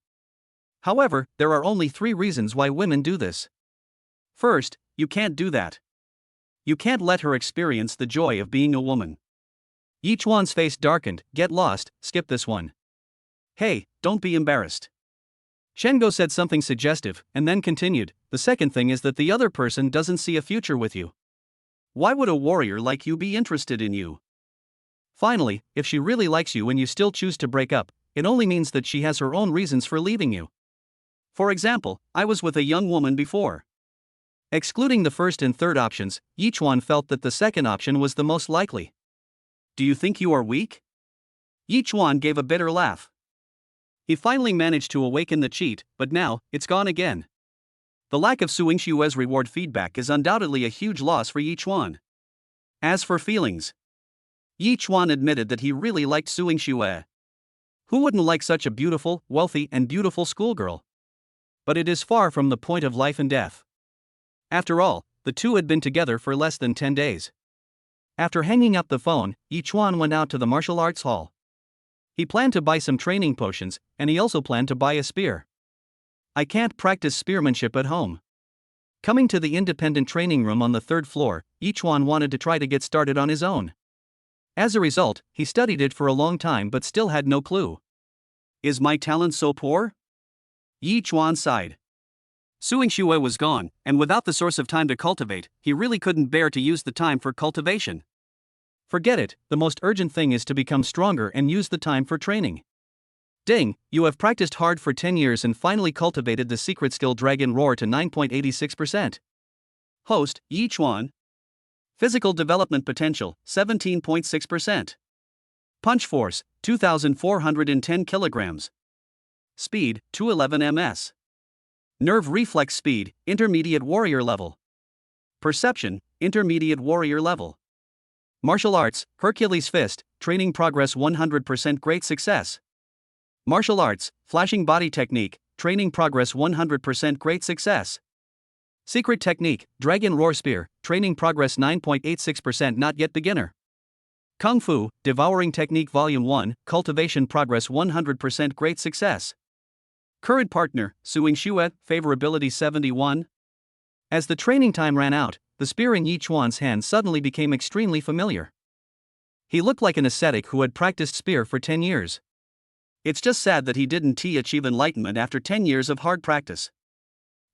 However, there are only 3 reasons why women do this. First, you can't do that. You can't let her experience the joy of being a woman. Yichuan's face darkened. Get lost, skip this one. Hey, don't be embarrassed. Shengo said something suggestive, and then continued, the second thing is that the other person doesn't see a future with you. Why would a warrior like you be interested in you? Finally, if she really likes you and you still choose to break up, it only means that she has her own reasons for leaving you. For example, I was with a young woman before. Excluding the first and third options, Yichuan felt that the second option was the most likely. Do you think you are weak? Yichuan gave a bitter laugh. He finally managed to awaken the cheat, but now, it's gone again. The lack of Su Yingxue's reward feedback is undoubtedly a huge loss for Yichuan. As for feelings, Yichuan admitted that he really liked Su Yingxue. Who wouldn't like such a beautiful, wealthy, and beautiful schoolgirl? But it is far from the point of life and death. After all, the two had been together for less than 10 days. After hanging up the phone, Yichuan went out to the martial arts hall. He planned to buy some training potions, and he also planned to buy a spear. I can't practice spearmanship at home. Coming to the independent training room on the 3rd floor, Yichuan wanted to try to get started on his own. As a result, he studied it for a long time but still had no clue. Is my talent so poor? Yichuan sighed. Su Yingxue was gone, and without the source of time to cultivate, he really couldn't bear to use the time for cultivation. Forget it, the most urgent thing is to become stronger and use the time for training. Ding, you have practiced hard for 10 years and finally cultivated the secret skill Dragon Roar to 9.86%. Host, Yichuan. Physical development potential, 17.6%. Punch force, 2,410 kilograms. Speed, 211 ms. Nerve reflex speed, intermediate warrior level. Perception, intermediate warrior level. Martial arts, Hercules fist, training progress 100% great success. Martial arts, flashing body technique, training progress 100% great success. Secret technique, dragon roar spear, training progress 9.86% not yet beginner. Kung Fu, devouring technique volume 1, cultivation progress 100% great success. Current partner, Suing Shue, favorability 71. As the training time ran out, the spear in Yi Chuan's hand suddenly became extremely familiar. He looked like an ascetic who had practiced spear for 10 years. It's just sad that he didn't achieve enlightenment after 10 years of hard practice.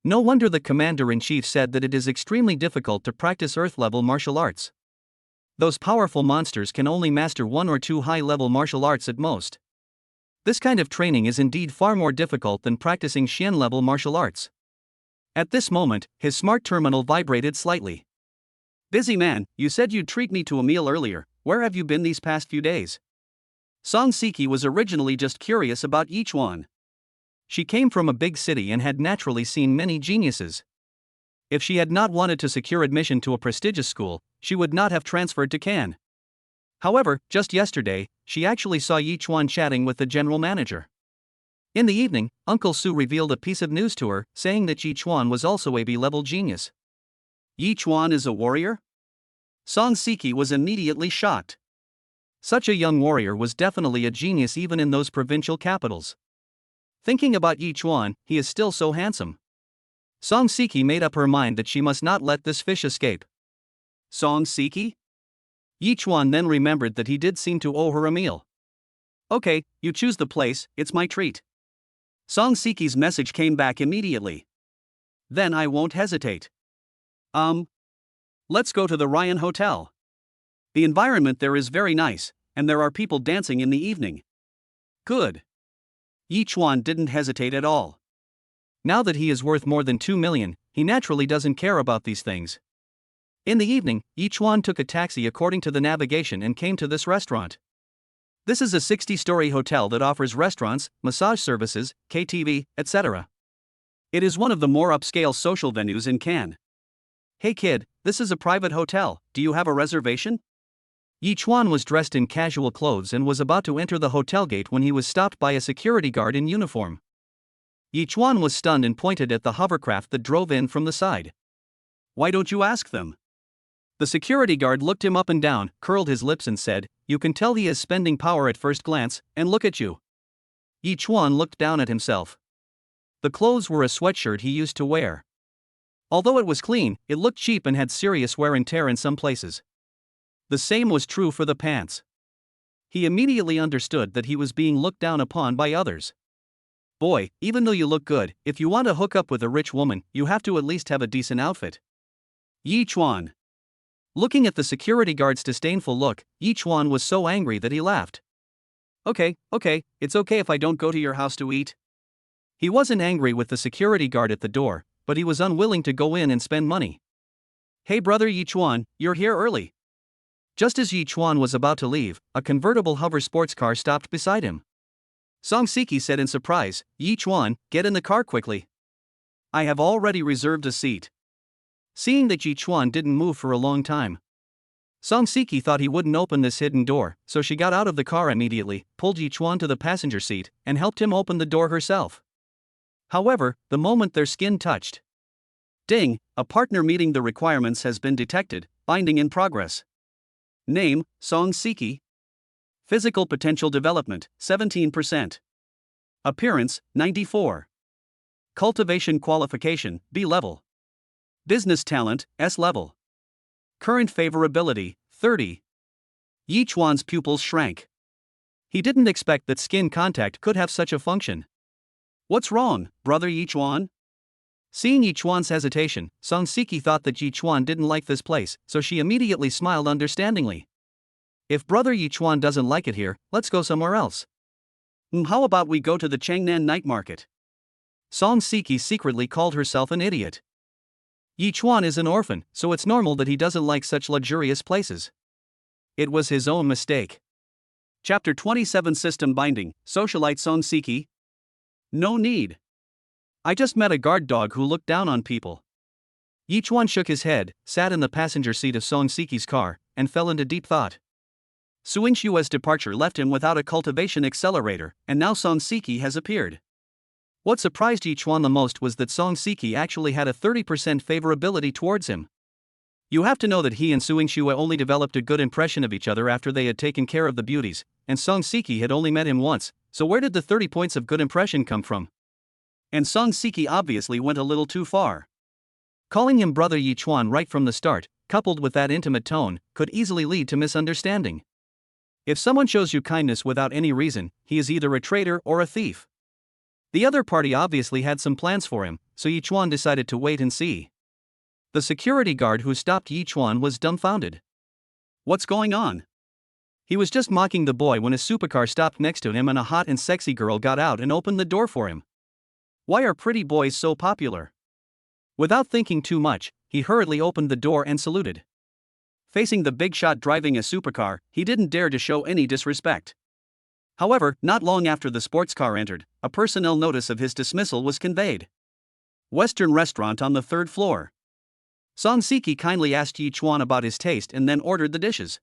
No wonder the commander-in-chief said that it is extremely difficult to practice earth-level martial arts. Those powerful monsters can only master 1 or 2 high-level martial arts at most. This kind of training is indeed far more difficult than practicing Xian-level martial arts. At this moment, his smart terminal vibrated slightly. Busy man, you said you'd treat me to a meal earlier, where have you been these past few days? Song Siki was originally just curious about Yi Chuan. She came from a big city and had naturally seen many geniuses. If she had not wanted to secure admission to a prestigious school, she would not have transferred to Cannes. However, just yesterday, she actually saw Yi Chuan chatting with the general manager. In the evening, Uncle Su revealed a piece of news to her, saying that Yi Chuan was also a B-level genius. Yi Chuan is a warrior? Song Siki was immediately shocked. Such a young warrior was definitely a genius even in those provincial capitals. Thinking about Yi Chuan, he is still so handsome. Song Siki made up her mind that she must not let this fish escape. Song Siki? Yi Chuan then remembered that he did seem to owe her a meal. Okay, you choose the place, it's my treat. Song Siki's message came back immediately. Then I won't hesitate. Let's go to the Ryan Hotel. The environment there is very nice, and there are people dancing in the evening. Good. Yi Chuan didn't hesitate at all. Now that he is worth more than 2 million, he naturally doesn't care about these things. In the evening, Yi Chuan took a taxi according to the navigation and came to this restaurant. This is a 60-story hotel that offers restaurants, massage services, KTV, etc. It is one of the more upscale social venues in Cannes. Hey kid, this is a private hotel, do you have a reservation? Yi Chuan was dressed in casual clothes and was about to enter the hotel gate when he was stopped by a security guard in uniform. Yi Chuan was stunned and pointed at the hovercraft that drove in from the side. Why don't you ask them? The security guard looked him up and down, curled his lips and said, you can tell he is spending power at first glance, and look at you. Yi Chuan looked down at himself. The clothes were a sweatshirt he used to wear. Although it was clean, it looked cheap and had serious wear and tear in some places. The same was true for the pants. He immediately understood that he was being looked down upon by others. Boy, even though you look good, if you want to hook up with a rich woman, you have to at least have a decent outfit. Yi Chuan. Looking at the security guard's disdainful look, Yi Chuan was so angry that he laughed. Okay, it's okay if I don't go to your house to eat. He wasn't angry with the security guard at the door, but he was unwilling to go in and spend money. Hey brother Yi Chuan, you're here early. Just as Yi Chuan was about to leave, a convertible hover sports car stopped beside him. Song Siki said in surprise, Yi Chuan, get in the car quickly. I have already reserved a seat. Seeing that Yi Chuan didn't move for a long time, Song Siki thought he wouldn't open this hidden door, so she got out of the car immediately, pulled Yi Chuan to the passenger seat, and helped him open the door herself. However, the moment their skin touched, ding, a partner meeting the requirements has been detected, binding in progress. Name, Song Siki. Physical potential development, 17%. Appearance, 94. Cultivation qualification, B level. Business talent, S level. Current favorability, 30. Yi Chuan's pupils shrank. He didn't expect that skin contact could have such a function. What's wrong, brother Yi Chuan? Seeing Yi Chuan's hesitation, Song Siki thought that Yi Chuan didn't like this place, so she immediately smiled understandingly. If brother Yi Chuan doesn't like it here, let's go somewhere else. How about we go to the Changnan night market? Song Siki secretly called herself an idiot. Yi Chuan is an orphan, so it's normal that he doesn't like such luxurious places. It was his own mistake. Chapter 27 System Binding, Socialite Song Siki. No need. I just met a guard dog who looked down on people. Yichuan shook his head, sat in the passenger seat of Song Siki's car, and fell into deep thought. Suing Xue's departure left him without a cultivation accelerator, and now Song Siki has appeared. What surprised Yichuan the most was that Song Siki actually had a 30% favorability towards him. You have to know that he and Suing Xue only developed a good impression of each other after they had taken care of the beauties, and Song Siki had only met him once, so where did the 30 points of good impression come from? And Song Siki obviously went a little too far. Calling him brother Yichuan right from the start, coupled with that intimate tone, could easily lead to misunderstanding. If someone shows you kindness without any reason, he is either a traitor or a thief. The other party obviously had some plans for him, so Yichuan decided to wait and see. The security guard who stopped Yichuan was dumbfounded. What's going on? He was just mocking the boy when a supercar stopped next to him and a hot and sexy girl got out and opened the door for him. Why are pretty boys so popular? Without thinking too much, he hurriedly opened the door and saluted. Facing the big shot driving a supercar, he didn't dare to show any disrespect. However, not long after the sports car entered, a personnel notice of his dismissal was conveyed. Western restaurant on the 3rd floor. Song Siki kindly asked Yichuan about his taste and then ordered the dishes.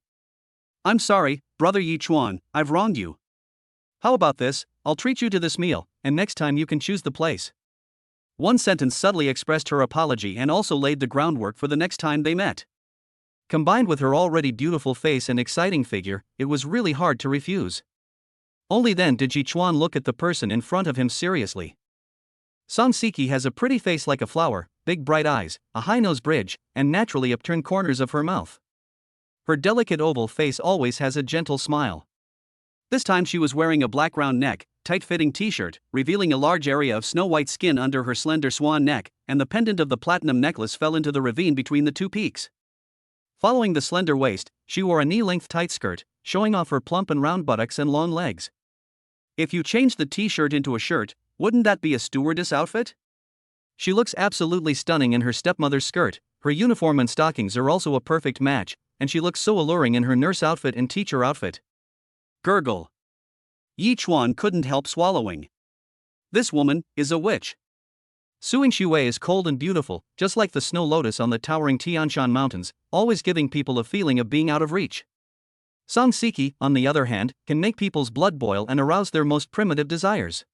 I'm sorry, brother Yichuan, I've wronged you. How about this, I'll treat you to this meal, and next time you can choose the place. One sentence subtly expressed her apology and also laid the groundwork for the next time they met. Combined with her already beautiful face and exciting figure, it was really hard to refuse. Only then did Yichuan look at the person in front of him seriously. Song Siki has a pretty face like a flower, big bright eyes, a high nose bridge, and naturally upturned corners of her mouth. Her delicate oval face always has a gentle smile. This time she was wearing a black round neck, tight-fitting t-shirt, revealing a large area of snow-white skin under her slender swan neck, and the pendant of the platinum necklace fell into the ravine between the two peaks. Following the slender waist, she wore a knee-length tight skirt, showing off her plump and round buttocks and long legs. If you changed the t-shirt into a shirt, wouldn't that be a stewardess outfit? She looks absolutely stunning in her stepmother's skirt, her uniform and stockings are also a perfect match, and she looks so alluring in her nurse outfit and teacher outfit. Gurgle. Yichuan couldn't help swallowing. This woman is a witch. Suing Xue is cold and beautiful, just like the snow lotus on the towering Tianshan Mountains, always giving people a feeling of being out of reach. Song Siki, on the other hand, can make people's blood boil and arouse their most primitive desires.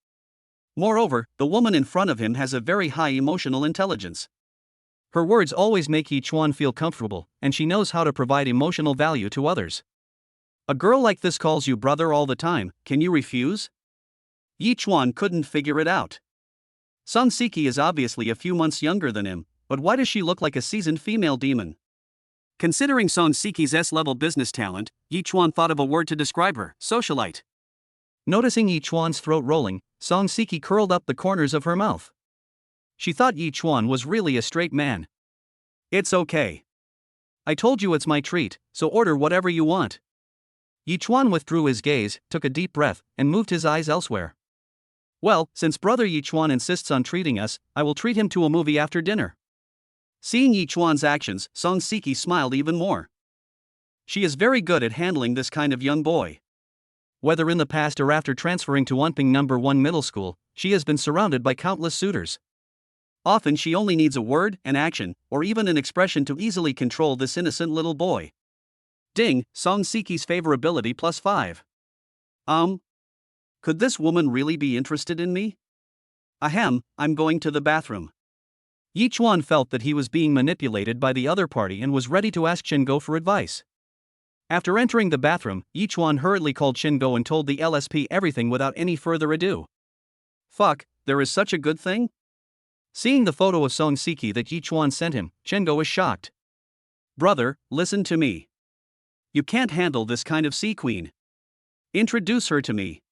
Moreover, the woman in front of him has a very high emotional intelligence. Her words always make Yichuan feel comfortable, and she knows how to provide emotional value to others. A girl like this calls you brother all the time, can you refuse? Yichuan couldn't figure it out. Song Siki is obviously a few months younger than him, but why does she look like a seasoned female demon? Considering Song Siki's S-level business talent, Yichuan thought of a word to describe her, socialite. Noticing Yichuan's throat rolling, Song Siki curled up the corners of her mouth. She thought Yichuan was really a straight man. It's okay. I told you it's my treat, so order whatever you want. Yichuan withdrew his gaze, took a deep breath, and moved his eyes elsewhere. Well, since brother Yichuan insists on treating us, I will treat him to a movie after dinner. Seeing Yichuan's actions, Song Siki smiled even more. She is very good at handling this kind of young boy. Whether in the past or after transferring to Wonping No. 1 Middle School, she has been surrounded by countless suitors. Often she only needs a word, an action, or even an expression to easily control this innocent little boy. Ding, Song Siki's favorability +5. Could this woman really be interested in me? Ahem, I'm going to the bathroom. Yichuan felt that he was being manipulated by the other party and was ready to ask Shingo for advice. After entering the bathroom, Yichuan hurriedly called Shingo and told the LSP everything without any further ado. Fuck, there is such a good thing? Seeing the photo of Song Siki that Yichuan sent him, Shingo was shocked. Brother, listen to me. You can't handle this kind of sea queen. Introduce her to me.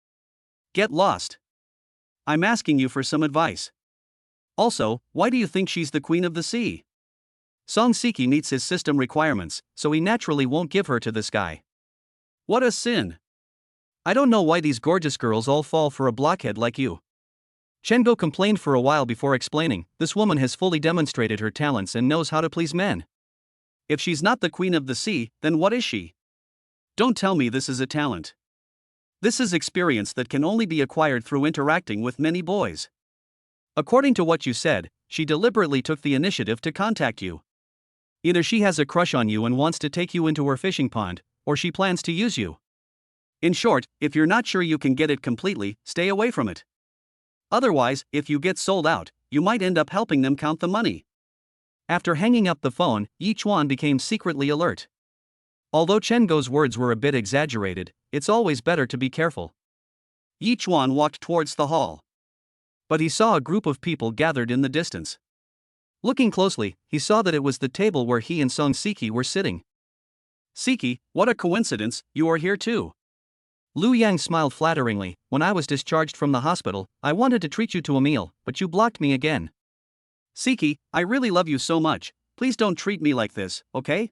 Get lost. I'm asking you for some advice. Also, why do you think she's the queen of the sea? Song Siki meets his system requirements, so he naturally won't give her to this guy. What a sin. I don't know why these gorgeous girls all fall for a blockhead like you. Shingo complained for a while before explaining, this woman has fully demonstrated her talents and knows how to please men. If she's not the queen of the sea, then what is she? Don't tell me this is a talent. This is experience that can only be acquired through interacting with many boys. According to what you said, she deliberately took the initiative to contact you. Either she has a crush on you and wants to take you into her fishing pond, or she plans to use you. In short, if you're not sure you can get it completely, stay away from it. Otherwise, if you get sold out, you might end up helping them count the money. After hanging up the phone, Yi Chuan became secretly alert. Although Chen Go's words were a bit exaggerated, it's always better to be careful. Yi Chuan walked towards the hall. But he saw a group of people gathered in the distance. Looking closely, he saw that it was the table where he and Song Siki were sitting. Siki, what a coincidence, you are here too. Lu Yang smiled flatteringly. When I was discharged from the hospital, I wanted to treat you to a meal, but you blocked me again. Siki, I really love you so much, please don't treat me like this, okay?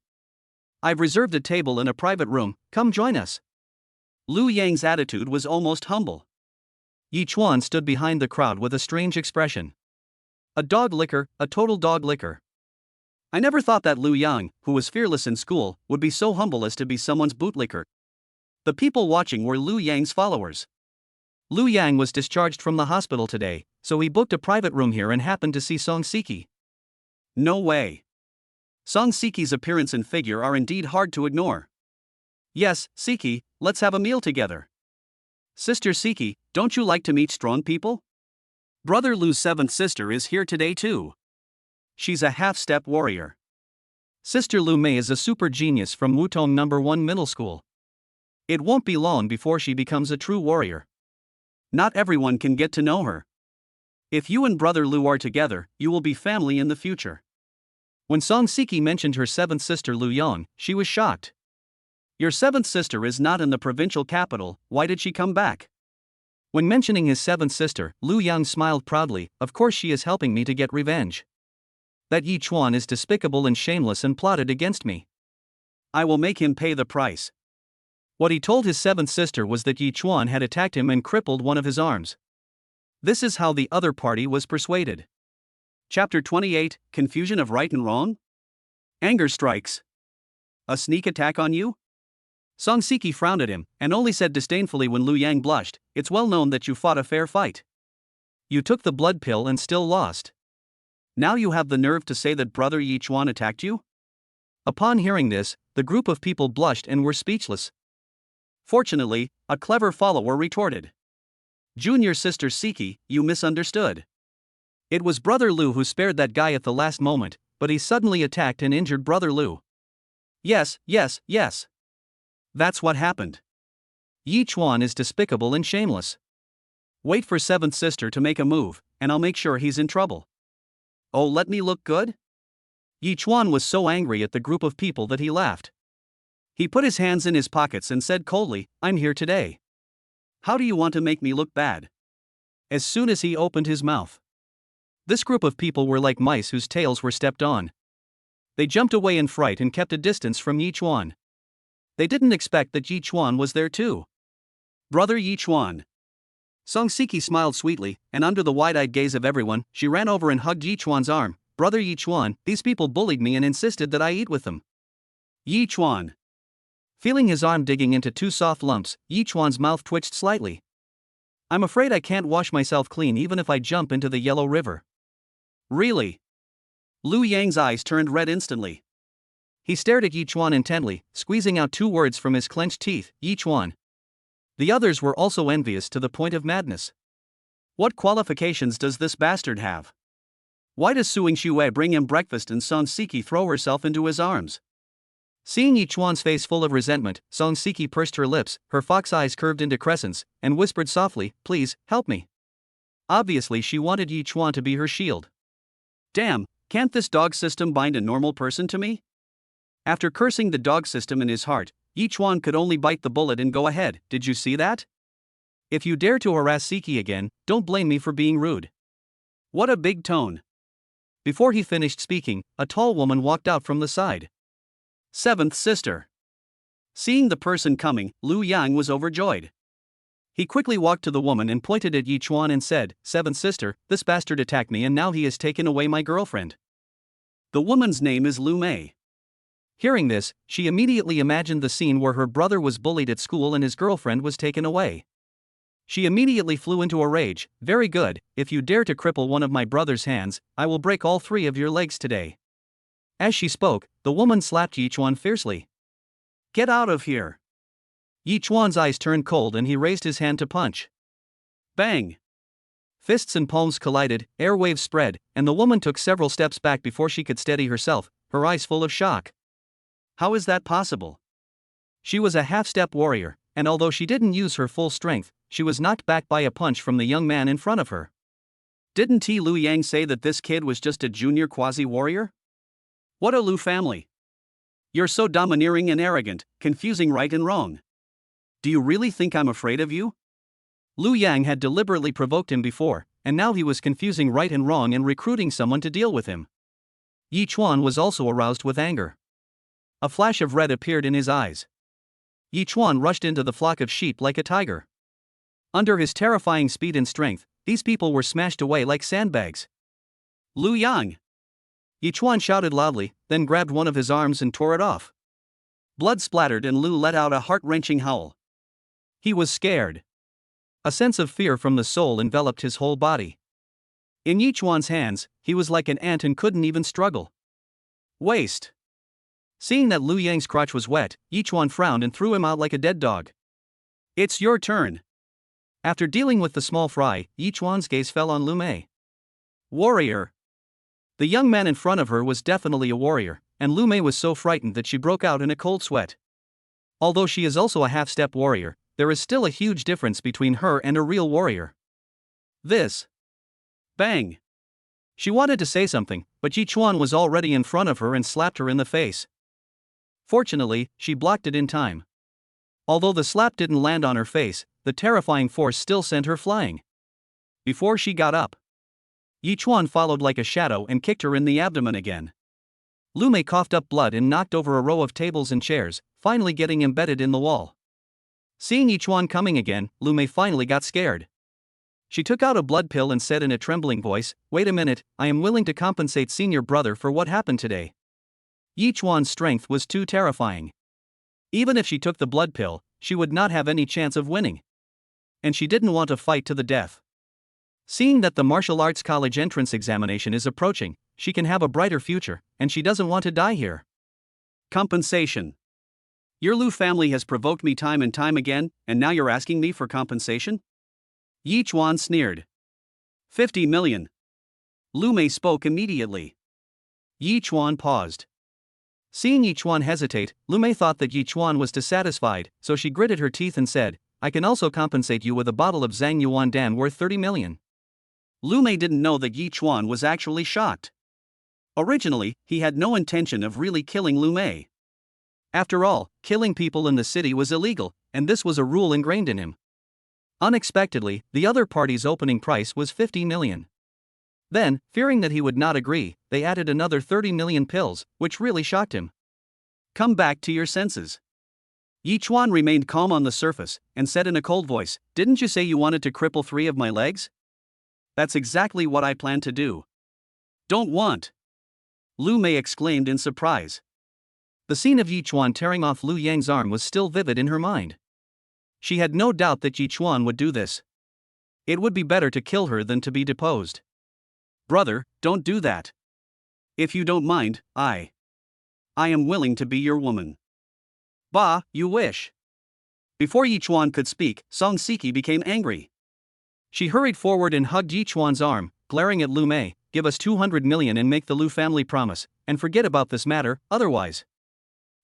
I've reserved a table in a private room, come join us. Lu Yang's attitude was almost humble. Yi Chuan stood behind the crowd with a strange expression. A dog licker, a total dog licker. I never thought that Lu Yang, who was fearless in school, would be so humble as to be someone's bootlicker. The people watching were Lu Yang's followers. Lu Yang was discharged from the hospital today, so he booked a private room here and happened to see Song Siki. No way. Song Siki's appearance and figure are indeed hard to ignore. Yes, Siki, let's have a meal together. Sister Siki, don't you like to meet strong people? Brother Lu's seventh sister is here today too. She's a half-step warrior. Sister Lu Mei is a super genius from Wutong No. 1 Middle School. It won't be long before she becomes a true warrior. Not everyone can get to know her. If you and Brother Lu are together, you will be family in the future. When Song Siki mentioned her seventh sister Lu Yang, she was shocked. Your seventh sister is not in the provincial capital, why did she come back? When mentioning his seventh sister, Lu Yang smiled proudly, of course she is helping me to get revenge. That Yi Chuan is despicable and shameless and plotted against me. I will make him pay the price. What he told his seventh sister was that Yi Chuan had attacked him and crippled one of his arms. This is how the other party was persuaded. Chapter 28, Confusion of Right and Wrong? Anger strikes. A sneak attack on you? Song Siki frowned at him, and only said disdainfully when Lu Yang blushed, it's well known that you fought a fair fight. You took the blood pill and still lost. Now you have the nerve to say that Brother Yi Chuan attacked you? Upon hearing this, the group of people blushed and were speechless. Fortunately, a clever follower retorted. Junior sister Siki, you misunderstood. It was Brother Lu who spared that guy at the last moment, but he suddenly attacked and injured Brother Lu. Yes. That's what happened. Yi Chuan is despicable and shameless. Wait for seventh sister to make a move, and I'll make sure he's in trouble. Oh, let me look good? Yi Chuan was so angry at the group of people that he laughed. He put his hands in his pockets and said coldly, I'm here today. How do you want to make me look bad? As soon as he opened his mouth. This group of people were like mice whose tails were stepped on. They jumped away in fright and kept a distance from Yi Chuan. They didn't expect that Yi Chuan was there too. Brother Yi Chuan. Song Siki smiled sweetly, and under the wide-eyed gaze of everyone, she ran over and hugged Yi Chuan's arm. Brother Yi Chuan, these people bullied me and insisted that I eat with them. Yi Chuan. Feeling his arm digging into two soft lumps, Yi Chuan's mouth twitched slightly. I'm afraid I can't wash myself clean even if I jump into the Yellow River. Really? Lu Yang's eyes turned red instantly. He stared at Yi Chuan intently, squeezing out two words from his clenched teeth, Yi Chuan. The others were also envious to the point of madness. What qualifications does this bastard have? Why does Suing Xue bring him breakfast and Song Siki throw herself into his arms? Seeing Yi Chuan's face full of resentment, Song Siki pursed her lips, her fox eyes curved into crescents, and whispered softly, please, help me. Obviously she wanted Yi Chuan to be her shield. Damn, can't this dog system bind a normal person to me? After cursing the dog system in his heart, Yi Chuan could only bite the bullet and go ahead, did you see that? If you dare to harass Siki again, don't blame me for being rude. What a big tone. Before he finished speaking, a tall woman walked out from the side. Seventh sister. Seeing the person coming, Lu Yang was overjoyed. He quickly walked to the woman and pointed at Yi Chuan and said, Seventh sister, this bastard attacked me and now he has taken away my girlfriend. The woman's name is Lu Mei. Hearing this, she immediately imagined the scene where her brother was bullied at school and his girlfriend was taken away. She immediately flew into a rage. Very good, if you dare to cripple one of my brother's hands, I will break all 3 of your legs today. As she spoke, the woman slapped Yi Chuan fiercely. Get out of here! Yi Chuan's eyes turned cold and he raised his hand to punch. Bang! Fists and palms collided, air waves spread, and the woman took several steps back before she could steady herself, her eyes full of shock. How is that possible? She was a half-step warrior, and although she didn't use her full strength, she was knocked back by a punch from the young man in front of her. Didn't T. Lu Yang say that this kid was just a junior quasi-warrior? What a Lu family! You're so domineering and arrogant, confusing right and wrong. Do you really think I'm afraid of you? Lu Yang had deliberately provoked him before, and now he was confusing right and wrong and recruiting someone to deal with him. Yi Chuan was also aroused with anger. A flash of red appeared in his eyes. Yi Chuan rushed into the flock of sheep like a tiger. Under his terrifying speed and strength, these people were smashed away like sandbags. Lu Yang! Yi Chuan shouted loudly, then grabbed one of his arms and tore it off. Blood splattered and Lu let out a heart-wrenching howl. He was scared. A sense of fear from the soul enveloped his whole body. In Yi Chuan's hands, he was like an ant and couldn't even struggle. Waste! Seeing that Lu Yang's crotch was wet, Yi Chuan frowned and threw him out like a dead dog. It's your turn. After dealing with the small fry, Yi Chuan's gaze fell on Lu Mei. Warrior! The young man in front of her was definitely a warrior, and Lu Mei was so frightened that she broke out in a cold sweat. Although she is also a half-step warrior, there is still a huge difference between her and a real warrior. This. Bang! She wanted to say something, but Yi Chuan was already in front of her and slapped her in the face. Fortunately, she blocked it in time. Although the slap didn't land on her face, the terrifying force still sent her flying. Before she got up, Yi Chuan followed like a shadow and kicked her in the abdomen again. Lu Mei coughed up blood and knocked over a row of tables and chairs, finally getting embedded in the wall. Seeing Yi Chuan coming again, Lu Mei finally got scared. She took out a blood pill and said in a trembling voice, "Wait a minute, I am willing to compensate senior brother for what happened today." Yi Chuan's strength was too terrifying. Even if she took the blood pill, she would not have any chance of winning. And she didn't want to fight to the death. Seeing that the martial arts college entrance examination is approaching, she can have a brighter future, and she doesn't want to die here. Compensation. Your Lu family has provoked me time and time again, and now you're asking me for compensation? Yi Chuan sneered. 50 million. Lu Mei spoke immediately. Yi Chuan paused. Seeing Yi Chuan hesitate, Lu Mei thought that Yi Chuan was dissatisfied, so she gritted her teeth and said, "I can also compensate you with a bottle of Zhang Yuan Dan worth 30 million. Lu Mei didn't know that Yi Chuan was actually shocked. Originally, he had no intention of really killing Lu Mei. After all, killing people in the city was illegal, and this was a rule ingrained in him. Unexpectedly, the other party's opening price was 50 million. Then, fearing that he would not agree, they added another 30 million pills, which really shocked him. Come back to your senses. Yi Chuan remained calm on the surface, and said in a cold voice, "Didn't you say you wanted to cripple 3 of my legs? That's exactly what I plan to do." Don't want! Lu Mei exclaimed in surprise. The scene of Yi Chuan tearing off Lu Yang's arm was still vivid in her mind. She had no doubt that Yi Chuan would do this. It would be better to kill her than to be deposed. Brother, don't do that. If you don't mind, I am willing to be your woman. Bah, you wish. Before Yi Chuan could speak, Song Siki became angry. She hurried forward and hugged Yi Chuan's arm, glaring at Lu Mei, "Give us 200 million and make the Lu family promise, and forget about this matter, otherwise."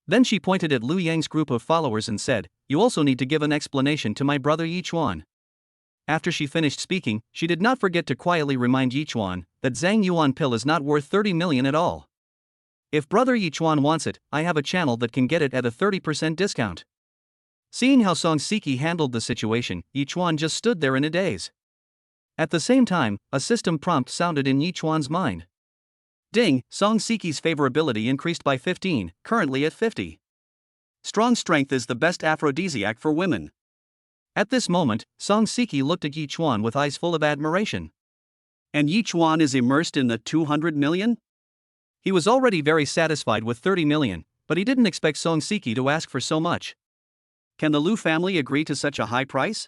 Then she pointed at Lu Yang's group of followers and said, "You also need to give an explanation to my brother Yi Chuan." After she finished speaking, she did not forget to quietly remind Yi Chuan that Zhang Yuan pill is not worth 30 million at all. If brother Yi Chuan wants it, I have a channel that can get it at a 30% discount. Seeing how Song Siki handled the situation, Yi Chuan just stood there in a daze. At the same time, a system prompt sounded in Yi Chuan's mind. Ding, Song Siki's favorability increased by 15, currently at 50. Strong strength is the best aphrodisiac for women. At this moment, Song Siki looked at Yi Chuan with eyes full of admiration. And Yi Chuan is immersed in the 200 million? He was already very satisfied with 30 million, but he didn't expect Song Siki to ask for so much. Can the Lu family agree to such a high price?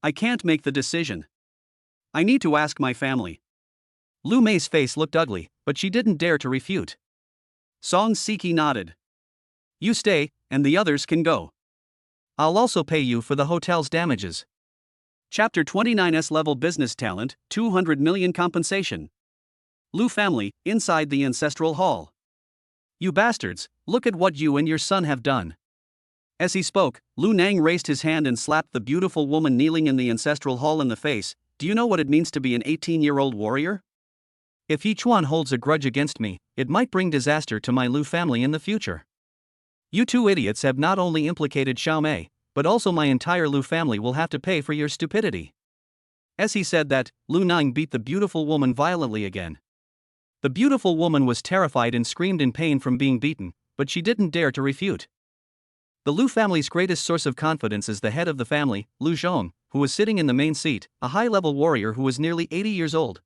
I can't make the decision. I need to ask my family. Lu Mei's face looked ugly, but she didn't dare to refute. Song Siki nodded. You stay, and the others can go. I'll also pay you for the hotel's damages. Chapter 29 S-Level Business Talent, 200 million compensation. Lu family, inside the ancestral hall. You bastards, look at what you and your son have done. As he spoke, Lu Nang raised his hand and slapped the beautiful woman kneeling in the ancestral hall in the face. Do you know what it means to be an 18-year-old warrior? If each one holds a grudge against me, it might bring disaster to my Lu family in the future. You two idiots have not only implicated Xiaomei, but also my entire Lu family will have to pay for your stupidity. As he said that, Lu Nang beat the beautiful woman violently again. The beautiful woman was terrified and screamed in pain from being beaten, but she didn't dare to refute. The Lu family's greatest source of confidence is the head of the family, Lu Zhong, who was sitting in the main seat, a high-level warrior who was nearly 80 years old.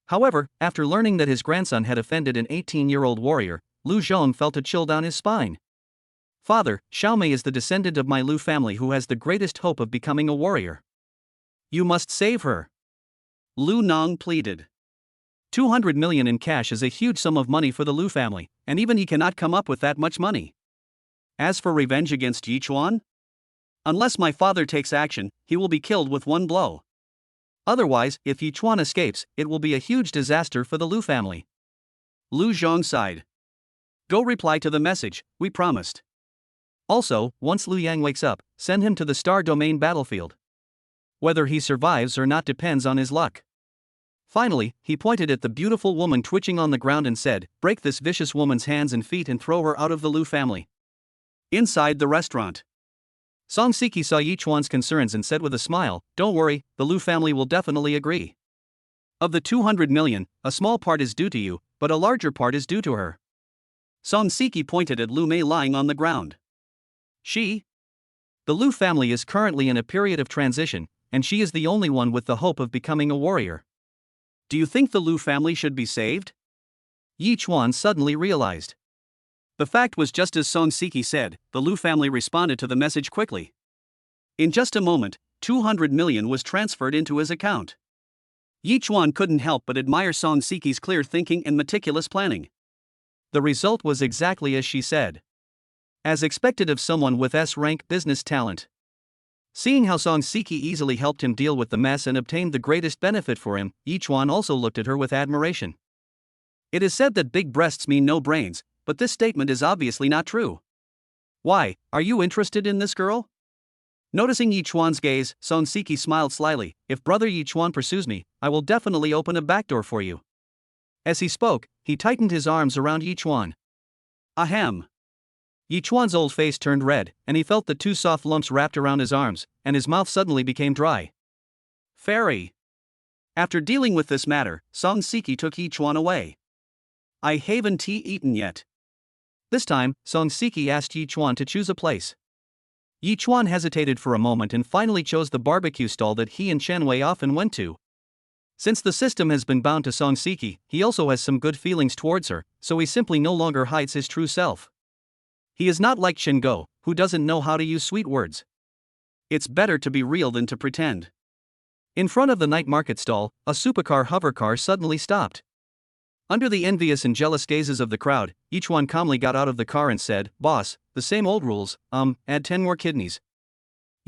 However, after learning that his grandson had offended an 18-year-old warrior, Lu Zhong felt a chill down his spine. Father, Xiaomei is the descendant of my Lu family who has the greatest hope of becoming a warrior. You must save her. Lu Nang pleaded. 200 million in cash is a huge sum of money for the Lu family, and even he cannot come up with that much money. As for revenge against Yichuan? Unless my father takes action, he will be killed with one blow. Otherwise, if Yichuan escapes, it will be a huge disaster for the Lu family. Lu Zhong sighed. Go reply to the message, we promised. Also, once Lu Yang wakes up, send him to the Star Domain battlefield. Whether he survives or not depends on his luck. Finally, he pointed at the beautiful woman twitching on the ground and said, break this vicious woman's hands and feet and throw her out of the Lu family. Inside the restaurant. Song Siki saw Yichuan's concerns and said with a smile, don't worry, the Lu family will definitely agree. Of the 200 million, a small part is due to you, but a larger part is due to her. Song Siki pointed at Lu Mei lying on the ground. The Lu family is currently in a period of transition, and she is the only one with the hope of becoming a warrior. Do you think the Lu family should be saved? Yichuan suddenly realized. The fact was just as Song Siki said, the Lu family responded to the message quickly. In just a moment, 200 million was transferred into his account. Yichuan couldn't help but admire Song Siki's clear thinking and meticulous planning. The result was exactly as she said. As expected of someone with S-rank business talent. Seeing how Song Siki easily helped him deal with the mess and obtained the greatest benefit for him, Yichuan also looked at her with admiration. It is said that big breasts mean no brains, but this statement is obviously not true. Why, are you interested in this girl? Noticing Yichuan's gaze, Song Siki smiled slyly. If brother Yichuan pursues me, I will definitely open a back door for you. As he spoke, he tightened his arms around Yichuan. Ahem. Yichuan's old face turned red, and he felt the two soft lumps wrapped around his arms, and his mouth suddenly became dry. Fairy. After dealing with this matter, Song Siki took Yichuan away. I haven't tea eaten yet. This time, Song Siki asked Yichuan to choose a place. Yichuan hesitated for a moment and finally chose the barbecue stall that he and Chen Wei often went to. Since the system has been bound to Song Siki, he also has some good feelings towards her, so he simply no longer hides his true self. He is not like Shingo, who doesn't know how to use sweet words. It's better to be real than to pretend. In front of the night market stall, a supercar hovercar suddenly stopped. Under the envious and jealous gazes of the crowd, Yichuan calmly got out of the car and said, Boss, the same old rules, add 10 more kidneys.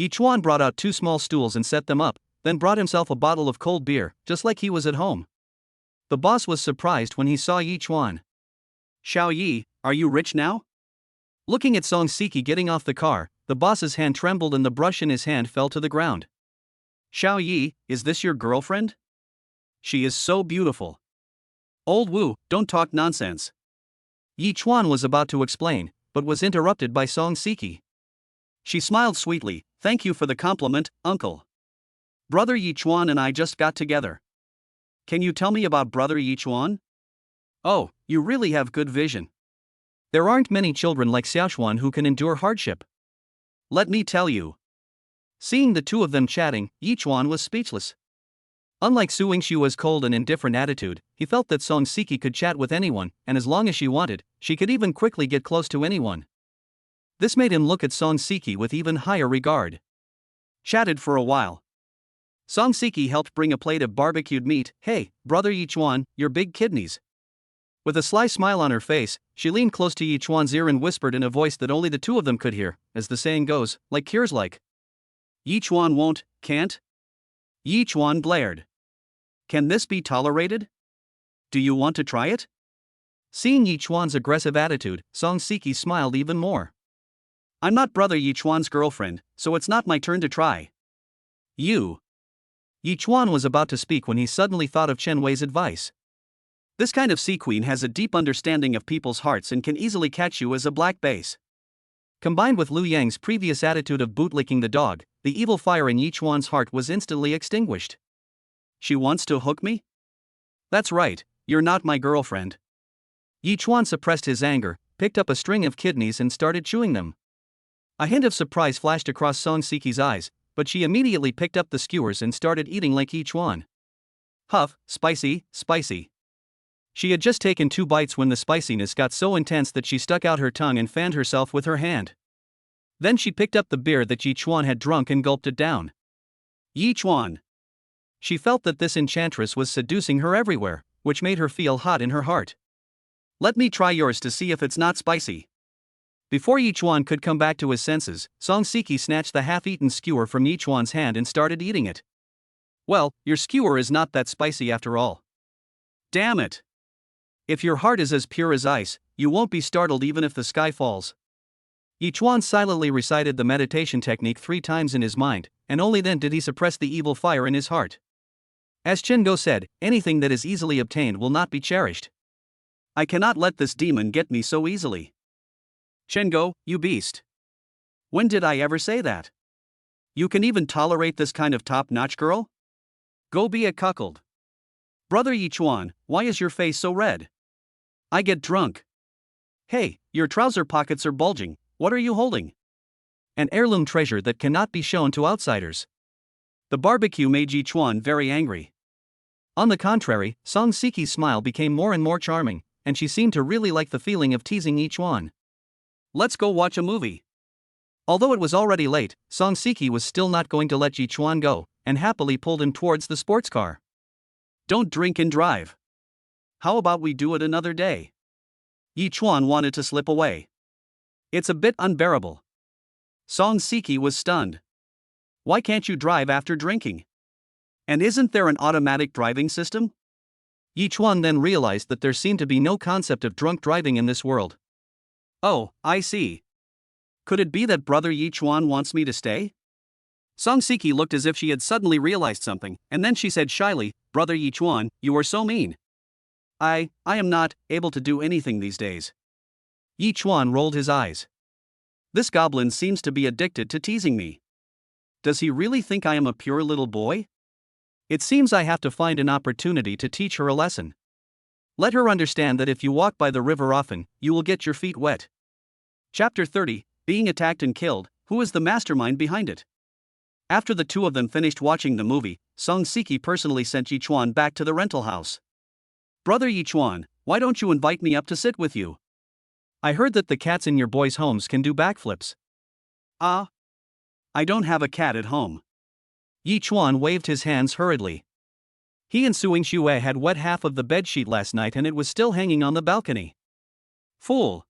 Yichuan brought out 2 small stools and set them up, then brought himself a bottle of cold beer, just like he was at home. The boss was surprised when he saw Yichuan. Xiao Yi, are you rich now? Looking at Song Siki getting off the car, the boss's hand trembled and the brush in his hand fell to the ground. Xiao Yi, is this your girlfriend? She is so beautiful. Old Wu, don't talk nonsense. Yichuan was about to explain, but was interrupted by Song Siki. She smiled sweetly, thank you for the compliment, uncle. Brother Yichuan and I just got together. Can you tell me about brother Yichuan? Oh, you really have good vision. There aren't many children like Xiaoshuan who can endure hardship. Let me tell you. Seeing the two of them chatting, Yichuan was speechless. Unlike Su Yingshua's cold and indifferent attitude, he felt that Song Siki could chat with anyone, and as long as she wanted, she could even quickly get close to anyone. This made him look at Song Siki with even higher regard. chatted for a while. Song Siki helped bring a plate of barbecued meat. Hey, brother Yichuan, your big kidneys. With a sly smile on her face, she leaned close to Yichuan's ear and whispered in a voice that only the two of them could hear, as the saying goes, like cures like. Yichuan won't, can't? Yichuan blared. Can this be tolerated? Do you want to try it? Seeing Yichuan's aggressive attitude, Song Siki smiled even more. I'm not brother Yichuan's girlfriend, so it's not my turn to try. You. Yichuan was about to speak when he suddenly thought of Chen Wei's advice. This kind of sea queen has a deep understanding of people's hearts and can easily catch you as a black base. Combined with Liu Yang's previous attitude of bootlicking the dog, the evil fire in Yichuan's heart was instantly extinguished. She wants to hook me? That's right, you're not my girlfriend. Yichuan suppressed his anger, picked up a string of kidneys and started chewing them. A hint of surprise flashed across Song Siki's eyes, but she immediately picked up the skewers and started eating like Yichuan. Huff, spicy, spicy. She had just taken 2 bites when the spiciness got so intense that she stuck out her tongue and fanned herself with her hand. Then she picked up the beer that Yichuan had drunk and gulped it down. Yichuan. She felt that this enchantress was seducing her everywhere, which made her feel hot in her heart. Let me try yours to see if it's not spicy. Before Yichuan could come back to his senses, Song Siki snatched the half-eaten skewer from Yichuan's hand and started eating it. Well, your skewer is not that spicy after all. Damn it! If your heart is as pure as ice, you won't be startled even if the sky falls. Yichuan silently recited the meditation technique 3 times in his mind, and only then did he suppress the evil fire in his heart. As Chen Go said, anything that is easily obtained will not be cherished. I cannot let this demon get me so easily. Chen Go, you beast. When did I ever say that? You can even tolerate this kind of top-notch girl? Go be a cuckold. Brother Yichuan, why is your face so red? I get drunk. Hey, your trouser pockets are bulging, what are you holding? An heirloom treasure that cannot be shown to outsiders. The barbecue made Yichuan very angry. On the contrary, Song Siki's smile became more and more charming, and she seemed to really like the feeling of teasing Yichuan. Let's go watch a movie. Although it was already late, Song Siki was still not going to let Yichuan go, and happily pulled him towards the sports car. Don't drink and drive. How about we do it another day? Yichuan wanted to slip away. It's a bit unbearable. Song Siki was stunned. Why can't you drive after drinking? And isn't there an automatic driving system? Yichuan then realized that there seemed to be no concept of drunk driving in this world. Oh, I see. Could it be that brother Yichuan wants me to stay? Song Siki looked as if she had suddenly realized something, and then she said shyly, Brother Yichuan, you are so mean. I am not able to do anything these days. Yichuan rolled his eyes. This goblin seems to be addicted to teasing me. Does he really think I am a pure little boy? It seems I have to find an opportunity to teach her a lesson. Let her understand that if you walk by the river often, you will get your feet wet. Chapter 30, Being Attacked and Killed, Who is the mastermind behind it? After the two of them finished watching the movie, Song Siki personally sent Yichuan back to the rental house. Brother Yichuan, why don't you invite me up to sit with you? I heard that the cats in your boys' homes can do backflips. Ah? I don't have a cat at home. Yichuan waved his hands hurriedly. He and Suing Xue had wet half of the bedsheet last night and it was still hanging on the balcony. Fool.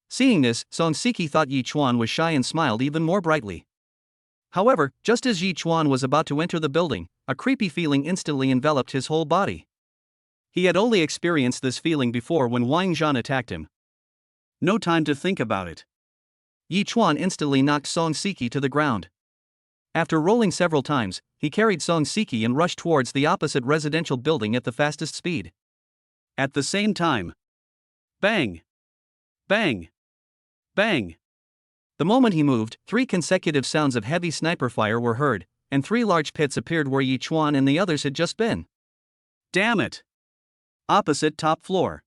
Seeing this, Song Siki thought Yichuan was shy and smiled even more brightly. However, just as Yichuan was about to enter the building, a creepy feeling instantly enveloped his whole body. He had only experienced this feeling before when Wang Zhan attacked him. No time to think about it. Yichuan instantly knocked Song Siki to the ground. After rolling several times, he carried Song Siki and rushed towards the opposite residential building at the fastest speed. At the same time. Bang! Bang! Bang! The moment he moved, 3 consecutive sounds of heavy sniper fire were heard, and 3 large pits appeared where Yichuan and the others had just been. Damn it! Opposite top floor.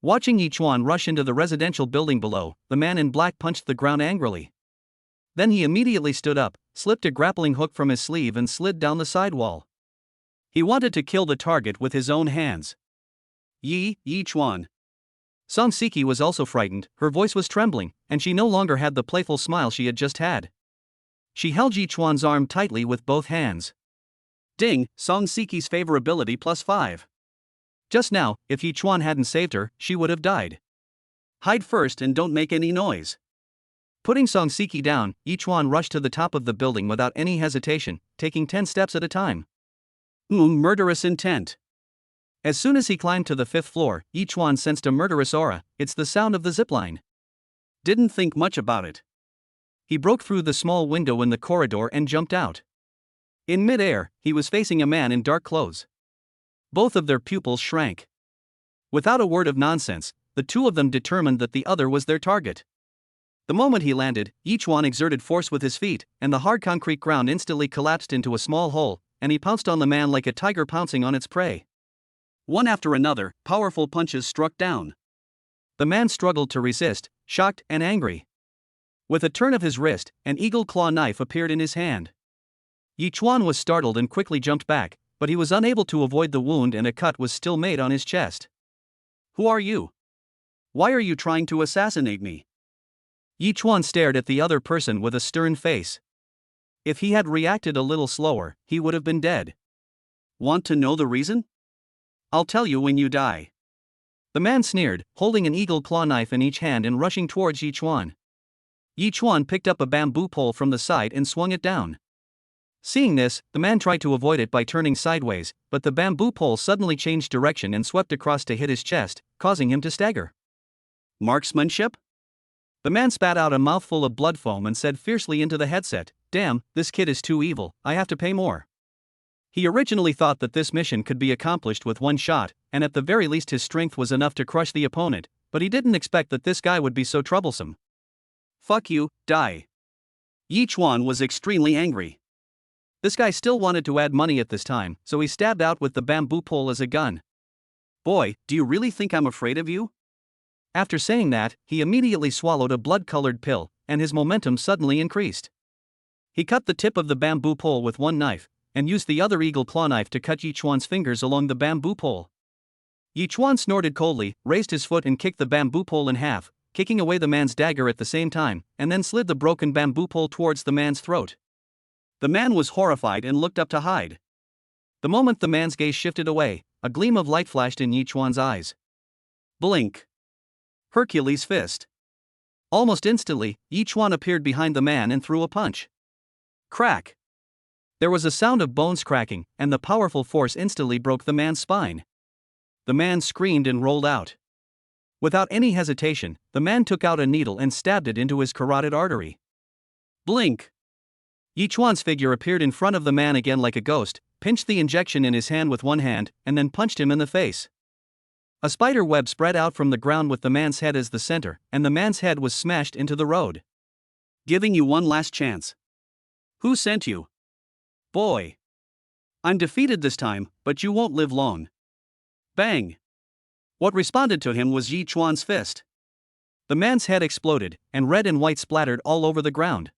Watching Yichuan rush into the residential building below, the man in black punched the ground angrily. Then he immediately stood up, slipped a grappling hook from his sleeve and slid down the sidewall. He wanted to kill the target with his own hands. Yichuan. Song Siki was also frightened, her voice was trembling, and she no longer had the playful smile she had just had. She held Yi Chuan's arm tightly with both hands. Ding, Song Siki's favorability +5. Just now, if Yi Chuan hadn't saved her, she would have died. Hide first and don't make any noise. Putting Song Siki down, Yi Chuan rushed to the top of the building without any hesitation, taking 10 steps at a time. Murderous intent. As soon as he climbed to the 5th floor, Yi Chuan sensed a murderous aura. It's the sound of the zipline. Didn't think much about it. He broke through the small window in the corridor and jumped out. In mid-air, he was facing a man in dark clothes. Both of their pupils shrank. Without a word of nonsense, the two of them determined that the other was their target. The moment he landed, Yi Chuan exerted force with his feet, and the hard concrete ground instantly collapsed into a small hole, and he pounced on the man like a tiger pouncing on its prey. One after another, powerful punches struck down. The man struggled to resist, shocked and angry. With a turn of his wrist, an eagle claw knife appeared in his hand. Yi Chuan was startled and quickly jumped back, but he was unable to avoid the wound and a cut was still made on his chest. Who are you? Why are you trying to assassinate me? Yi Chuan stared at the other person with a stern face. If he had reacted a little slower, he would have been dead. Want to know the reason? I'll tell you when you die. The man sneered, holding an eagle claw knife in each hand and rushing towards Yi Chuan. Yi Chuan picked up a bamboo pole from the side and swung it down. Seeing this, the man tried to avoid it by turning sideways, but the bamboo pole suddenly changed direction and swept across to hit his chest, causing him to stagger. Marksmanship? The man spat out a mouthful of blood foam and said fiercely into the headset, "Damn, this kid is too evil, I have to pay more." He originally thought that this mission could be accomplished with one shot, and at the very least his strength was enough to crush the opponent, but he didn't expect that this guy would be so troublesome. Fuck you, die. Yi Chuan was extremely angry. This guy still wanted to add money at this time, so he stabbed out with the bamboo pole as a gun. Boy, do you really think I'm afraid of you? After saying that, he immediately swallowed a blood-colored pill, and his momentum suddenly increased. He cut the tip of the bamboo pole with one knife, and used the other eagle claw knife to cut Yi Chuan's fingers along the bamboo pole. Yi Chuan snorted coldly, raised his foot and kicked the bamboo pole in half, kicking away the man's dagger at the same time, and then slid the broken bamboo pole towards the man's throat. The man was horrified and looked up to hide. The moment the man's gaze shifted away, a gleam of light flashed in Yi Chuan's eyes. Blink. Hercules' fist. Almost instantly, Yi Chuan appeared behind the man and threw a punch. Crack. There was a sound of bones cracking, and the powerful force instantly broke the man's spine. The man screamed and rolled out. Without any hesitation, the man took out a needle and stabbed it into his carotid artery. Blink. Yi Chuan's figure appeared in front of the man again like a ghost, pinched the injection in his hand with one hand, and then punched him in the face. A spider web spread out from the ground with the man's head as the center, and the man's head was smashed into the road. Giving you one last chance. Who sent you? Boy. I'm defeated this time, but you won't live long. Bang. What responded to him was Yi Chuan's fist. The man's head exploded, and red and white splattered all over the ground.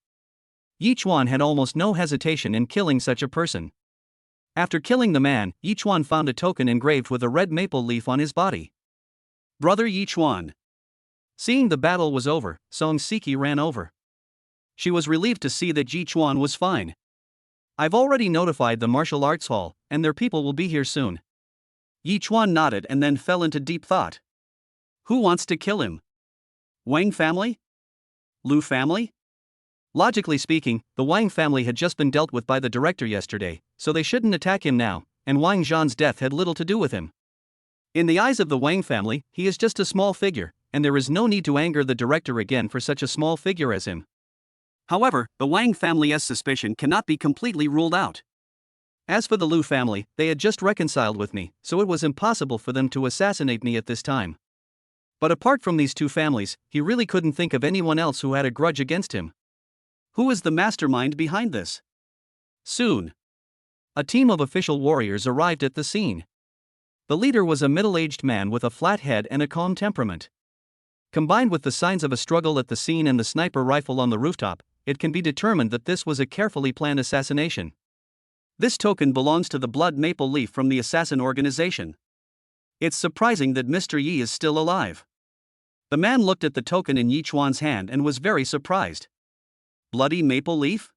Yi Chuan had almost no hesitation in killing such a person. After killing the man, Yi Chuan found a token engraved with a red maple leaf on his body. Brother Yi Chuan. Seeing the battle was over, Song Siki ran over. She was relieved to see that Yi Chuan was fine. I've already notified the martial arts hall, and their people will be here soon. Yi Chuan nodded and then fell into deep thought. Who wants to kill him? Wang family? Lu family? Logically speaking, the Wang family had just been dealt with by the director yesterday, so they shouldn't attack him now, and Wang Zhan's death had little to do with him. In the eyes of the Wang family, he is just a small figure, and there is no need to anger the director again for such a small figure as him. However, the Wang family's suspicion cannot be completely ruled out. As for the Lu family, they had just reconciled with me, so it was impossible for them to assassinate me at this time. But apart from these two families, he really couldn't think of anyone else who had a grudge against him. Who is the mastermind behind this? Soon, a team of official warriors arrived at the scene. The leader was a middle-aged man with a flat head and a calm temperament. Combined with the signs of a struggle at the scene and the sniper rifle on the rooftop, it can be determined that this was a carefully planned assassination. This token belongs to the blood maple leaf from the assassin organization. It's surprising that Mr. Yi is still alive. The man looked at the token in Yi Chuan's hand and was very surprised. Bloody maple leaf?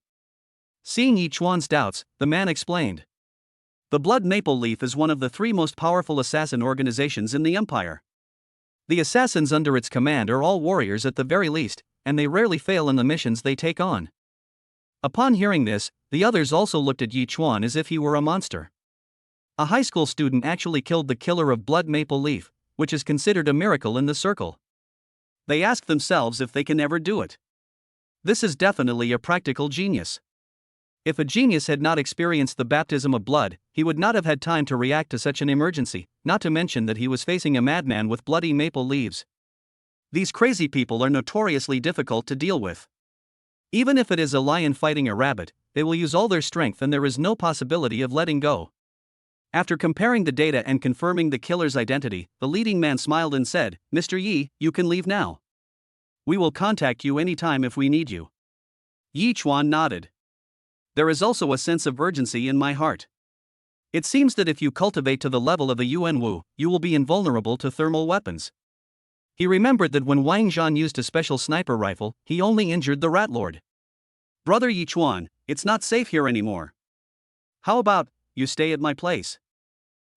Seeing Yi Chuan's doubts, the man explained. The Blood Maple Leaf is one of the 3 most powerful assassin organizations in the Empire. The assassins under its command are all warriors at the very least, and they rarely fail in the missions they take on. Upon hearing this, the others also looked at Yi Chuan as if he were a monster. A high school student actually killed the killer of Blood Maple Leaf, which is considered a miracle in the circle. They ask themselves if they can ever do it. This is definitely a practical genius. If a genius had not experienced the baptism of blood, he would not have had time to react to such an emergency, not to mention that he was facing a madman with bloody maple leaves. These crazy people are notoriously difficult to deal with. Even if it is a lion fighting a rabbit, they will use all their strength and there is no possibility of letting go. After comparing the data and confirming the killer's identity, the leading man smiled and said, "Mr. Yi, you can leave now. We will contact you anytime if we need you." Yi Chuan nodded. There is also a sense of urgency in my heart. It seems that if you cultivate to the level of a Yuan Wu, you will be invulnerable to thermal weapons. He remembered that when Wang Zhan used a special sniper rifle, he only injured the rat lord. "Brother Yi Chuan, it's not safe here anymore. How about, you stay at my place?"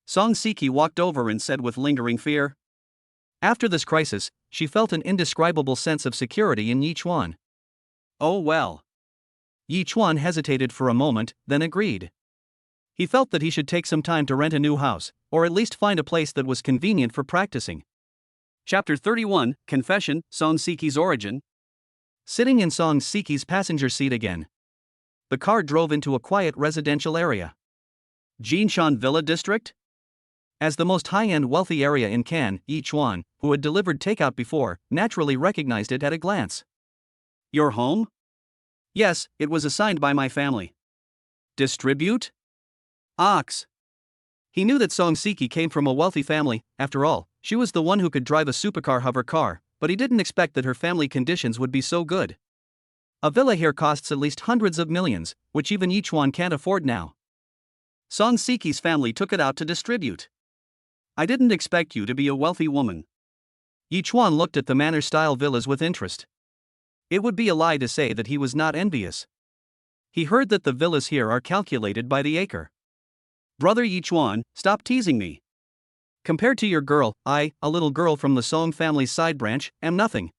Song Siki walked over and said with lingering fear. After this crisis, she felt an indescribable sense of security in Yi Chuan. "Oh well." Yi Chuan hesitated for a moment, then agreed. He felt that he should take some time to rent a new house, or at least find a place that was convenient for practicing. Chapter 31, Confession, Song Siki's Origin. Sitting in Song Siki's passenger seat again. The car drove into a quiet residential area. Jinshan Villa District? As the most high-end wealthy area in Cannes, Yi Chuan, who had delivered takeout before, naturally recognized it at a glance. "Your home?" "Yes, it was assigned by my family." "Distribute?" "Ox." He knew that Song Siki came from a wealthy family. After all, she was the one who could drive a supercar hover car, but he didn't expect that her family conditions would be so good. A villa here costs at least hundreds of millions, which even Yi Chuan can't afford now. Song Siki's family took it out to distribute. "I didn't expect you to be a wealthy woman." Yi Chuan looked at the manor-style villas with interest. It would be a lie to say that he was not envious. He heard that the villas here are calculated by the acre. "Brother Yi Chuan, stop teasing me. Compared to your girl, I, a little girl from the Song family's side branch, am nothing."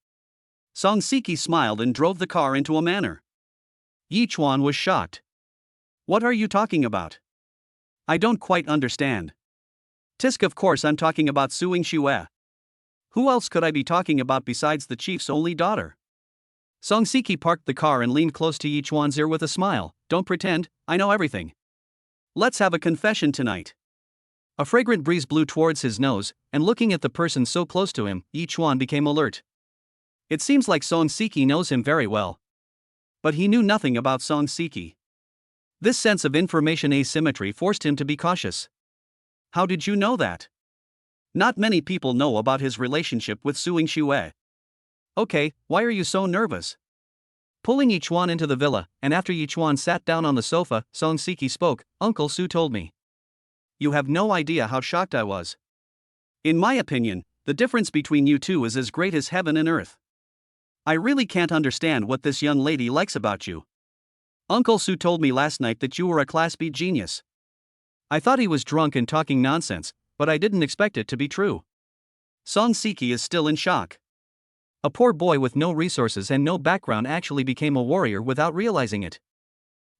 Song Siki smiled and drove the car into a manor. Yi Chuan was shocked. "What are you talking about? I don't quite understand." "Tisk, of course I'm talking about Suing Xue. Who else could I be talking about besides the chief's only daughter?" Song Siki parked the car and leaned close to Yi Chuan's ear with a smile. "Don't pretend, I know everything. Let's have a confession tonight." A fragrant breeze blew towards his nose, and looking at the person so close to him, Yi Chuan became alert. It seems like Song Siki knows him very well. But he knew nothing about Song Siki. This sense of information asymmetry forced him to be cautious. "How did you know that?" "Not many people know about his relationship with Suing Xue." "Okay, why are you so nervous?" Pulling Yi Chuan into the villa, and after Yi Chuan sat down on the sofa, Song Siki spoke. "Uncle Su told me." "You have no idea how shocked I was. In my opinion, the difference between you two is as great as heaven and earth. I really can't understand what this young lady likes about you. Uncle Su told me last night that you were a Class B genius. I thought he was drunk and talking nonsense, but I didn't expect it to be true." Song Siki is still in shock. A poor boy with no resources and no background actually became a warrior without realizing it.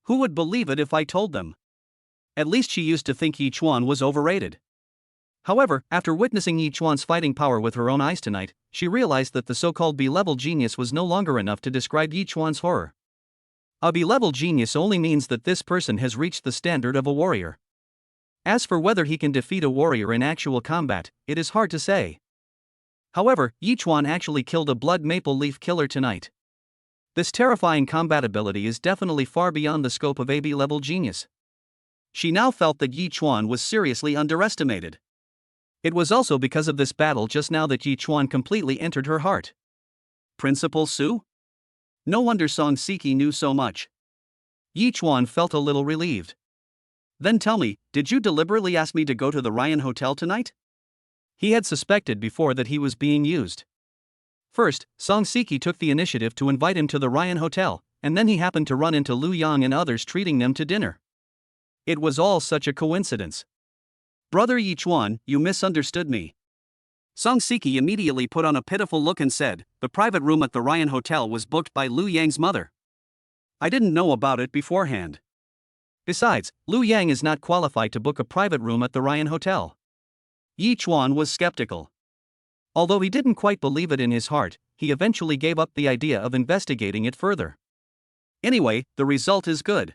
Who would believe it if I told them? At least she used to think Yi Chuan was overrated. However, after witnessing Yi Chuan's fighting power with her own eyes tonight, she realized that the so-called B-level genius was no longer enough to describe Yi Chuan's horror. A B-level genius only means that this person has reached the standard of a warrior. As for whether he can defeat a warrior in actual combat, it is hard to say. However, Yi Chuan actually killed a blood maple leaf killer tonight. This terrifying combat ability is definitely far beyond the scope of a B-level genius. She now felt that Yi Chuan was seriously underestimated. It was also because of this battle just now that Yi Chuan completely entered her heart. Principal Su? No wonder Song Siki knew so much. Yi Chuan felt a little relieved. "Then tell me, did you deliberately ask me to go to the Ryan Hotel tonight?" He had suspected before that he was being used. First, Song Siki took the initiative to invite him to the Ryan Hotel, and then he happened to run into Lu Yang and others treating them to dinner. It was all such a coincidence. Brother Yichuan, you misunderstood me. Song Siki immediately put on a pitiful look and said, the private room at the Ryan Hotel was booked by Lu Yang's mother. I didn't know about it beforehand. Besides, Lu Yang is not qualified to book a private room at the Ryan Hotel. Yichuan was skeptical. Although he didn't quite believe it in his heart, he eventually gave up the idea of investigating it further. Anyway, the result is good.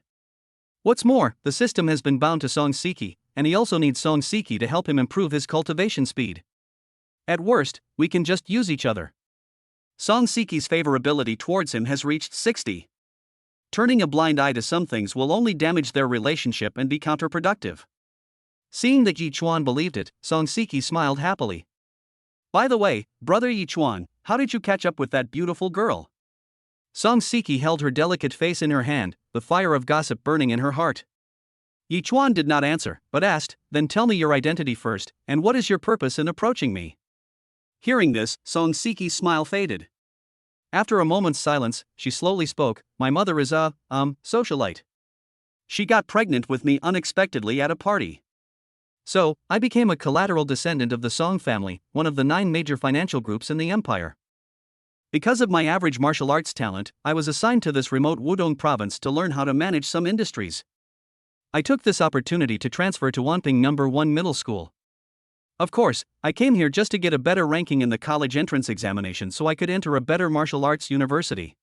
What's more, the system has been bound to Song Siki, and he also needs Song Siki to help him improve his cultivation speed. At worst, we can just use each other. Song Siki's favorability towards him has reached 60. Turning a blind eye to some things will only damage their relationship and be counterproductive. Seeing that Yichuan believed it, Song Siki smiled happily. By the way, brother Yichuan, how did you catch up with that beautiful girl? Song Siki held her delicate face in her hand, the fire of gossip burning in her heart. Yichuan did not answer, but asked, then tell me your identity first, and what is your purpose in approaching me? Hearing this, Song Siki's smile faded. After a moment's silence, she slowly spoke, my mother is a, socialite. She got pregnant with me unexpectedly at a party. So, I became a collateral descendant of the Song family, one of the 9 major financial groups in the empire. Because of my average martial arts talent, I was assigned to this remote Wudong province to learn how to manage some industries. I took this opportunity to transfer to Wanping No. 1 Middle School. Of course, I came here just to get a better ranking in the college entrance examination so I could enter a better martial arts university.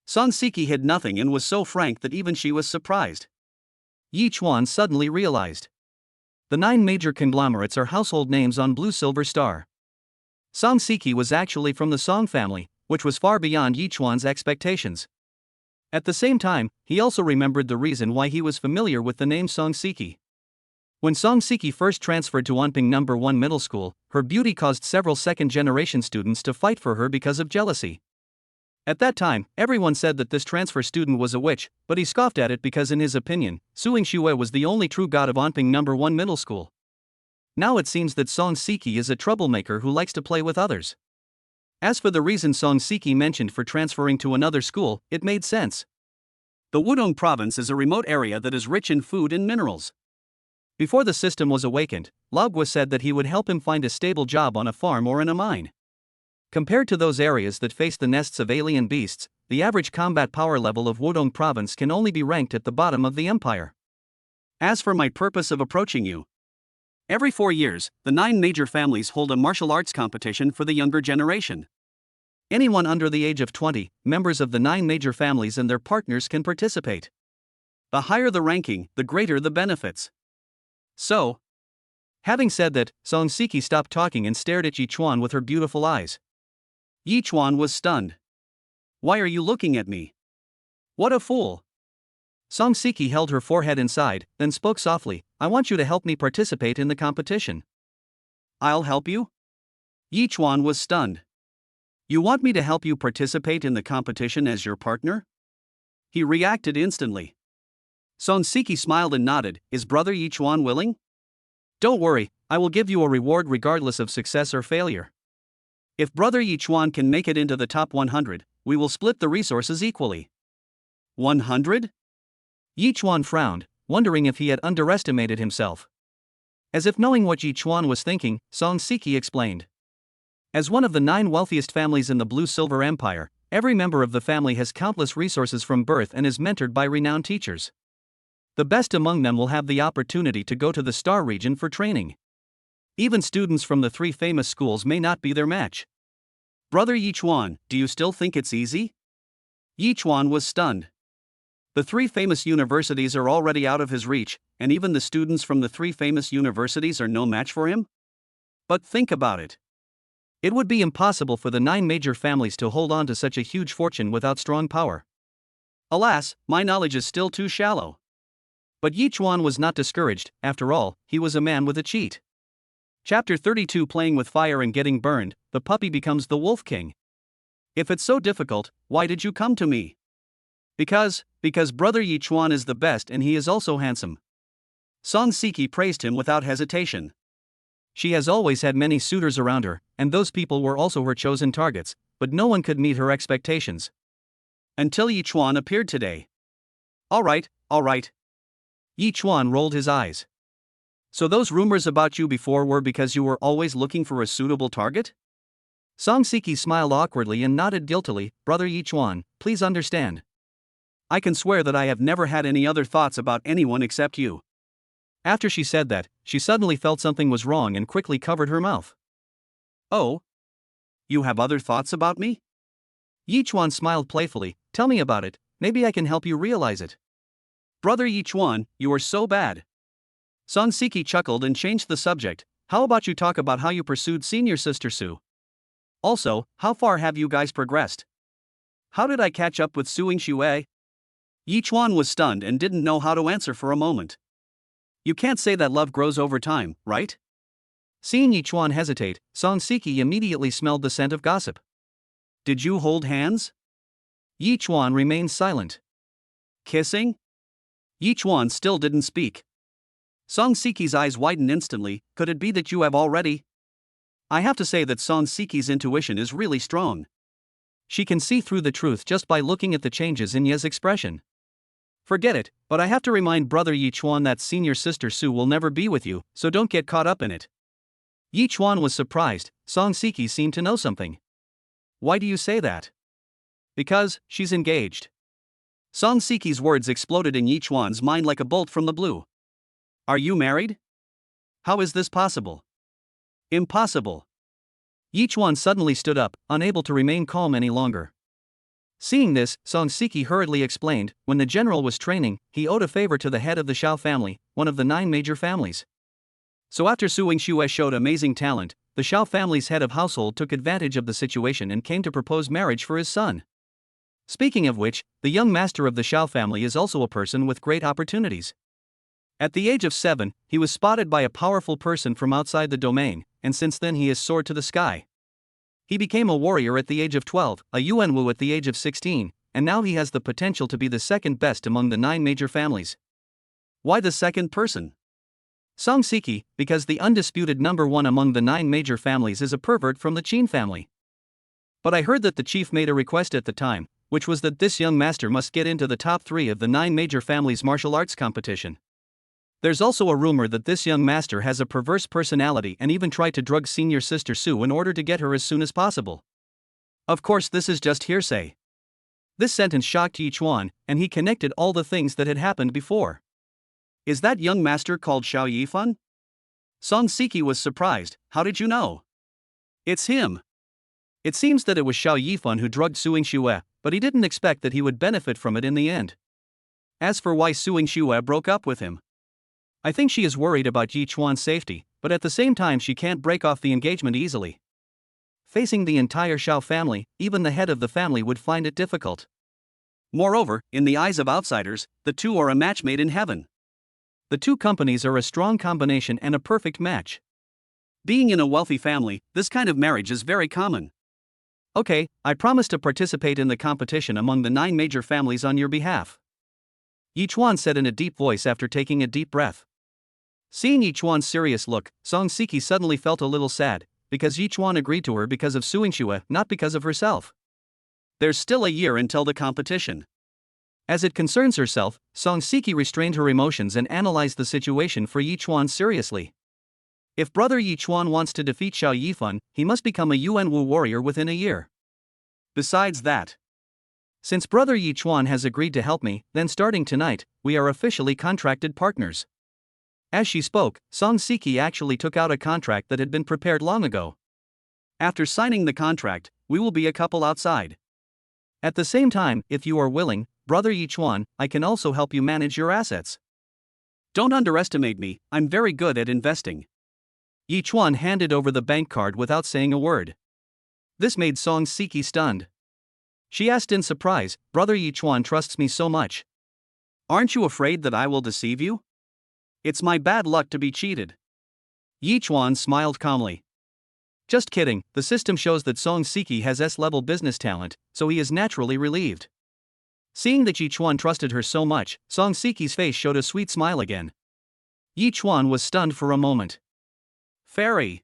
Song Siki hid nothing and was so frank that even she was surprised. Yichuan suddenly realized. The 9 major conglomerates are household names on Blue Silver Star. Song Siki was actually from the Song family, which was far beyond Yichuan's expectations. At the same time, he also remembered the reason why he was familiar with the name Song Siki. When Song Siki first transferred to Wanping No. 1 Middle School, her beauty caused several second-generation students to fight for her because of jealousy. At that time, everyone said that this transfer student was a witch, but he scoffed at it because in his opinion, Suing Shue was the only true god of Wanping No. 1 Middle School. Now it seems that Song Siki is a troublemaker who likes to play with others. As for the reason Song Siki mentioned for transferring to another school, it made sense. The Wudong province is a remote area that is rich in food and minerals. Before the system was awakened, Laogua said that he would help him find a stable job on a farm or in a mine. Compared to those areas that face the nests of alien beasts, the average combat power level of Wudong province can only be ranked at the bottom of the empire. As for my purpose of approaching you, every 4 years, the 9 major families hold a martial arts competition for the younger generation. Anyone under the age of 20, members of the 9 major families and their partners can participate. The higher the ranking, the greater the benefits. So, having said that, Song Siki stopped talking and stared at Yichuan with her beautiful eyes. Yichuan was stunned. Why are you looking at me? What a fool. Song Siki held her forehead inside, then spoke softly, I want you to help me participate in the competition. I'll help you? Yichuan was stunned. You want me to help you participate in the competition as your partner? He reacted instantly. Song Siki smiled and nodded, is brother Yichuan willing? Don't worry, I will give you a reward regardless of success or failure. If brother Yichuan can make it into the top 100, we will split the resources equally. 100? Yichuan frowned, wondering if he had underestimated himself. As if knowing what Yichuan was thinking, Song Siki explained. As one of the 9 wealthiest families in the Blue Silver Empire, every member of the family has countless resources from birth and is mentored by renowned teachers. The best among them will have the opportunity to go to the Star region for training. Even students from the 3 famous schools may not be their match. Brother Yichuan, do you still think it's easy? Yichuan was stunned. The 3 famous universities are already out of his reach, and even the students from the 3 famous universities are no match for him? But think about it. It would be impossible for the 9 major families to hold on to such a huge fortune without strong power. Alas, my knowledge is still too shallow. But Yichuan was not discouraged, after all, he was a man with a cheat. Chapter 32 Playing with Fire and Getting Burned, the puppy becomes the Wolf King. If it's so difficult, why did you come to me? Because brother Yichuan is the best and he is also handsome. Song Siki praised him without hesitation. She has always had many suitors around her, and those people were also her chosen targets, but no one could meet her expectations. Until Yi Chuan appeared today. Alright. Yi Chuan rolled his eyes. So those rumors about you before were because you were always looking for a suitable target? Song Siki smiled awkwardly and nodded guiltily. Brother Yi Chuan, please understand. I can swear that I have never had any other thoughts about anyone except you. After she said that, she suddenly felt something was wrong and quickly covered her mouth. Oh? You have other thoughts about me? Yi Chuan smiled playfully. Tell me about it, maybe I can help you realize it. Brother Yi Chuan, you are so bad. Song Siki chuckled and changed the subject. How about you talk about how you pursued senior sister Su? Also, how far have you guys progressed? How did I catch up with Su Yingxue? Yi Chuan was stunned and didn't know how to answer for a moment. You can't say that love grows over time, right? Seeing Yi Chuan hesitate, Song Siki immediately smelled the scent of gossip. Did you hold hands? Yi Chuan remained silent. Kissing? Yi Chuan still didn't speak. Song Siki's eyes widened instantly. Could it be that you have already? I have to say that Song Siki's intuition is really strong. She can see through the truth just by looking at the changes in Ye's expression. Forget it, but I have to remind Brother Yi Chuan that senior sister Su will never be with you, so don't get caught up in it. Yi Chuan was surprised. Song Siki seemed to know something. Why do you say that? Because she's engaged. Song Siki's words exploded in Yi Chuan's mind like a bolt from the blue. Are you married? How is this possible? Impossible. Yi Chuan suddenly stood up, unable to remain calm any longer. Seeing this, Song Siki hurriedly explained, when the general was training, he owed a favor to the head of the Shao family, one of the 9 major families. So after Su Yingxue showed amazing talent, the Shao family's head of household took advantage of the situation and came to propose marriage for his son. Speaking of which, the young master of the Shao family is also a person with great opportunities. At the age of 7, he was spotted by a powerful person from outside the domain, and since then he has soared to the sky. He became a warrior at the age of 12, a Yuanwu at the age of 16, and now he has the potential to be the second best among the 9 major families. Why the second person? Song Siki, because the undisputed number 1 among the 9 major families is a pervert from the Qin family. But I heard that the chief made a request at the time, which was that this young master must get into the top 3 of the 9 major families' martial arts competition. There's also a rumor that this young master has a perverse personality and even tried to drug senior sister Su in order to get her as soon as possible. Of course, this is just hearsay. This sentence shocked Yi Chuan, and he connected all the things that had happened before. Is that young master called Xiao Yifan? Song Siki was surprised. How did you know? It's him. It seems that it was Xiao Yifan who drugged Su Yingxue, but he didn't expect that he would benefit from it in the end. As for why Su Yingxue broke up with him, I think she is worried about Yi Chuan's safety, but at the same time she can't break off the engagement easily. Facing the entire Shao family, even the head of the family would find it difficult. Moreover, in the eyes of outsiders, the two are a match made in heaven. The two companies are a strong combination and a perfect match. Being in a wealthy family, this kind of marriage is very common. Okay, I promise to participate in the competition among the 9 major families on your behalf. Yi Chuan said in a deep voice after taking a deep breath. Seeing Yi Chuan's serious look, Song Siki suddenly felt a little sad, because Yi Chuan agreed to her because of Su Yingxue, not because of herself. There's still a year until the competition. As it concerns herself, Song Siki restrained her emotions and analyzed the situation for Yi Chuan seriously. If Brother Yi Chuan wants to defeat Xiao Yifan, he must become a Yuanwu warrior within a year. Besides that, since Brother Yi Chuan has agreed to help me, then starting tonight, we are officially contracted partners. As she spoke, Song Siki actually took out a contract that had been prepared long ago. After signing the contract, we will be a couple outside. At the same time, if you are willing, Brother Yi Chuan, I can also help you manage your assets. Don't underestimate me, I'm very good at investing. Yi Chuan handed over the bank card without saying a word. This made Song Siki stunned. She asked in surprise, Brother Yi Chuan trusts me so much. Aren't you afraid that I will deceive you? It's my bad luck to be cheated. Yi Chuan smiled calmly. Just kidding, the system shows that Song Siki has S-level business talent, so he is naturally relieved. Seeing that Yi Chuan trusted her so much, Song Siki's face showed a sweet smile again. Yi Chuan was stunned for a moment. Fairy.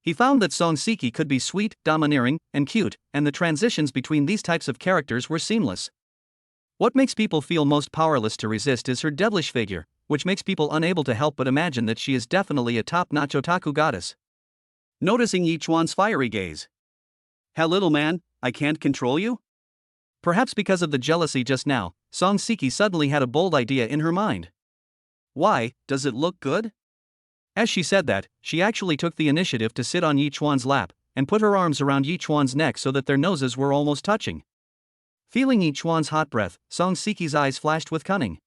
He found that Song Siki could be sweet, domineering, and cute, and the transitions between these types of characters were seamless. What makes people feel most powerless to resist is her devilish figure, which makes people unable to help but imagine that she is definitely a top-notch otaku goddess. Noticing Yichuan's fiery gaze. "Hell, little man, I can't control you?" Perhaps because of the jealousy just now, Song Siki suddenly had a bold idea in her mind. "Why, does it look good?" As she said that, she actually took the initiative to sit on Yichuan's lap, and put her arms around Yichuan's neck so that their noses were almost touching. Feeling Yichuan's hot breath, Song Siki's eyes flashed with cunning.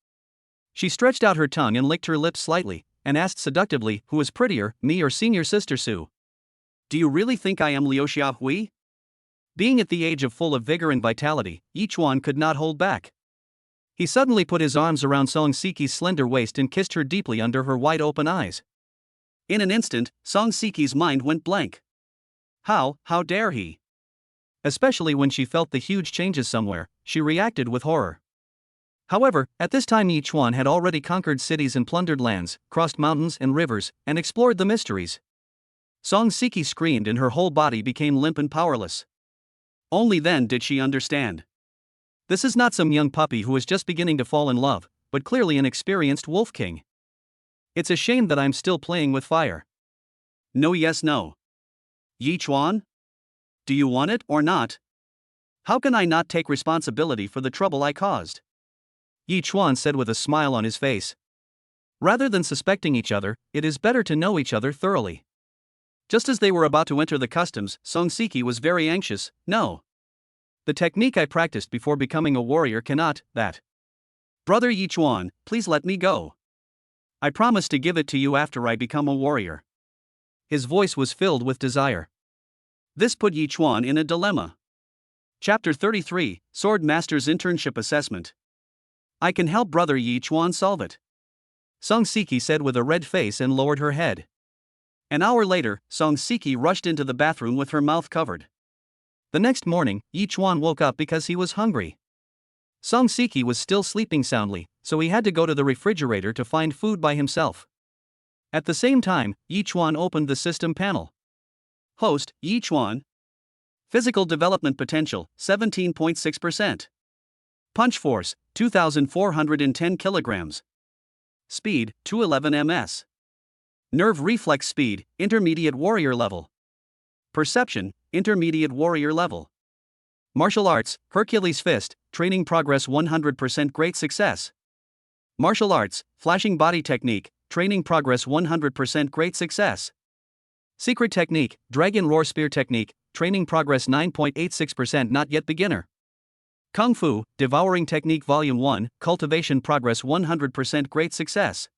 She stretched out her tongue and licked her lips slightly, and asked seductively, "Who is prettier, me or senior sister Sue?" "Do you really think I am Liu Xiaohui?" Being at the age of full of vigor and vitality, Yichuan could not hold back. He suddenly put his arms around Song Siki's slender waist and kissed her deeply under her wide-open eyes. In an instant, Song Siki's mind went blank. How dare he? Especially when she felt the huge changes somewhere, she reacted with horror. However, at this time Yichuan had already conquered cities and plundered lands, crossed mountains and rivers, and explored the mysteries. Song Siki screamed and her whole body became limp and powerless. Only then did she understand. This is not some young puppy who is just beginning to fall in love, but clearly an experienced wolf king. It's a shame that I'm still playing with fire. No, yes, no. Yichuan? Do you want it or not? How can I not take responsibility for the trouble I caused? Yichuan said with a smile on his face. Rather than suspecting each other, it is better to know each other thoroughly. Just as they were about to enter the customs, Song Siki was very anxious. "No. The technique I practiced before becoming a warrior cannot, that. Brother Yichuan, please let me go. I promise to give it to you after I become a warrior." His voice was filled with desire. This put Yichuan in a dilemma. Chapter 33, Sword Master's Internship Assessment. "I can help Brother Yichuan solve it," Song Siki said with a red face and lowered her head. An hour later, Song Siki rushed into the bathroom with her mouth covered. The next morning, Yichuan woke up because he was hungry. Song Siki was still sleeping soundly, so he had to go to the refrigerator to find food by himself. At the same time, Yichuan opened the system panel. Host, Yichuan. Physical development potential, 17.6%. Punch force, 2,410 kilograms. Speed, 211 ms. Nerve reflex speed, intermediate warrior level. Perception, intermediate warrior level. Martial arts, Hercules fist, training progress 100% great success. Martial arts, flashing body technique, training progress 100% great success. Secret technique, dragon roar spear technique, training progress 9.86% not yet beginner. Kung Fu, devouring technique volume 1, cultivation progress 100% great success.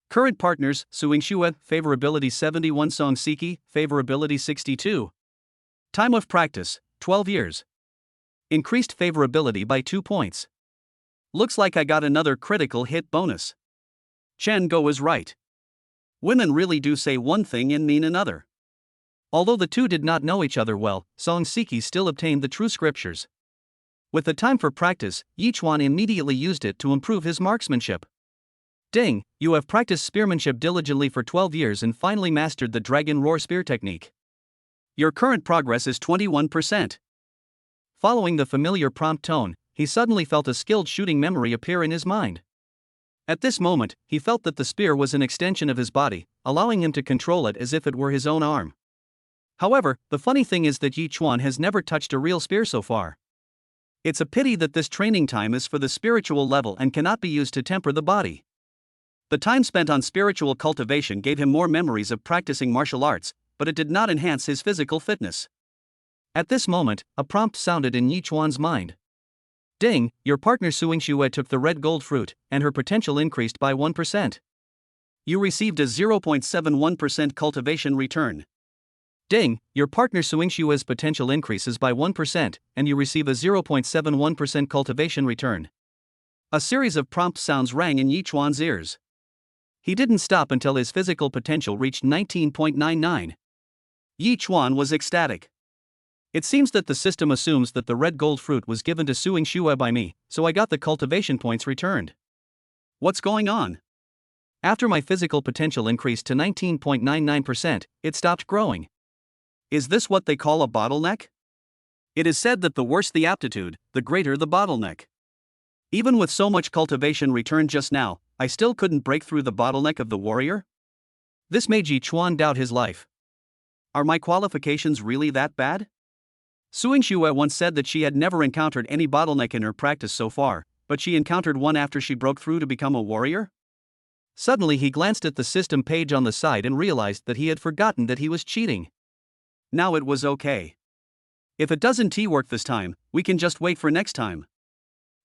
Current partners, Suing Shue, favorability 71, Song Siki, favorability 62. Time of practice, 12 years. Increased favorability by 2 points. Looks like I got another critical hit bonus. Chen Go is right. Women really do say one thing and mean another. Although the two did not know each other well, Song Siki still obtained the true scriptures. With the time for practice, Yichuan immediately used it to improve his marksmanship. Ding, you have practiced spearmanship diligently for 12 years and finally mastered the dragon roar spear technique. Your current progress is 21%. Following the familiar prompt tone, he suddenly felt a skilled shooting memory appear in his mind. At this moment, he felt that the spear was an extension of his body, allowing him to control it as if it were his own arm. However, the funny thing is that Yichuan has never touched a real spear so far. It's a pity that this training time is for the spiritual level and cannot be used to temper the body. The time spent on spiritual cultivation gave him more memories of practicing martial arts, but it did not enhance his physical fitness. At this moment, a prompt sounded in Yichuan's mind. Ding, your partner Suing Shue took the red gold fruit, and her potential increased by 1%. You received a 0.71% cultivation return. Ding, your partner Suing Shue's potential increases by 1%, and you receive a 0.71% cultivation return. A series of prompt sounds rang in Yichuan's ears. He didn't stop until his physical potential reached 19.99. Yichuan was ecstatic. It seems that the system assumes that the red gold fruit was given to Suing Shue by me, so I got the cultivation points returned. What's going on? After my physical potential increased to 19.99%, it stopped growing. Is this what they call a bottleneck? It is said that the worse the aptitude, the greater the bottleneck. Even with so much cultivation returned just now, I still couldn't break through the bottleneck of the warrior? This made Yi Chuan doubt his life. Are my qualifications really that bad? Suing Xue once said that she had never encountered any bottleneck in her practice so far, but she encountered one after she broke through to become a warrior? Suddenly he glanced at the system page on the side and realized that he had forgotten that he was cheating. Now it was okay. If it doesn't work this time, we can just wait for next time.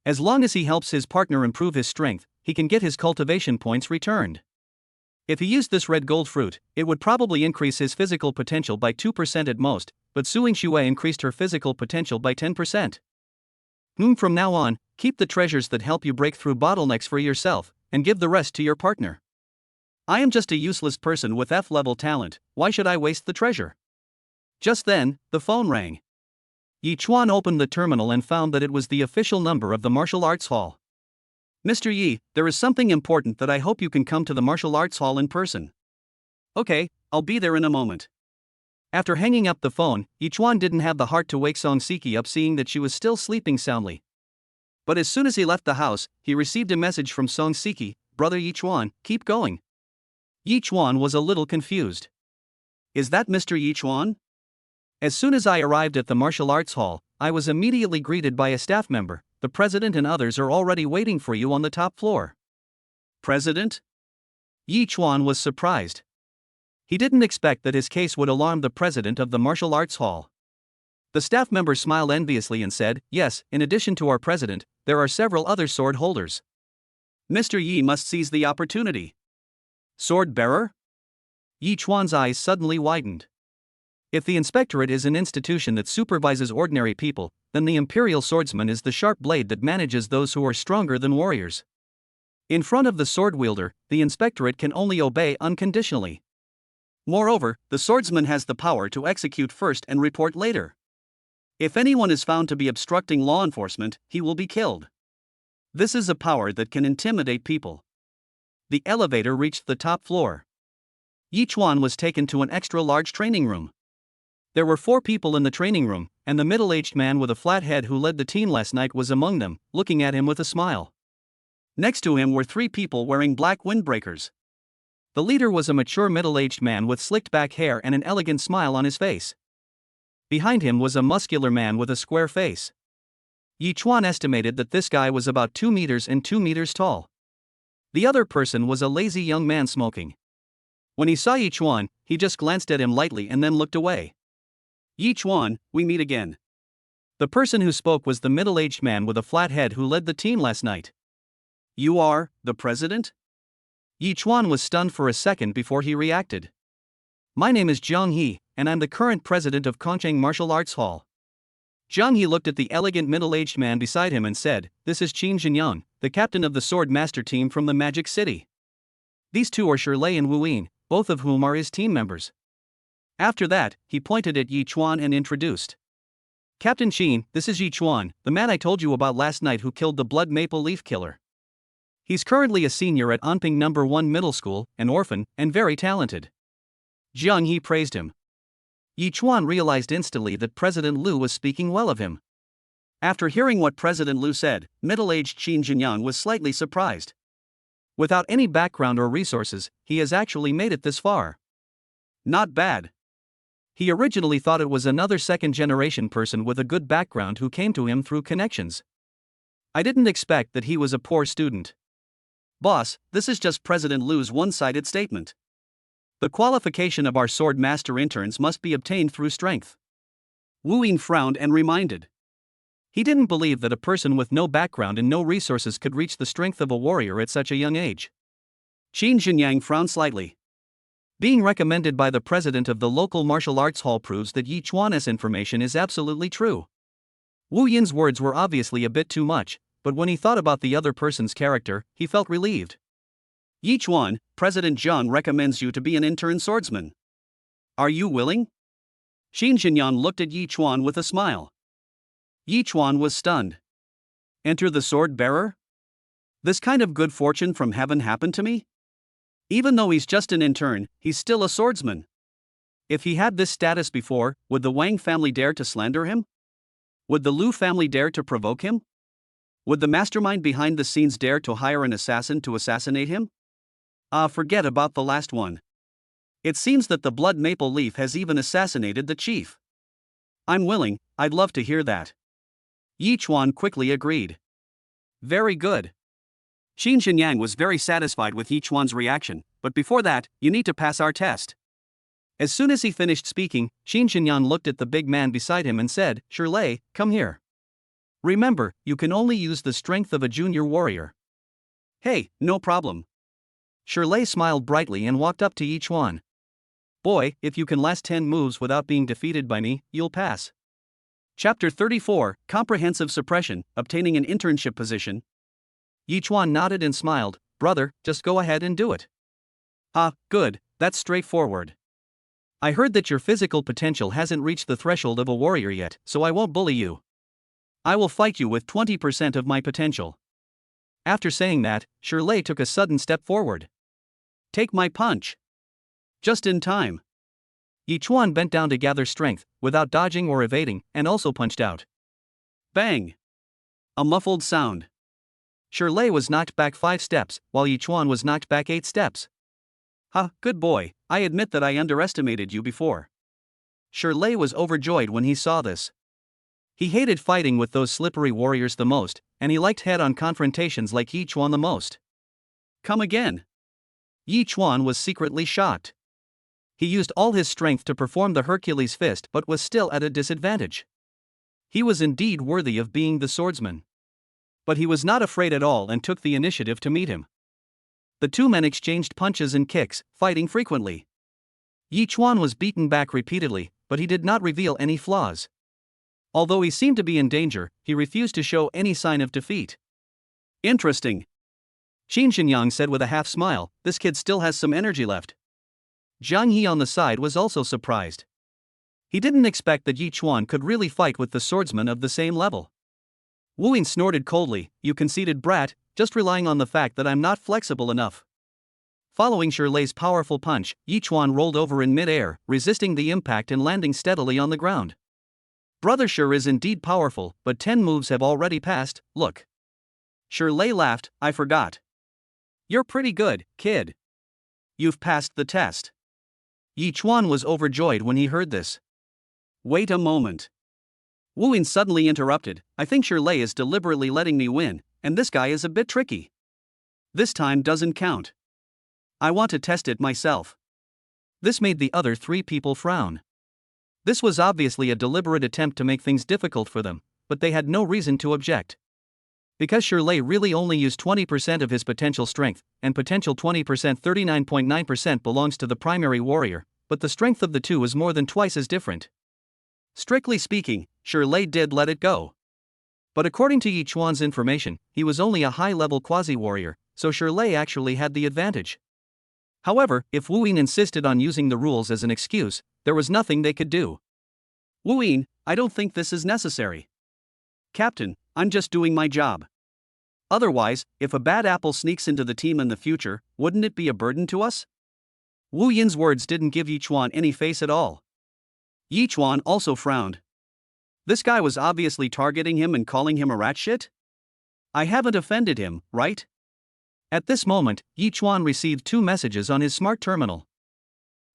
As long as he helps his partner improve his strength, he can get his cultivation points returned. If he used this red gold fruit, it would probably increase his physical potential by 2% at most, but Suing Xue increased her physical potential by 10%. From now on, keep the treasures that help you break through bottlenecks for yourself, and give the rest to your partner. I am just a useless person with F-level talent, why should I waste the treasure? Just then, the phone rang. Yi Chuan opened the terminal and found that it was the official number of the martial arts hall. Mr. Yi, there is something important that I hope you can come to the martial arts hall in person. Okay, I'll be there in a moment. After hanging up the phone, Yi Chuan didn't have the heart to wake Song Siki up seeing that she was still sleeping soundly. But as soon as he left the house, he received a message from Song Siki, "Brother Yi Chuan, keep going." Yi Chuan was a little confused. Is that Mr. Yi Chuan? As soon as I arrived at the martial arts hall, I was immediately greeted by a staff member. The president and others are already waiting for you on the top floor. President? Yi Chuan was surprised. He didn't expect that his case would alarm the president of the martial arts hall. The staff member smiled enviously and said, "Yes, in addition to our president, there are several other sword holders." Mr. Yi must seize the opportunity. Sword bearer? Yi Chuan's eyes suddenly widened. If the inspectorate is an institution that supervises ordinary people, then the imperial swordsman is the sharp blade that manages those who are stronger than warriors. In front of the sword wielder, the inspectorate can only obey unconditionally. Moreover, the swordsman has the power to execute first and report later. If anyone is found to be obstructing law enforcement, he will be killed. This is a power that can intimidate people. The elevator reached the top floor. Yi Chuan was taken to an extra-large training room. There were 4 people in the training room, and the middle-aged man with a flat head who led the team last night was among them, looking at him with a smile. Next to him were 3 people wearing black windbreakers. The leader was a mature middle-aged man with slicked-back hair and an elegant smile on his face. Behind him was a muscular man with a square face. Yi Chuan estimated that this guy was about 2 meters and 2 meters tall. The other person was a lazy young man smoking. When he saw Yi Chuan, he just glanced at him lightly and then looked away. Yi Chuan, we meet again. The person who spoke was the middle-aged man with a flat head who led the team last night. You are the president? Yi Chuan was stunned for a second before he reacted. My name is Zhang He, and I'm the current president of Kongcheng Martial Arts Hall. Zhang He looked at the elegant middle-aged man beside him and said, "This is Qin Jinyang, the captain of the sword master team from the Magic City. These 2 are Shirlei and Wu Yin, both of whom are his team members." After that, he pointed at Yi Chuan and introduced. Captain Qin, this is Yi Chuan, the man I told you about last night who killed the Blood Maple Leaf Killer. He's currently a senior at Anping No. 1 Middle School, an orphan, and very talented. Zhang He praised him. Yi Chuan realized instantly that President Liu was speaking well of him. After hearing what President Liu said, middle-aged Qin Jinyang was slightly surprised. Without any background or resources, he has actually made it this far. Not bad. He originally thought it was another second-generation person with a good background who came to him through connections. I didn't expect that he was a poor student. Boss, this is just President Liu's one-sided statement. The qualification of our sword master interns must be obtained through strength. Wu Yin frowned and reminded. He didn't believe that a person with no background and no resources could reach the strength of a warrior at such a young age. Qin Jinyang frowned slightly. Being recommended by the president of the local martial arts hall proves that Yi Chuan's information is absolutely true. Wu Yin's words were obviously a bit too much, but when he thought about the other person's character, he felt relieved. Yi Chuan, President Zhang recommends you to be an intern swordsman. Are you willing? Qin Jinyang looked at Yi Chuan with a smile. Yi Chuan was stunned. Enter the sword bearer? This kind of good fortune from heaven happened to me? Even though he's just an intern, he's still a swordsman. If he had this status before, would the Wang family dare to slander him? Would the Lu family dare to provoke him? Would the mastermind behind the scenes dare to hire an assassin to assassinate him? Forget about the last one. It seems that the blood maple leaf has even assassinated the chief. I'm willing, I'd love to hear that. Yi Chuan quickly agreed. Very good. Xin Xinyang was very satisfied with Yi Chuan's reaction, but before that, you need to pass our test. As soon as he finished speaking, Xin Xinyang looked at the big man beside him and said, Shirley, come here. Remember, you can only use the strength of a junior warrior. Hey, no problem. Shirley smiled brightly and walked up to Yi Chuan. Boy, if you can last 10 moves without being defeated by me, you'll pass. Chapter 34, Comprehensive Suppression, Obtaining an Internship Position. Yi Chuan nodded and smiled. Brother, just go ahead and do it. Good, that's straightforward. I heard that your physical potential hasn't reached the threshold of a warrior yet, so I won't bully you. I will fight you with 20% of my potential. After saying that, Shirley took a sudden step forward. Take my punch. Just in time. Yi Chuan bent down to gather strength, without dodging or evading, and also punched out. Bang! A muffled sound. Shirley was knocked back 5 steps, while Yi Chuan was knocked back 8 steps. Good boy, I admit that I underestimated you before. Shirley was overjoyed when he saw this. He hated fighting with those slippery warriors the most, and he liked head-on confrontations like Yi Chuan the most. Come again. Yi Chuan was secretly shocked. He used all his strength to perform the Hercules fist but was still at a disadvantage. He was indeed worthy of being the swordsman. But he was not afraid at all and took the initiative to meet him. The two men exchanged punches and kicks, fighting frequently. Yi Chuan was beaten back repeatedly, but he did not reveal any flaws. Although he seemed to be in danger, he refused to show any sign of defeat. Interesting. Xin Xinyang said with a half smile, this kid still has some energy left. Zhang He on the side was also surprised. He didn't expect that Yi Chuan could really fight with the swordsman of the same level. Wu Ying snorted coldly, you conceited brat, just relying on the fact that I'm not flexible enough. Following Shirley's powerful punch, Yi Chuan rolled over in mid-air, resisting the impact and landing steadily on the ground. Brother sure is indeed powerful, but 10 moves have already passed, look. Shirley laughed, I forgot. You're pretty good, kid. You've passed the test. Yi Chuan was overjoyed when he heard this. Wait a moment. Wu Ying suddenly interrupted, I think Shirley is deliberately letting me win, and this guy is a bit tricky. This time doesn't count. I want to test it myself. This made the other 3 people frown. This was obviously a deliberate attempt to make things difficult for them, but they had no reason to object. Because Shirley really only used 20% of his potential strength, and potential 20% 39.9% belongs to the primary warrior, but the strength of the two is more than twice as different. Strictly speaking, Shirley did let it go. But according to Yi Chuan's information, he was only a high-level quasi-warrior, so Shirley actually had the advantage. However, if Wu Ying insisted on using the rules as an excuse, there was nothing they could do. Wu Ying, I don't think this is necessary. Captain, I'm just doing my job. Otherwise, if a bad apple sneaks into the team in the future, wouldn't it be a burden to us? Wu Ying's words didn't give Yi Chuan any face at all. Yi Chuan also frowned. This guy was obviously targeting him and calling him a rat shit? I haven't offended him, right? At this moment, Yi Chuan received 2 messages on his smart terminal.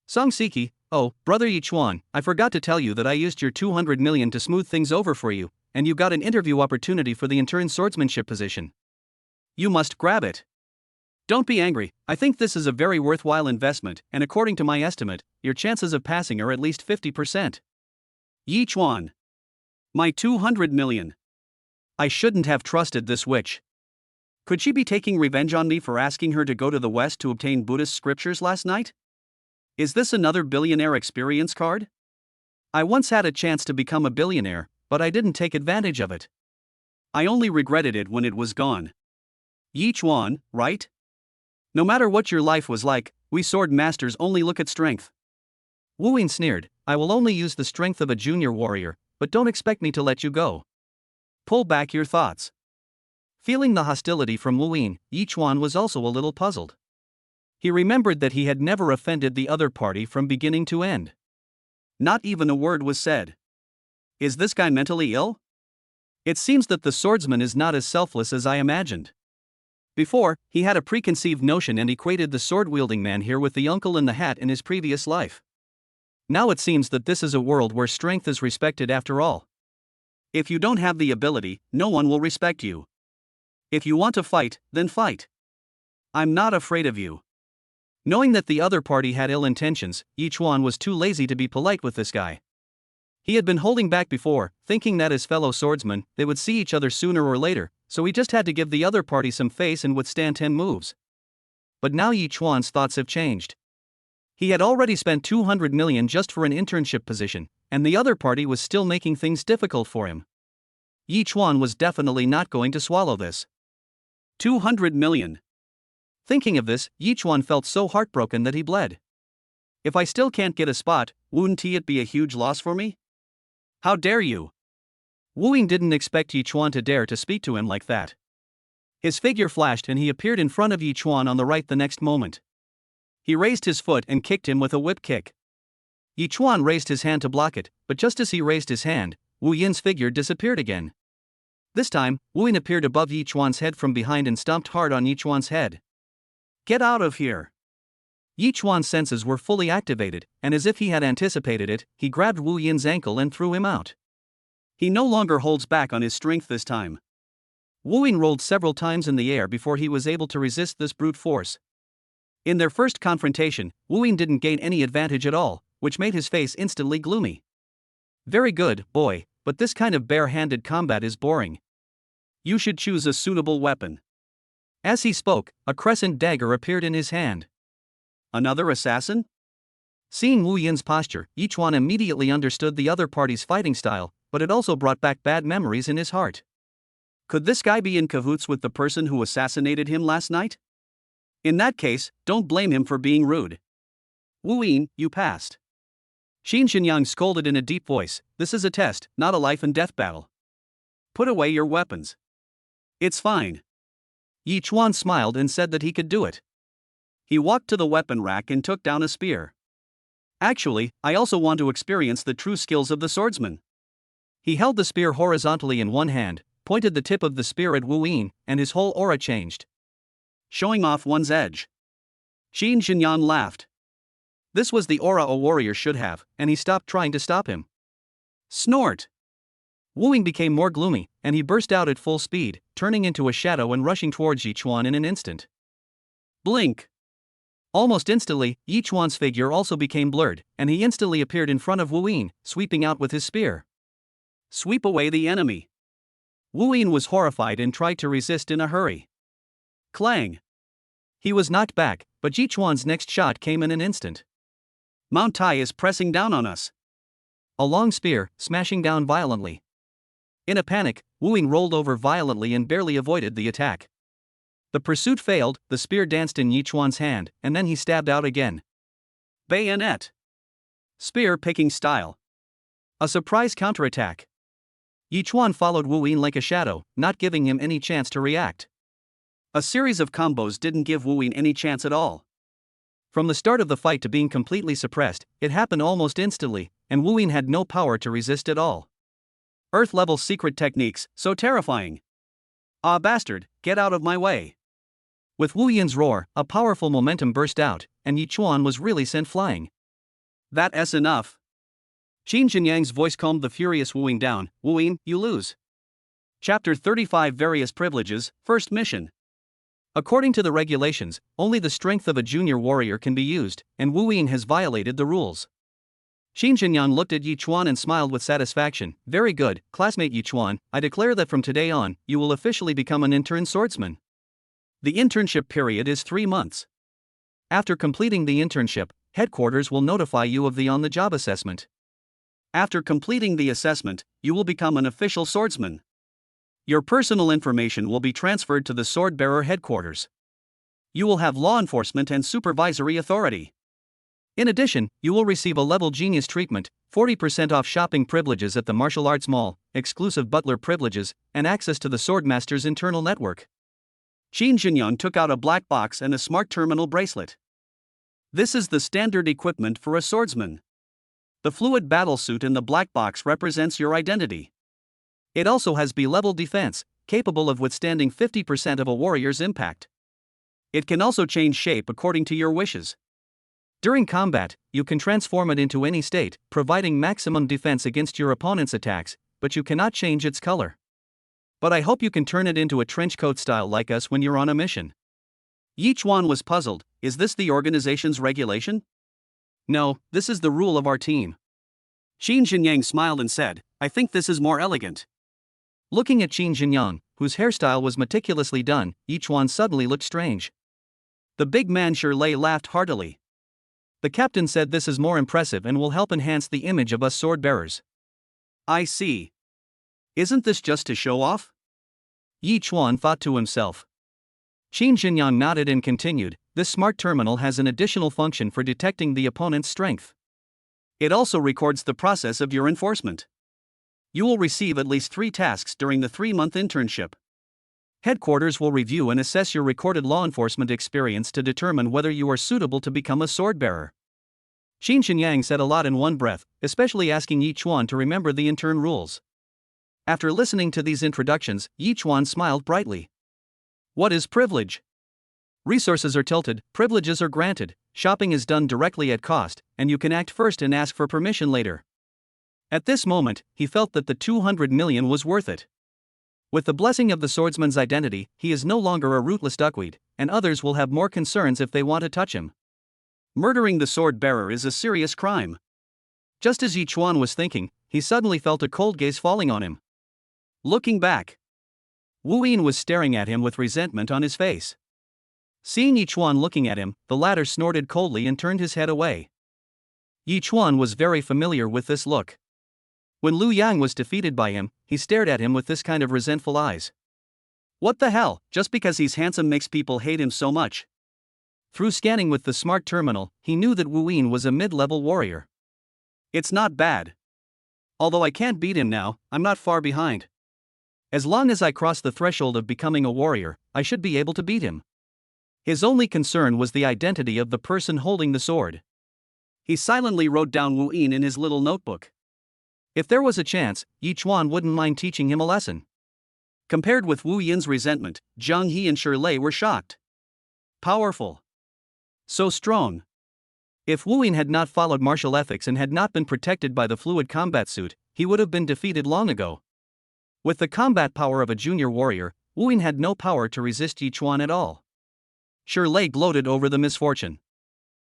Song Siki, oh, brother Yi Chuan, I forgot to tell you that I used your 200 million to smooth things over for you, and you got an interview opportunity for the intern swordsmanship position. You must grab it. Don't be angry, I think this is a very worthwhile investment, and according to my estimate, your chances of passing are at least 50%. Yi Chuan. My 200 million. I shouldn't have trusted this witch. Could she be taking revenge on me for asking her to go to the West to obtain Buddhist scriptures last night? Is this another billionaire experience card? I once had a chance to become a billionaire, but I didn't take advantage of it. I only regretted it when it was gone. Yi Chuan, right? No matter what your life was like, we sword masters only look at strength. Wu Ying sneered, I will only use the strength of a junior warrior, but don't expect me to let you go. Pull back your thoughts. Feeling the hostility from Wu Ying, Yi Chuan was also a little puzzled. He remembered that he had never offended the other party from beginning to end. Not even a word was said. Is this guy mentally ill? It seems that the swordsman is not as selfless as I imagined. Before, he had a preconceived notion and equated the sword-wielding man here with the uncle in the hat in his previous life. Now it seems that this is a world where strength is respected after all. If you don't have the ability, no one will respect you. If you want to fight, then fight. I'm not afraid of you. Knowing that the other party had ill intentions, Yi Chuan was too lazy to be polite with this guy. He had been holding back before, thinking that as fellow swordsmen, they would see each other sooner or later, so he just had to give the other party some face and withstand 10 moves. But now Yi Chuan's thoughts have changed. He had already spent 200 million just for an internship position, and the other party was still making things difficult for him. Yi Chuan was definitely not going to swallow this. 200 million. Thinking of this, Yi Chuan felt so heartbroken that he bled. If I still can't get a spot, wouldn't it be a huge loss for me? How dare you? Wu Ying didn't expect Yi Chuan to dare to speak to him like that. His figure flashed and he appeared in front of Yi Chuan on the right the next moment. He raised his foot and kicked him with a whip kick. Yi Chuan raised his hand to block it, but just as he raised his hand, Wu Yin's figure disappeared again. This time, Wu Yin appeared above Yi Chuan's head from behind and stomped hard on Yi Chuan's head. Get out of here! Yi Chuan's senses were fully activated, and as if he had anticipated it, he grabbed Wu Yin's ankle and threw him out. He no longer holds back on his strength this time. Wu Yin rolled several times in the air before he was able to resist this brute force. In their first confrontation, Wu Yin didn't gain any advantage at all, which made his face instantly gloomy. Very good, boy, but this kind of bare-handed combat is boring. You should choose a suitable weapon. As he spoke, a crescent dagger appeared in his hand. Another assassin? Seeing Wu Yin's posture, Yi Chuan immediately understood the other party's fighting style, but it also brought back bad memories in his heart. Could this guy be in cahoots with the person who assassinated him last night? In that case, don't blame him for being rude. Wu Yin, you passed. Xin Xinyang scolded in a deep voice, this is a test, not a life and death battle. Put away your weapons. It's fine. Yi Chuan smiled and said that he could do it. He walked to the weapon rack and took down a spear. Actually, I also want to experience the true skills of the swordsman. He held the spear horizontally in one hand, pointed the tip of the spear at Wu Yin, and his whole aura changed. Showing off one's edge. Xin Xinyan laughed. This was the aura a warrior should have, and he stopped trying to stop him. Snort! Wu Ying became more gloomy, and he burst out at full speed, turning into a shadow and rushing towards Yi Chuan in an instant. Blink! Almost instantly, Yi Chuan's figure also became blurred, and he instantly appeared in front of Wu Yin, sweeping out with his spear. Sweep away the enemy. Wu Yin was horrified and tried to resist in a hurry. Clang! He was knocked back, but Yi Chuan's next shot came in an instant. Mount Tai is pressing down on us. A long spear, smashing down violently. In a panic, Wu Ying rolled over violently and barely avoided the attack. The pursuit failed, the spear danced in Yi Chuan's hand, and then he stabbed out again. Bayonet. Spear picking style. A surprise counterattack. Yi Chuan followed Wu Yin like a shadow, not giving him any chance to react. A series of combos didn't give Wu Yin any chance at all. From the start of the fight to being completely suppressed, it happened almost instantly, and Wu Yin had no power to resist at all. Earth-level secret techniques, so terrifying. Ah bastard, get out of my way. With Wu Yin's roar, a powerful momentum burst out, and Yi Chuan was really sent flying. That's enough. Xin Xinyang's voice calmed the furious Wu Ying down. Wu Yin, you lose. Chapter 35 Various Privileges, First Mission. According to the regulations, only the strength of a junior warrior can be used, and Wu Yin has violated the rules. Xin Xinyang looked at Yi Chuan and smiled with satisfaction. Very good, classmate Yi Chuan, I declare that from today on, you will officially become an intern swordsman. The internship period is 3 months. After completing the internship, headquarters will notify you of the on-the-job assessment. After completing the assessment, you will become an official swordsman. Your personal information will be transferred to the sword-bearer headquarters. You will have law enforcement and supervisory authority. In addition, you will receive a level genius treatment, 40% off shopping privileges at the martial arts mall, exclusive butler privileges, and access to the swordmaster's internal network. Xin Xinyang took out a black box and a smart terminal bracelet. This is the standard equipment for a swordsman. The fluid battlesuit in the black box represents your identity. It also has B-level defense, capable of withstanding 50% of a warrior's impact. It can also change shape according to your wishes. During combat, you can transform it into any state, providing maximum defense against your opponent's attacks, but you cannot change its color. But I hope you can turn it into a trench coat style like us when you're on a mission. Yi Chuan was puzzled. Is this the organization's regulation? No, this is the rule of our team. Qin Jinyang smiled and said, I think this is more elegant. Looking at Qin Jinyang, whose hairstyle was meticulously done, Yi Chuan suddenly looked strange. The big man Shirley laughed heartily. The captain said this is more impressive and will help enhance the image of us sword bearers. I see. Isn't this just to show off? Yi Chuan thought to himself. Qin Jinyang nodded and continued, this smart terminal has an additional function for detecting the opponent's strength. It also records the process of your enforcement. You will receive at least 3 tasks during the 3-month internship. Headquarters will review and assess your recorded law enforcement experience to determine whether you are suitable to become a sword bearer. Qin Jinyang said a lot in one breath, especially asking Yi Chuan to remember the intern rules. After listening to these introductions, Yi Chuan smiled brightly. What is privilege? Resources are tilted, privileges are granted, shopping is done directly at cost, and you can act first and ask for permission later. At this moment, he felt that the 200 million was worth it. With the blessing of the swordsman's identity, he is no longer a rootless duckweed, and others will have more concerns if they want to touch him. Murdering the sword bearer is a serious crime. Just as Yi Chuan was thinking, he suddenly felt a cold gaze falling on him. Looking back, Wu Yin was staring at him with resentment on his face. Seeing Yi Chuan looking at him, the latter snorted coldly and turned his head away. Yi Chuan was very familiar with this look. When Liu Yang was defeated by him, he stared at him with this kind of resentful eyes. What the hell, just because he's handsome makes people hate him so much? Through scanning with the smart terminal, he knew that Wu Yin was a mid-level warrior. It's not bad. Although I can't beat him now, I'm not far behind. As long as I cross the threshold of becoming a warrior, I should be able to beat him. His only concern was the identity of the person holding the sword. He silently wrote down Wu Yin in his little notebook. If there was a chance, Yi Chuan wouldn't mind teaching him a lesson. Compared with Wu Yin's resentment, Zhang He and Shirley were shocked. Powerful. So strong. If Wu Yin had not followed martial ethics and had not been protected by the fluid combat suit, he would have been defeated long ago. With the combat power of a junior warrior, Wu Yin had no power to resist Yi Chuan at all. Shirley gloated over the misfortune.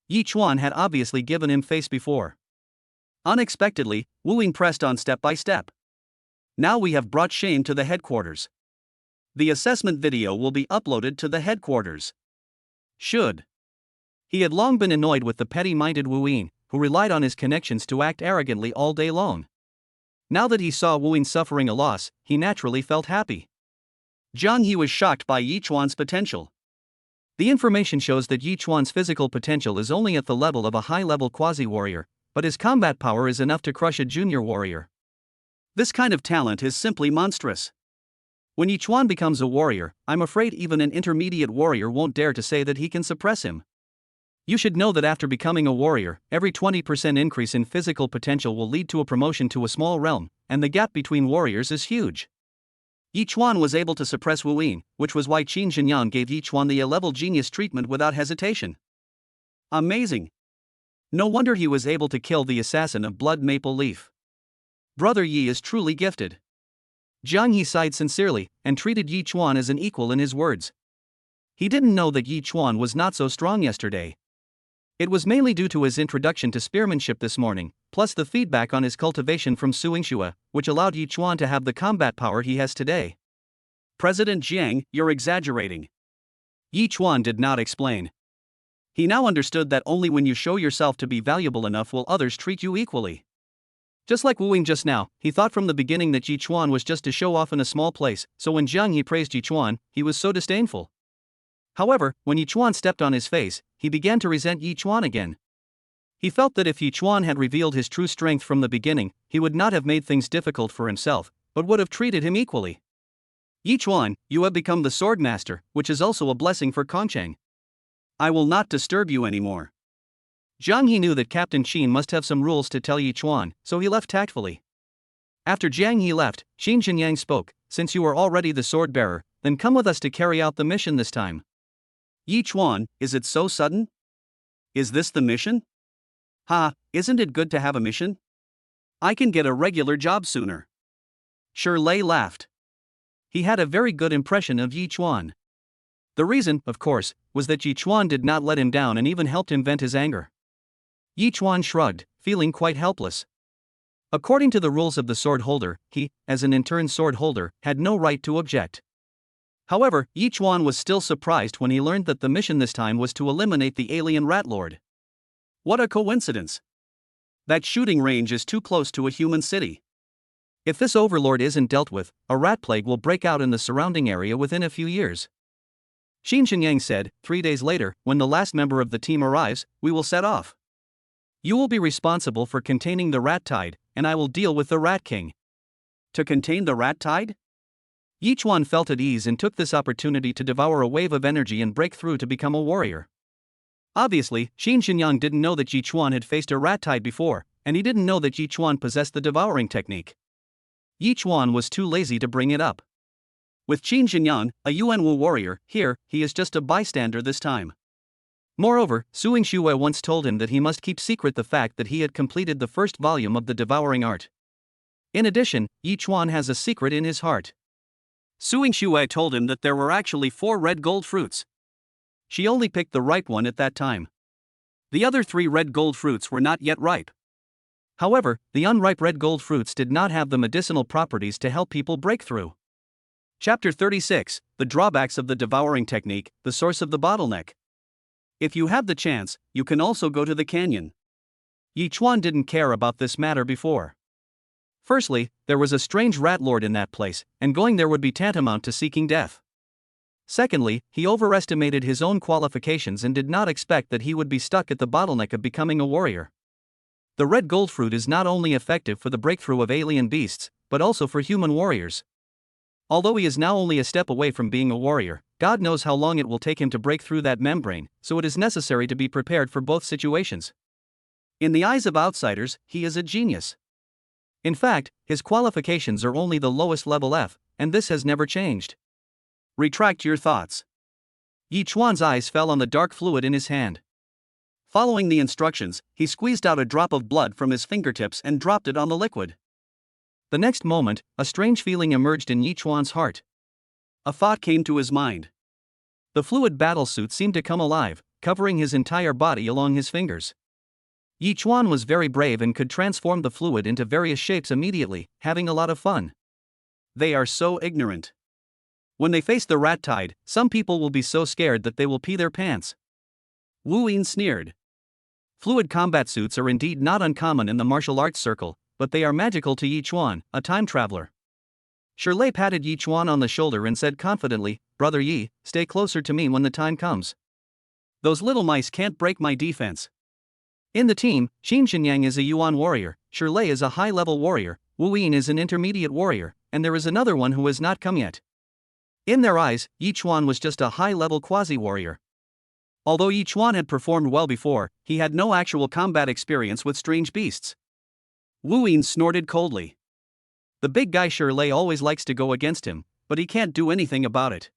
Yi Chuan had obviously given him face before. Unexpectedly, Wu Yin pressed on step by step. Now we have brought shame to the headquarters. The assessment video will be uploaded to the headquarters. Should. He had long been annoyed with the petty-minded Wu Yin, who relied on his connections to act arrogantly all day long. Now that he saw Wu Yin suffering a loss, he naturally felt happy. Zhang He was shocked by Yi Chuan's potential. The information shows that Yi Chuan's physical potential is only at the level of a high-level quasi-warrior, but his combat power is enough to crush a junior warrior. This kind of talent is simply monstrous. When Yi Chuan becomes a warrior, I'm afraid even an intermediate warrior won't dare to say that he can suppress him. You should know that after becoming a warrior, every 20% increase in physical potential will lead to a promotion to a small realm, and the gap between warriors is huge. Yi Chuan was able to suppress Wu Yin, which was why Qin Jinyang gave Yi Chuan the A-level genius treatment without hesitation. Amazing. No wonder he was able to kill the assassin of Blood Maple Leaf. Brother Yi is truly gifted. Zhang He sighed sincerely, and treated Yi Chuan as an equal in his words. He didn't know that Yi Chuan was not so strong yesterday. It was mainly due to his introduction to spearmanship this morning, plus the feedback on his cultivation from Su Yingxue, which allowed Yi Chuan to have the combat power he has today. President Jiang, you're exaggerating. Yi Chuan did not explain. He now understood that only when you show yourself to be valuable enough will others treat you equally. Just like Wu Yin just now, he thought from the beginning that Yi Chuan was just to show off in a small place, so when Zhang He praised Yi Chuan, he was so disdainful. However, when Yi Chuan stepped on his face, he began to resent Yi Chuan again. He felt that if Yi Chuan had revealed his true strength from the beginning, he would not have made things difficult for himself, but would have treated him equally. Yi Chuan, you have become the sword master, which is also a blessing for Kongcheng. I will not disturb you anymore. Jiang He knew that Captain Qin must have some rules to tell Yi Chuan, so he left tactfully. After Jiang He left, Qin Xinyang spoke, "Since you are already the sword bearer, then come with us to carry out the mission this time." Yi Chuan, is it so sudden? Is this the mission? Ha, isn't it good to have a mission? I can get a regular job sooner. Shirley laughed. He had a very good impression of Yi Chuan. The reason, of course, was that Yi Chuan did not let him down and even helped him vent his anger. Yi Chuan shrugged, feeling quite helpless. According to the rules of the sword holder, he, as an intern sword holder, had no right to object. However, Yi Chuan was still surprised when he learned that the mission this time was to eliminate the alien rat lord. What a coincidence! That shooting range is too close to a human city. If this overlord isn't dealt with, a rat plague will break out in the surrounding area within a few years. Qin Xinyang said, 3 days later, when the last member of the team arrives, we will set off. You will be responsible for containing the rat tide, and I will deal with the rat king. To contain the rat tide? Yi Chuan felt at ease and took this opportunity to devour a wave of energy and break through to become a warrior. Obviously, Qin Xinyang didn't know that Yi Chuan had faced a rat tide before, and he didn't know that Yi Chuan possessed the devouring technique. Yi Chuan was too lazy to bring it up. With Qin Xinyang, a Yuanwu warrior, here, he is just a bystander this time. Moreover, Suing Xue once told him that he must keep secret the fact that he had completed the first volume of the devouring art. In addition, Yi Chuan has a secret in his heart. Suing Xue told him that there were actually 4 red gold fruits. She only picked the ripe one at that time. The other 3 red gold fruits were not yet ripe. However, the unripe red gold fruits did not have the medicinal properties to help people break through. Chapter 36, The Drawbacks of the Devouring Technique, the Source of the Bottleneck. If you have the chance, you can also go to the canyon. Yi Chuan didn't care about this matter before. Firstly, there was a strange rat lord in that place, and going there would be tantamount to seeking death. Secondly, he overestimated his own qualifications and did not expect that he would be stuck at the bottleneck of becoming a warrior. The red gold fruit is not only effective for the breakthrough of alien beasts, but also for human warriors. Although he is now only a step away from being a warrior, God knows how long it will take him to break through that membrane, so it is necessary to be prepared for both situations. In the eyes of outsiders, he is a genius. In fact, his qualifications are only the lowest level F, and this has never changed. Retract your thoughts. Yi Chuan's eyes fell on the dark fluid in his hand. Following the instructions, he squeezed out a drop of blood from his fingertips and dropped it on the liquid. The next moment, a strange feeling emerged in Yi Chuan's heart. A thought came to his mind. The fluid battlesuit seemed to come alive, covering his entire body along his fingers. Yi Chuan was very brave and could transform the fluid into various shapes immediately, having a lot of fun. They are so ignorant. When they face the rat tide, some people will be so scared that they will pee their pants. Wu Yin sneered. Fluid combat suits are indeed not uncommon in the martial arts circle, but they are magical to Yi Chuan, a time traveler. Shirley patted Yi Chuan on the shoulder and said confidently, "Brother Yi, stay closer to me when the time comes. Those little mice can't break my defense." In the team, Qin Xinyang is a Yuan warrior, Shirley is a high-level warrior, Wu Yin is an intermediate warrior, and there is another one who has not come yet. In their eyes, Yi Chuan was just a high-level quasi-warrior. Although Yi Chuan had performed well before, he had no actual combat experience with strange beasts. Wu Yin snorted coldly. The big guy Shirley always likes to go against him, but he can't do anything about it.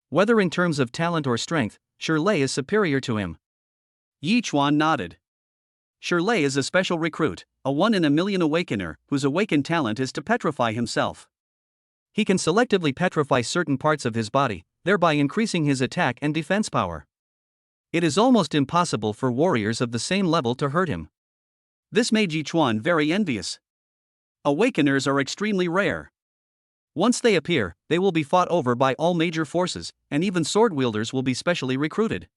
Whether in terms of talent or strength, Shirley is superior to him. Yi Chuan nodded. Shirley is a special recruit, a 1 in a million awakener, whose awakened talent is to petrify himself. He can selectively petrify certain parts of his body, thereby increasing his attack and defense power. It is almost impossible for warriors of the same level to hurt him. This made Yi Chuan very envious. Awakeners are extremely rare. Once they appear, they will be fought over by all major forces, and even sword wielders will be specially recruited.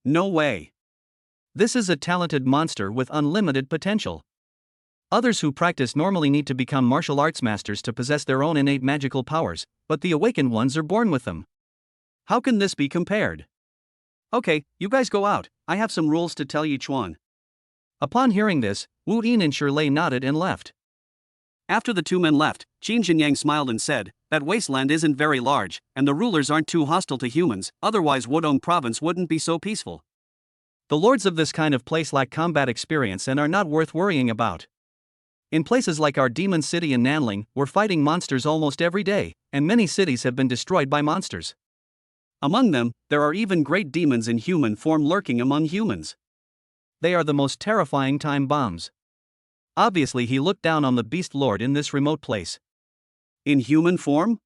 No way. This is a talented monster with unlimited potential. Others who practice normally need to become martial arts masters to possess their own innate magical powers, but the awakened ones are born with them. How can this be compared? Okay, you guys go out, I have some rules to tell Yi Chuan. Upon hearing this, Wu Yin and Shirley nodded and left. After the 2 men left, Qin Xinyang smiled and said, "That wasteland isn't very large, and the rulers aren't too hostile to humans, otherwise Wudong province wouldn't be so peaceful." The lords of this kind of place lack combat experience and are not worth worrying about. In places like our demon city in Nanling, we're fighting monsters almost every day, and many cities have been destroyed by monsters. Among them, there are even great demons in human form lurking among humans. They are the most terrifying time bombs. Obviously, he looked down on the beast lord in this remote place. In human form?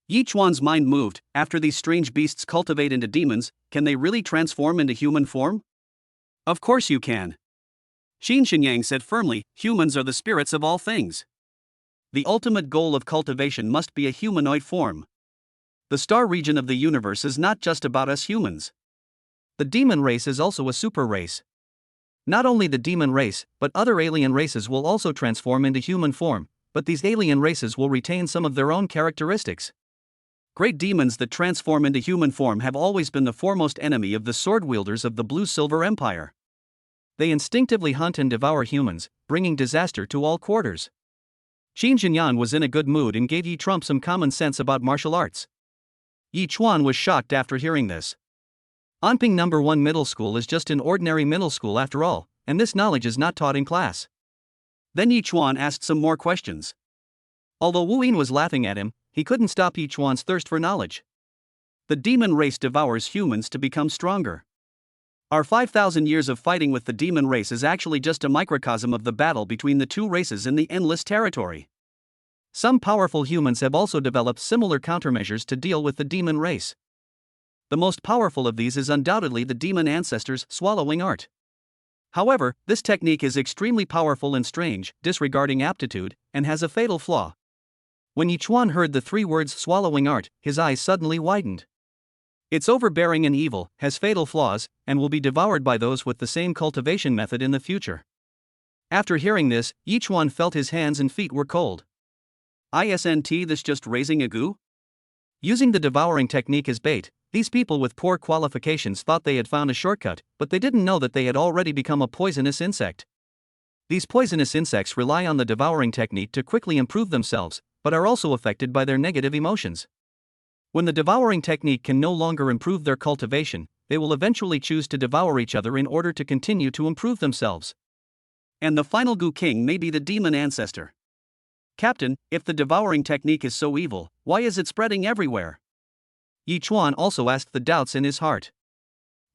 Yi Chuan's mind moved. After these strange beasts cultivate into demons, can they really transform into human form? Of course you can. Xin Xinyang said firmly, humans are the spirits of all things. The ultimate goal of cultivation must be a humanoid form. The star region of the universe is not just about us humans. The demon race is also a super race. Not only the demon race, but other alien races will also transform into human form, but these alien races will retain some of their own characteristics. Great demons that transform into human form have always been the foremost enemy of the sword wielders of the Blue-Silver Empire. They instinctively hunt and devour humans, bringing disaster to all quarters. Qin Jinyan was in a good mood and gave Yi Trump some common sense about martial arts. Yi Chuan was shocked after hearing this. Anping No. 1 Middle School is just an ordinary middle school after all, and this knowledge is not taught in class. Then Yi Chuan asked some more questions. Although Wu Yin was laughing at him, he couldn't stop Yi Chuan's thirst for knowledge. The demon race devours humans to become stronger. Our 5,000 years of fighting with the demon race is actually just a microcosm of the battle between the two races in the endless territory. Some powerful humans have also developed similar countermeasures to deal with the demon race. The most powerful of these is undoubtedly the demon ancestors' swallowing art. However, this technique is extremely powerful and strange, disregarding aptitude, and has a fatal flaw. When Yi Chuan heard the three words swallowing art, his eyes suddenly widened. It's overbearing and evil, has fatal flaws, and will be devoured by those with the same cultivation method in the future. After hearing this, Yi Chuan felt his hands and feet were cold. Isn't this just raising a goo? Using the devouring technique as bait, these people with poor qualifications thought they had found a shortcut, but they didn't know that they had already become a poisonous insect. These poisonous insects rely on the devouring technique to quickly improve themselves, but are also affected by their negative emotions. When the devouring technique can no longer improve their cultivation, they will eventually choose to devour each other in order to continue to improve themselves. And the final Goo King may be the demon ancestor. Captain, if the devouring technique is so evil, why is it spreading everywhere? Yi Chuan also asked the doubts in his heart.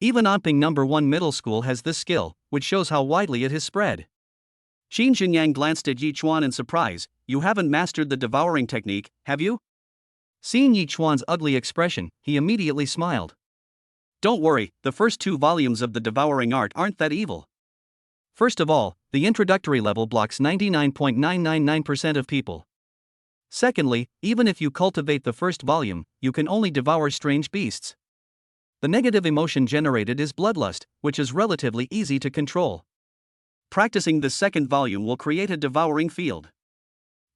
Even Anping No. 1 Middle School has this skill, which shows how widely it has spread. Xin Jinyang glanced at Yi Chuan in surprise. You haven't mastered the devouring technique, have you? Seeing Yi Chuan's ugly expression, he immediately smiled. Don't worry, the first 2 volumes of the devouring art aren't that evil. First of all, the introductory level blocks 99.999% of people. Secondly, even if you cultivate the first volume, you can only devour strange beasts. The negative emotion generated is bloodlust, which is relatively easy to control. Practicing the second volume will create a devouring field.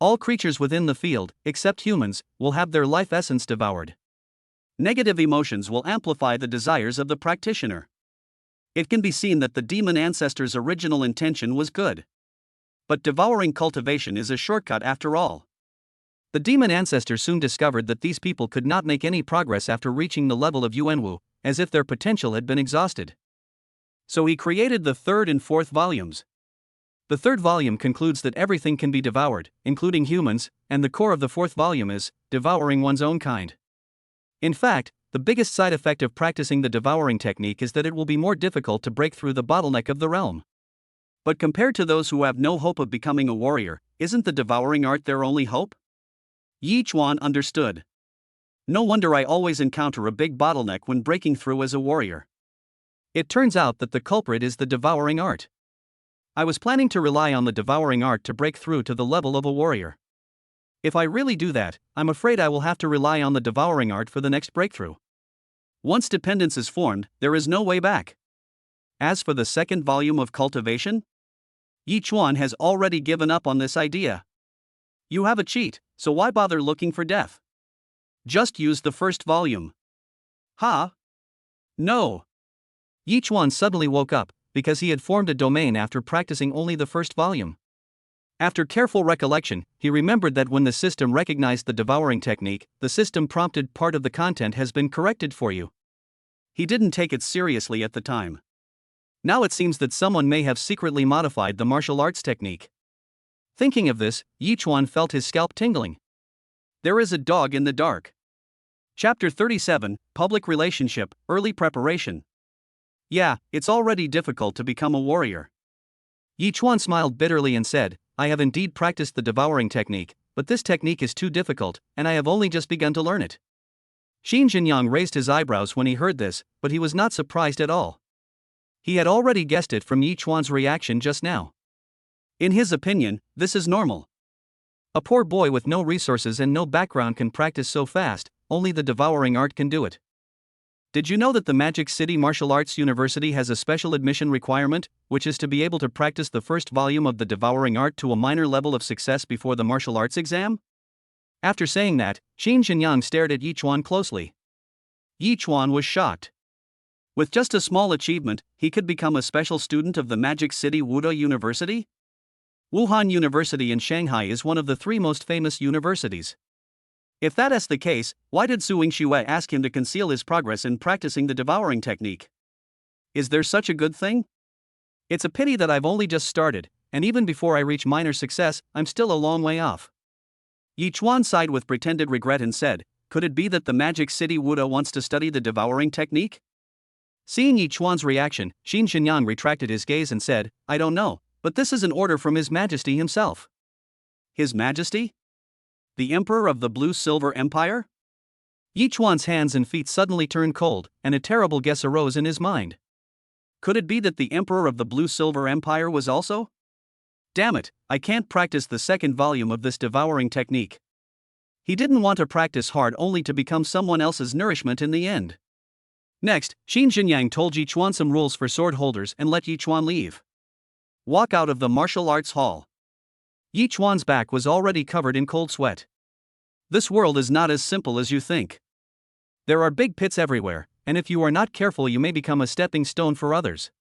All creatures within the field, except humans, will have their life essence devoured. Negative emotions will amplify the desires of the practitioner. It can be seen that the demon ancestor's original intention was good. But devouring cultivation is a shortcut after all. The demon ancestor soon discovered that these people could not make any progress after reaching the level of Yuanwu, as if their potential had been exhausted. So he created the third and fourth volumes. The third volume concludes that everything can be devoured, including humans, and the core of the fourth volume is devouring one's own kind. In fact, the biggest side effect of practicing the devouring technique is that it will be more difficult to break through the bottleneck of the realm. But compared to those who have no hope of becoming a warrior, isn't the devouring art their only hope? Yi Chuan understood. No wonder I always encounter a big bottleneck when breaking through as a warrior. It turns out that the culprit is the devouring art. I was planning to rely on the devouring art to break through to the level of a warrior. If I really do that, I'm afraid I will have to rely on the devouring art for the next breakthrough. Once dependence is formed, there is no way back. As for the second volume of cultivation, Yi Chuan has already given up on this idea. You have a cheat, so why bother looking for death? Just use the first volume. Huh? No. Yi Chuan suddenly woke up, because he had formed a domain after practicing only the first volume. After careful recollection, he remembered that when the system recognized the devouring technique, the system prompted part of the content has been corrected for you. He didn't take it seriously at the time. Now it seems that someone may have secretly modified the martial arts technique. Thinking of this, Yichuan felt his scalp tingling. There is a dog in the dark. Chapter 37, Public Relationship, Early Preparation. Yeah, it's already difficult to become a warrior. Yichuan smiled bitterly and said, I have indeed practiced the devouring technique, but this technique is too difficult, and I have only just begun to learn it. Xin Jinyang raised his eyebrows when he heard this, but he was not surprised at all. He had already guessed it from Yichuan's reaction just now. In his opinion, this is normal. A poor boy with no resources and no background can practice so fast, only the devouring art can do it. Did you know that the Magic City Martial Arts University has a special admission requirement, which is to be able to practice the first volume of the devouring art to a minor level of success before the martial arts exam? After saying that, Xin Jinyang stared at Yichuan closely. Yichuan was shocked. With just a small achievement, he could become a special student of the Magic City Wuda University? Wuhan University in Shanghai is one of the 3 most famous universities. If that is the case, why did Su Yingxue ask him to conceal his progress in practicing the devouring technique? Is there such a good thing? It's a pity that I've only just started, and even before I reach minor success, I'm still a long way off. Yichuan sighed with pretended regret and said, could it be that the Magic City Wuda wants to study the devouring technique? Seeing Yichuan's reaction, Xin Jinyang retracted his gaze and said, I don't know, but this is an order from His Majesty himself. His Majesty? The Emperor of the Blue-Silver Empire? Yichuan's hands and feet suddenly turned cold, and a terrible guess arose in his mind. Could it be that the Emperor of the Blue-Silver Empire was also? Damn it, I can't practice the second volume of this devouring technique. He didn't want to practice hard only to become someone else's nourishment in the end. Next, Xin Jinyang told Yichuan some rules for sword holders and let Yichuan leave. Walk out of the martial arts hall. Yichuan's back was already covered in cold sweat. This world is not as simple as you think. There are big pits everywhere, and if you are not careful you may become a stepping stone for others.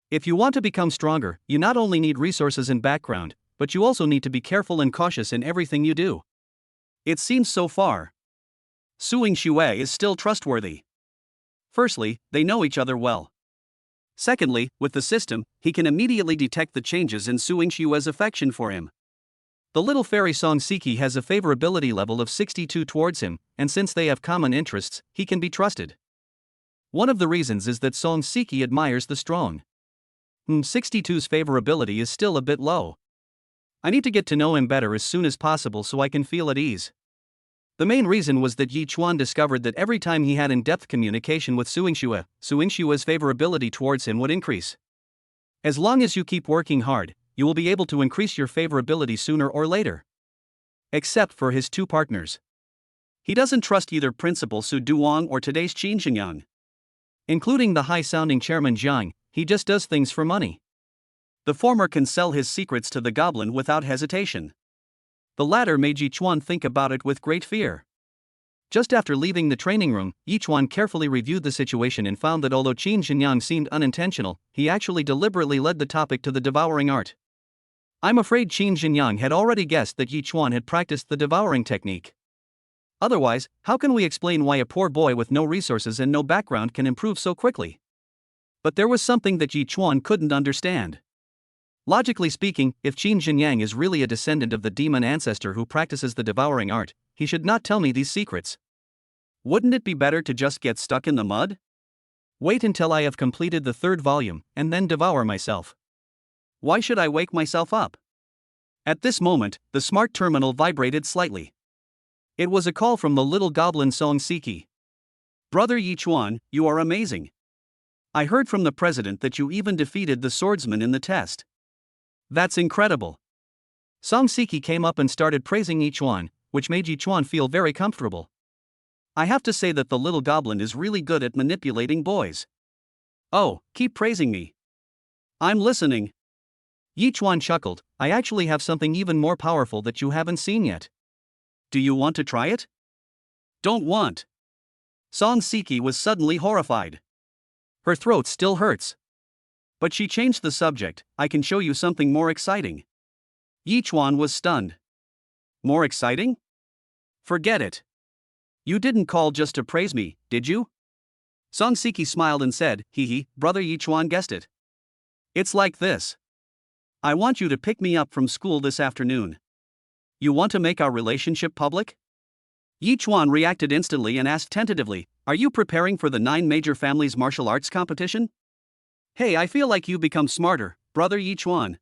If you want to become stronger, you not only need resources and background, but you also need to be careful and cautious in everything you do. It seems so far. Su Yingxue is still trustworthy. Firstly, they know each other well. Secondly, with the system, he can immediately detect the changes in Su Yingxue's affection for him. The little fairy Song Siki has a favorability level of 62 towards him, and since they have common interests, he can be trusted. One of the reasons is that Song Siki admires the strong. 62's favorability is still a bit low. I need to get to know him better as soon as possible so I can feel at ease. The main reason was that Yichuan discovered that every time he had in-depth communication with Su Yingxue's favorability towards him would increase. As long as you keep working hard, you will be able to increase your favorability sooner or later. Except for his 2 partners. He doesn't trust either Principal Su Duong or today's Qin Xingyang. Including the high-sounding Chairman Jiang, he just does things for money. The former can sell his secrets to the goblin without hesitation. The latter made Yichuan think about it with great fear. Just after leaving the training room, Yichuan carefully reviewed the situation and found that although Qin Jinyang seemed unintentional, he actually deliberately led the topic to the devouring art. I'm afraid Qin Jinyang had already guessed that Yichuan had practiced the devouring technique. Otherwise, how can we explain why a poor boy with no resources and no background can improve so quickly? But there was something that Yichuan couldn't understand. Logically speaking, if Qin Jinyang is really a descendant of the demon ancestor who practices the devouring art, he should not tell me these secrets. Wouldn't it be better to just get stuck in the mud? Wait until I have completed the 3rd volume, and then devour myself. Why should I wake myself up? At this moment, the smart terminal vibrated slightly. It was a call from the little goblin Song Siki. Brother Yichuan, you are amazing. I heard from the president that you even defeated the swordsman in the test. That's incredible. Song Siki came up and started praising Yichuan, which made Yichuan feel very comfortable. I have to say that the little goblin is really good at manipulating boys. Oh, keep praising me. I'm listening. Yichuan chuckled, I actually have something even more powerful that you haven't seen yet. Do you want to try it? Don't want. Song Siki was suddenly horrified. Her throat still hurts. But she changed the subject, I can show you something more exciting. Yichuan was stunned. More exciting? Forget it. You didn't call just to praise me, did you? Song Siki smiled and said, Brother Yichuan guessed it. It's like this. I want you to pick me up from school this afternoon. You want to make our relationship public? Yi Chuan reacted instantly and asked tentatively, are you preparing for the 9 major families martial arts competition? Hey, I feel like you become smarter, brother Yi Chuan.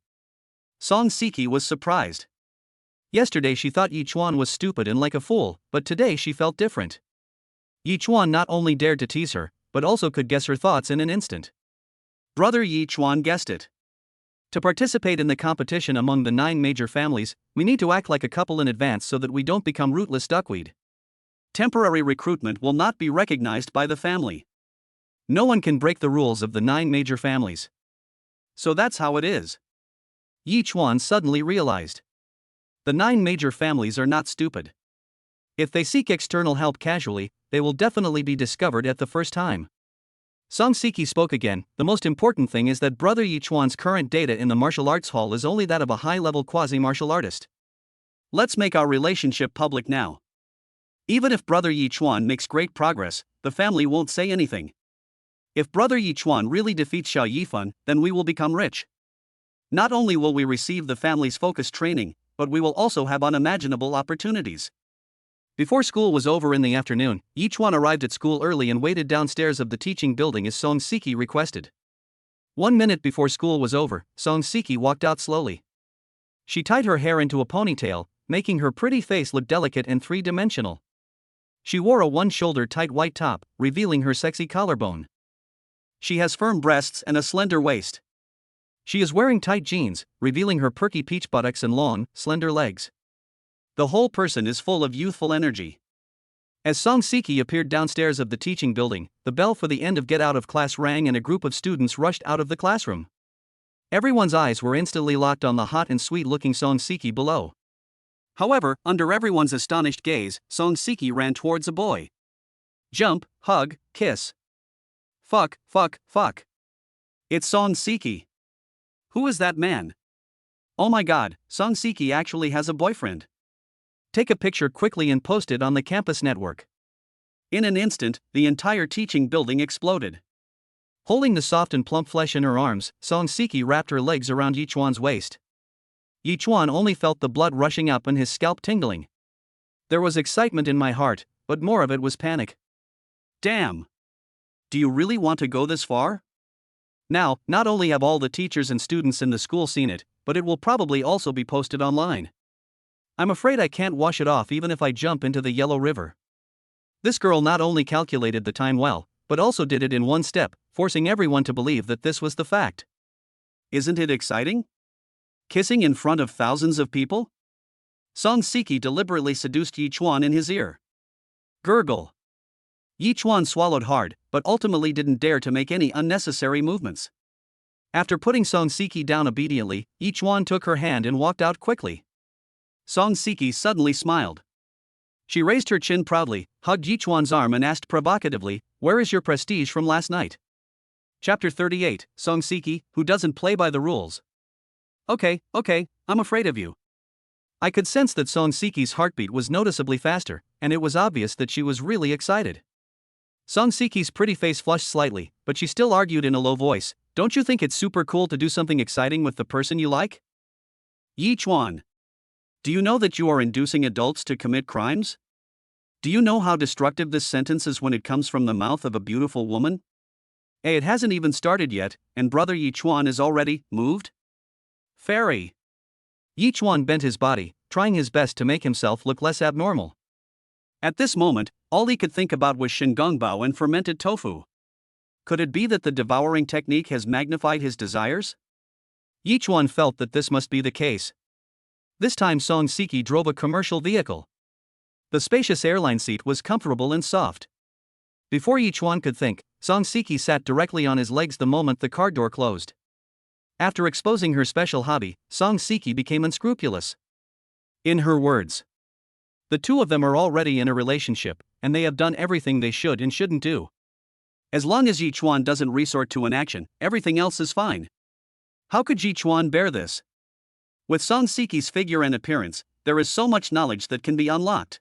Song Siki was surprised. Yesterday she thought Yi Chuan was stupid and like a fool, but today she felt different. Yi Chuan not only dared to tease her, but also could guess her thoughts in an instant. Brother Yi Chuan guessed it. To participate in the competition among the 9 major families, we need to act like a couple in advance so that we don't become rootless duckweed. Temporary recruitment will not be recognized by the family. No one can break the rules of the 9 major families. So that's how it is. Yi Chuan suddenly realized. The 9 major families are not stupid. If they seek external help casually, they will definitely be discovered at the first time. Song Siki spoke again. The most important thing is that Brother Yi Chuan's current data in the martial arts hall is only that of a high-level quasi-martial artist. Let's make our relationship public now. Even if Brother Yi Chuan makes great progress, the family won't say anything. If Brother Yi Chuan really defeats Xiao Yifan, then we will become rich. Not only will we receive the family's focused training, but we will also have unimaginable opportunities. Before school was over in the afternoon, Yi Chuan arrived at school early and waited downstairs of the teaching building as Song Siki requested. 1 minute before school was over, Song Siki walked out slowly. She tied her hair into a ponytail, making her pretty face look delicate and three-dimensional. She wore a one-shoulder tight white top, revealing her sexy collarbone. She has firm breasts and a slender waist. She is wearing tight jeans, revealing her perky peach buttocks and long, slender legs. The whole person is full of youthful energy. As Song Siki appeared downstairs of the teaching building, the bell for the end of get out of class rang and a group of students rushed out of the classroom. Everyone's eyes were instantly locked on the hot and sweet-looking Song Siki below. However, under everyone's astonished gaze, Song Siki ran towards a boy. Jump, hug, kiss. Fuck. It's Song Siki. Who is that man? Oh my god, Song Siki actually has a boyfriend. Take a picture quickly and post it on the campus network. In an instant, the entire teaching building exploded. Holding the soft and plump flesh in her arms, Song Siki wrapped her legs around Yi Chuan's waist. Yi Chuan only felt the blood rushing up and his scalp tingling. There was excitement in my heart, but more of it was panic. Damn! Do you really want to go this far? Now, not only have all the teachers and students in the school seen it, but it will probably also be posted online. I'm afraid I can't wash it off even if I jump into the Yellow River. This girl not only calculated the time well, but also did it in one step, forcing everyone to believe that this was the fact. Isn't it exciting? Kissing in front of thousands of people? Song Siki deliberately seduced Yi Chuan in his ear. Gurgle. Yi Chuan swallowed hard, but ultimately didn't dare to make any unnecessary movements. After putting Song Siki down obediently, Yi Chuan took her hand and walked out quickly. Song Siki suddenly smiled. She raised her chin proudly, hugged Yi Chuan's arm and asked provocatively, where is your prestige from last night? Chapter 38, Song Siki, who doesn't play by the rules. Okay, I'm afraid of you. I could sense that Song Siki's heartbeat was noticeably faster, and it was obvious that she was really excited. Song Siki's pretty face flushed slightly, but she still argued in a low voice, don't you think it's super cool to do something exciting with the person you like? Yi Chuan. Do you know that you are inducing adults to commit crimes? Do you know how destructive this sentence is when it comes from the mouth of a beautiful woman? It hasn't even started yet, and brother Yi Chuan is already moved? Fairy. Yi Chuan bent his body, trying his best to make himself look less abnormal. At this moment, all he could think about was shingongbao and fermented tofu. Could it be that the devouring technique has magnified his desires? Yi Chuan felt that this must be the case. This time Song Siki drove a commercial vehicle. The spacious airline seat was comfortable and soft. Before Yi Chuan could think, Song Siki sat directly on his legs the moment the car door closed. After exposing her special hobby, Song Siki became unscrupulous. In her words, the two of them are already in a relationship, and they have done everything they should and shouldn't do. As long as Yi Chuan doesn't resort to an action, everything else is fine. How could Yi Chuan bear this? With Song Siki's figure and appearance, there is so much knowledge that can be unlocked.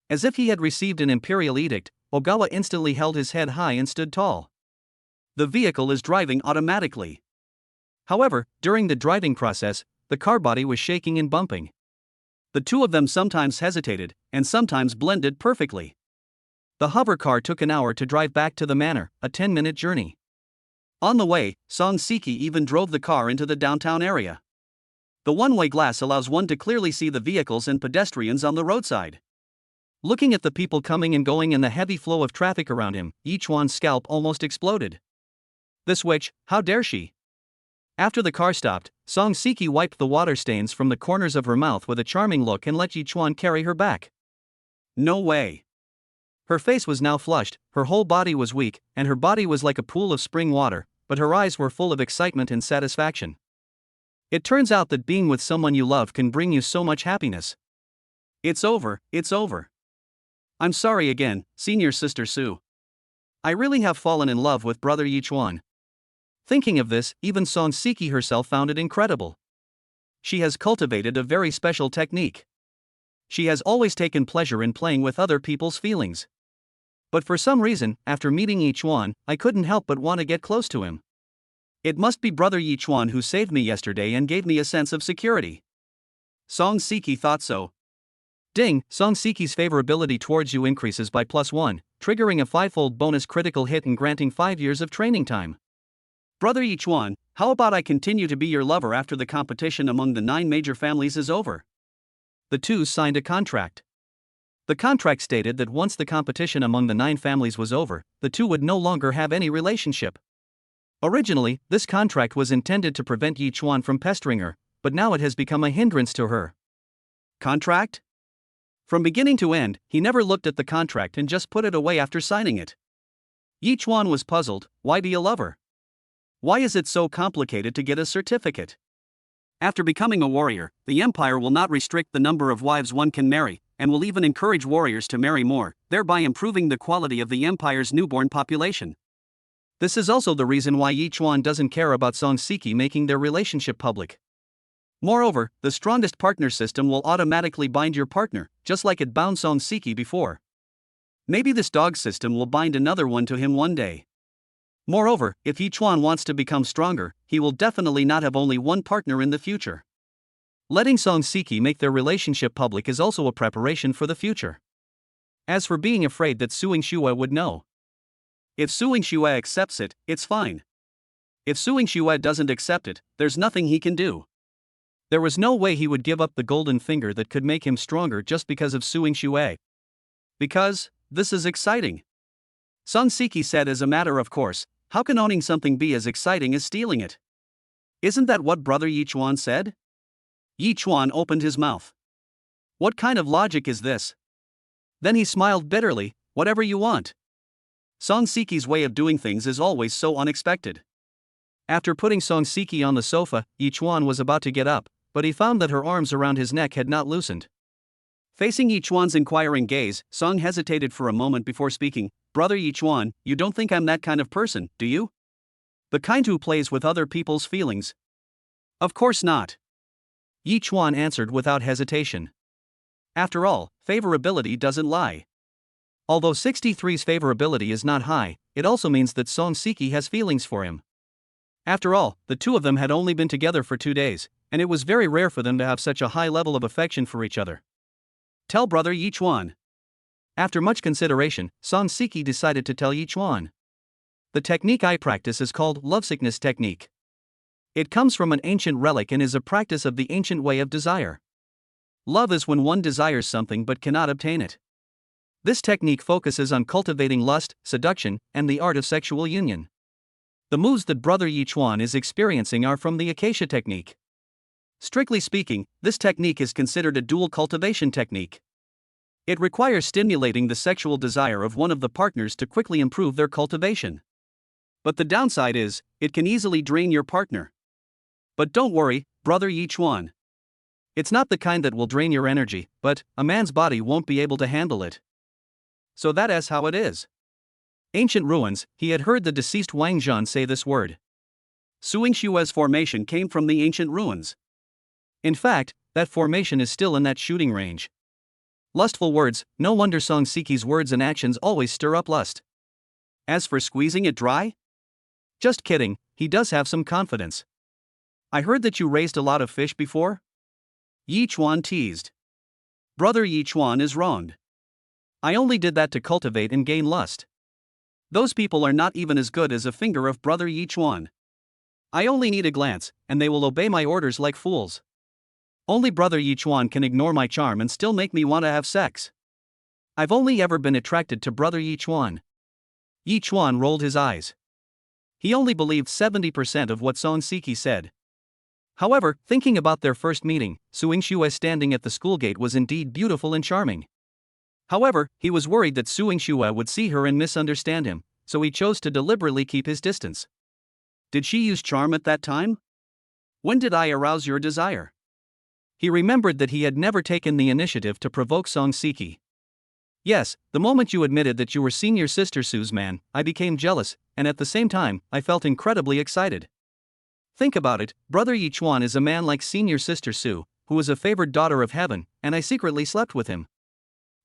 As if he had received an imperial edict, Ogawa instantly held his head high and stood tall. The vehicle is driving automatically. However, during the driving process, the car body was shaking and bumping. The two of them sometimes hesitated, and sometimes blended perfectly. The hover car took an hour to drive back to the manor, a 10-minute journey. On the way, Song Siki even drove the car into the downtown area. The one-way glass allows one to clearly see the vehicles and pedestrians on the roadside. Looking at the people coming and going and the heavy flow of traffic around him, Yichuan's scalp almost exploded. This witch, how dare she? After the car stopped, Song Siki wiped the water stains from the corners of her mouth with a charming look and let Yichuan carry her back. No way. Her face was now flushed, her whole body was weak, and her body was like a pool of spring water, but her eyes were full of excitement and satisfaction. It turns out that being with someone you love can bring you so much happiness. It's over, it's over. I'm sorry again, senior sister Sue. I really have fallen in love with brother Yichuan. Thinking of this, even Song Siki herself found it incredible. She has cultivated a very special technique. She has always taken pleasure in playing with other people's feelings. But for some reason, after meeting Yichuan, I couldn't help but want to get close to him. It must be brother Yichuan who saved me yesterday and gave me a sense of security. Song Siki thought so. Ding, Song Siki's favorability towards you increases by +1, triggering a 5-fold bonus critical hit and granting 5 years of training time. Brother Yichuan, how about I continue to be your lover after the competition among the 9 major families is over? The two signed a contract. The contract stated that once the competition among the 9 families was over, the two would no longer have any relationship. Originally, this contract was intended to prevent Yichuan from pestering her, but now it has become a hindrance to her. Contract? From beginning to end, he never looked at the contract and just put it away after signing it. Yichuan was puzzled. Why be a lover? Why is it so complicated to get a certificate? After becoming a warrior, the empire will not restrict the number of wives one can marry, and will even encourage warriors to marry more, thereby improving the quality of the empire's newborn population. This is also the reason why Yichuan doesn't care about Song Siki making their relationship public. Moreover, the strongest partner system will automatically bind your partner, just like it bound Song Siki before. Maybe this dog system will bind another one to him one day. Moreover, if Yichuan wants to become stronger, he will definitely not have only one partner in the future. Letting Song Siki make their relationship public is also a preparation for the future. As for being afraid that Suing Shue would know. If Suing Shue accepts it, it's fine. If Suing Shue doesn't accept it, there's nothing he can do. There was no way he would give up the golden finger that could make him stronger just because of Suing Shue. Because, this is exciting. Song Siki said as a matter of course, how can owning something be as exciting as stealing it? Isn't that what brother Yichuan said? Yichuan opened his mouth. What kind of logic is this? Then he smiled bitterly. Whatever you want. Song Siki's way of doing things is always so unexpected. After putting Song Siki on the sofa, Yichuan was about to get up, but he found that her arms around his neck had not loosened. Facing Yichuan's inquiring gaze, Song hesitated for a moment before speaking. Brother Yichuan, you don't think I'm that kind of person, do you? The kind who plays with other people's feelings? Of course not. Yichuan answered without hesitation. After all, favorability doesn't lie. Although 63's favorability is not high, it also means that Song Siki has feelings for him. After all, the two of them had only been together for 2 days, and it was very rare for them to have such a high level of affection for each other. Tell brother Yichuan. After much consideration, Song Siki decided to tell Yichuan. The technique I practice is called lovesickness technique. It comes from an ancient relic and is a practice of the ancient way of desire. Love is when one desires something but cannot obtain it. This technique focuses on cultivating lust, seduction, and the art of sexual union. The moves that brother Yichuan is experiencing are from the acacia technique. Strictly speaking, this technique is considered a dual cultivation technique. It requires stimulating the sexual desire of one of the partners to quickly improve their cultivation. But the downside is, it can easily drain your partner. But don't worry, brother Yichuan. It's not the kind that will drain your energy, but a man's body won't be able to handle it. So that is how it is. Ancient ruins, he had heard the deceased Wang Zhan say this word. Suing Shue's formation came from the ancient ruins. In fact, that formation is still in that shooting range. Lustful words, no wonder Song Siki's words and actions always stir up lust. As for squeezing it dry? Just kidding, he does have some confidence. I heard that you raised a lot of fish before? Yi Chuan teased. Brother Yi Chuan is wronged. I only did that to cultivate and gain lust. Those people are not even as good as a finger of Brother Yi Chuan. I only need a glance, and they will obey my orders like fools. Only Brother Yi Chuan can ignore my charm and still make me want to have sex. I've only ever been attracted to Brother Yi Chuan. Yi Chuan rolled his eyes. He only believed 70% of what Song Siki said. However, thinking about their first meeting, Su Yingxue standing at the school gate was indeed beautiful and charming. However, he was worried that Su Yingxue would see her and misunderstand him, so he chose to deliberately keep his distance. Did she use charm at that time? When did I arouse your desire? He remembered that he had never taken the initiative to provoke Song Siki. Yes, the moment you admitted that you were senior sister Su's man, I became jealous, and at the same time, I felt incredibly excited. Think about it, Brother Yi Chuan is a man like senior sister Su, who is a favored daughter of heaven, and I secretly slept with him.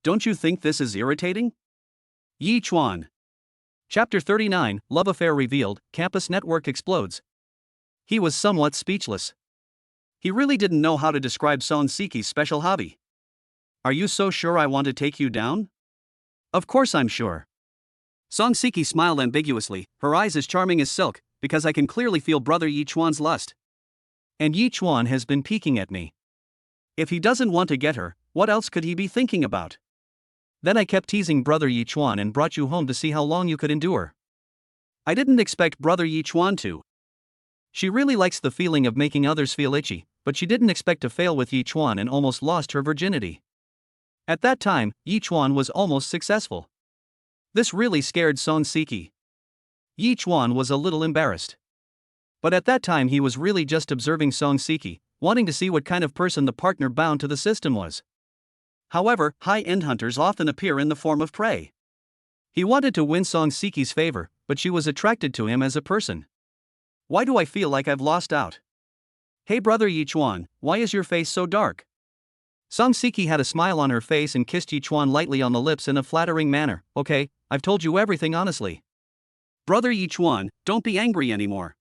Don't you think this is irritating? Yi Chuan. Chapter 39, Love Affair Revealed, Campus Network Explodes. He was somewhat speechless. He really didn't know how to describe Song Siki's special hobby. Are you so sure I want to take you down? Of course I'm sure. Song Siki smiled ambiguously, her eyes as charming as silk, because I can clearly feel Brother Yi Chuan's lust. And Yi Chuan has been peeking at me. If he doesn't want to get her, what else could he be thinking about? Then I kept teasing Brother Yi Chuan and brought you home to see how long you could endure. I didn't expect Brother Yi Chuan to. She really likes the feeling of making others feel itchy, but she didn't expect to fail with Yi Chuan and almost lost her virginity. At that time, Yi Chuan was almost successful. This really scared Song Siki. Yi Chuan was a little embarrassed. But at that time he was really just observing Song Siki, wanting to see what kind of person the partner bound to the system was. However, high-end hunters often appear in the form of prey. He wanted to win Song Siki's favor, but she was attracted to him as a person. Why do I feel like I've lost out? Hey Brother Yi Chuan, why is your face so dark? Song Siki had a smile on her face and kissed Yi Chuan lightly on the lips in a flattering manner. Okay, I've told you everything honestly. Brother Yi Chuan, don't be angry anymore.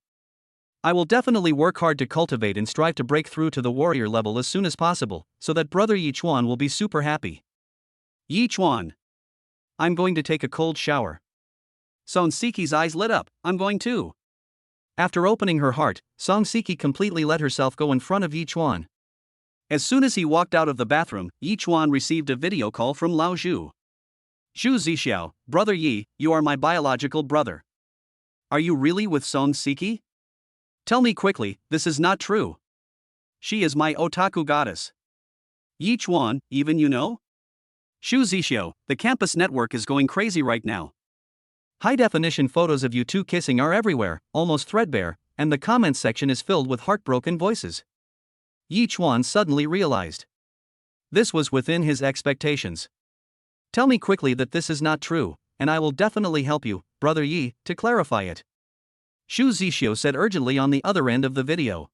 I will definitely work hard to cultivate and strive to break through to the warrior level as soon as possible, so that Brother Yi Chuan will be super happy. Yi Chuan. I'm going to take a cold shower. Song Siki's eyes lit up, I'm going too. After opening her heart, Song Siki completely let herself go in front of Yi Chuan. As soon as he walked out of the bathroom, Yi Chuan received a video call from Lao Zhu. Zhu Zixiao, Brother Yi, you are my biological brother. Are you really with Song Siki? Tell me quickly, this is not true. She is my otaku goddess. Yi Chuan, even you know? Zhu Zixiao, the campus network is going crazy right now. High-definition photos of you two kissing are everywhere, almost threadbare, and the comments section is filled with heartbroken voices. Yi Chuan suddenly realized. This was within his expectations. Tell me quickly that this is not true, and I will definitely help you, Brother Yi, to clarify it. Zhu Zixiao said urgently on the other end of the video.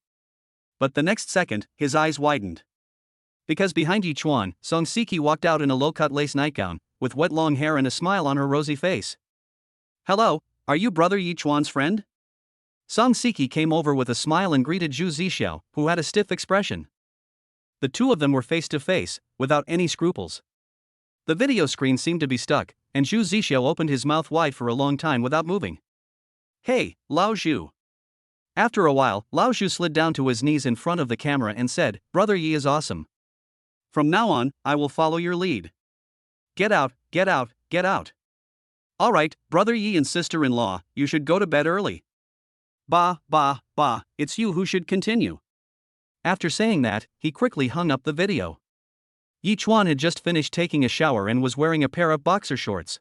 But the next second, his eyes widened. Because behind Yi Chuan, Song Siki walked out in a low-cut lace nightgown, with wet long hair and a smile on her rosy face. Hello, are you Brother Yi Chuan's friend? Song Siki came over with a smile and greeted Zhu Zixiao, who had a stiff expression. The two of them were face to face, without any scruples. The video screen seemed to be stuck, and Zhu Zixiao opened his mouth wide for a long time without moving. Hey, Lao Zhu. After a while, Lao Zhu slid down to his knees in front of the camera and said, Brother Yi is awesome. From now on, I will follow your lead. Get out, get out, get out. Alright, Brother Yi and sister-in-law, you should go to bed early. Bah, it's you who should continue. After saying that, he quickly hung up the video. Yi Chuan had just finished taking a shower and was wearing a pair of boxer shorts.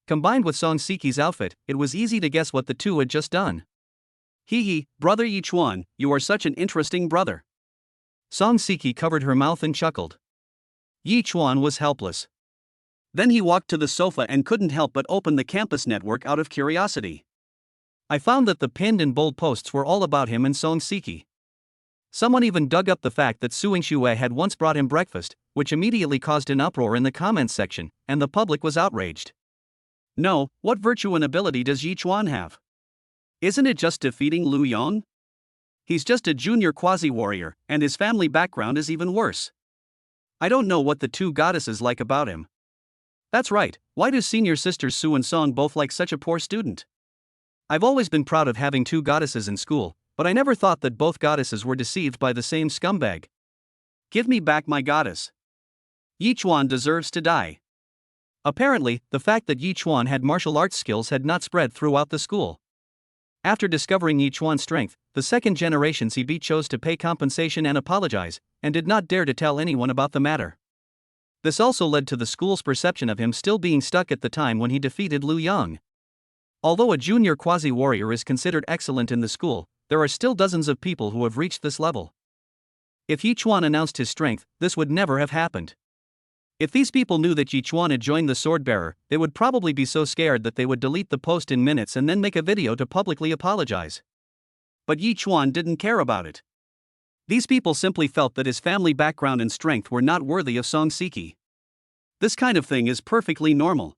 Combined with Song Siki's outfit, it was easy to guess what the two had just done. Hee, Brother Yi Chuan, you are such an interesting brother. Song Siki covered her mouth and chuckled. Yi Chuan was helpless. Then he walked to the sofa and couldn't help but open the campus network out of curiosity. I found that the pinned and bold posts were all about him and Song Siki. Someone even dug up the fact that Su Yingxue had once brought him breakfast, which immediately caused an uproar in the comments section, and the public was outraged. No, what virtue and ability does Yi Chuan have? Isn't it just defeating Lu Yong? He's just a junior quasi-warrior, and his family background is even worse. I don't know what the two goddesses like about him. That's right, why do senior sisters Sue and Song both like such a poor student? I've always been proud of having two goddesses in school, but I never thought that both goddesses were deceived by the same scumbag. Give me back my goddess. Yi Chuan deserves to die. Apparently, the fact that Yi Chuan had martial arts skills had not spread throughout the school. After discovering Yi Chuan's strength, the second generation CB chose to pay compensation and apologize, and did not dare to tell anyone about the matter. This also led to the school's perception of him still being stuck at the time when he defeated Liu Yang. Although a junior quasi-warrior is considered excellent in the school, there are still dozens of people who have reached this level. If Yi Chuan announced his strength, this would never have happened. If these people knew that Yi Chuan had joined the sword bearer, they would probably be so scared that they would delete the post in minutes and then make a video to publicly apologize. But Yi Chuan didn't care about it. These people simply felt that his family background and strength were not worthy of Song Siki. This kind of thing is perfectly normal.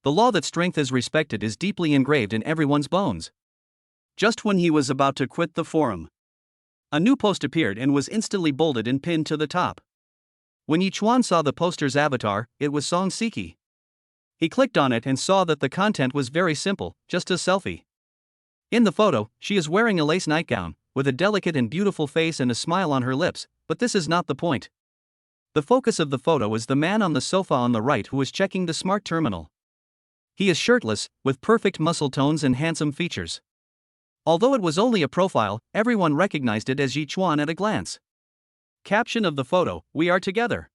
The law that strength is respected is deeply engraved in everyone's bones. Just when he was about to quit the forum, a new post appeared and was instantly bolded and pinned to the top. When Yi Chuan saw the poster's avatar, it was Song Siki. He clicked on it and saw that the content was very simple, just a selfie. In the photo, she is wearing a lace nightgown, with a delicate and beautiful face and a smile on her lips, but this is not the point. The focus of the photo is the man on the sofa on the right who is checking the smart terminal. He is shirtless, with perfect muscle tones and handsome features. Although it was only a profile, everyone recognized it as Yi Chuan at a glance. Caption of the photo: "We are together."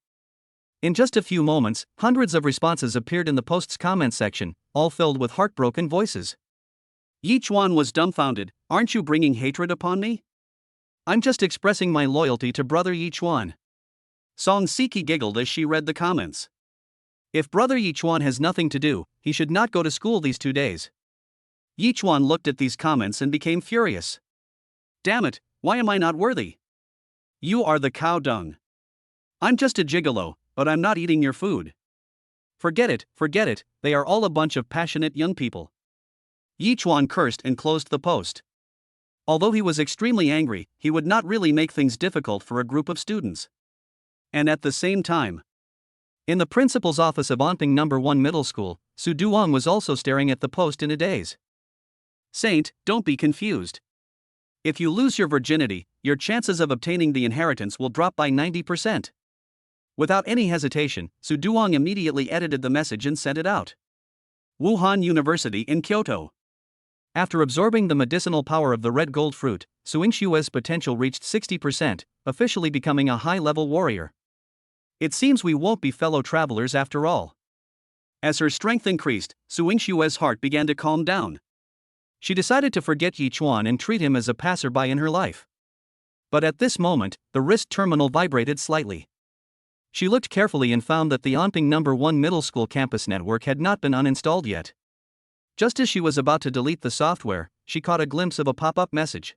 In just a few moments, hundreds of responses appeared in the post's comment section, all filled with heartbroken voices. Yi Chuan was dumbfounded. "Aren't you bringing hatred upon me? I'm just expressing my loyalty to brother Yi Chuan." Song Siki giggled as she read the comments. If brother Yi Chuan has nothing to do, he should not go to school these 2 days. Yi Chuan looked at these comments and became furious. Damn it, why am I not worthy? You are the cow dung. I'm just a gigolo, but I'm not eating your food. Forget it, they are all a bunch of passionate young people. Yi Chuan cursed and closed the post. Although he was extremely angry, he would not really make things difficult for a group of students. And at the same time, in the principal's office of Anping No. 1 Middle School, Su Duong was also staring at the post in a daze. Saint, don't be confused. If you lose your virginity, your chances of obtaining the inheritance will drop by 90%. Without any hesitation, Su Duong immediately edited the message and sent it out. Wuhan University in Kyoto. After absorbing the medicinal power of the red gold fruit, Su Yingshue's potential reached 60%, officially becoming a high-level warrior. It seems we won't be fellow travelers after all. As her strength increased, Su Yingshue's heart began to calm down. She decided to forget Yi Chuan and treat him as a passerby in her life. But at this moment, the wrist terminal vibrated slightly. She looked carefully and found that the Anping No. 1 Middle School campus network had not been uninstalled yet. Just as she was about to delete the software, she caught a glimpse of a pop-up message.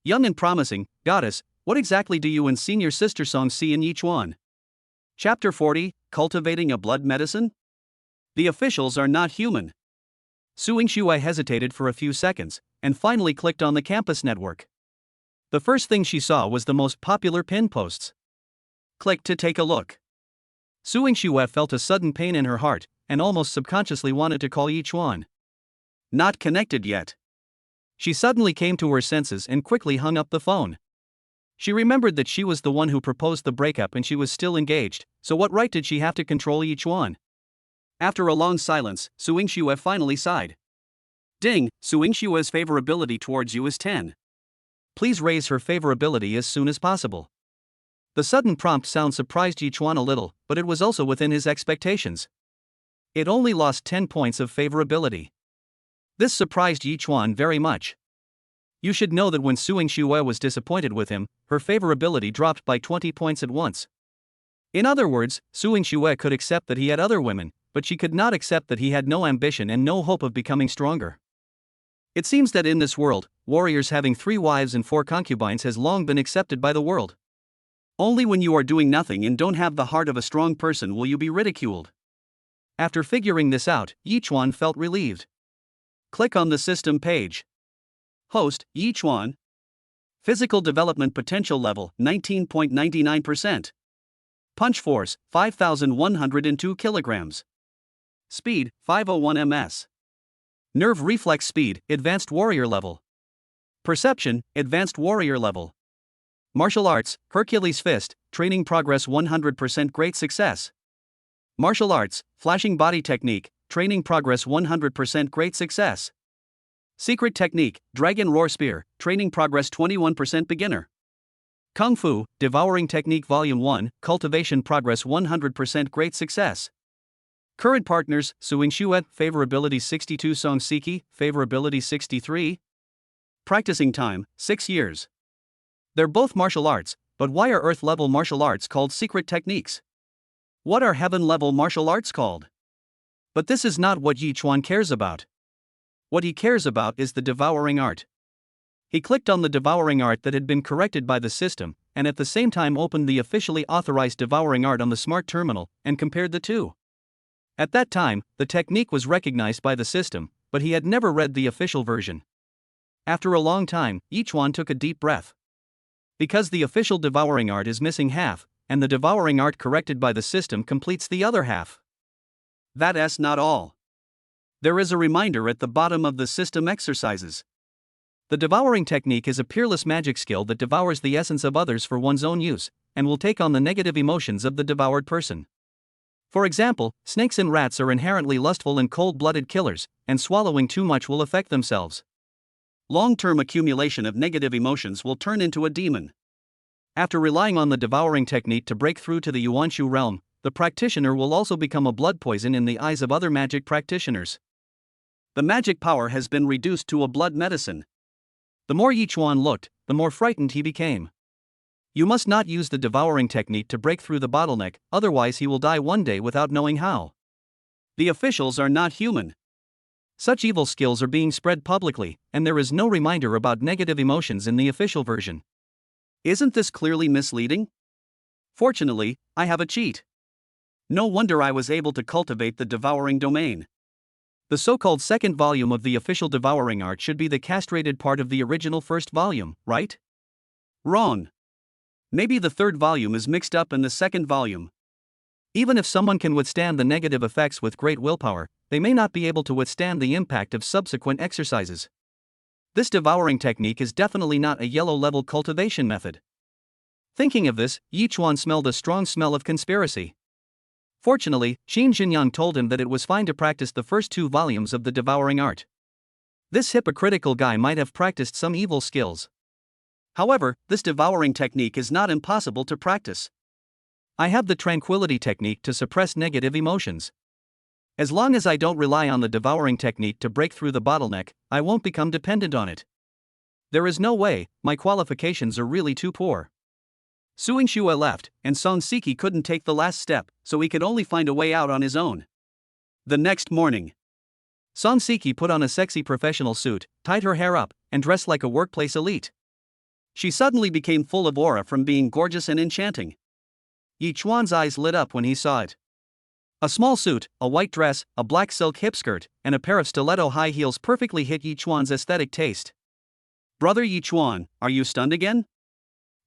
Young and promising, goddess, what exactly do you and senior sister Song see in Yi Chuan? Chapter 40, Cultivating a Blood Medicine? The officials are not human. Su Yingxue hesitated for a few seconds, and finally clicked on the campus network. The first thing she saw was the most popular pin posts. Click to take a look. Su Yingxue felt a sudden pain in her heart, and almost subconsciously wanted to call Yi Chuan. Not connected yet. She suddenly came to her senses and quickly hung up the phone. She remembered that she was the one who proposed the breakup and she was still engaged, so what right did she have to control Yi Chuan? After a long silence, Su Yingxue finally sighed. Ding, Su Yingshue's favorability towards you is 10. Please raise her favorability as soon as possible. The sudden prompt sound surprised Yi Chuan a little, but it was also within his expectations. It only lost 10 points of favorability. This surprised Yi Chuan very much. You should know that when Su Yingxue was disappointed with him, her favorability dropped by 20 points at once. In other words, Su Yingxue could accept that he had other women, but she could not accept that he had no ambition and no hope of becoming stronger. It seems that in this world, warriors having 3 wives and 4 concubines has long been accepted by the world. Only when you are doing nothing and don't have the heart of a strong person will you be ridiculed. After figuring this out, Yi Chuan felt relieved. Click on the system page. Host, Yi Chuan. Physical development potential level 19.99%. Punch force 5,102 kilograms. Speed 501 ms. Nerve reflex speed advanced warrior level. Perception advanced warrior level. Martial arts Hercules fist training progress 100% great success. Martial arts flashing body technique training progress 100% great success. Secret technique dragon roar spear training progress 21% beginner. Kung Fu devouring technique volume 1 cultivation progress 100% great success. Current partners Suing Shuet favorability 62 Song Siki favorability 63. Practicing time 6 years. They're both martial arts, but why are earth level martial arts called secret techniques? What are heaven level martial arts called? But this is not what Yi Chuan cares about. What he cares about is the devouring art. He clicked on the devouring art that had been corrected by the system, and at the same time opened the officially authorized devouring art on the smart terminal, and compared the two. At that time, the technique was recognized by the system, but he had never read the official version. After a long time, Yi Chuan took a deep breath. Because the official devouring art is missing half, and the devouring art corrected by the system completes the other half. That's not all. There is a reminder at the bottom of the system exercises. The devouring technique is a peerless magic skill that devours the essence of others for one's own use, and will take on the negative emotions of the devoured person. For example, snakes and rats are inherently lustful and cold-blooded killers, and swallowing too much will affect themselves. Long-term accumulation of negative emotions will turn into a demon. After relying on the devouring technique to break through to the Yuanshu realm, the practitioner will also become a blood poison in the eyes of other magic practitioners. The magic power has been reduced to a blood medicine. The more Yi Chuan looked, the more frightened he became. You must not use the devouring technique to break through the bottleneck, otherwise he will die one day without knowing how. The officials are not human. Such evil skills are being spread publicly, and there is no reminder about negative emotions in the official version. Isn't this clearly misleading? Fortunately, I have a cheat. No wonder I was able to cultivate the devouring domain. The so-called second volume of the official devouring art should be the castrated part of the original first volume, right? Wrong. Maybe the third volume is mixed up in the second volume. Even if someone can withstand the negative effects with great willpower, they may not be able to withstand the impact of subsequent exercises. This devouring technique is definitely not a yellow-level cultivation method. Thinking of this, Yi Chuan smelled a strong smell of conspiracy. Fortunately, Qin Xinyang told him that it was fine to practice the first 2 volumes of the devouring art. This hypocritical guy might have practiced some evil skills. However, this devouring technique is not impossible to practice. I have the tranquility technique to suppress negative emotions. As long as I don't rely on the devouring technique to break through the bottleneck, I won't become dependent on it. There is no way, my qualifications are really too poor. Suing Shue left, and Song Siki couldn't take the last step, so he could only find a way out on his own. The next morning, Song Siki put on a sexy professional suit, tied her hair up, and dressed like a workplace elite. She suddenly became full of aura from being gorgeous and enchanting. Yi Chuan's eyes lit up when he saw it. A small suit, a white dress, a black silk hip skirt, and a pair of stiletto high heels perfectly hit Yi Chuan's aesthetic taste. Brother Yi Chuan, are you stunned again?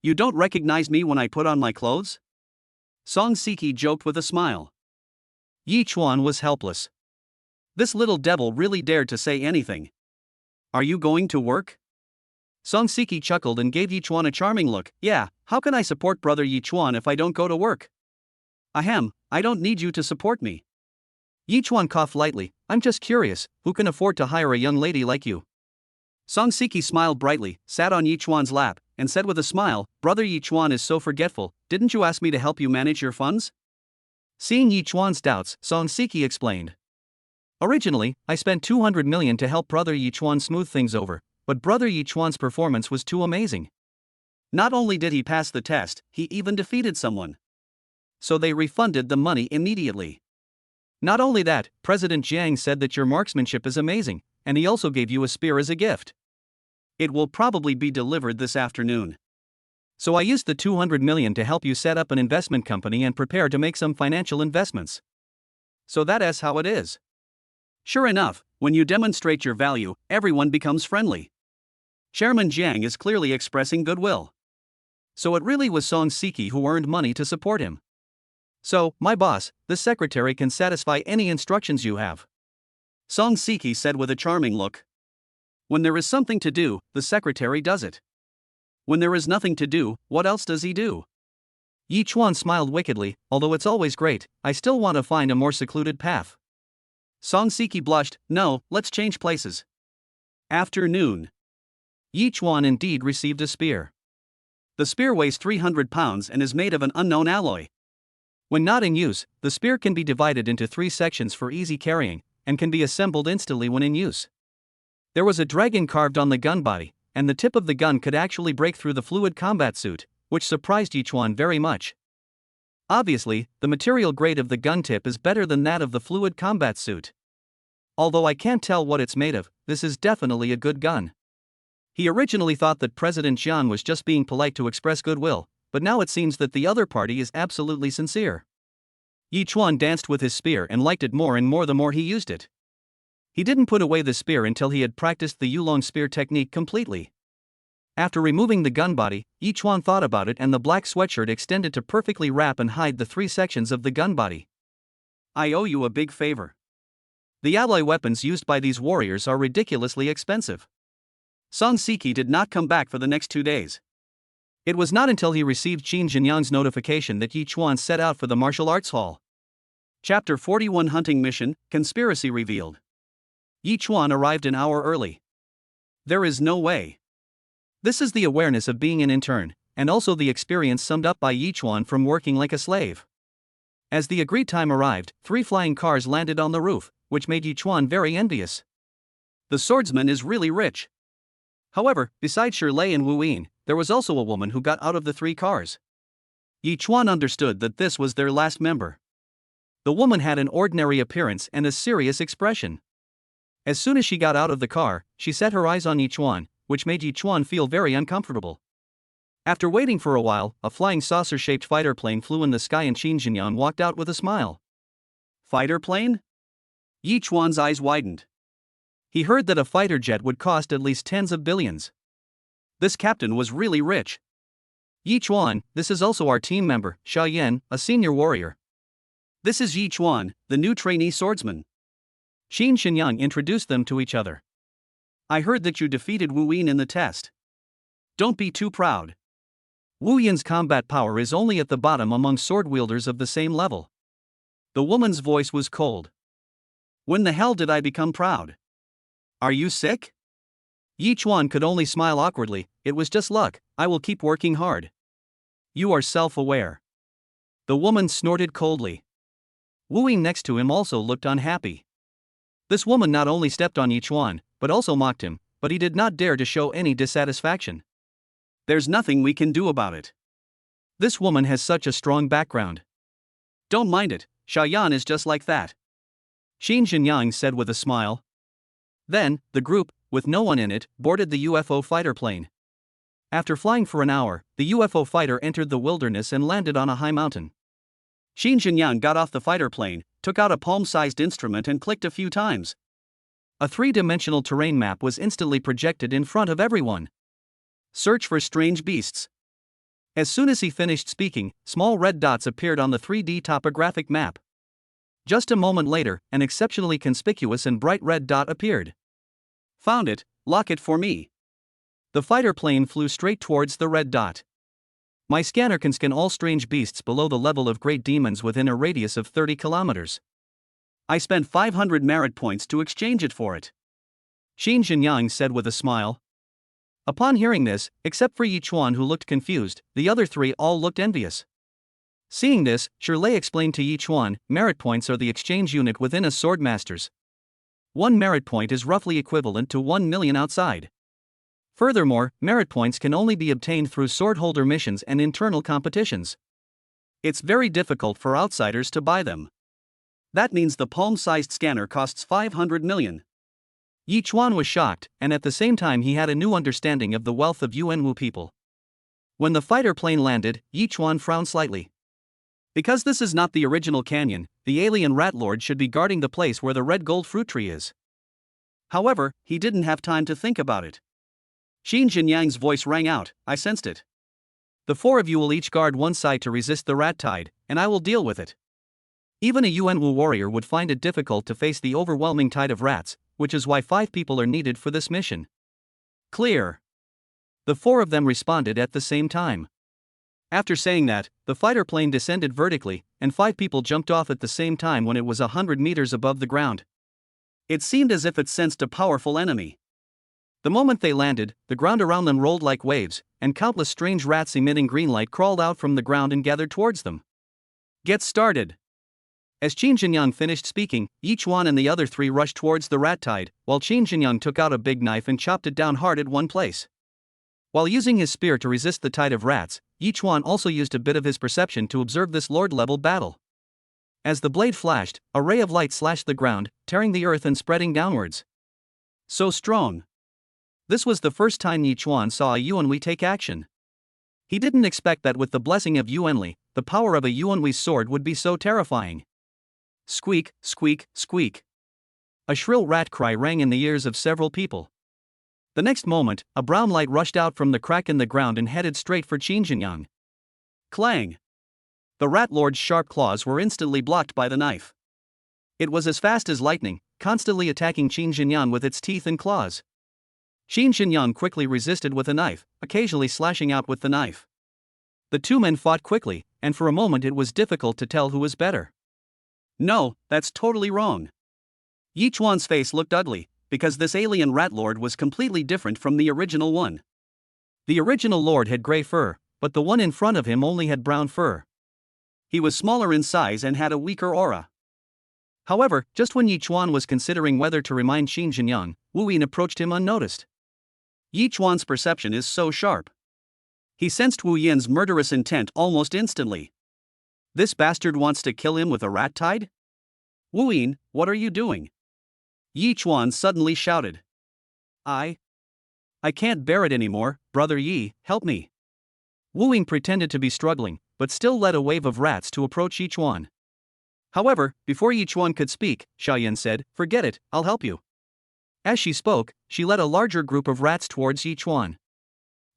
You don't recognize me when I put on my clothes? Song Siki joked with a smile. Yi Chuan was helpless. This little devil really dared to say anything. Are you going to work? Song Siki chuckled and gave Yi Chuan a charming look. Yeah, how can I support brother Yi Chuan if I don't go to work? Ahem, I don't need you to support me. Yi Chuan coughed lightly. I'm just curious, who can afford to hire a young lady like you? Song Siki smiled brightly, sat on Yi Chuan's lap, and said with a smile, Brother Yi Chuan is so forgetful, didn't you ask me to help you manage your funds? Seeing Yi Chuan's doubts, Song Siki explained. Originally, I spent 200 million to help Brother Yi Chuan smooth things over, but Brother Yi Chuan's performance was too amazing. Not only did he pass the test, he even defeated someone. So they refunded the money immediately. Not only that, President Jiang said that your marksmanship is amazing, and he also gave you a spear as a gift. It will probably be delivered this afternoon. So I used the 200 million to help you set up an investment company and prepare to make some financial investments. So that is how it is. Sure enough, when you demonstrate your value, everyone becomes friendly. Chairman Jiang is clearly expressing goodwill. So it really was Song Siki who earned money to support him. So, my boss, the secretary can satisfy any instructions you have. Song Siki said with a charming look. When there is something to do, the secretary does it. When there is nothing to do, what else does he do? Yi Chuan smiled wickedly. Although it's always great, I still want to find a more secluded path. Song Siki blushed. No, let's change places. Afternoon. Yi Chuan indeed received a spear. The spear weighs 300 pounds and is made of an unknown alloy. When not in use, the spear can be divided into 3 sections for easy carrying, and can be assembled instantly when in use. There was a dragon carved on the gun body, and the tip of the gun could actually break through the fluid combat suit, which surprised Yi Chuan very much. Obviously, the material grade of the gun tip is better than that of the fluid combat suit. Although I can't tell what it's made of, this is definitely a good gun. He originally thought that President Jiang was just being polite to express goodwill, but now it seems that the other party is absolutely sincere. Yi Chuan danced with his spear and liked it more and more the more he used it. He didn't put away the spear until he had practiced the Yulong spear technique completely. After removing the gun body, Yi Chuan thought about it and the black sweatshirt extended to perfectly wrap and hide the 3 sections of the gun body. I owe you a big favor. The alloy weapons used by these warriors are ridiculously expensive. Song Siki did not come back for the next 2 days. It was not until he received Qin Jinyang's notification that Yi Chuan set out for the martial arts hall. Chapter 41 Hunting Mission, Conspiracy Revealed. Yi Chuan arrived an hour early. There is no way. This is the awareness of being an intern, and also the experience summed up by Yi Chuan from working like a slave. As the agreed time arrived, 3 flying cars landed on the roof, which made Yi Chuan very envious. The swordsman is really rich. However, besides Shirlei and Wu Yin, there was also a woman who got out of the 3 cars. Yi Chuan understood that this was their last member. The woman had an ordinary appearance and a serious expression. As soon as she got out of the car, she set her eyes on Yi Chuan, which made Yi Chuan feel very uncomfortable. After waiting for a while, a flying saucer-shaped fighter plane flew in the sky and Qin Jinyang walked out with a smile. Fighter plane? Yi Chuan's eyes widened. He heard that a fighter jet would cost at least tens of billions. This captain was really rich. Yi Chuan, this is also our team member, Xia Yan, a senior warrior. This is Yi Chuan, the new trainee swordsman. Qin Jinyang introduced them to each other. I heard that you defeated Wu Yin in the test. Don't be too proud. Wu Yin's combat power is only at the bottom among sword wielders of the same level. The woman's voice was cold. When the hell did I become proud? Are you sick? Yi Chuan could only smile awkwardly. It was just luck. I will keep working hard. You are self-aware. The woman snorted coldly. Wu Yin next to him also looked unhappy. This woman not only stepped on Yi Chuan, but also mocked him, but he did not dare to show any dissatisfaction. There's nothing we can do about it. This woman has such a strong background. Don't mind it, Xia Yan is just like that. Qin Jinyang said with a smile. Then, the group, with no one in it, boarded the UFO fighter plane. After flying for an hour, the UFO fighter entered the wilderness and landed on a high mountain. Qin Jinyang got off the fighter plane, took out a palm-sized instrument and clicked a few times. A 3-dimensional terrain map was instantly projected in front of everyone. Search for strange beasts. As soon as he finished speaking, small red dots appeared on the 3D topographic map. Just a moment later, an exceptionally conspicuous and bright red dot appeared. Found it, lock it for me. The fighter plane flew straight towards the red dot. My scanner can scan all strange beasts below the level of great demons within a radius of 30 kilometers. I spent 500 merit points to exchange it for it. Qin Jinyang said with a smile. Upon hearing this, except for Yi Chuan who looked confused, the other 3 all looked envious. Seeing this, Shirlei explained to Yi Chuan, merit points are the exchange unit within a swordmaster's. 1 merit point is roughly equivalent to 1 million outside. Furthermore, merit points can only be obtained through swordholder missions and internal competitions. It's very difficult for outsiders to buy them. That means the palm-sized scanner costs 500 million. Yi Chuan was shocked, and at the same time he had a new understanding of the wealth of Yuanwu people. When the fighter plane landed, Yi Chuan frowned slightly. Because this is not the original canyon, the alien rat lord should be guarding the place where the red gold fruit tree is. However, he didn't have time to think about it. Qin Jinyang's voice rang out, I sensed it. The four of you will each guard one side to resist the rat tide, and I will deal with it. Even a Yuanwu warrior would find it difficult to face the overwhelming tide of rats, which is why 5 people are needed for this mission. Clear. The four of them responded at the same time. After saying that, the fighter plane descended vertically, and 5 people jumped off at the same time when it was 100 meters above the ground. It seemed as if it sensed a powerful enemy. The moment they landed, the ground around them rolled like waves, and countless strange rats emitting green light crawled out from the ground and gathered towards them. Get started! As Qin Jinyang finished speaking, Yi Chuan and the other 3 rushed towards the rat tide, while Qin Jinyang took out a big knife and chopped it down hard at one place. While using his spear to resist the tide of rats, Yi Chuan also used a bit of his perception to observe this lord-level battle. As the blade flashed, a ray of light slashed the ground, tearing the earth and spreading downwards. So strong. This was the first time Yi Chuan saw a Yuanwei take action. He didn't expect that with the blessing of Yuanli, the power of a Yuanwei's sword would be so terrifying. Squeak, squeak, squeak. A shrill rat cry rang in the ears of several people. The next moment, a brown light rushed out from the crack in the ground and headed straight for Qin Jinyang. Clang! The rat lord's sharp claws were instantly blocked by the knife. It was as fast as lightning, constantly attacking Qin Jinyang with its teeth and claws. Qin Jinyang quickly resisted with a knife, occasionally slashing out with the knife. The 2 men fought quickly, and for a moment it was difficult to tell who was better. No, that's totally wrong. Yi Chuan's face looked ugly, because this alien rat lord was completely different from the original one. The original lord had gray fur, but the one in front of him only had brown fur. He was smaller in size and had a weaker aura. However, just when Yi Chuan was considering whether to remind Qin Jinyang, Wu Yin approached him unnoticed. Yi Chuan's perception is so sharp. He sensed Wu Yin's murderous intent almost instantly. This bastard wants to kill him with a rat tide? Wu Yin, what are you doing? Yi Chuan suddenly shouted. I can't bear it anymore, brother Yi, help me. Wu Yin pretended to be struggling, but still led a wave of rats to approach Yi Chuan. However, before Yi Chuan could speak, Xiaoyan said, forget it, I'll help you. As she spoke, she led a larger group of rats towards Yi Chuan.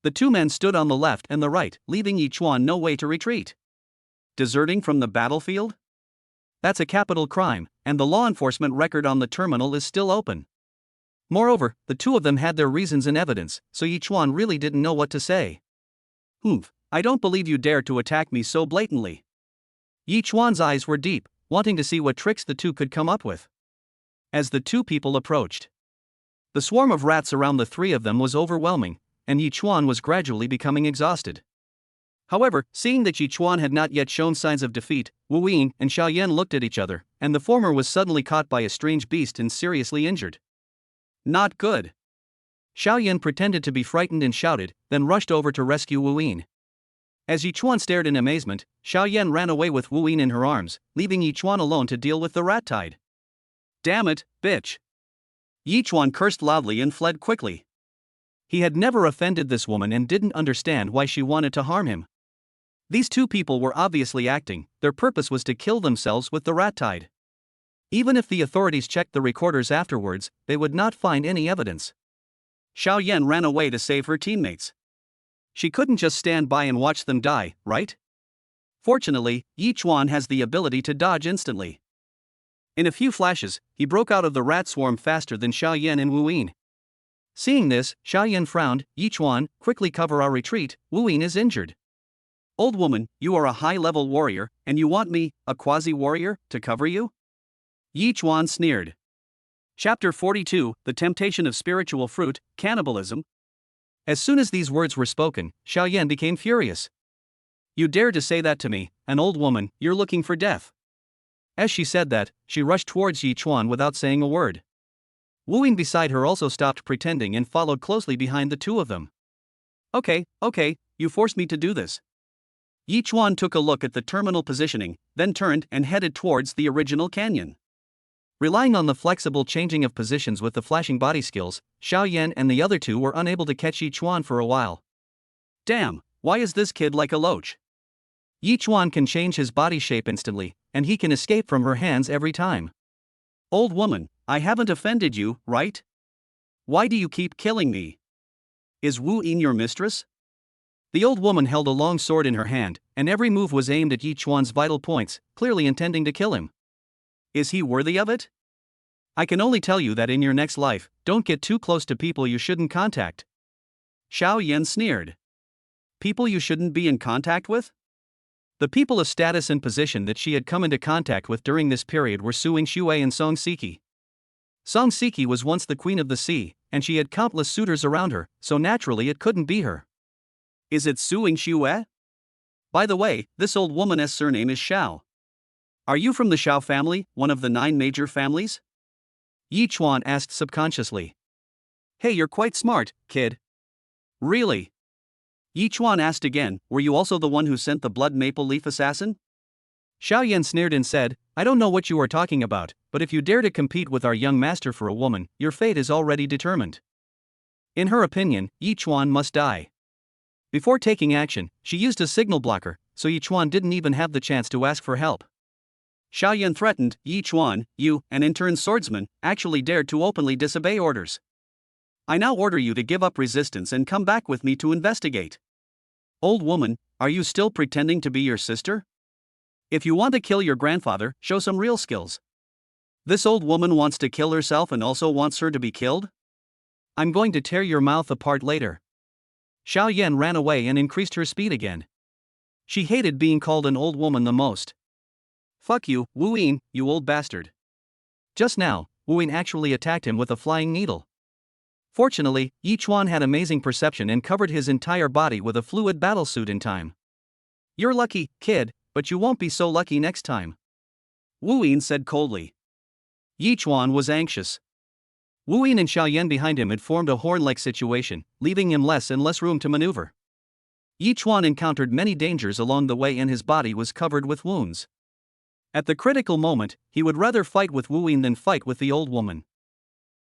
The 2 men stood on the left and the right, leaving Yi Chuan no way to retreat. Deserting from the battlefield? That's a capital crime, and the law enforcement record on the terminal is still open. Moreover, the 2 of them had their reasons and evidence, so Yi Chuan really didn't know what to say. I don't believe you dare to attack me so blatantly. Yi Chuan's eyes were deep, wanting to see what tricks the 2 could come up with. As the 2 people approached, the swarm of rats around the 3 of them was overwhelming, and Yi Chuan was gradually becoming exhausted. However, seeing that Yi Chuan had not yet shown signs of defeat, Wu Yin and Xiaoyan looked at each other, and the former was suddenly caught by a strange beast and seriously injured. Not good. Xiaoyan pretended to be frightened and shouted, then rushed over to rescue Wu Yin. As Yi Chuan stared in amazement, Xiaoyan ran away with Wu Yin in her arms, leaving Yi Chuan alone to deal with the rat tide. Damn it, bitch! Yi Chuan cursed loudly and fled quickly. He had never offended this woman and didn't understand why she wanted to harm him. These 2 people were obviously acting, their purpose was to kill themselves with the rat tide. Even if the authorities checked the recorders afterwards, they would not find any evidence. Xiao Yan ran away to save her teammates. She couldn't just stand by and watch them die, right? Fortunately, Yi Chuan has the ability to dodge instantly. In a few flashes, he broke out of the rat swarm faster than Xiao Yan and Wu Yin. Seeing this, Xiao Yan frowned. Yi Chuan, quickly cover our retreat, Wu Yin is injured. Old woman, you are a high-level warrior, and you want me, a quasi-warrior, to cover you? Yi Chuan sneered. Chapter 42, The Temptation of Spiritual Fruit, Cannibalism. As soon as these words were spoken, Xiao Yan became furious. You dare to say that to me, an old woman, you're looking for death. As she said that, she rushed towards Yi Chuan without saying a word. Wu Yin beside her also stopped pretending and followed closely behind the 2 of them. Okay, you forced me to do this. Yi Chuan took a look at the terminal positioning, then turned and headed towards the original canyon. Relying on the flexible changing of positions with the flashing body skills, Xiao Yan and the other 2 were unable to catch Yi Chuan for a while. Damn, why is this kid like a loach? Yi Chuan can change his body shape instantly, and he can escape from her hands every time. Old woman, I haven't offended you, right? Why do you keep killing me? Is Wu Yin your mistress? The old woman held a long sword in her hand, and every move was aimed at Yi Chuan's vital points, clearly intending to kill him. Is he worthy of it? I can only tell you that in your next life, don't get too close to people you shouldn't contact. Xiao Yan sneered. People you shouldn't be in contact with? The people of status and position that she had come into contact with during this period were Su Shui and Song Siki. Song Siki was once the queen of the sea, and she had countless suitors around her, so naturally it couldn't be her. Is it Su Shui? By the way, this old woman's surname is Xiao. Are you from the Xiao family, one of the 9 major families? Yi Chuan asked subconsciously. Hey, you're quite smart, kid. Really? Yi Chuan asked again, were you also the one who sent the blood maple leaf assassin? Xiao Yan sneered and said, I don't know what you are talking about, but if you dare to compete with our young master for a woman, your fate is already determined. In her opinion, Yi Chuan must die. Before taking action, she used a signal blocker, so Yi Chuan didn't even have the chance to ask for help. Xiao Yan threatened, Yi Chuan, you, an intern swordsman, actually dared to openly disobey orders. I now order you to give up resistance and come back with me to investigate. Old woman, are you still pretending to be your sister? If you want to kill your grandfather, show some real skills. This old woman wants to kill herself and also wants her to be killed? I'm going to tear your mouth apart later. Xiao Yan ran away and increased her speed again. She hated being called an old woman the most. Fuck you, Wu Yin, you old bastard. Just now, Wu Yin actually attacked him with a flying needle. Fortunately, Yi Chuan had amazing perception and covered his entire body with a fluid battlesuit in time. You're lucky, kid, but you won't be so lucky next time. Wu Yin said coldly. Yi Chuan was anxious. Wu Yin and Xiao Yan behind him had formed a horn-like situation, leaving him less and less room to maneuver. Yi Chuan encountered many dangers along the way and his body was covered with wounds. At the critical moment, he would rather fight with Wu Yin than fight with the old woman.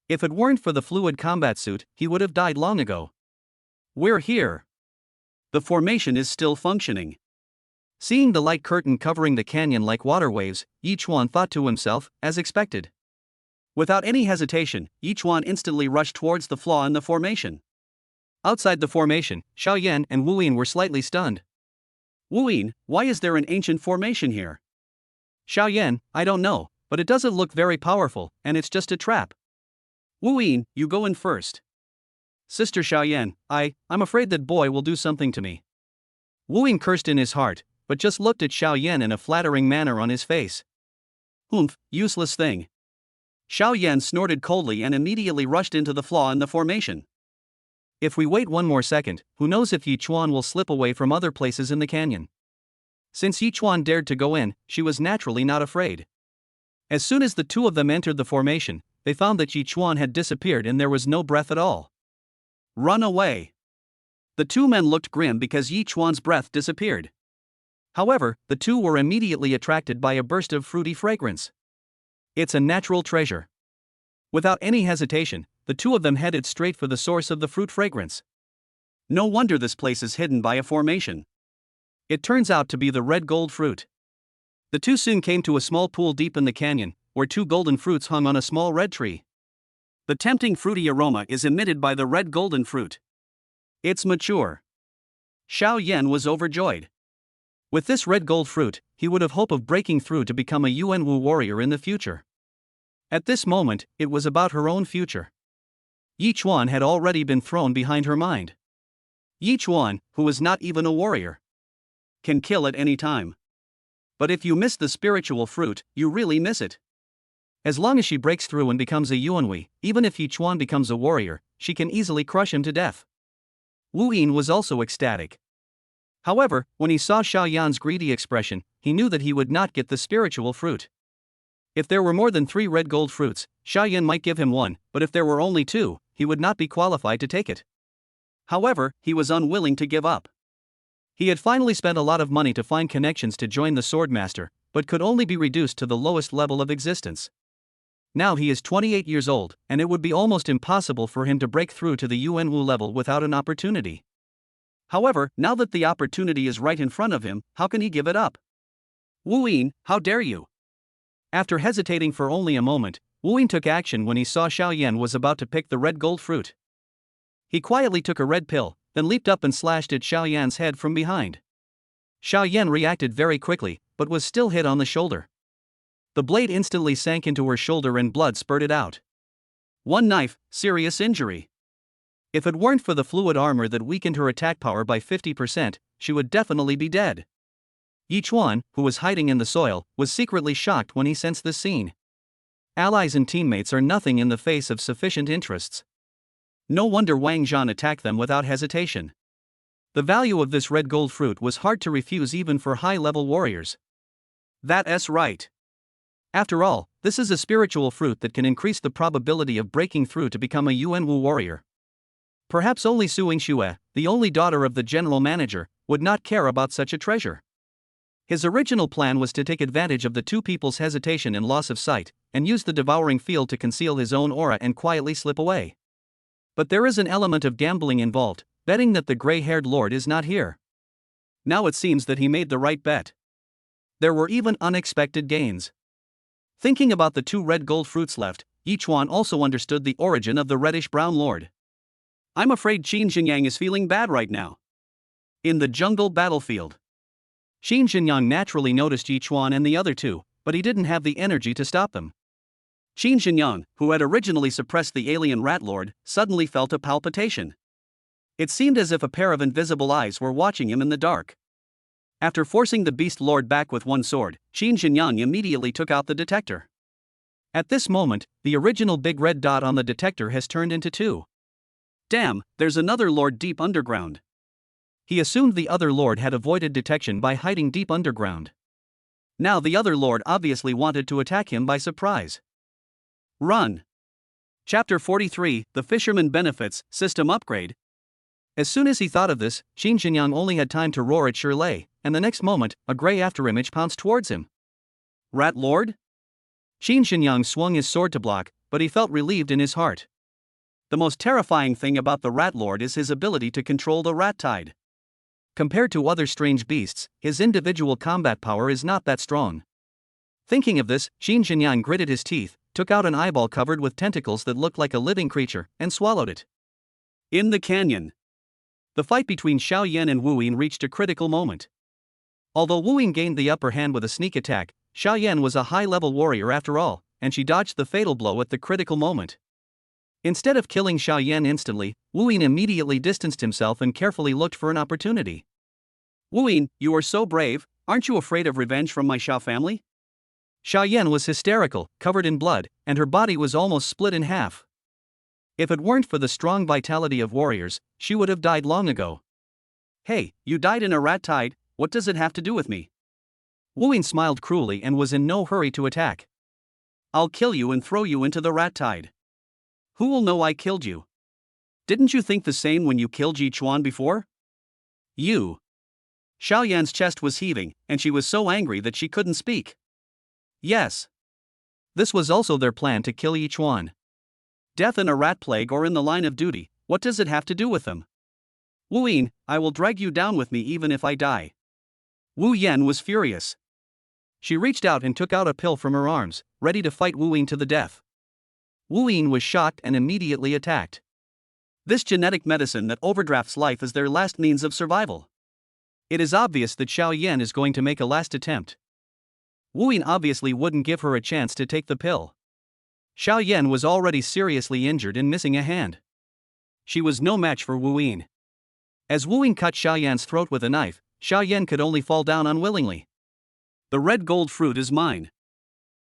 If it weren't for the fluid combat suit, he would have died long ago. We're here. The formation is still functioning. Seeing the light curtain covering the canyon like water waves, Yi Chuan thought to himself, as expected. Without any hesitation, Yi Chuan instantly rushed towards the flaw in the formation. Outside the formation, Xiao Yan and Wu Yin were slightly stunned. Wu Yin, why is there an ancient formation here? Xiao Yan, I don't know, but it doesn't look very powerful, and it's just a trap. Wu Yin, you go in first. Sister Xiao Yan, I'm afraid that boy will do something to me. Wu Yin cursed in his heart, but just looked at Xiao Yan in a flattering manner on his face. Humph, useless thing. Xiao Yan snorted coldly and immediately rushed into the flaw in the formation. If we wait one more second, who knows if Yi Chuan will slip away from other places in the canyon. Since Yi Chuan dared to go in, she was naturally not afraid. As soon as the two of them entered the formation, they found that Yi Chuan had disappeared and there was no breath at all. Run away. The two men looked grim because Yi Chuan's breath disappeared. However, the two were immediately attracted by a burst of fruity fragrance. It's a natural treasure. Without any hesitation, the two of them headed straight for the source of the fruit fragrance. No wonder this place is hidden by a formation. It turns out to be the red gold fruit. The two soon came to a small pool deep in the canyon, where 2 golden fruits hung on a small red tree. The tempting fruity aroma is emitted by the red golden fruit. It's mature. Xiao Yan was overjoyed. With this red gold fruit, he would have hope of breaking through to become a Yuanwu warrior in the future. At this moment, it was about her own future. Yi Chuan had already been thrown behind her mind. Yi Chuan, who is not even a warrior, can kill at any time. But if you miss the spiritual fruit, you really miss it. As long as she breaks through and becomes a Yuanwei, even if Yi Chuan becomes a warrior, she can easily crush him to death. Wu Yin was also ecstatic. However, when he saw Xiao Yan's greedy expression, he knew that he would not get the spiritual fruit. If there were more than 3 red gold fruits, Xiao Yan might give him one, but if there were only 2, he would not be qualified to take it. However, he was unwilling to give up. He had finally spent a lot of money to find connections to join the Swordmaster, but could only be reduced to the lowest level of existence. Now he is 28 years old, and it would be almost impossible for him to break through to the Yuanwu level without an opportunity. However, now that the opportunity is right in front of him, how can he give it up? Wu Yin, how dare you? After hesitating for only a moment, Wu Yin took action when he saw Xiao Yan was about to pick the red gold fruit. He quietly took a red pill, then leaped up and slashed at Xiao Yan's head from behind. Xiao Yan reacted very quickly, but was still hit on the shoulder. The blade instantly sank into her shoulder and blood spurted out. One knife, serious injury. If it weren't for the fluid armor that weakened her attack power by 50%, she would definitely be dead. Yi Chuan, who was hiding in the soil, was secretly shocked when he sensed this scene. Allies and teammates are nothing in the face of sufficient interests. No wonder Wang Zhan attacked them without hesitation. The value of this red gold fruit was hard to refuse even for high-level warriors. That's right. After all, this is a spiritual fruit that can increase the probability of breaking through to become a Yuanwu warrior. Perhaps only Su Yingxue, the only daughter of the general manager, would not care about such a treasure. His original plan was to take advantage of the two people's hesitation and loss of sight, and use the devouring field to conceal his own aura and quietly slip away. But there is an element of gambling involved, betting that the gray-haired lord is not here. Now it seems that he made the right bet. There were even unexpected gains. Thinking about the two red gold fruits left, Yi Chuan also understood the origin of the reddish-brown lord. I'm afraid Qin Xinyang is feeling bad right now. In the jungle battlefield. Qin Xinyang naturally noticed Yi Chuan and the other two, but he didn't have the energy to stop them. Qin Xinyang, who had originally suppressed the alien rat lord, suddenly felt a palpitation. It seemed as if a pair of invisible eyes were watching him in the dark. After forcing the beast lord back with one sword, Qin Xinyang immediately took out the detector. At this moment, the original big red dot on the detector has turned into two. Damn, there's another lord deep underground. He assumed the other lord had avoided detection by hiding deep underground. Now the other lord obviously wanted to attack him by surprise. Run! Chapter 43, The Fisherman Benefits, System Upgrade. As soon as he thought of this, Qin Xinyang only had time to roar at Shirley, and the next moment, a gray afterimage pounced towards him. Rat Lord? Qin Xinyang swung his sword to block, but he felt relieved in his heart. The most terrifying thing about the Rat Lord is his ability to control the rat tide. Compared to other strange beasts, his individual combat power is not that strong. Thinking of this, Qin Xinyang gritted his teeth, took out an eyeball covered with tentacles that looked like a living creature, and swallowed it. In the canyon. The fight between Xiao Yan and Wu Yin reached a critical moment. Although Wu Yin gained the upper hand with a sneak attack, Xiao Yan was a high-level warrior after all, and she dodged the fatal blow at the critical moment. Instead of killing Xiao Yan instantly, Wu Yin immediately distanced himself and carefully looked for an opportunity. Wu Yin, you are so brave, aren't you afraid of revenge from my Xiao family? Xiao Yan was hysterical, covered in blood, and her body was almost split in half. If it weren't for the strong vitality of warriors, she would have died long ago. Hey, you died in a rat tide, what does it have to do with me? Wu Yin smiled cruelly and was in no hurry to attack. I'll kill you and throw you into the rat tide. Who will know I killed you? Didn't you think the same when you killed Yi Chuan before? You. Xiao Yan's chest was heaving, and she was so angry that she couldn't speak. Yes. This was also their plan to kill Yi Chuan. Death in a rat plague or in the line of duty, what does it have to do with them? Wu Yin, I will drag you down with me even if I die. Wu Yan was furious. She reached out and took out a pill from her arms, ready to fight Wu Yin to the death. Wu Yin was shocked and immediately attacked. This genetic medicine that overdrafts life is their last means of survival. It is obvious that Xiao Yan is going to make a last attempt. Wu Yin obviously wouldn't give her a chance to take the pill. Xiao Yan was already seriously injured and missing a hand. She was no match for Wu Yin. As Wu Yin cut Xiao Yan's throat with a knife, Xiao Yan could only fall down unwillingly. The red gold fruit is mine.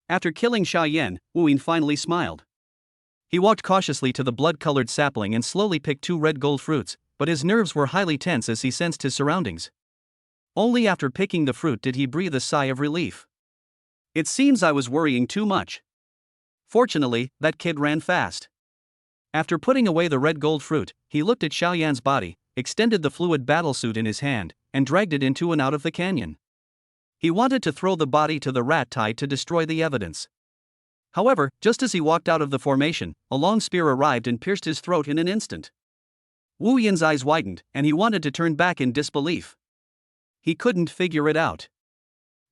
After killing Xiao Yan, Wu Yin finally smiled. He walked cautiously to the blood-colored sapling and slowly picked two red gold fruits, but his nerves were highly tense as he sensed his surroundings. Only after picking the fruit did he breathe a sigh of relief. It seems I was worrying too much. Fortunately, that kid ran fast. After putting away the red gold fruit, he looked at Xiao Yan's body, extended the fluid battlesuit in his hand, and dragged it into and out of the canyon. He wanted to throw the body to the rat tide to destroy the evidence. However, just as he walked out of the formation, a long spear arrived and pierced his throat in an instant. Wu Yin's eyes widened, and he wanted to turn back in disbelief. He couldn't figure it out.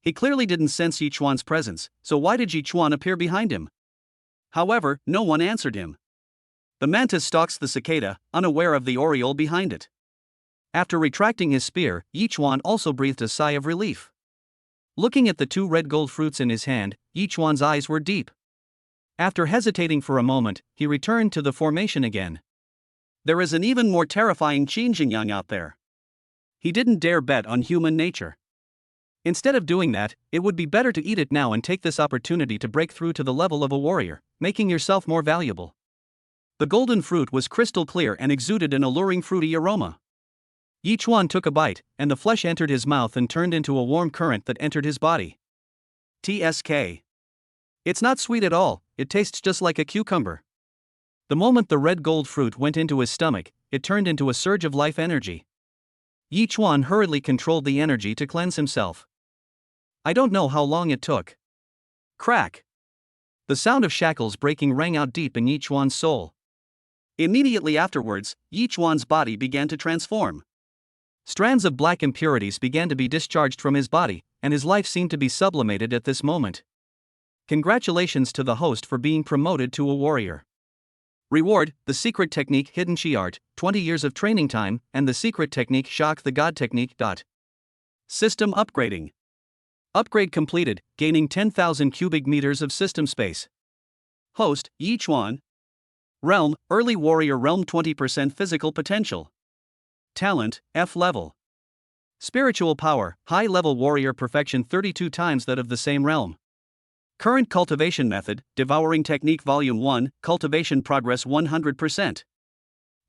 He clearly didn't sense Yi Chuan's presence, so why did Yi Chuan appear behind him? However, no one answered him. The mantis stalks the cicada, unaware of the oriole behind it. After retracting his spear, Yichuan also breathed a sigh of relief. Looking at the two red gold fruits in his hand, Yichuan's eyes were deep. After hesitating for a moment, he returned to the formation again. There is an even more terrifying Qin Jingyang out there. He didn't dare bet on human nature. Instead of doing that, it would be better to eat it now and take this opportunity to break through to the level of a warrior, making yourself more valuable. The golden fruit was crystal clear and exuded an alluring fruity aroma. Yichuan took a bite, and the flesh entered his mouth and turned into a warm current that entered his body. TSK. It's not sweet at all, it tastes just like a cucumber. The moment the red gold fruit went into his stomach, it turned into a surge of life energy. Yichuan hurriedly controlled the energy to cleanse himself. I don't know how long it took. Crack! The sound of shackles breaking rang out deep in Yichuan's soul. Immediately afterwards, Yichuan's body began to transform. Strands of black impurities began to be discharged from his body, and his life seemed to be sublimated at this moment. Congratulations to the host for being promoted to a warrior. Reward: the secret technique Hidden Chi Art, 20 years of training time, and the secret technique Shock the God technique. System upgrading. Upgrade completed, gaining 10,000 cubic meters of system space. Host: Yichuan. Realm: Early Warrior Realm, 20% physical potential. Talent: F level. Spiritual power: High level warrior perfection, 32 times that of the same realm. Current cultivation method: Devouring Technique Volume 1, Cultivation Progress 100%.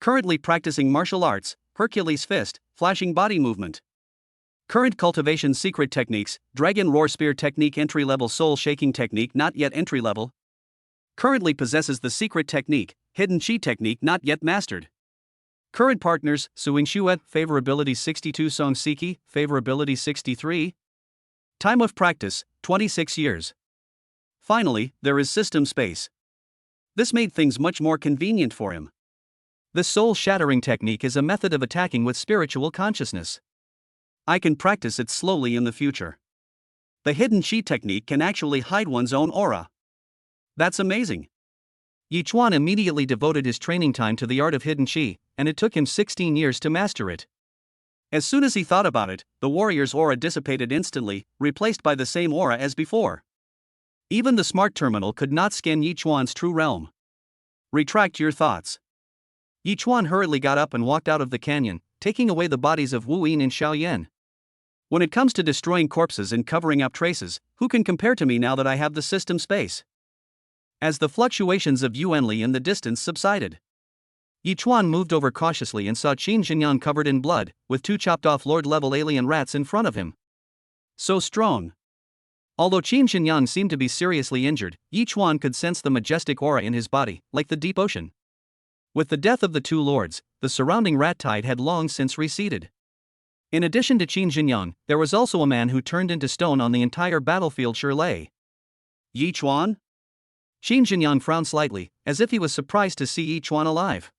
Currently practicing martial arts: Hercules Fist, Flashing Body Movement. Current cultivation secret techniques: Dragon Roar Spear Technique, Entry Level Soul Shaking Technique, not yet entry level. Currently possesses the secret technique, Hidden Chi Technique, not yet mastered. Current partners: Suing Shuet, Favorability 62, Song Siki, Favorability 63. Time of practice: 26 years. Finally, there is system space. This made things much more convenient for him. The soul-shattering technique is a method of attacking with spiritual consciousness. I can practice it slowly in the future. The Hidden Chi technique can actually hide one's own aura. That's amazing. Yichuan immediately devoted his training time to the art of Hidden Chi, and it took him 16 years to master it. As soon as he thought about it, the warrior's aura dissipated instantly, replaced by the same aura as before. Even the smart terminal could not scan Yichuan's true realm. Retract your thoughts. Yichuan hurriedly got up and walked out of the canyon, taking away the bodies of Wu Yin and Xiaoyan. When it comes to destroying corpses and covering up traces, who can compare to me now that I have the system space? As the fluctuations of Yuanli in the distance subsided, Yichuan moved over cautiously and saw Qin Jingyang covered in blood, with 2 chopped-off Lord-level alien rats in front of him. So strong. Although Qin Jingyang seemed to be seriously injured, Yichuan could sense the majestic aura in his body, like the deep ocean. With the death of the 2 lords, the surrounding rat tide had long since receded. In addition to Qin Jingyang, there was also a man who turned into stone on the entire battlefield, Shirlei. Yichuan? Qin Jingyang frowned slightly, as if he was surprised to see Yichuan alive.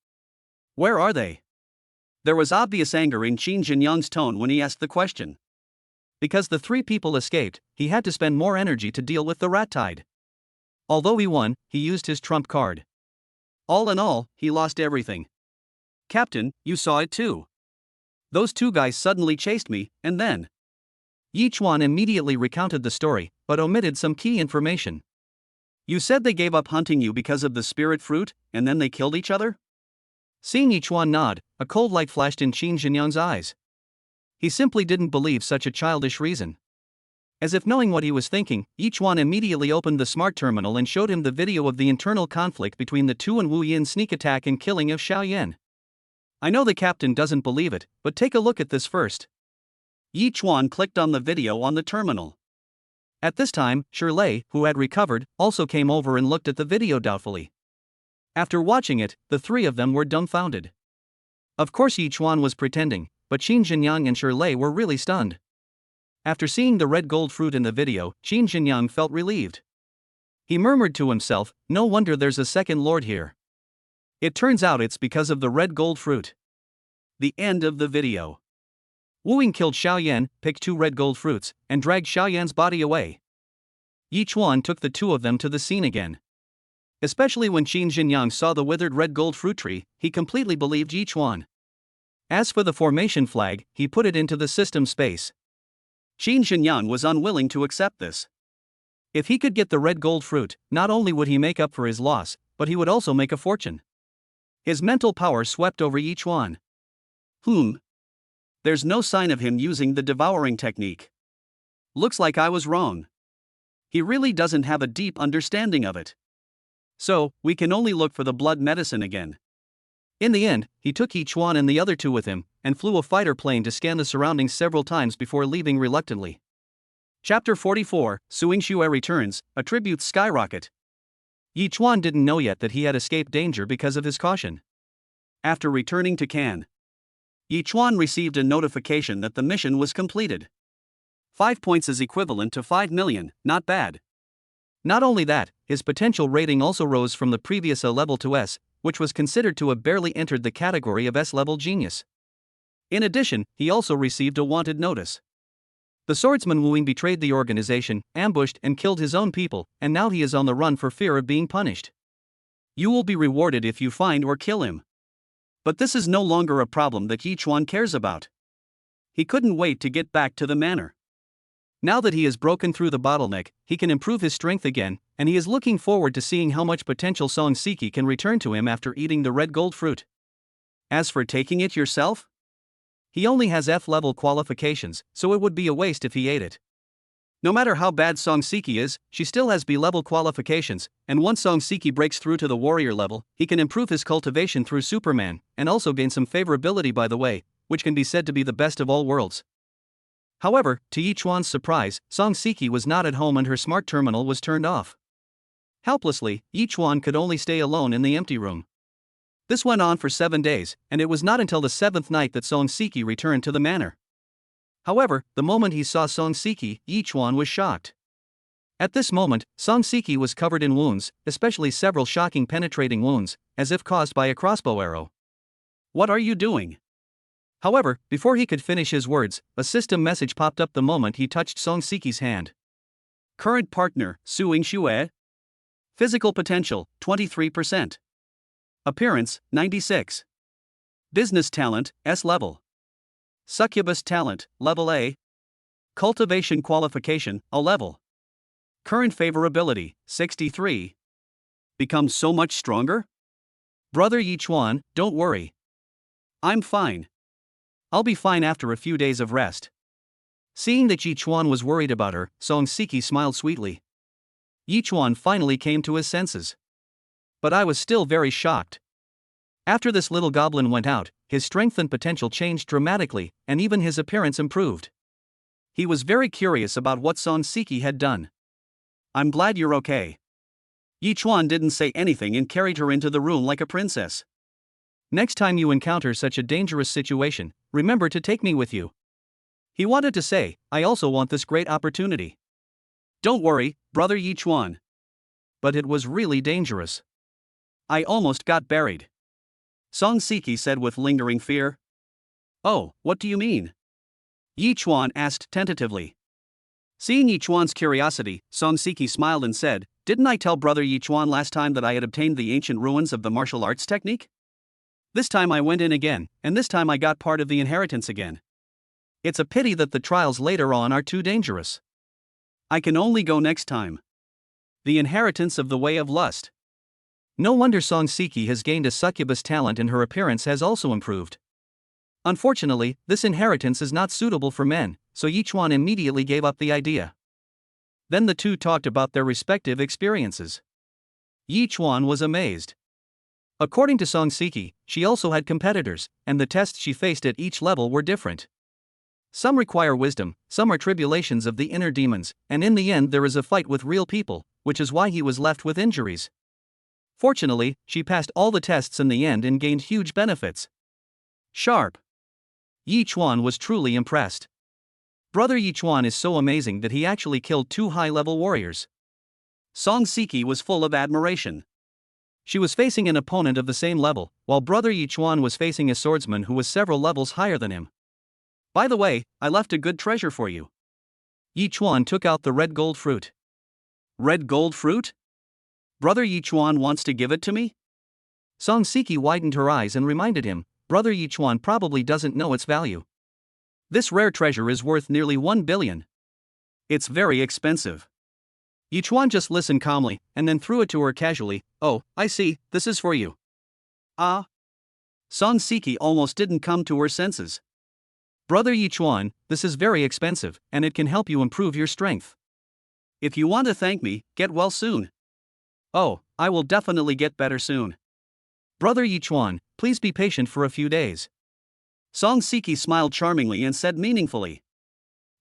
Where are they? There was obvious anger in Qin Jingyang's tone when he asked the question. Because the 3 people escaped, he had to spend more energy to deal with the rat tide. Although he won, he used his trump card. All in all, he lost everything. Captain, you saw it too. Those 2 guys suddenly chased me, and then. Yichuan immediately recounted the story, but omitted some key information. You said they gave up hunting you because of the spirit fruit, and then they killed each other? Seeing Yichuan nod, a cold light flashed in Qin Jingyang's eyes. He simply didn't believe such a childish reason. As if knowing what he was thinking, Yichuan immediately opened the smart terminal and showed him the video of the internal conflict between the 2 and Wu Yin's sneak attack and killing of Xiaoyan. I know the captain doesn't believe it, but take a look at this first. Yichuan clicked on the video on the terminal. At this time, Shirlei, who had recovered, also came over and looked at the video doubtfully. After watching it, the 3 of them were dumbfounded. Of course Yichuan was pretending, but Qin Jingyang and Shirlei were really stunned. After seeing the red gold fruit in the video, Qin Jingyang felt relieved. He murmured to himself, no wonder there's a second lord here. It turns out it's because of the red gold fruit. The end of the video. Wu Ying killed Xiaoyan, picked 2 red gold fruits, and dragged Xiaoyan's body away. Yichuan took the 2 of them to the scene again. Especially when Qin Jinyang saw the withered red gold fruit tree, he completely believed Yi Chuan. As for the formation flag, he put it into the system space. Qin Jinyang was unwilling to accept this. If he could get the red gold fruit, not only would he make up for his loss, but he would also make a fortune. His mental power swept over Yi Chuan. There's no sign of him using the devouring technique. Looks like I was wrong. He really doesn't have a deep understanding of it. So, we can only look for the blood medicine again. In the end, he took Yi Chuan and the other two with him, and flew a fighter plane to scan the surroundings several times before leaving reluctantly. Chapter 44, Suing Xue returns, attributes skyrocket. Yi Chuan didn't know yet that he had escaped danger because of his caution. After returning to Can, Yi Chuan received a notification that the mission was completed. 5 points is equivalent to 5 million, not bad. Not only that, his potential rating also rose from the previous A level to S, which was considered to have barely entered the category of S-level genius. In addition, he also received a wanted notice. The swordsman Wu Ying betrayed the organization, ambushed and killed his own people, and now he is on the run for fear of being punished. You will be rewarded if you find or kill him. But this is no longer a problem that Yi Chuan cares about. He couldn't wait to get back to the manor. Now that he has broken through the bottleneck, he can improve his strength again, and he is looking forward to seeing how much potential Song Siki can return to him after eating the red gold fruit. As for taking it yourself? He only has F-level qualifications, so it would be a waste if he ate it. No matter how bad Song Siki is, she still has B-level qualifications, and once Song Siki breaks through to the warrior level, he can improve his cultivation through Superman, and also gain some favorability by the way, which can be said to be the best of all worlds. However, to Yi Chuan's surprise, Song Siki was not at home and her smart terminal was turned off. Helplessly, Yi Chuan could only stay alone in the empty room. This went on for 7 days, and it was not until the 7th night that Song Siki returned to the manor. However, the moment he saw Song Siki, Yi Chuan was shocked. At this moment, Song Siki was covered in wounds, especially several shocking penetrating wounds, as if caused by a crossbow arrow. What are you doing? However, before he could finish his words, a system message popped up the moment he touched Song Siki's hand. Current partner, Suing Xue. Physical potential, 23%. Appearance, 96. Business talent, S level. Succubus talent, level A. Cultivation qualification, A level. Current favorability, 63. Become so much stronger? Brother Yi Chuan, don't worry. I'm fine. I'll be fine after a few days of rest. Seeing that Yi Chuan was worried about her, Song Siki smiled sweetly. Yi Chuan finally came to his senses. But I was still very shocked. After this little goblin went out, his strength and potential changed dramatically, and even his appearance improved. He was very curious about what Song Siki had done. I'm glad you're okay. Yi Chuan didn't say anything and carried her into the room like a princess. Next time you encounter such a dangerous situation, remember to take me with you. He wanted to say, I also want this great opportunity. Don't worry, brother Yi Chuan. But it was really dangerous. I almost got buried. Song Siki said with lingering fear. Oh, what do you mean? Yi Chuan asked tentatively. Seeing Yi Chuan's curiosity, Song Siki smiled and said, Didn't I tell brother Yi Chuan last time that I had obtained the ancient ruins of the martial arts technique? This time I went in again, and this time I got part of the inheritance again. It's a pity that the trials later on are too dangerous. I can only go next time. The inheritance of the way of lust. No wonder Song Siki has gained a succubus talent and her appearance has also improved. Unfortunately, this inheritance is not suitable for men, so Yi Chuan immediately gave up the idea. Then the two talked about their respective experiences. Yi Chuan was amazed. According to Song Siki, she also had competitors, and the tests she faced at each level were different. Some require wisdom, some are tribulations of the inner demons, and in the end there is a fight with real people, which is why he was left with injuries. Fortunately, she passed all the tests in the end and gained huge benefits. Sharp. Yi Chuan was truly impressed. Brother Yi Chuan is so amazing that he actually killed 2 high-level warriors. Song Siki was full of admiration. She was facing an opponent of the same level, while brother Yi Chuan was facing a swordsman who was several levels higher than him. By the way, I left a good treasure for you. Yi Chuan took out the red gold fruit. Red gold fruit? Brother Yichuan wants to give it to me? Song Siki widened her eyes and reminded him, Brother Yichuan probably doesn't know its value. This rare treasure is worth nearly 1 billion. It's very expensive. Yichuan just listened calmly, and then threw it to her casually. Oh, I see, this is for you. Ah. Song Siki almost didn't come to her senses. Brother Yichuan, this is very expensive, and it can help you improve your strength. If you want to thank me, get well soon. Oh, I will definitely get better soon. Brother Yichuan, please be patient for a few days. Song Siki smiled charmingly and said meaningfully.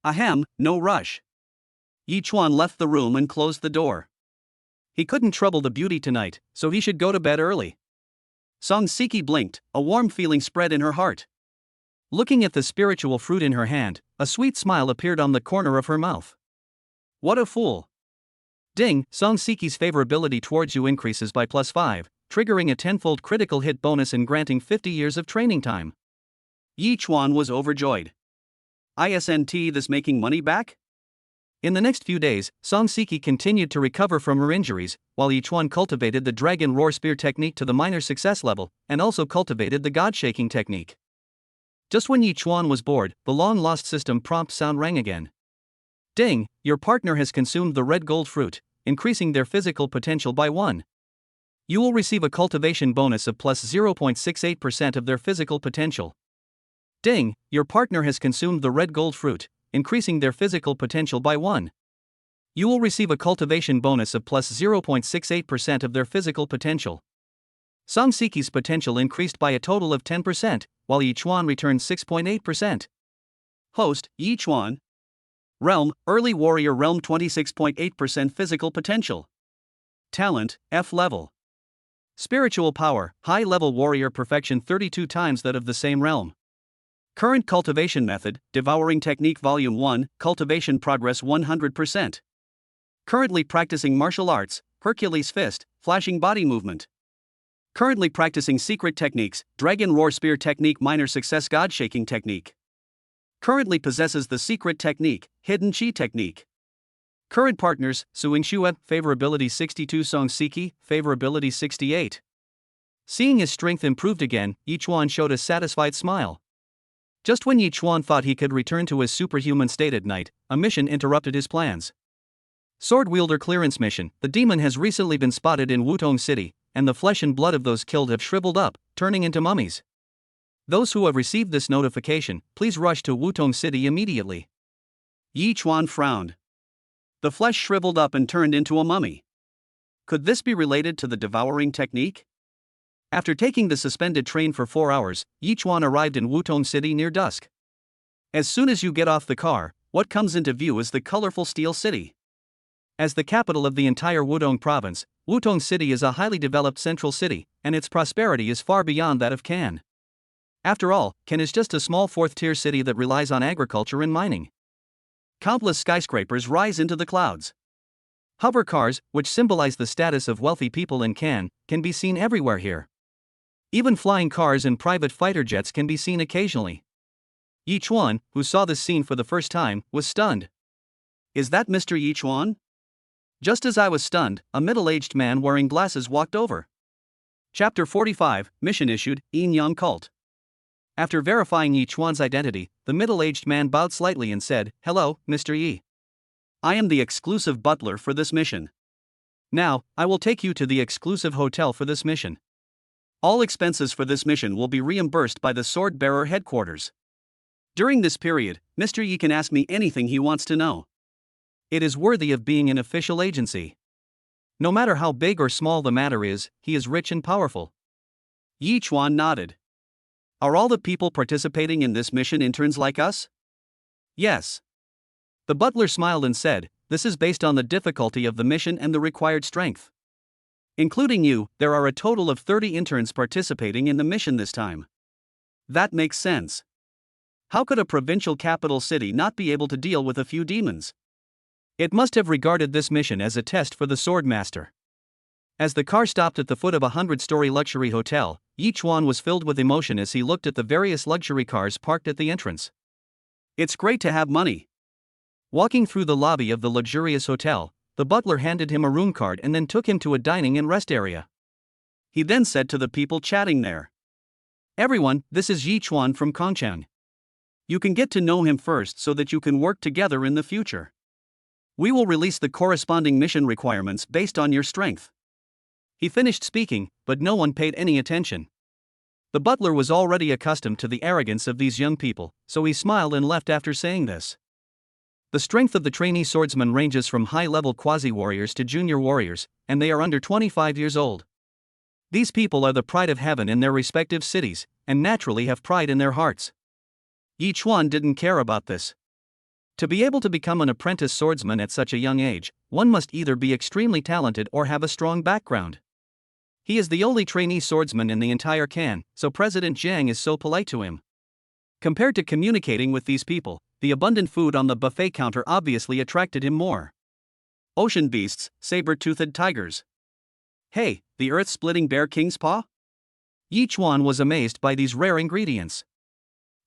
Ahem, no rush. Yichuan left the room and closed the door. He couldn't trouble the beauty tonight, so he should go to bed early. Song Siki blinked, a warm feeling spread in her heart. Looking at the spiritual fruit in her hand, a sweet smile appeared on the corner of her mouth. What a fool. Ding, Song Siki's favorability towards you increases by +5, triggering a 10-fold critical hit bonus and granting 50 years of training time. Yichuan was overjoyed. Isn't this making money back? In the next few days, Song Siki continued to recover from her injuries, while Yichuan cultivated the Dragon Roar Spear technique to the minor success level, and also cultivated the God Shaking technique. Just when Yichuan was bored, the long-lost system prompt sound rang again. Ding, your partner has consumed the red gold fruit, increasing their physical potential by 1. You will receive a cultivation bonus of +0.68% of their physical potential. Ding, your partner has consumed the red gold fruit, increasing their physical potential by 1. You will receive a cultivation bonus of +0.68% of their physical potential. Song Siki's potential increased by a total of 10%, while Yichuan returned 6.8%. Host, Yichuan. Realm, Early Warrior Realm 26.8% physical potential. Talent, F level. Spiritual power, High level warrior perfection 32 times that of the same realm. Current cultivation method, Devouring Technique Volume 1, cultivation progress 100%. Currently practicing martial arts, Hercules Fist, Flashing Body Movement. Currently practicing secret techniques, Dragon Roar Spear Technique Minor Success God Shaking Technique. Currently possesses the secret technique, Hidden Chi Technique. Current partners, Suing Shue, favorability 62, Song Siki, favorability 68. Seeing his strength improved again, Yichuan showed a satisfied smile. Just when Yichuan thought he could return to his superhuman state at night, a mission interrupted his plans. Sword Wielder Clearance Mission, the demon has recently been spotted in Wutong City, and the flesh and blood of those killed have shriveled up, turning into mummies. Those who have received this notification, please rush to Wutong City immediately. Yichuan frowned. The flesh shriveled up and turned into a mummy. Could this be related to the devouring technique? After taking the suspended train for 4 hours, Yichuan arrived in Wutong City near dusk. As soon as you get off the car, what comes into view is the colorful Steel City. As the capital of the entire Wudong province, Wutong City is a highly developed central city, and its prosperity is far beyond that of Can. After all, Can is just a small fourth-tier city that relies on agriculture and mining. Countless skyscrapers rise into the clouds. Hover cars, which symbolize the status of wealthy people in Can be seen everywhere here. Even flying cars and private fighter jets can be seen occasionally. Yichuan, who saw this scene for the first time, was stunned. Is that Mr. Yichuan? Just as I was stunned, a middle-aged man wearing glasses walked over. Chapter 45, Mission Issued, Yin Yang Cult. After verifying Yichuan's identity, the middle-aged man bowed slightly and said, Hello, Mr. Yi. I am the exclusive butler for this mission. Now, I will take you to the exclusive hotel for this mission. All expenses for this mission will be reimbursed by the Sword Bearer headquarters. During this period, Mr. Yi can ask me anything he wants to know. It is worthy of being an official agency. No matter how big or small the matter is, he is rich and powerful. Yichuan nodded. Are all the people participating in this mission interns like us? Yes. The butler smiled and said, This is based on the difficulty of the mission and the required strength. Including you, there are a total of 30 interns participating in the mission this time. That makes sense. How could a provincial capital city not be able to deal with a few demons? It must have regarded this mission as a test for the Swordmaster. As the car stopped at the foot of a 100-story luxury hotel, Yichuan was filled with emotion as he looked at the various luxury cars parked at the entrance. It's great to have money. Walking through the lobby of the luxurious hotel, the butler handed him a room card and then took him to a dining and rest area. He then said to the people chatting there, "Everyone, this is Yi Chuan from Kongchang. You can get to know him first so that you can work together in the future. We will release the corresponding mission requirements based on your strength." He finished speaking, but no one paid any attention. The butler was already accustomed to the arrogance of these young people, so he smiled and left after saying this. The strength of the trainee swordsman ranges from high-level quasi-warriors to junior warriors, and they are under 25 years old. These people are the pride of heaven in their respective cities, and naturally have pride in their hearts. Yi Chuan didn't care about this. To be able to become an apprentice swordsman at such a young age, one must either be extremely talented or have a strong background. He is the only trainee swordsman in the entire Kan, so President Jiang is so polite to him. Compared to communicating with these people, the abundant food on the buffet counter obviously attracted him more. Ocean beasts, saber-toothed tigers. Hey, the earth-splitting bear king's paw? Yi Chuan was amazed by these rare ingredients.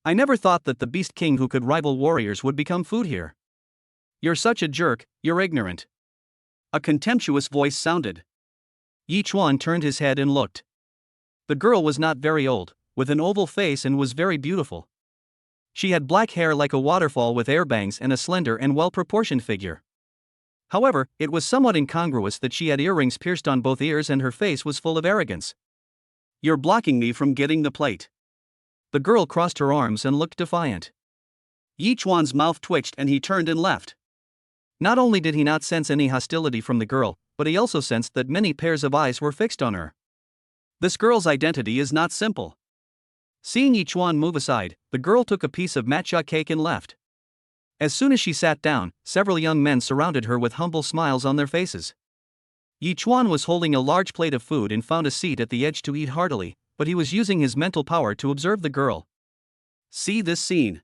I never thought that the beast king who could rival warriors would become food here. You're such a jerk, you're ignorant. A contemptuous voice sounded. Yi Chuan turned his head and looked. The girl was not very old, with an oval face and was very beautiful. She had black hair like a waterfall with air bangs and a slender and well-proportioned figure. However, it was somewhat incongruous that she had earrings pierced on both ears and her face was full of arrogance. You're blocking me from getting the plate. The girl crossed her arms and looked defiant. Yi Chuan's mouth twitched and he turned and left. Not only did he not sense any hostility from the girl, but he also sensed that many pairs of eyes were fixed on her. This girl's identity is not simple. Seeing Yi Chuan move aside, the girl took a piece of matcha cake and left. As soon as she sat down, several young men surrounded her with humble smiles on their faces. Yi Chuan was holding a large plate of food and found a seat at the edge to eat heartily, but he was using his mental power to observe the girl. See this scene.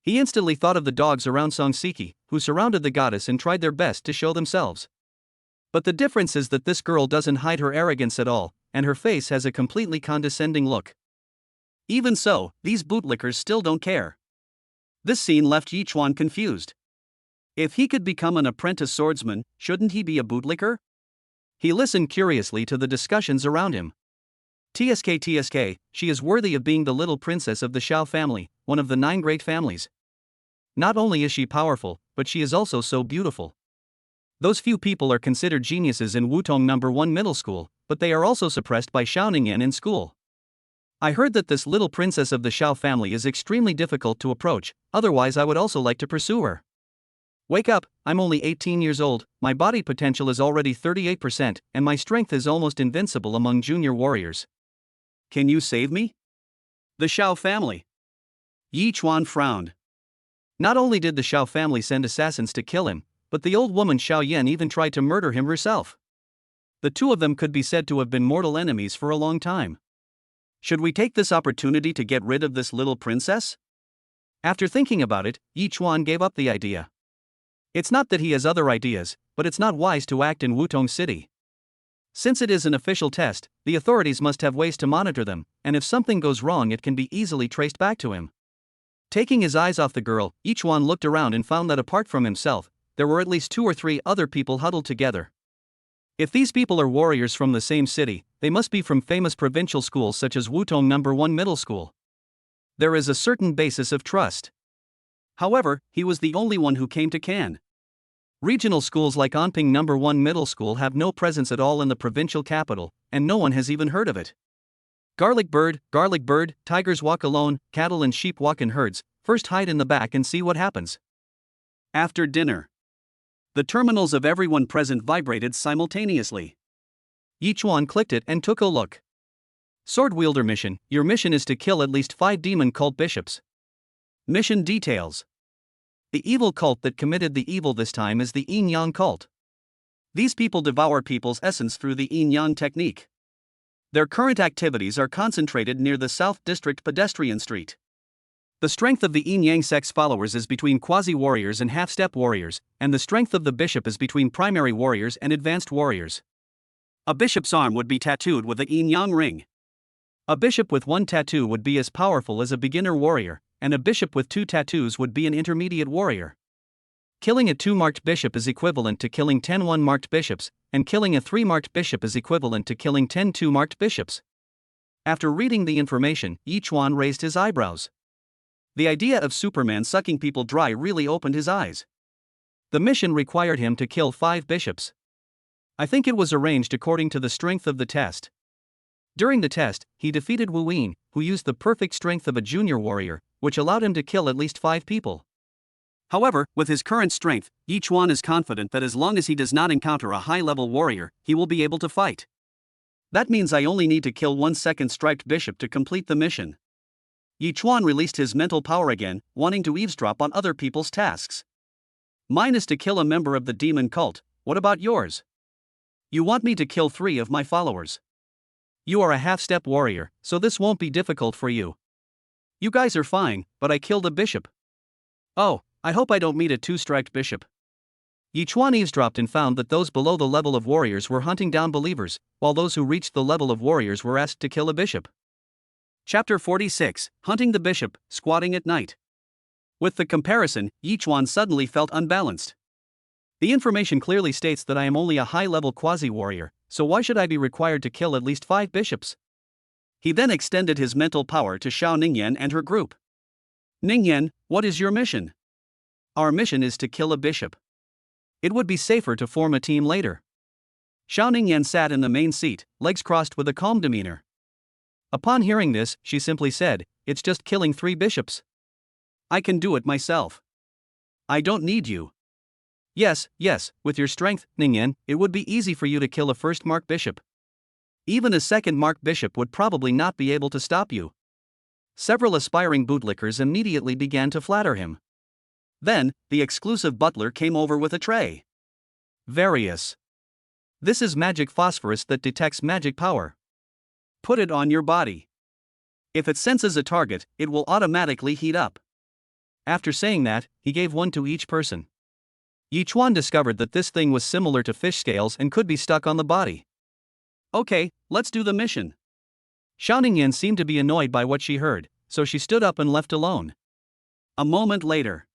He instantly thought of the dogs around Song Siki, who surrounded the goddess and tried their best to show themselves. But the difference is that this girl doesn't hide her arrogance at all, and her face has a completely condescending look. Even so, these bootlickers still don't care. This scene left Yi Chuan confused. If he could become an apprentice swordsman, shouldn't he be a bootlicker? He listened curiously to the discussions around him. TSK, she is worthy of being the little princess of the Shao family, one of the 9 great families. Not only is she powerful, but she is also so beautiful. Those few people are considered geniuses in Wutong No. 1 middle school, but they are also suppressed by Shaoningen in school. I heard that this little princess of the Shao family is extremely difficult to approach, otherwise I would also like to pursue her. Wake up, I'm only 18 years old, my body potential is already 38%, and my strength is almost invincible among junior warriors. Can you save me? The Shao family. Yi Chuan frowned. Not only did the Shao family send assassins to kill him, but the old woman Shao Yan even tried to murder him herself. The two of them could be said to have been mortal enemies for a long time. Should we take this opportunity to get rid of this little princess? After thinking about it, Yi Chuan gave up the idea. It's not that he has other ideas, but it's not wise to act in Wutong City. Since it is an official test, the authorities must have ways to monitor them, and if something goes wrong it can be easily traced back to him. Taking his eyes off the girl, Yi Chuan looked around and found that apart from himself, there were at least 2 or 3 other people huddled together. If these people are warriors from the same city, they must be from famous provincial schools such as Wutong No. 1 Middle School. There is a certain basis of trust. However, he was the only one who came to Kan. Regional schools like Anping No. 1 Middle School have no presence at all in the provincial capital, and no one has even heard of it. Garlic bird, tigers walk alone, cattle and sheep walk in herds, first hide in the back and see what happens. After dinner. The terminals of everyone present vibrated simultaneously. Yi Chuan clicked it and took a look. Sword wielder mission, your mission is to kill at least 5 demon cult bishops. Mission details. The evil cult that committed the evil this time is the Yin Yang cult. These people devour people's essence through the Yin Yang technique. Their current activities are concentrated near the South District pedestrian street. The strength of the Yin Yang sect's followers is between quasi-warriors and half-step warriors, and the strength of the bishop is between primary warriors and advanced warriors. A bishop's arm would be tattooed with a Yin Yang ring. A bishop with 1 tattoo would be as powerful as a beginner warrior, and a bishop with 2 tattoos would be an intermediate warrior. Killing a 2-marked bishop is equivalent to killing 10 1-marked bishops, and killing a 3-marked bishop is equivalent to killing 10 2-marked bishops. After reading the information, Yi Chuan raised his eyebrows. The idea of Superman sucking people dry really opened his eyes. The mission required him to kill 5 bishops. I think it was arranged according to the strength of the test. During the test, he defeated Wu Yin, who used the perfect strength of a junior warrior, which allowed him to kill at least 5 people. However, with his current strength, Yi Chuan is confident that as long as he does not encounter a high-level warrior, he will be able to fight. That means I only need to kill 1 second striped bishop to complete the mission. Yi Chuan released his mental power again, wanting to eavesdrop on other people's tasks. Mine is to kill a member of the demon cult. What about yours? You want me to kill 3 of my followers. You are a half-step warrior, so this won't be difficult for you. You guys are fine, but I killed a bishop. Oh, I hope I don't meet a 2-striped bishop. Yi Chuan eavesdropped and found that those below the level of warriors were hunting down believers, while those who reached the level of warriors were asked to kill a bishop. Chapter 46, Hunting the Bishop, Squatting at Night. With the comparison, Yi Chuan suddenly felt unbalanced. The information clearly states that I am only a high-level quasi-warrior, so why should I be required to kill at least 5 bishops? He then extended his mental power to Xiao Ningyan and her group. Ningyan, what is your mission? Our mission is to kill a bishop. It would be safer to form a team later. Xiao Ningyan sat in the main seat, legs crossed with a calm demeanor. Upon hearing this, she simply said, "It's just killing 3 bishops. I can do it myself. I don't need you." Yes, with your strength, Ningyan, it would be easy for you to kill a 1st-mark bishop. Even a 2nd-mark bishop would probably not be able to stop you. Several aspiring bootlickers immediately began to flatter him. Then, the exclusive butler came over with a tray. Various. This is magic phosphorus that detects magic power. Put it on your body. If it senses a target, it will automatically heat up. After saying that, he gave one to each person. Yi Chuan discovered that this thing was similar to fish scales and could be stuck on the body. Okay, let's do the mission. Xiao Ningyan seemed to be annoyed by what she heard, so she stood up and left alone. A moment later,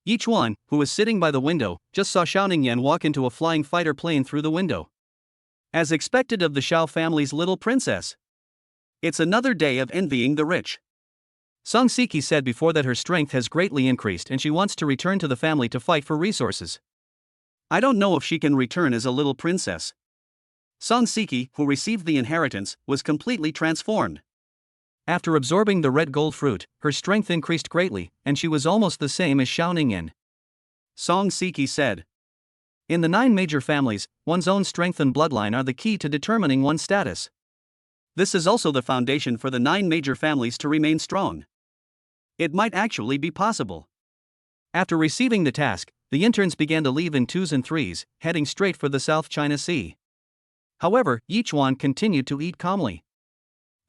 Yi Chuan, who was sitting by the window, just saw Xiao Ningyan walk into a flying fighter plane through the window. As expected of the Xiao family's little princess. It's another day of envying the rich. Song Siki said before that her strength has greatly increased and she wants to return to the family to fight for resources. I don't know if she can return as a little princess. Song Siki, who received the inheritance, was completely transformed. After absorbing the red gold fruit, her strength increased greatly, and she was almost the same as Xiao Ningyan. Song Siki said, "In the 9 major families, one's own strength and bloodline are the key to determining one's status. This is also the foundation for the 9 major families to remain strong. It might actually be possible." After receiving the task, the interns began to leave in 2s and 3s, heading straight for the South China Sea. However, Yi Chuan continued to eat calmly.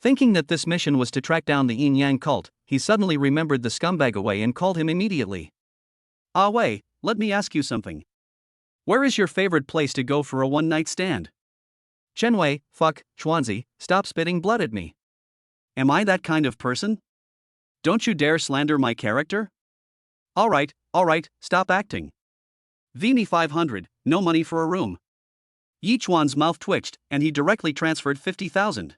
Thinking that this mission was to track down the Yin Yang cult, he suddenly remembered the scumbag Wei and called him immediately. "Ah Wei, let me ask you something. Where is your favorite place to go for a one-night stand?" "Chen Wei, fuck, Chuanzi, stop spitting blood at me. Am I that kind of person? Don't you dare slander my character? Alright, stop acting. Vini 500, no money for a room." Yi Chuan's mouth twitched, and he directly transferred 50,000.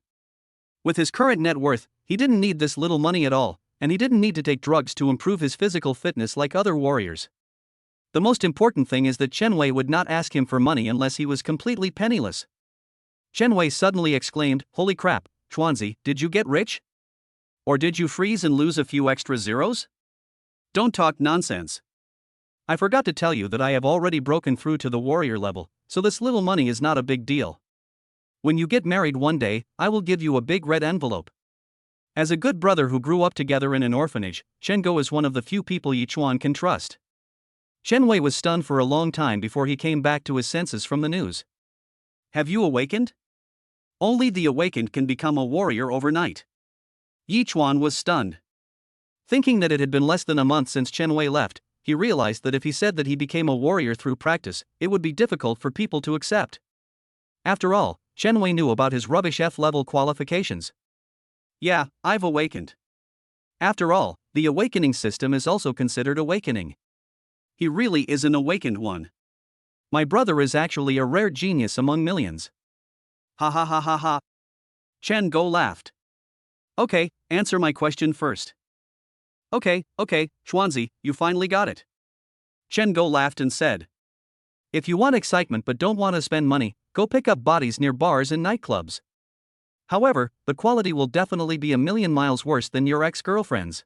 With his current net worth, he didn't need this little money at all, and he didn't need to take drugs to improve his physical fitness like other warriors. The most important thing is that Chen Wei would not ask him for money unless he was completely penniless. Chen Wei suddenly exclaimed, "Holy crap, Chuanzi, did you get rich? Or did you freeze and lose a few extra zeros? Don't talk nonsense. I forgot to tell you that I have already broken through to the warrior level, so this little money is not a big deal. When you get married one day, I will give you a big red envelope." As a good brother who grew up together in an orphanage, Chen Go is one of the few people Yi Chuan can trust. Chen Wei was stunned for a long time before he came back to his senses from the news. "Have you awakened? Only the awakened can become a warrior overnight." Yi Chuan was stunned. Thinking that it had been less than a month since Chen Wei left, he realized that if he said that he became a warrior through practice, it would be difficult for people to accept. After all, Chen Wei knew about his rubbish F-level qualifications. "Yeah, I've awakened. After all, the awakening system is also considered awakening." He really is an awakened one. My brother is actually a rare genius among millions. Ha ha ha ha ha. Chen Go laughed. Okay, answer my question first. Okay, Xuanzi, you finally got it. Chen Go laughed and said. If you want excitement but don't want to spend money, go pick up bodies near bars and nightclubs. However, the quality will definitely be a million miles worse than your ex-girlfriend's.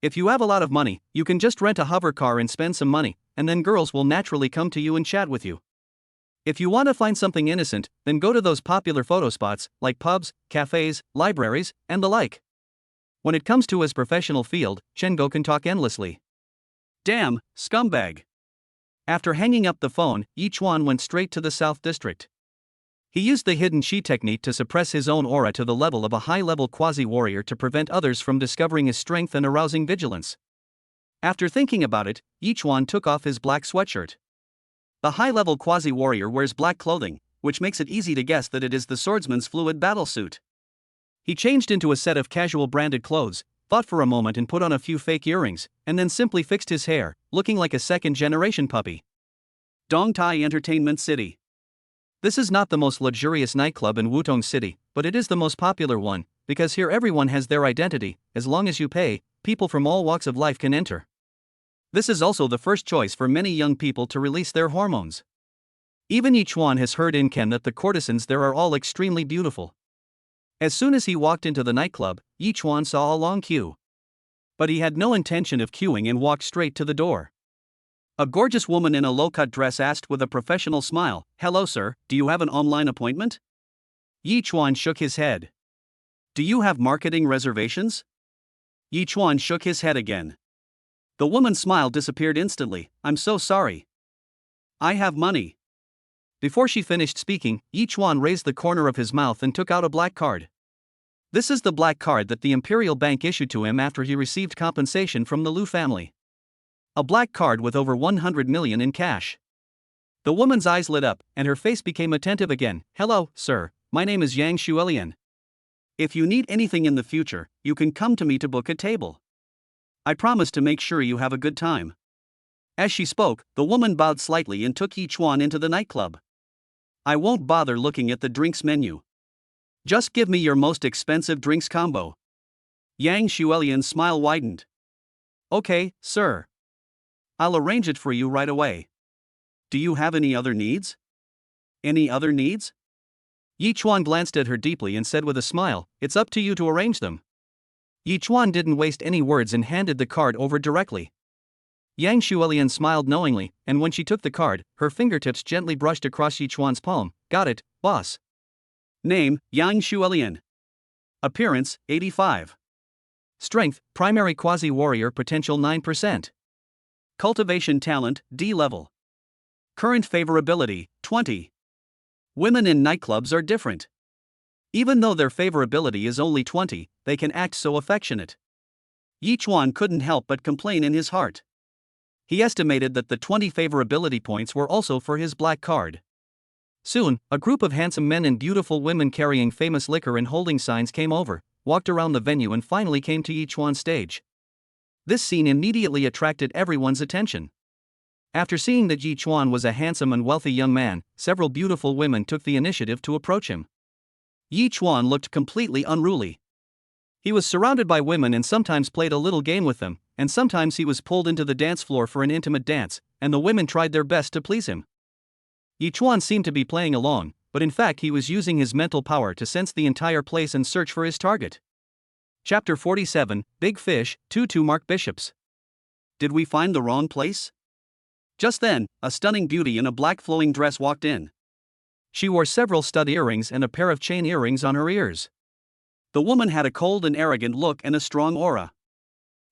If you have a lot of money, you can just rent a hover car and spend some money, and then girls will naturally come to you and chat with you. If you want to find something innocent, then go to those popular photo spots, like pubs, cafes, libraries, and the like. When it comes to his professional field, Chen Go can talk endlessly. Damn, scumbag. After hanging up the phone, Yi Chuan went straight to the South District. He used the hidden chi technique to suppress his own aura to the level of a high-level quasi-warrior to prevent others from discovering his strength and arousing vigilance. After thinking about it, Yi Chuan took off his black sweatshirt. The high-level quasi-warrior wears black clothing, which makes it easy to guess that it is the swordsman's fluid battlesuit. He changed into a set of casual branded clothes, thought for a moment and put on a few fake earrings, and then simply fixed his hair, looking like a second-generation puppy. Dongtai Entertainment City. This is not the most luxurious nightclub in Wutong City, but it is the most popular one, because here everyone has their identity. As long as you pay, people from all walks of life can enter. This is also the first choice for many young people to release their hormones. Even Yi Chuan has heard in Ken that the courtesans there are all extremely beautiful. As soon as he walked into the nightclub, Yi Chuan saw a long queue. But he had no intention of queuing and walked straight to the door. A gorgeous woman in a low-cut dress asked with a professional smile, "Hello sir, do you have an online appointment?" Yi Chuan shook his head. "Do you have marketing reservations?" Yi Chuan shook his head again. The woman's smile disappeared instantly. "I'm so sorry. I have money." Before she finished speaking, Yi Chuan raised the corner of his mouth and took out a black card. This is the black card that the Imperial Bank issued to him after he received compensation from the Liu family. A black card with over 100 million in cash. The woman's eyes lit up, and her face became attentive again. "Hello, sir, my name is Yang Xuelian. If you need anything in the future, you can come to me to book a table. I promise to make sure you have a good time." As she spoke, the woman bowed slightly and took Yi Chuan into the nightclub. "I won't bother looking at the drinks menu. Just give me your most expensive drinks combo." Yang Xuelian's smile widened. "Okay, sir. I'll arrange it for you right away. Do you have any other needs?" "Any other needs?" Yi Chuan glanced at her deeply and said with a smile, "It's up to you to arrange them." Yi Chuan didn't waste any words and handed the card over directly. Yang Xuelian smiled knowingly, and when she took the card, her fingertips gently brushed across Yi Chuan's palm. "Got it, boss." Name, Yang Xuelian. Appearance, 85. Strength, primary quasi-warrior potential 9%. Cultivation talent, D level. Current favorability, 20. Women in nightclubs are different. Even though their favorability is only 20, they can act so affectionate. Yi Chuan couldn't help but complain in his heart. He estimated that the 20 favorability points were also for his black card. Soon, a group of handsome men and beautiful women carrying famous liquor and holding signs came over, walked around the venue and finally came to Yi Chuan's stage. This scene immediately attracted everyone's attention. After seeing that Yi Chuan was a handsome and wealthy young man, several beautiful women took the initiative to approach him. Yi Chuan looked completely unruly. He was surrounded by women and sometimes played a little game with them, and sometimes he was pulled into the dance floor for an intimate dance, and the women tried their best to please him. Yi Chuan seemed to be playing along, but in fact he was using his mental power to sense the entire place and search for his target. Chapter 47, Big Fish, 2 Mark Bishops. Did we find the wrong place? Just then, a stunning beauty in a black flowing dress walked in. She wore several stud earrings and a pair of chain earrings on her ears. The woman had a cold and arrogant look and a strong aura.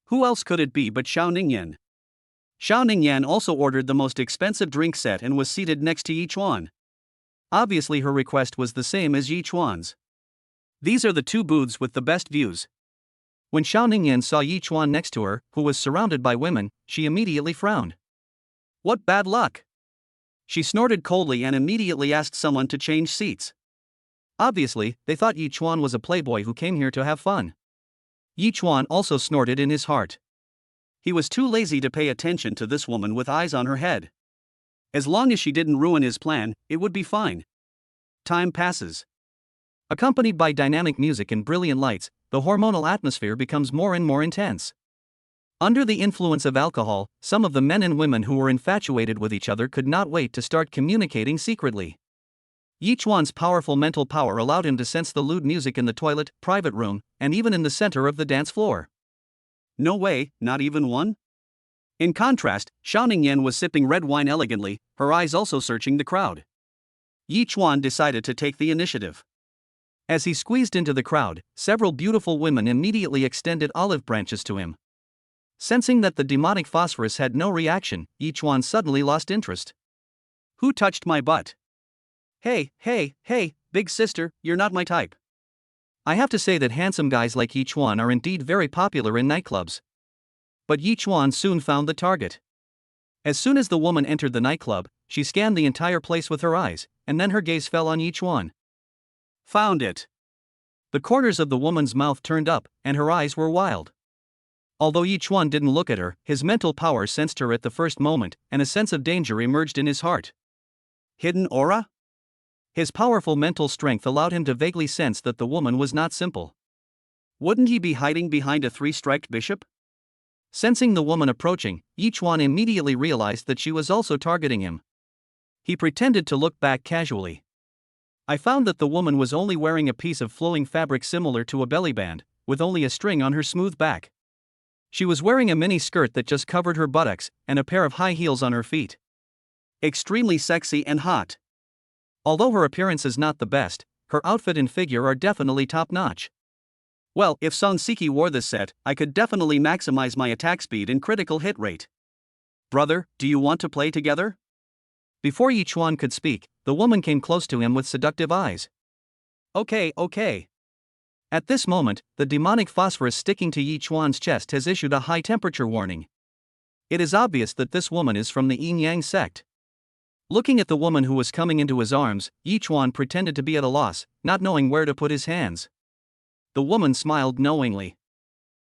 Who else could it be but Xiao Ningyan? Xiao Ningyan also ordered the most expensive drink set and was seated next to Yi Chuan. Obviously her request was the same as Yi Chuan's. These are the two booths with the best views. When Xiao Ningyan saw Yi Chuan next to her, who was surrounded by women, she immediately frowned. What bad luck! She snorted coldly and immediately asked someone to change seats. Obviously, they thought Yi Chuan was a playboy who came here to have fun. Yi Chuan also snorted in his heart. He was too lazy to pay attention to this woman with eyes on her head. As long as she didn't ruin his plan, it would be fine. Time passes. Accompanied by dynamic music and brilliant lights, the hormonal atmosphere becomes more and more intense. Under the influence of alcohol, some of the men and women who were infatuated with each other could not wait to start communicating secretly. Yichuan's powerful mental power allowed him to sense the lewd music in the toilet, private room, and even in the center of the dance floor. No way, not even one? In contrast, Xiaoning Yen was sipping red wine elegantly, her eyes also searching the crowd. Yichuan decided to take the initiative. As he squeezed into the crowd, several beautiful women immediately extended olive branches to him. Sensing that the demonic phosphorus had no reaction, Yichuan suddenly lost interest. Who touched my butt? Hey, big sister, you're not my type. I have to say that handsome guys like Yichuan are indeed very popular in nightclubs. But Yichuan soon found the target. As soon as the woman entered the nightclub, she scanned the entire place with her eyes, and then her gaze fell on Yichuan. Found it. The corners of the woman's mouth turned up, and her eyes were wild. Although Yichuan didn't look at her, his mental power sensed her at the first moment, and a sense of danger emerged in his heart. Hidden aura? His powerful mental strength allowed him to vaguely sense that the woman was not simple. Wouldn't he be hiding behind a three-striped bishop? Sensing the woman approaching, Yichuan immediately realized that she was also targeting him. He pretended to look back casually. I found that the woman was only wearing a piece of flowing fabric similar to a belly band, with only a string on her smooth back. She was wearing a mini skirt that just covered her buttocks, and a pair of high heels on her feet. Extremely sexy and hot. Although her appearance is not the best, her outfit and figure are definitely top-notch. Well, if Song Siki wore this set, I could definitely maximize my attack speed and critical hit rate. Brother, do you want to play together? Before Yichuan could speak, the woman came close to him with seductive eyes. Okay. At this moment, the demonic phosphorus sticking to Yichuan's chest has issued a high-temperature warning. It is obvious that this woman is from the Yin-Yang sect. Looking at the woman who was coming into his arms, Yichuan pretended to be at a loss, not knowing where to put his hands. The woman smiled knowingly.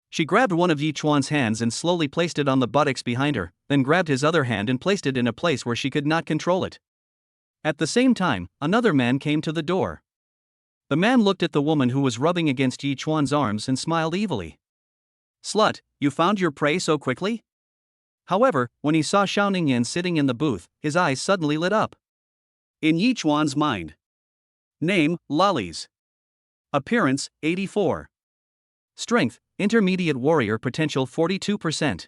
She grabbed one of Yichuan's hands and slowly placed it on the buttocks behind her, then grabbed his other hand and placed it in a place where she could not control it. At the same time, another man came to the door. The man looked at the woman who was rubbing against Yichuan's arms and smiled evilly. Slut, you found your prey so quickly? However, when he saw Xiaoning Yen sitting in the booth, his eyes suddenly lit up. In Yichuan's mind. Name, Lollies. Appearance, 84. Strength, intermediate warrior potential 42%.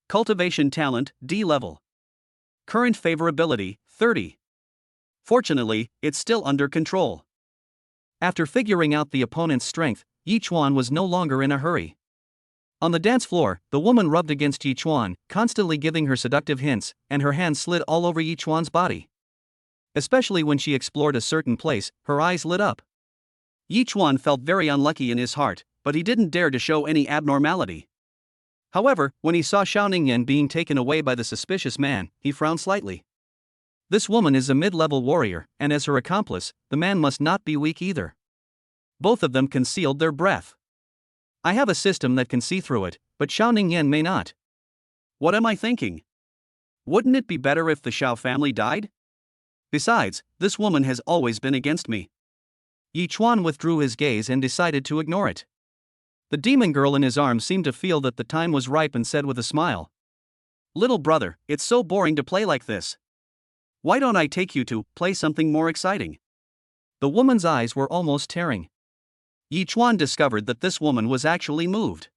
Cultivation talent, D level. Current favorability, 30. Fortunately, it's still under control. After figuring out the opponent's strength, Yichuan was no longer in a hurry. On the dance floor, the woman rubbed against Yichuan, constantly giving her seductive hints, and her hands slid all over Yichuan's body. Especially when she explored a certain place, her eyes lit up. Yichuan felt very unlucky in his heart, but he didn't dare to show any abnormality. However, when he saw Xiaoning Yen being taken away by the suspicious man, he frowned slightly. This woman is a mid-level warrior, and as her accomplice, the man must not be weak either. Both of them concealed their breath. I have a system that can see through it, but Xiaoning Yen may not. What am I thinking? Wouldn't it be better if the Xiao family died? Besides, this woman has always been against me. Yichuan withdrew his gaze and decided to ignore it. The demon girl in his arms seemed to feel that the time was ripe and said with a smile. Little brother, it's so boring to play like this. Why don't I take you to play something more exciting? The woman's eyes were almost tearing. Yichuan discovered that this woman was actually moved.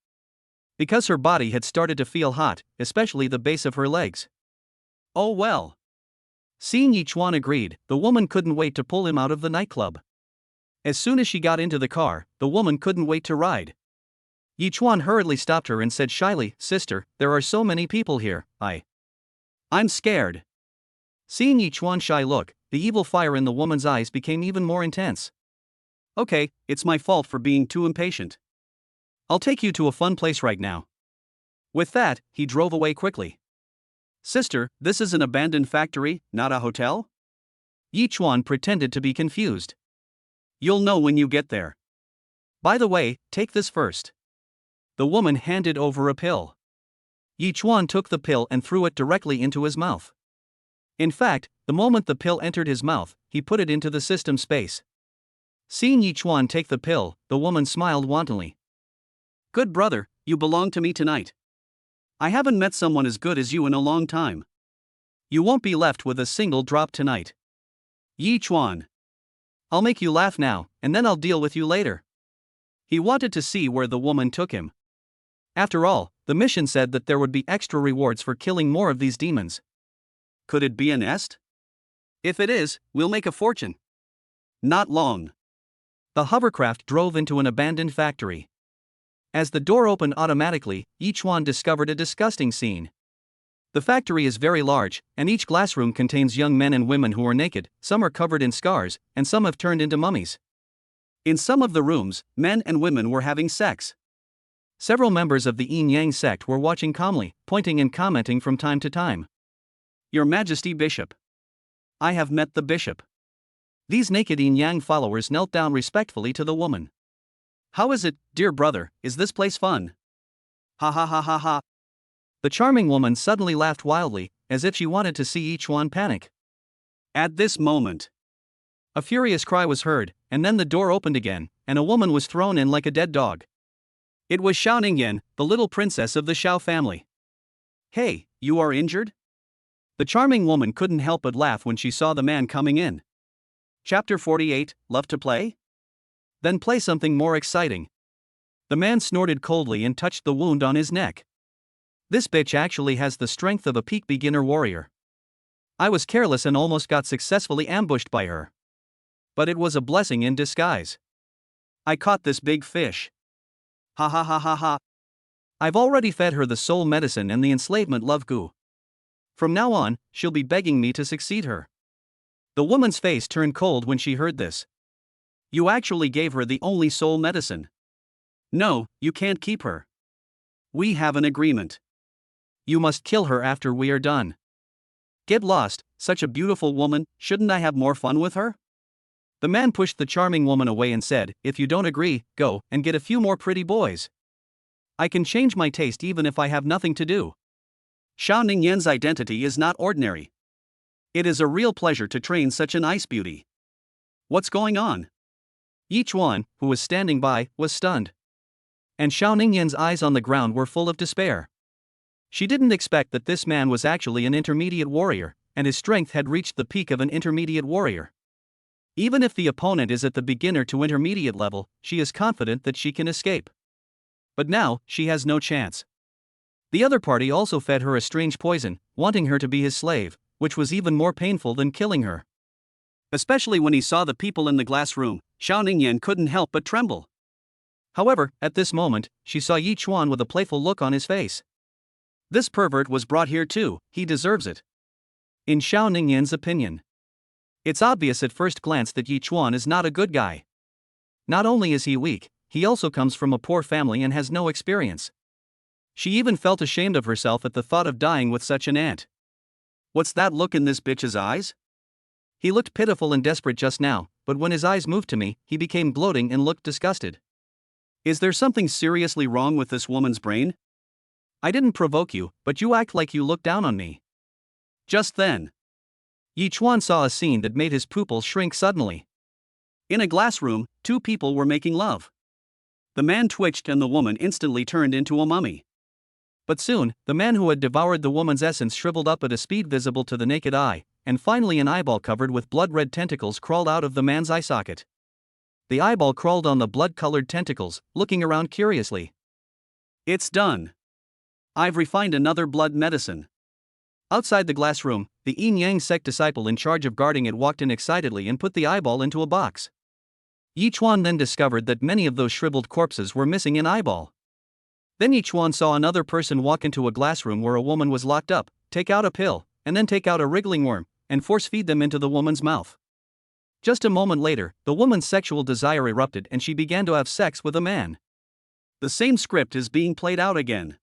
Because her body had started to feel hot, especially the base of her legs. Oh well. Seeing Yichuan agreed, the woman couldn't wait to pull him out of the nightclub. As soon as she got into the car, the woman couldn't wait to ride. Yichuan hurriedly stopped her and said shyly, Sister, there are so many people here, I'm scared. Seeing Yichuan's shy look, the evil fire in the woman's eyes became even more intense. Okay, it's my fault for being too impatient. I'll take you to a fun place right now. With that, he drove away quickly. Sister, this is an abandoned factory, not a hotel? Yichuan pretended to be confused. You'll know when you get there. By the way, take this first. The woman handed over a pill. Yi Chuan took the pill and threw it directly into his mouth. In fact, the moment the pill entered his mouth, he put it into the system space. Seeing Yi Chuan take the pill, the woman smiled wantonly. Good brother, you belong to me tonight. I haven't met someone as good as you in a long time. You won't be left with a single drop tonight. Yi Chuan. I'll make you laugh now, and then I'll deal with you later. He wanted to see where the woman took him. After all, the mission said that there would be extra rewards for killing more of these demons. Could it be a nest? If it is, we'll make a fortune. Not long. The hovercraft drove into an abandoned factory. As the door opened automatically, Yi Chuan discovered a disgusting scene. The factory is very large, and each glass room contains young men and women who are naked, some are covered in scars, and some have turned into mummies. In some of the rooms, men and women were having sex. Several members of the Yin Yang sect were watching calmly, pointing and commenting from time to time. Your Majesty Bishop. I have met the bishop. These naked Yin Yang followers knelt down respectfully to the woman. How is it, dear brother, is this place fun? Ha ha ha ha ha. The charming woman suddenly laughed wildly, as if she wanted to see Yi Chuan panic. At this moment, a furious cry was heard, and then the door opened again, and a woman was thrown in like a dead dog. It was Xiao Ningyan, the little princess of the Xiao family. Hey, you are injured? The charming woman couldn't help but laugh when she saw the man coming in. Chapter 48, Love to play? Then play something more exciting. The man snorted coldly and touched the wound on his neck. This bitch actually has the strength of a peak beginner warrior. I was careless and almost got successfully ambushed by her. But it was a blessing in disguise. I caught this big fish. Ha ha ha ha ha. I've already fed her the soul medicine and the enslavement love goo. From now on, she'll be begging me to succeed her. The woman's face turned cold when she heard this. You actually gave her the only soul medicine. No, you can't keep her. We have an agreement. You must kill her after we are done. Get lost, such a beautiful woman, shouldn't I have more fun with her? The man pushed the charming woman away and said, if you don't agree, go and get a few more pretty boys. I can change my taste even if I have nothing to do. Xiao Ningyan's identity is not ordinary. It is a real pleasure to train such an ice beauty. What's going on? Yi Chuan, who was standing by, was stunned. And Xiao Ningyan's eyes on the ground were full of despair. She didn't expect that this man was actually an intermediate warrior, and his strength had reached the peak of an intermediate warrior. Even if the opponent is at the beginner to intermediate level, she is confident that she can escape. But now, she has no chance. The other party also fed her a strange poison, wanting her to be his slave, which was even more painful than killing her. Especially when he saw the people in the glass room, Xiao Ningyan couldn't help but tremble. However, at this moment, she saw Yi Chuan with a playful look on his face. This pervert was brought here too, he deserves it. In Xiao Ningyan's opinion. It's obvious at first glance that Yi Chuan is not a good guy. Not only is he weak, he also comes from a poor family and has no experience. She even felt ashamed of herself at the thought of dying with such an aunt. What's that look in this bitch's eyes? He looked pitiful and desperate just now, but when his eyes moved to me, he became gloating and looked disgusted. Is there something seriously wrong with this woman's brain? I didn't provoke you, but you act like you look down on me. Just then, Yi Chuan saw a scene that made his pupils shrink suddenly. In a glass room, two people were making love. The man twitched and the woman instantly turned into a mummy. But soon, the man who had devoured the woman's essence shriveled up at a speed visible to the naked eye, and finally an eyeball covered with blood-red tentacles crawled out of the man's eye socket. The eyeball crawled on the blood-colored tentacles, looking around curiously. It's done. I've refined another blood medicine. Outside the glass room, the Yin Yang sect disciple in charge of guarding it walked in excitedly and put the eyeball into a box. Yi Chuan then discovered that many of those shriveled corpses were missing an eyeball. Then Yi Chuan saw another person walk into a glass room where a woman was locked up, take out a pill, and then take out a wriggling worm, and force-feed them into the woman's mouth. Just a moment later, the woman's sexual desire erupted and she began to have sex with a man. The same script is being played out again.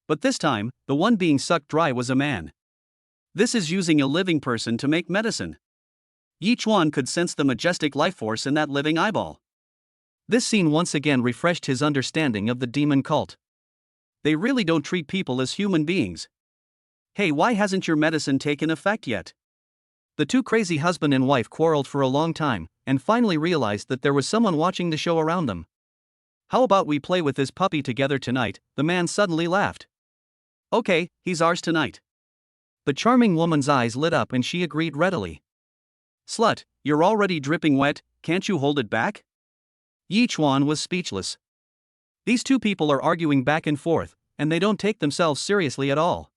But this time, the one being sucked dry was a man. This is using a living person to make medicine. Yi Chuan could sense the majestic life force in that living eyeball. This scene once again refreshed his understanding of the demon cult. They really don't treat people as human beings. Hey, why hasn't your medicine taken effect yet? The two crazy husband and wife quarreled for a long time, and finally realized that there was someone watching the show around them. How about we play with this puppy together tonight? The man suddenly laughed. Okay, he's ours tonight. The charming woman's eyes lit up and she agreed readily. Slut, you're already dripping wet, can't you hold it back? Yi Chuan was speechless. These two people are arguing back and forth, and they don't take themselves seriously at all.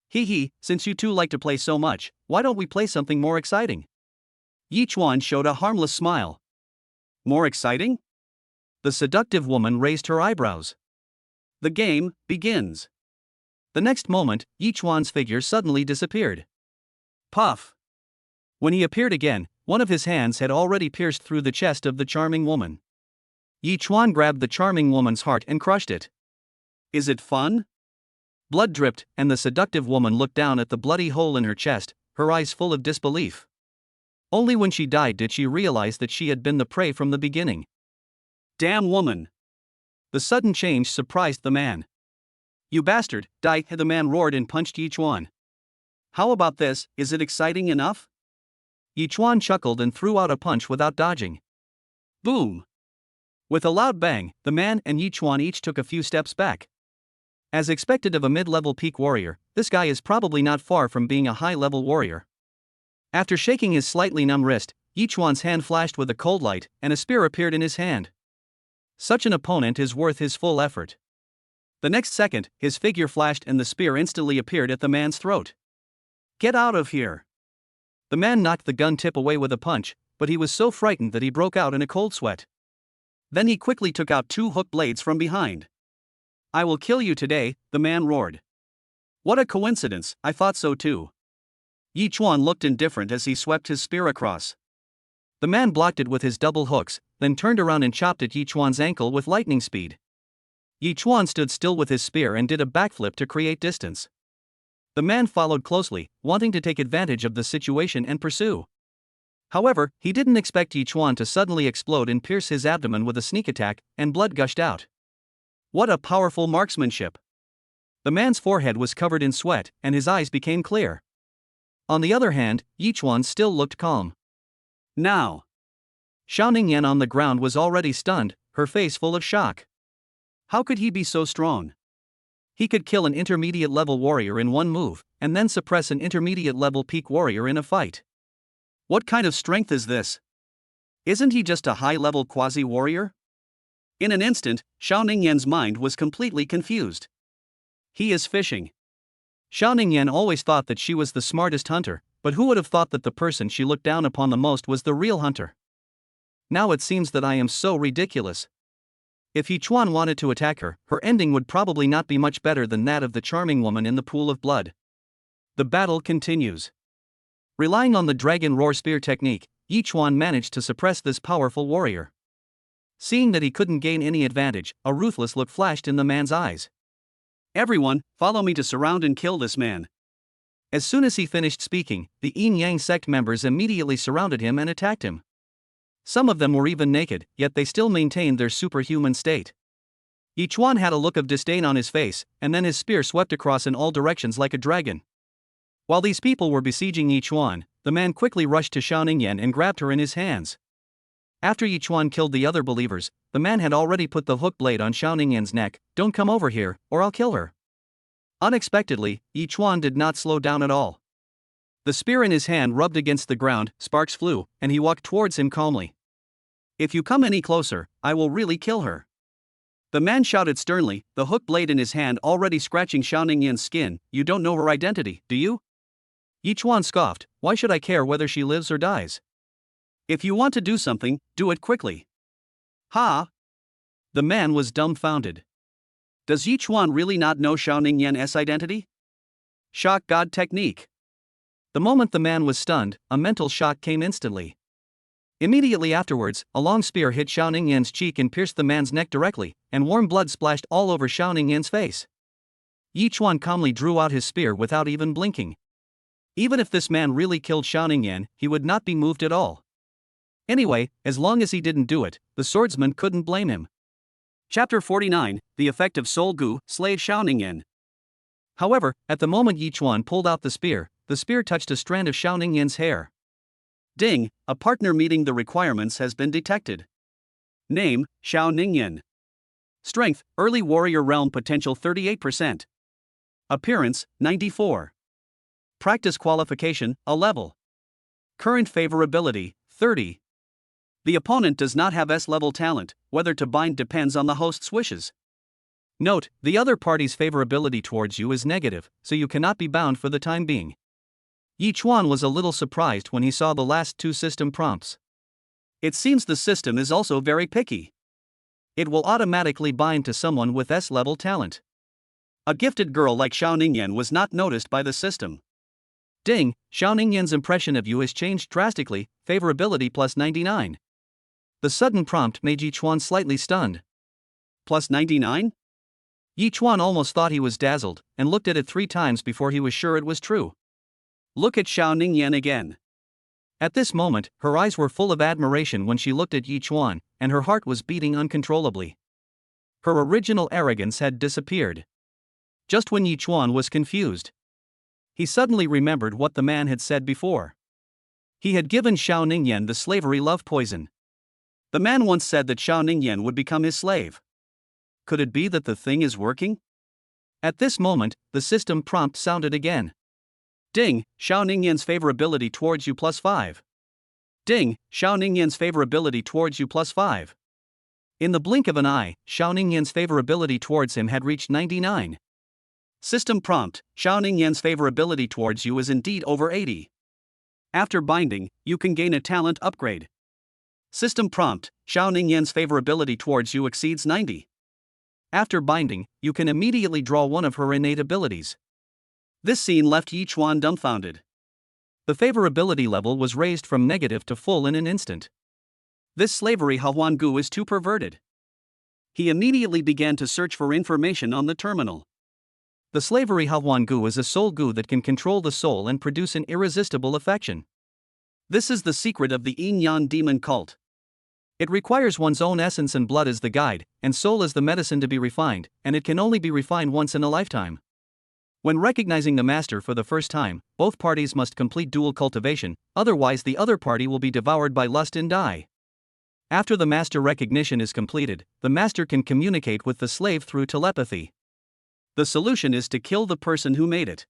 Hee hee, since you two like to play so much, why don't we play something more exciting? Yi Chuan showed a harmless smile. More exciting? The seductive woman raised her eyebrows. The game begins. The next moment, Yi Chuan's figure suddenly disappeared. Puff! When he appeared again, one of his hands had already pierced through the chest of the charming woman. Yi Chuan grabbed the charming woman's heart and crushed it. Is it fun? Blood dripped, and the seductive woman looked down at the bloody hole in her chest, her eyes full of disbelief. Only when she died did she realize that she had been the prey from the beginning. Damn woman! The sudden change surprised the man. You bastard, die! The man roared and punched Yi Chuan. How about this, is it exciting enough? Yi Chuan chuckled and threw out a punch without dodging. Boom! With a loud bang, the man and Yi Chuan each took a few steps back. As expected of a mid-level peak warrior, this guy is probably not far from being a high-level warrior. After shaking his slightly numb wrist, Yi Chuan's hand flashed with a cold light, and a spear appeared in his hand. Such an opponent is worth his full effort. The next second, his figure flashed and the spear instantly appeared at the man's throat. Get out of here! The man knocked the gun tip away with a punch, but he was so frightened that he broke out in a cold sweat. Then he quickly took out two hook blades from behind. I will kill you today, the man roared. What a coincidence, I thought so too. Yi Chuan looked indifferent as he swept his spear across. The man blocked it with his double hooks, then turned around and chopped at Yi Chuan's ankle with lightning speed. Yi Chuan stood still with his spear and did a backflip to create distance. The man followed closely, wanting to take advantage of the situation and pursue. However, he didn't expect Yi Chuan to suddenly explode and pierce his abdomen with a sneak attack, and blood gushed out. What a powerful marksmanship! The man's forehead was covered in sweat, and his eyes became clear. On the other hand, Yi Chuan still looked calm. Now! Xiaoning Yan on the ground was already stunned, her face full of shock. How could he be so strong? He could kill an intermediate-level warrior in one move, and then suppress an intermediate-level peak warrior in a fight. What kind of strength is this? Isn't he just a high-level quasi-warrior? In an instant, Xiaoning Yan's mind was completely confused. He is fishing. Xiaoning Yan always thought that she was the smartest hunter, but who would have thought that the person she looked down upon the most was the real hunter? Now it seems that I am so ridiculous. If Yi Chuan wanted to attack her, her ending would probably not be much better than that of the charming woman in the pool of blood. The battle continues. Relying on the dragon roar spear technique, Yi Chuan managed to suppress this powerful warrior. Seeing that he couldn't gain any advantage, a ruthless look flashed in the man's eyes. Everyone, follow me to surround and kill this man. As soon as he finished speaking, the Yin Yang sect members immediately surrounded him and attacked him. Some of them were even naked, yet they still maintained their superhuman state. Yi Chuan had a look of disdain on his face, and then his spear swept across in all directions like a dragon. While these people were besieging Yi Chuan, the man quickly rushed to Xiaoning Yan and grabbed her in his hands. After Yi Chuan killed the other believers, the man had already put the hook blade on Xiaoning Yan's neck. Don't come over here, or I'll kill her. Unexpectedly, Yi Chuan did not slow down at all. The spear in his hand rubbed against the ground, sparks flew, and he walked towards him calmly. If you come any closer, I will really kill her. The man shouted sternly, the hook blade in his hand already scratching Xiaoning Yan's skin. You don't know her identity, do you? Yi Chuan scoffed, why should I care whether she lives or dies? If you want to do something, do it quickly. Ha! The man was dumbfounded. Does Yi Chuan really not know Xiaoning Yan's identity? Shock God technique. The moment the man was stunned, a mental shock came instantly. Immediately afterwards, a long spear hit Xiaoning Yan's cheek and pierced the man's neck directly, and warm blood splashed all over Xiaoning Yan's face. Yi Chuan calmly drew out his spear without even blinking. Even if this man really killed Xiaoning Yan, he would not be moved at all. Anyway, as long as he didn't do it, the swordsman couldn't blame him. Chapter 49, The Effect of Soul Gu, Slave Xiaoning Yin. However, at the moment Yi Chuan pulled out the spear touched a strand of Xiaoning Yin's hair. Ding, a partner meeting the requirements has been detected. Name, Xiaoning Yin. Strength, Early Warrior Realm Potential 38%. Appearance, 94. Practice Qualification, a level. Current Favorability, 30. The opponent does not have S-level talent, whether to bind depends on the host's wishes. Note, the other party's favorability towards you is negative, so you cannot be bound for the time being. Yi Chuan was a little surprised when he saw the last two system prompts. It seems the system is also very picky. It will automatically bind to someone with S-level talent. A gifted girl like Xiaoning Yin was not noticed by the system. Ding, Xiaoning Yin's impression of you has changed drastically, favorability plus 99. The sudden prompt made Yi Chuan slightly stunned. Plus 99? Yi Chuan almost thought he was dazzled, and looked at it 3 times before he was sure it was true. Look at Xiaoning Yin again. At this moment, her eyes were full of admiration when she looked at Yi Chuan, and her heart was beating uncontrollably. Her original arrogance had disappeared. Just when Yi Chuan was confused, he suddenly remembered what the man had said before. He had given Xiaoning Yin the slavery love poison. The man once said that Xiaoning Yin would become his slave. Could it be that the thing is working? At this moment, the system prompt sounded again. Ding, Xiaoning Yin's favorability towards you plus 5. Ding, Xiaoning Yin's favorability towards you plus 5. In the blink of an eye, Xiaoning Yin's favorability towards him had reached 99. System prompt, Xiaoning Yin's favorability towards you is indeed over 80. After binding, you can gain a talent upgrade. System prompt, Xiaoning Yin's favorability towards you exceeds 90. After binding, you can immediately draw one of her innate abilities. This scene left Yi Chuan dumbfounded. The favorability level was raised from negative to full in an instant. This slavery Hahuan Gu is too perverted. He immediately began to search for information on the terminal. The slavery Hahuan Gu is a soul Gu that can control the soul and produce an irresistible affection. This is the secret of the Yin-Yang demon cult. It requires one's own essence and blood as the guide, and soul as the medicine to be refined, and it can only be refined once in a lifetime. When recognizing the master for the first time, both parties must complete dual cultivation, otherwise the other party will be devoured by lust and die. After the master recognition is completed, the master can communicate with the slave through telepathy. The solution is to kill the person who made it.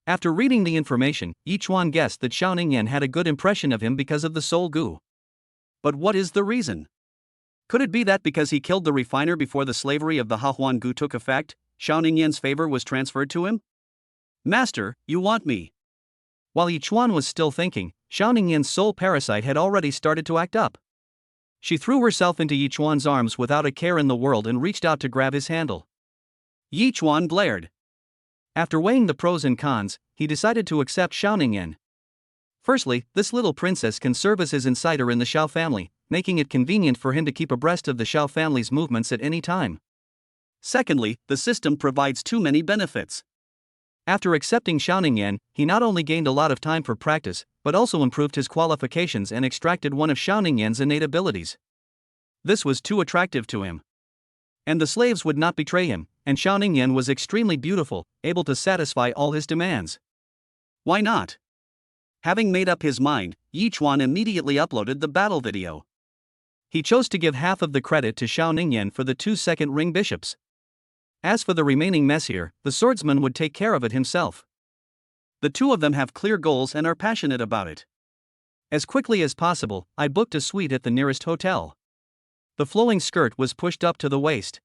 After reading the information, Yi Chuan guessed that Xiaoning Yin had a good impression of him because of the soul Gu. But what is the reason? Could it be that because he killed the refiner before the slavery of the Hahuan Gu took effect, Xiaoning Yin's favor was transferred to him? Master, you want me? While Yi Chuan was still thinking, Xiaoning Yin's soul parasite had already started to act up. She threw herself into Yi Chuan's arms without a care in the world and reached out to grab his handle. Yi Chuan glared. After weighing the pros and cons, he decided to accept Xiaoning Yin. Firstly, this little princess can serve as his insider in the Xiao family, making it convenient for him to keep abreast of the Xiao family's movements at any time. Secondly, the system provides too many benefits. After accepting Xiaoning Yin, he not only gained a lot of time for practice, but also improved his qualifications and extracted one of Xiaoning Yin's innate abilities. This was too attractive to him. And the slaves would not betray him, and Xiaoning Yin was extremely beautiful, able to satisfy all his demands. Why not? Having made up his mind, Yi Chuan immediately uploaded the battle video. He chose to give half of the credit to Xiaoning Yin for the 2 second ring bishops. As for the remaining mess here, the swordsman would take care of it himself. The two of them have clear goals and are passionate about it. As quickly as possible, I booked a suite at the nearest hotel. The flowing skirt was pushed up to the waist.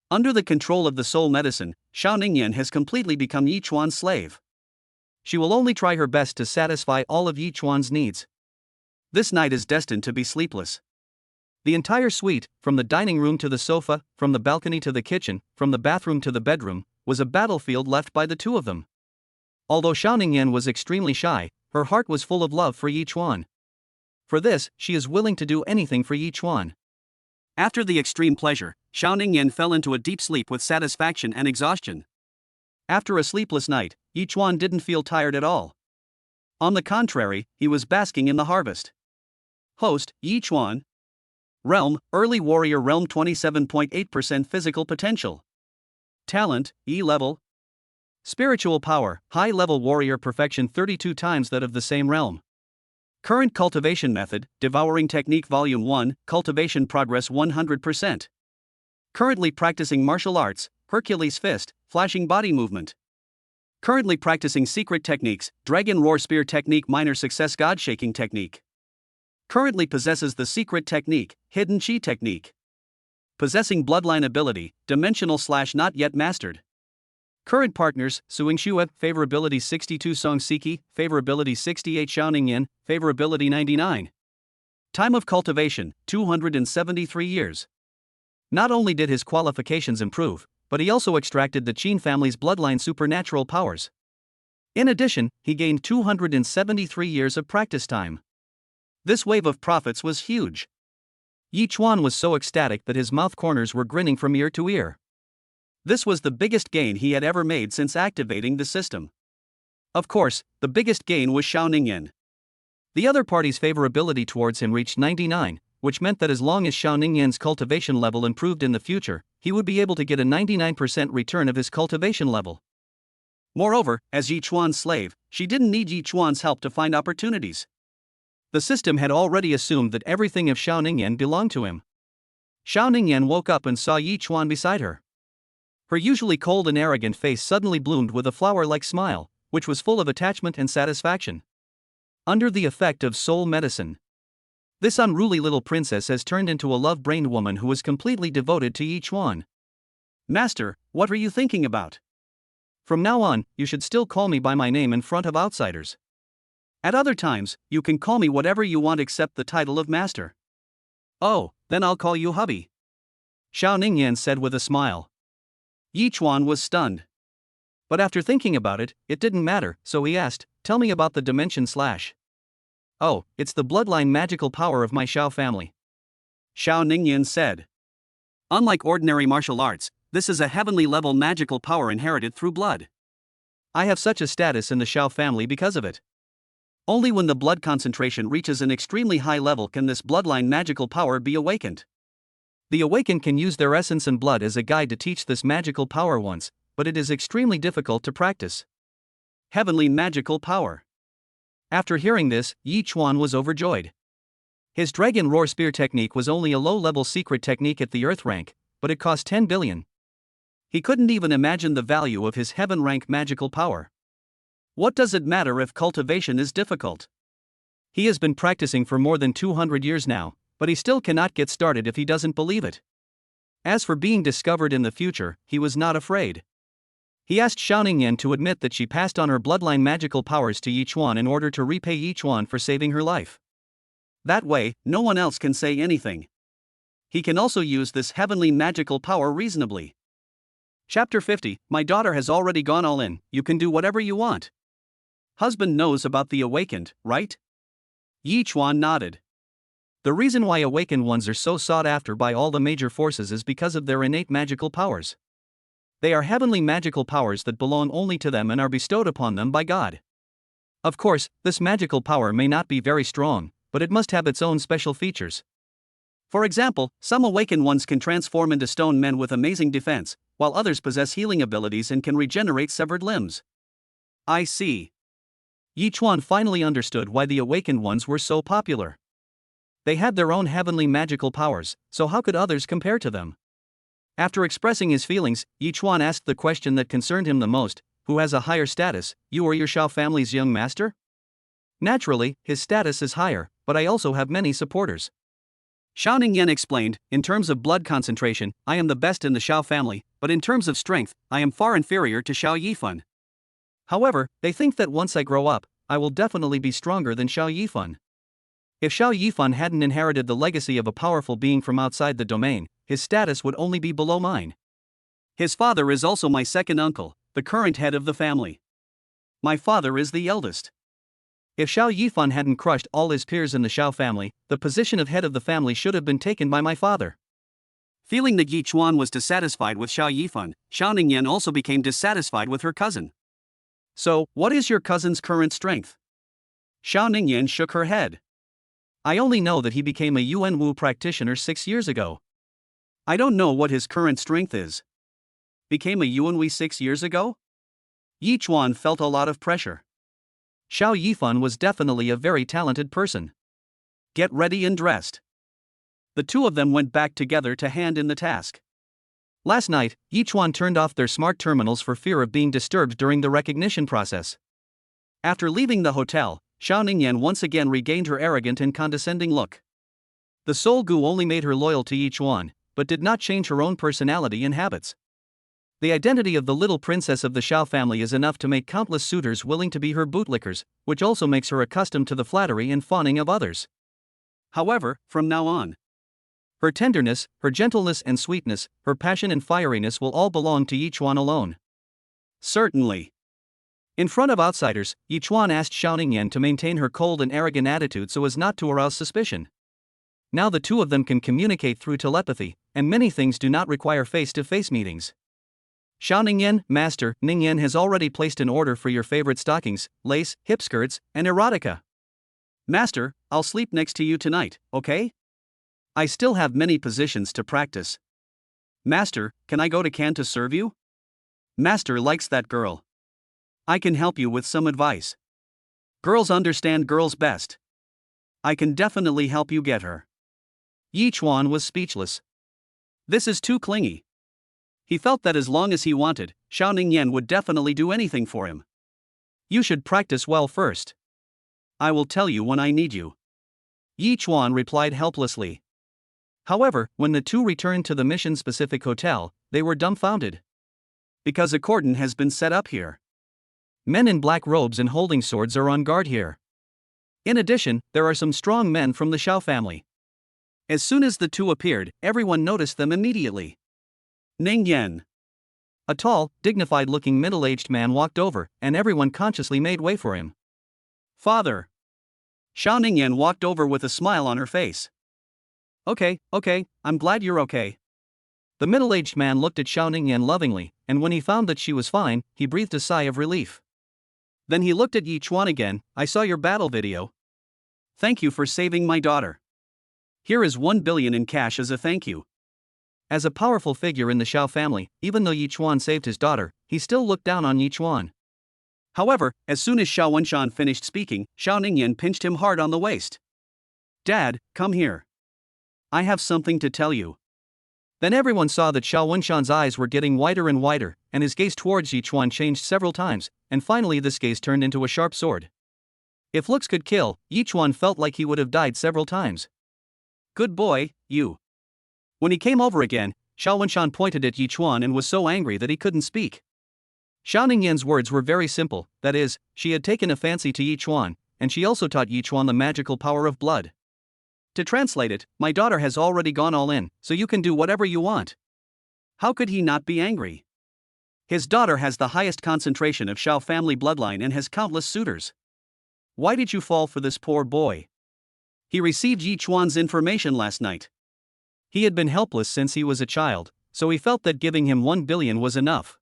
Under the control of the soul medicine, Xiaoning Yin has completely become Yi Chuan's slave. She will only try her best to satisfy all of Yi Chuan's needs. This night is destined to be sleepless. The entire suite, from the dining room to the sofa, from the balcony to the kitchen, from the bathroom to the bedroom, was a battlefield left by the two of them. Although Xiaoning Yin was extremely shy, her heart was full of love for Yi Chuan. For this, she is willing to do anything for Yi Chuan. After the extreme pleasure, Xiaoning Yin fell into a deep sleep with satisfaction and exhaustion. After a sleepless night, Yi Chuan didn't feel tired at all. On the contrary, he was basking in the harvest. Host, Yi Chuan. Realm, Early Warrior Realm 27.8% Physical Potential. Talent, E level. Spiritual Power, High Level Warrior Perfection 32 times that of the same realm. Current Cultivation Method, Devouring Technique Volume 1, Cultivation Progress 100%. Currently practicing martial arts, Hercules Fist, Flashing Body Movement. Currently practicing secret techniques, Dragon Roar Spear Technique Minor Success God Shaking Technique. Currently possesses the secret technique, Hidden Chi Technique. Possessing bloodline ability, Dimensional / Not Yet Mastered. Current partners, Suing Shue, Favorability 62 Song Siki, Favorability 68 Xiaoning Yin, Favorability 99. Time of cultivation, 273 years. Not only did his qualifications improve, but he also extracted the Qin family's bloodline supernatural powers. In addition, he gained 273 years of practice time. This wave of profits was huge. Yi Chuan was so ecstatic that his mouth corners were grinning from ear to ear. This was the biggest gain he had ever made since activating the system. Of course, the biggest gain was Xiao Ningyan. The other party's favorability towards him reached 99, which meant that as long as Xiao Ningyan's cultivation level improved in the future, he would be able to get a 99% return of his cultivation level. Moreover, as Yi Chuan's slave, she didn't need Yi Chuan's help to find opportunities. The system had already assumed that everything of Xiao Ningyan belonged to him. Xiao Ningyan woke up and saw Yi Chuan beside her. Her usually cold and arrogant face suddenly bloomed with a flower-like smile, which was full of attachment and satisfaction. Under the effect of soul medicine, this unruly little princess has turned into a love-brained woman who is completely devoted to Yi Chuan. Master, what are you thinking about? From now on, you should still call me by my name in front of outsiders. At other times, you can call me whatever you want except the title of master. Oh, then I'll call you hubby. Xiao Ningyan said with a smile. Yi Chuan was stunned. But after thinking about it, it didn't matter, so he asked, tell me about the dimension / Oh, it's the bloodline magical power of my Xiao family. Xiao Ningyan said. Unlike ordinary martial arts, this is a heavenly level magical power inherited through blood. I have such a status in the Xiao family because of it. Only when the blood concentration reaches an extremely high level can this bloodline magical power be awakened. The awakened can use their essence and blood as a guide to teach this magical power once, but it is extremely difficult to practice. Heavenly magical power. After hearing this, Yi Chuan was overjoyed. His Dragon Roar Spear technique was only a low-level secret technique at the Earth rank, but it cost 10 billion. He couldn't even imagine the value of his heaven rank magical power. What does it matter if cultivation is difficult? He has been practicing for more than 200 years now, but he still cannot get started if he doesn't believe it. As for being discovered in the future, he was not afraid. He asked Xiao Ningyan to admit that she passed on her bloodline magical powers to Yi Chuan in order to repay Yi Chuan for saving her life. That way, no one else can say anything. He can also use this heavenly magical power reasonably. Chapter 50, My daughter has already gone all in, you can do whatever you want. Husband knows about the awakened, right? Yi Chuan nodded. The reason why awakened ones are so sought after by all the major forces is because of their innate magical powers. They are heavenly magical powers that belong only to them and are bestowed upon them by God. Of course, this magical power may not be very strong, but it must have its own special features. For example, some awakened ones can transform into stone men with amazing defense, while others possess healing abilities and can regenerate severed limbs. I see. Yi Chuan finally understood why the awakened ones were so popular. They had their own heavenly magical powers, so how could others compare to them? After expressing his feelings, Yi Chuan asked the question that concerned him the most, who has a higher status, you or your Xiao family's young master? Naturally, his status is higher, but I also have many supporters. Xiao Ningyan explained, in terms of blood concentration, I am the best in the Xiao family, but in terms of strength, I am far inferior to Xiao Yifan. However, they think that once I grow up, I will definitely be stronger than Xiao Yifan. If Xiao Yifan hadn't inherited the legacy of a powerful being from outside the domain, his status would only be below mine. His father is also my second uncle, the current head of the family. My father is the eldest. If Xiao Yifan hadn't crushed all his peers in the Xiao family, the position of head of the family should have been taken by my father. Feeling that Yi Chuan was dissatisfied with Xiao Yifan, Xiao Ningyan also became dissatisfied with her cousin. So, what is your cousin's current strength? Xiao Ningyan shook her head. I only know that he became a Yuan Wu practitioner 6 years ago. I don't know what his current strength is. Became a Yuan Wu 6 years ago? Yi Chuan felt a lot of pressure. Xiao Yifan was definitely a very talented person. Get ready and dressed. The two of them went back together to hand in the task. Last night, Yi Chuan turned off their smart terminals for fear of being disturbed during the recognition process. After leaving the hotel, Xiao Ningyan once again regained her arrogant and condescending look. The soul goo only made her loyal to Yi Chuan, but did not change her own personality and habits. The identity of the little princess of the Xiao family is enough to make countless suitors willing to be her bootlickers, which also makes her accustomed to the flattery and fawning of others. However, from now on, her tenderness, her gentleness and sweetness, her passion and fieriness will all belong to Yi Chuan alone. Certainly. In front of outsiders, Yi Chuan asked Xiao Ningyan to maintain her cold and arrogant attitude so as not to arouse suspicion. Now the two of them can communicate through telepathy, and many things do not require face-to-face meetings. Xiao Ningyan, Master, Ningyan has already placed an order for your favorite stockings, lace, hip skirts, and erotica. Master, I'll sleep next to you tonight, okay? I still have many positions to practice. Master, can I go to Can to serve you? Master likes that girl. I can help you with some advice. Girls understand girls best. I can definitely help you get her. Yi Chuan was speechless. This is too clingy. He felt that as long as he wanted, Xiao Ningyan would definitely do anything for him. You should practice well first. I will tell you when I need you. Yi Chuan replied helplessly. However, when the two returned to the mission-specific hotel, they were dumbfounded. Because a cordon has been set up here. Men in black robes and holding swords are on guard here. In addition, there are some strong men from the Xiao family. As soon as the two appeared, everyone noticed them immediately. Ningyan. A tall, dignified-looking middle-aged man walked over, and everyone consciously made way for him. Father. Xiao Ningyan walked over with a smile on her face. Okay, I'm glad you're okay. The middle-aged man looked at Xiao Ningyan lovingly, and when he found that she was fine, he breathed a sigh of relief. Then he looked at Yi Chuan again. I saw your battle video. Thank you for saving my daughter. Here is 1 billion in cash as a thank you. As a powerful figure in the Xiao family, even though Yi Chuan saved his daughter, he still looked down on Yi Chuan. However, as soon as Xiao Wenshan finished speaking, Xiao Ningyan pinched him hard on the waist. Dad, come here. I have something to tell you. Then everyone saw that Xiao Wenshan's eyes were getting wider and wider, and his gaze towards Yi Chuan changed several times, and finally this gaze turned into a sharp sword. If looks could kill, Yi Chuan felt like he would have died several times. Good boy, you. When he came over again, Xiao Wenshan pointed at Yi Chuan and was so angry that he couldn't speak. Xiao Ningyan's words were very simple, that is, she had taken a fancy to Yi Chuan, and she also taught Yi Chuan the magical power of blood. To translate it, my daughter has already gone all in, so you can do whatever you want. How could he not be angry? His daughter has the highest concentration of Xiao family bloodline and has countless suitors. Why did you fall for this poor boy? He received Yi Chuan's information last night. He had been helpless since he was a child, so he felt that giving him 1 billion was enough.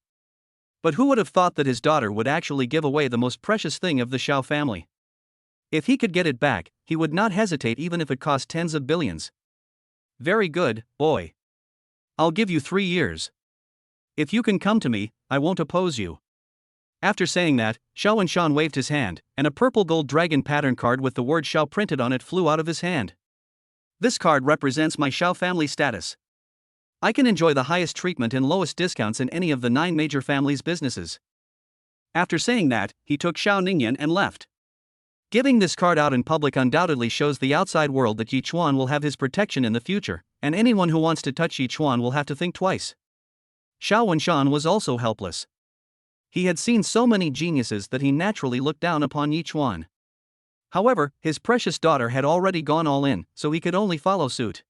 But who would have thought that his daughter would actually give away the most precious thing of the Xiao family? If he could get it back, he would not hesitate even if it cost tens of billions. Very good, boy. I'll give you 3 years. If you can come to me, I won't oppose you. After saying that, Xiao Wenshan waved his hand, and a purple gold dragon pattern card with the word Xiao printed on it flew out of his hand. This card represents my Xiao family status. I can enjoy the highest treatment and lowest discounts in any of the 9 major families' businesses. After saying that, he took Xiao Ningyan and left. Giving this card out in public undoubtedly shows the outside world that Yi Chuan will have his protection in the future, and anyone who wants to touch Yi Chuan will have to think twice. Xiao Wenshan was also helpless. He had seen so many geniuses that he naturally looked down upon Yi Chuan. However, his precious daughter had already gone all in, so he could only follow suit.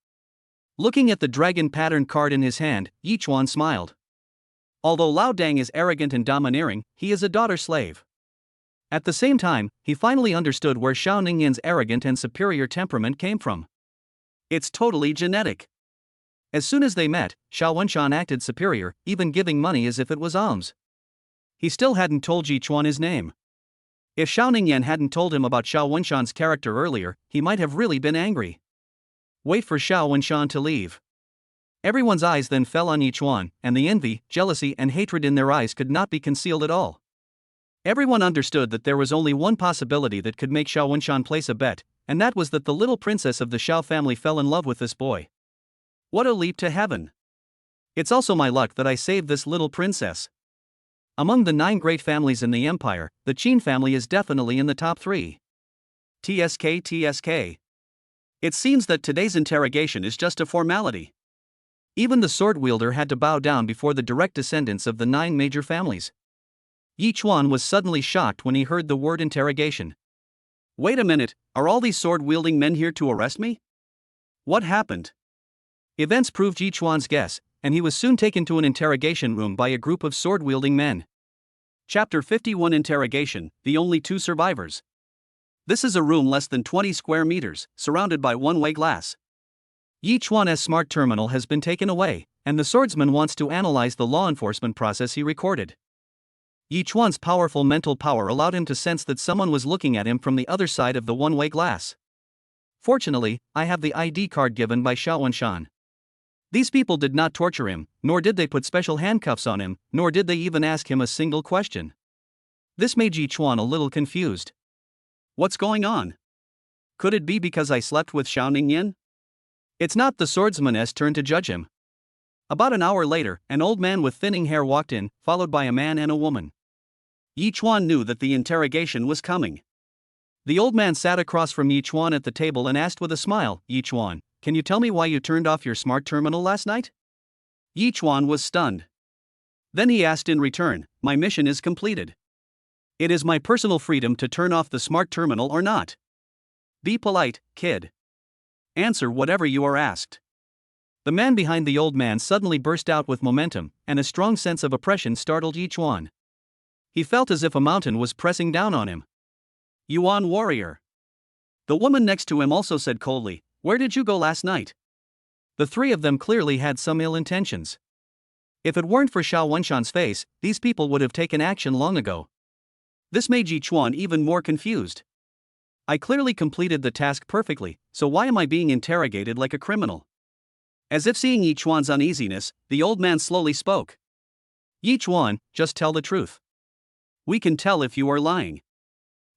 Looking at the dragon pattern card in his hand, Yi Chuan smiled. Although Lao Dang is arrogant and domineering, he is a daughter slave. At the same time, he finally understood where Xiao Ningyan's arrogant and superior temperament came from. It's totally genetic. As soon as they met, Xiao Wenshan acted superior, even giving money as if it was alms. He still hadn't told Yi Chuan his name. If Xiao Ningyan hadn't told him about Xiao Wenshan's character earlier, he might have really been angry. Wait for Xiao Wenshan to leave. Everyone's eyes then fell on Yichuan, and the envy, jealousy, and hatred in their eyes could not be concealed at all. Everyone understood that there was only one possibility that could make Xiao Wenshan place a bet, and that was that the little princess of the Xiao family fell in love with this boy. What a leap to heaven! It's also my luck that I saved this little princess. Among the 9 great families in the empire, the Qin family is definitely in the top 3. TSK. It seems that today's interrogation is just a formality. Even the sword wielder had to bow down before the direct descendants of the 9 major families. Yichuan was suddenly shocked when he heard the word interrogation. Wait a minute, are all these sword-wielding men here to arrest me? What happened? Events proved Yichuan's guess, and he was soon taken to an interrogation room by a group of sword-wielding men. Chapter 51 Interrogation, the only 2 survivors. This is a room less than 20 square meters, surrounded by one-way glass. Yichuan's smart terminal has been taken away, and the swordsman wants to analyze the law enforcement process he recorded. Yichuan's powerful mental power allowed him to sense that someone was looking at him from the other side of the one-way glass. Fortunately, I have the ID card given by Xiao Wenshan. These people did not torture him, nor did they put special handcuffs on him, nor did they even ask him a single question. This made Yichuan a little confused. What's going on? Could it be because I slept with Xiao Ningyan? It's not the swordsman's turn to judge him. About an hour later, an old man with thinning hair walked in, followed by a man and a woman. Yichuan knew that the interrogation was coming. The old man sat across from Yichuan at the table and asked with a smile, Yichuan, can you tell me why you turned off your smart terminal last night? Yichuan was stunned. Then he asked in return, my mission is completed. It is my personal freedom to turn off the smart terminal or not. Be polite, kid. Answer whatever you are asked. The man behind the old man suddenly burst out with momentum, and a strong sense of oppression startled Yichuan. He felt as if a mountain was pressing down on him. Yuan warrior. The woman next to him also said coldly, where did you go last night? The 3 of them clearly had some ill intentions. If it weren't for Xiao Wenshan's face, these people would have taken action long ago. This made Yichuan even more confused. I clearly completed the task perfectly, so why am I being interrogated like a criminal? As if seeing Yichuan's uneasiness, the old man slowly spoke. Yichuan, just tell the truth. We can tell if you are lying.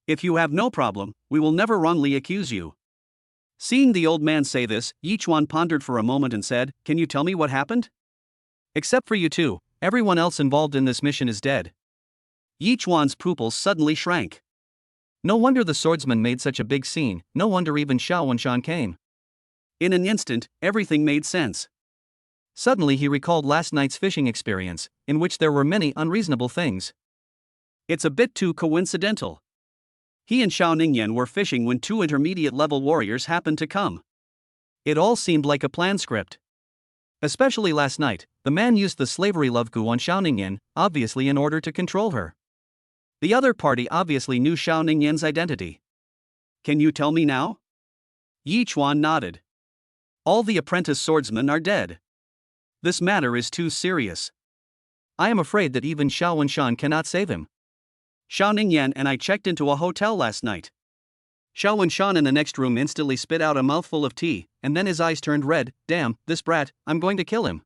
If you have no problem, we will never wrongly accuse you. Seeing the old man say this, Yichuan pondered for a moment and said, can you tell me what happened? Except for you 2, everyone else involved in this mission is dead. Yichuan's pupils suddenly shrank. No wonder the swordsman made such a big scene, no wonder even Xiao Wenshan came. In an instant, everything made sense. Suddenly he recalled last night's fishing experience, in which there were many unreasonable things. It's a bit too coincidental. He and Xiao Ningyan were fishing when 2 intermediate-level warriors happened to come. It all seemed like a planned script. Especially last night, the man used the slavery love gu on Xiao Ningyan, obviously in order to control her. The other party obviously knew Xiao Ningyan's identity. Can you tell me now? Yichuan nodded. All the apprentice swordsmen are dead. This matter is too serious. I am afraid that even Xiao Wenshan cannot save him. Xiao Ningyan and I checked into a hotel last night. Xiao Wenshan in the next room instantly spit out a mouthful of tea, and then his eyes turned red. Damn, this brat, I'm going to kill him.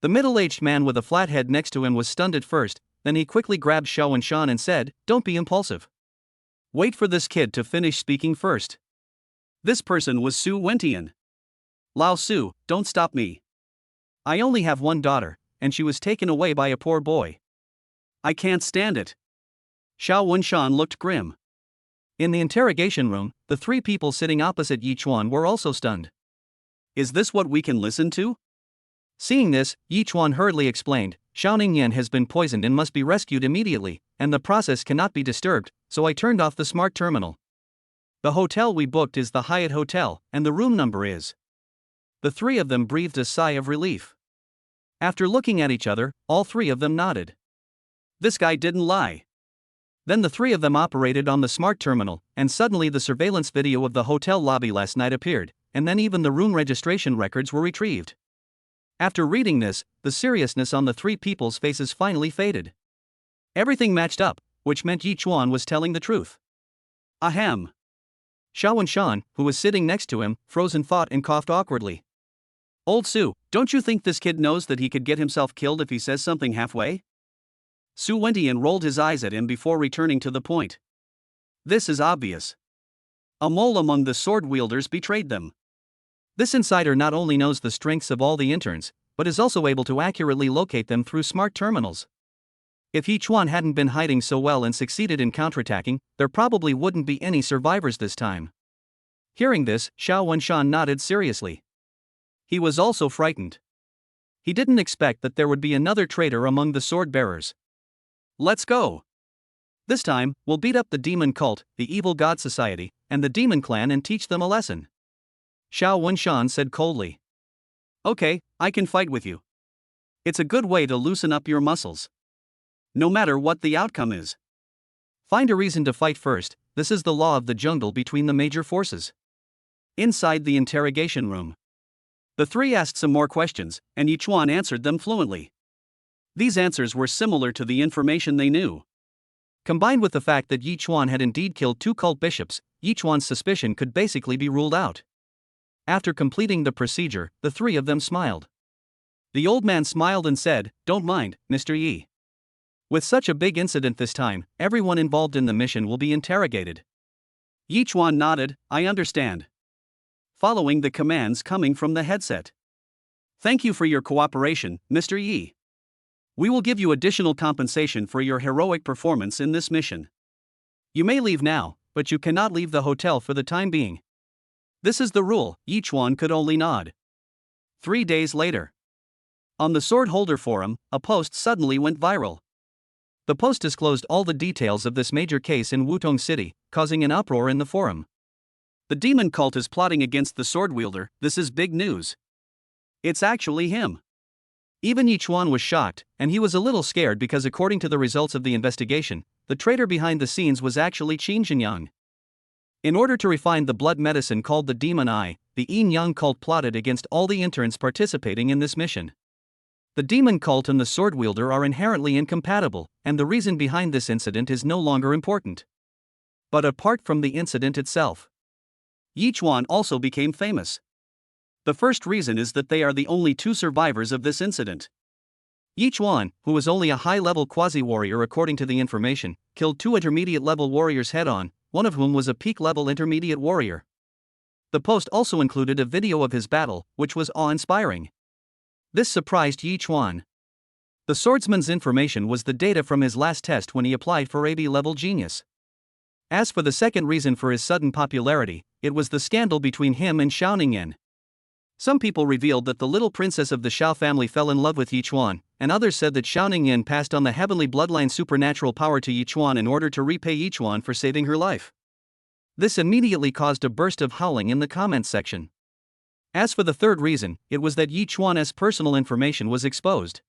The middle-aged man with a flat head next to him was stunned at first, then he quickly grabbed Xiao Wenshan and said, don't be impulsive. Wait for this kid to finish speaking first. This person was Su Wentian. Lao Su, don't stop me. I only have one daughter, and she was taken away by a poor boy. I can't stand it. Xiao Wenshan looked grim. In the interrogation room, the 3 people sitting opposite Yichuan were also stunned. Is this what we can listen to? Seeing this, Yichuan hurriedly explained, Xiao Ningyan has been poisoned and must be rescued immediately, and the process cannot be disturbed, so I turned off the smart terminal. The hotel we booked is the Hyatt Hotel, and the room number is. The 3 of them breathed a sigh of relief. After looking at each other, all 3 of them nodded. This guy didn't lie. Then the 3 of them operated on the smart terminal, and suddenly the surveillance video of the hotel lobby last night appeared, and then even the room registration records were retrieved. After reading this, the seriousness on the 3 people's faces finally faded. Everything matched up, which meant Yi Chuan was telling the truth. Ahem. Xiao Shan, who was sitting next to him, froze in thought and coughed awkwardly. Old Su, don't you think this kid knows that he could get himself killed if he says something halfway? Su Wentian rolled his eyes at him before returning to the point. This is obvious. A mole among the sword wielders betrayed them. This insider not only knows the strengths of all the interns, but is also able to accurately locate them through smart terminals. If Yi Chuan hadn't been hiding so well and succeeded in counterattacking, there probably wouldn't be any survivors this time. Hearing this, Xiao Shan nodded seriously. He was also frightened. He didn't expect that there would be another traitor among the sword bearers. Let's go. This time, we'll beat up the demon cult, the evil god society, and the demon clan and teach them a lesson. Xiao Shan said coldly. Okay, I can fight with you. It's a good way to loosen up your muscles. No matter what the outcome is. Find a reason to fight first. This is the law of the jungle between the major forces. Inside the interrogation room, the three asked some more questions, and Yi Chuan answered them fluently. These answers were similar to the information they knew. Combined with the fact that Yi Chuan had indeed killed 2 cult bishops, Yi Chuan's suspicion could basically be ruled out. After completing the procedure, the 3 of them smiled. The old man smiled and said, "Don't mind, Mr. Yi. With such a big incident this time, everyone involved in the mission will be interrogated." Yi Chuan nodded, "I understand." Following the commands coming from the headset. "Thank you for your cooperation, Mr. Yi. We will give you additional compensation for your heroic performance in this mission. You may leave now, but you cannot leave the hotel for the time being. This is the rule." Yi Chuan could only nod. 3 days later. On the Sword Holder Forum, a post suddenly went viral. The post disclosed all the details of this major case in Wutong City, causing an uproar in the forum. The demon cult is plotting against the sword wielder. This is big news. It's actually him. Even Yi Chuan was shocked, and he was a little scared because according to the results of the investigation, the traitor behind the scenes was actually Qin Zhenyang. In order to refine the blood medicine called the Demon Eye, the Yin Yang cult plotted against all the interns participating in this mission. The demon cult and the sword wielder are inherently incompatible, and the reason behind this incident is no longer important. But apart from the incident itself, Yi Chuan also became famous. The first reason is that they are the only 2 survivors of this incident. Yi Chuan, who was only a high-level quasi-warrior according to the information, killed 2 intermediate-level warriors head-on, one of whom was a peak-level intermediate warrior. The post also included a video of his battle, which was awe-inspiring. This surprised Yi Chuan. The swordsman's information was the data from his last test when he applied for AB-level genius. As for the second reason for his sudden popularity, it was the scandal between him and Xiao Ningyan. Some people revealed that the little princess of the Xiao family fell in love with Yi Chuan, and others said that Xiao Ningyan passed on the heavenly bloodline supernatural power to Yi Chuan in order to repay Yi Chuan for saving her life. This immediately caused a burst of howling in the comments section. As for the third reason, it was that Yi Chuan's personal information was exposed.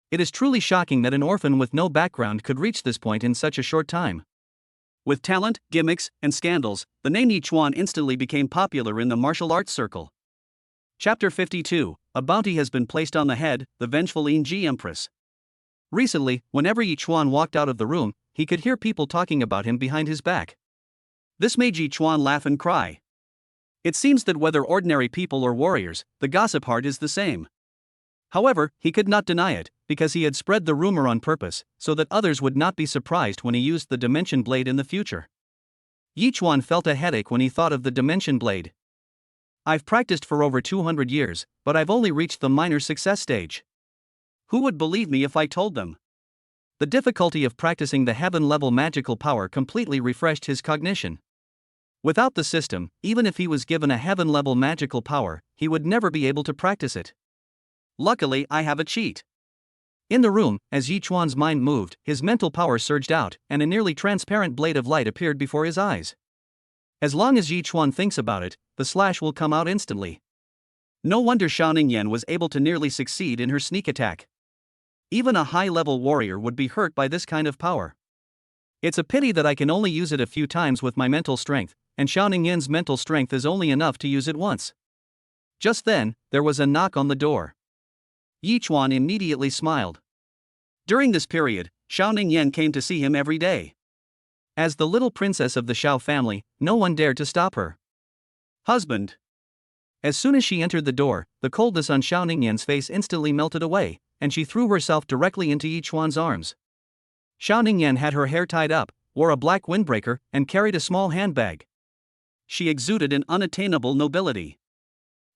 It is truly shocking that an orphan with no background could reach this point in such a short time. With talent, gimmicks, and scandals, the name Yi Chuan instantly became popular in the martial arts circle. Chapter 52, A Bounty Has Been Placed on the Head, the Vengeful Yinji Empress. Recently, whenever Yi Chuan walked out of the room, he could hear people talking about him behind his back. This made Yi Chuan laugh and cry. It seems that whether ordinary people or warriors, the gossip heart is the same. However, he could not deny it, because he had spread the rumor on purpose, so that others would not be surprised when he used the Dimension Blade in the future. Yi Chuan felt a headache when he thought of the Dimension Blade. I've practiced for over 200 years, but I've only reached the minor success stage. Who would believe me if I told them? The difficulty of practicing the heaven-level magical power completely refreshed his cognition. Without the system, even if he was given a heaven-level magical power, he would never be able to practice it. Luckily, I have a cheat. In the room, as Yi Chuan's mind moved, his mental power surged out, and a nearly transparent blade of light appeared before his eyes. As long as Yi Chuan thinks about it, the slash will come out instantly. No wonder Xiao Ningyan was able to nearly succeed in her sneak attack. Even a high-level warrior would be hurt by this kind of power. It's a pity that I can only use it a few times with my mental strength, and Xiao Ningyan's mental strength is only enough to use it once. Just then, there was a knock on the door. Yi Chuan immediately smiled. During this period, Xiao Ningyan came to see him every day. As the little princess of the Xiao family, no one dared to stop her. Husband. As soon as she entered the door, the coldness on Xiao Ningyan's face instantly melted away, and she threw herself directly into Yichuan's arms. Xiao Ningyan had her hair tied up, wore a black windbreaker, and carried a small handbag. She exuded an unattainable nobility.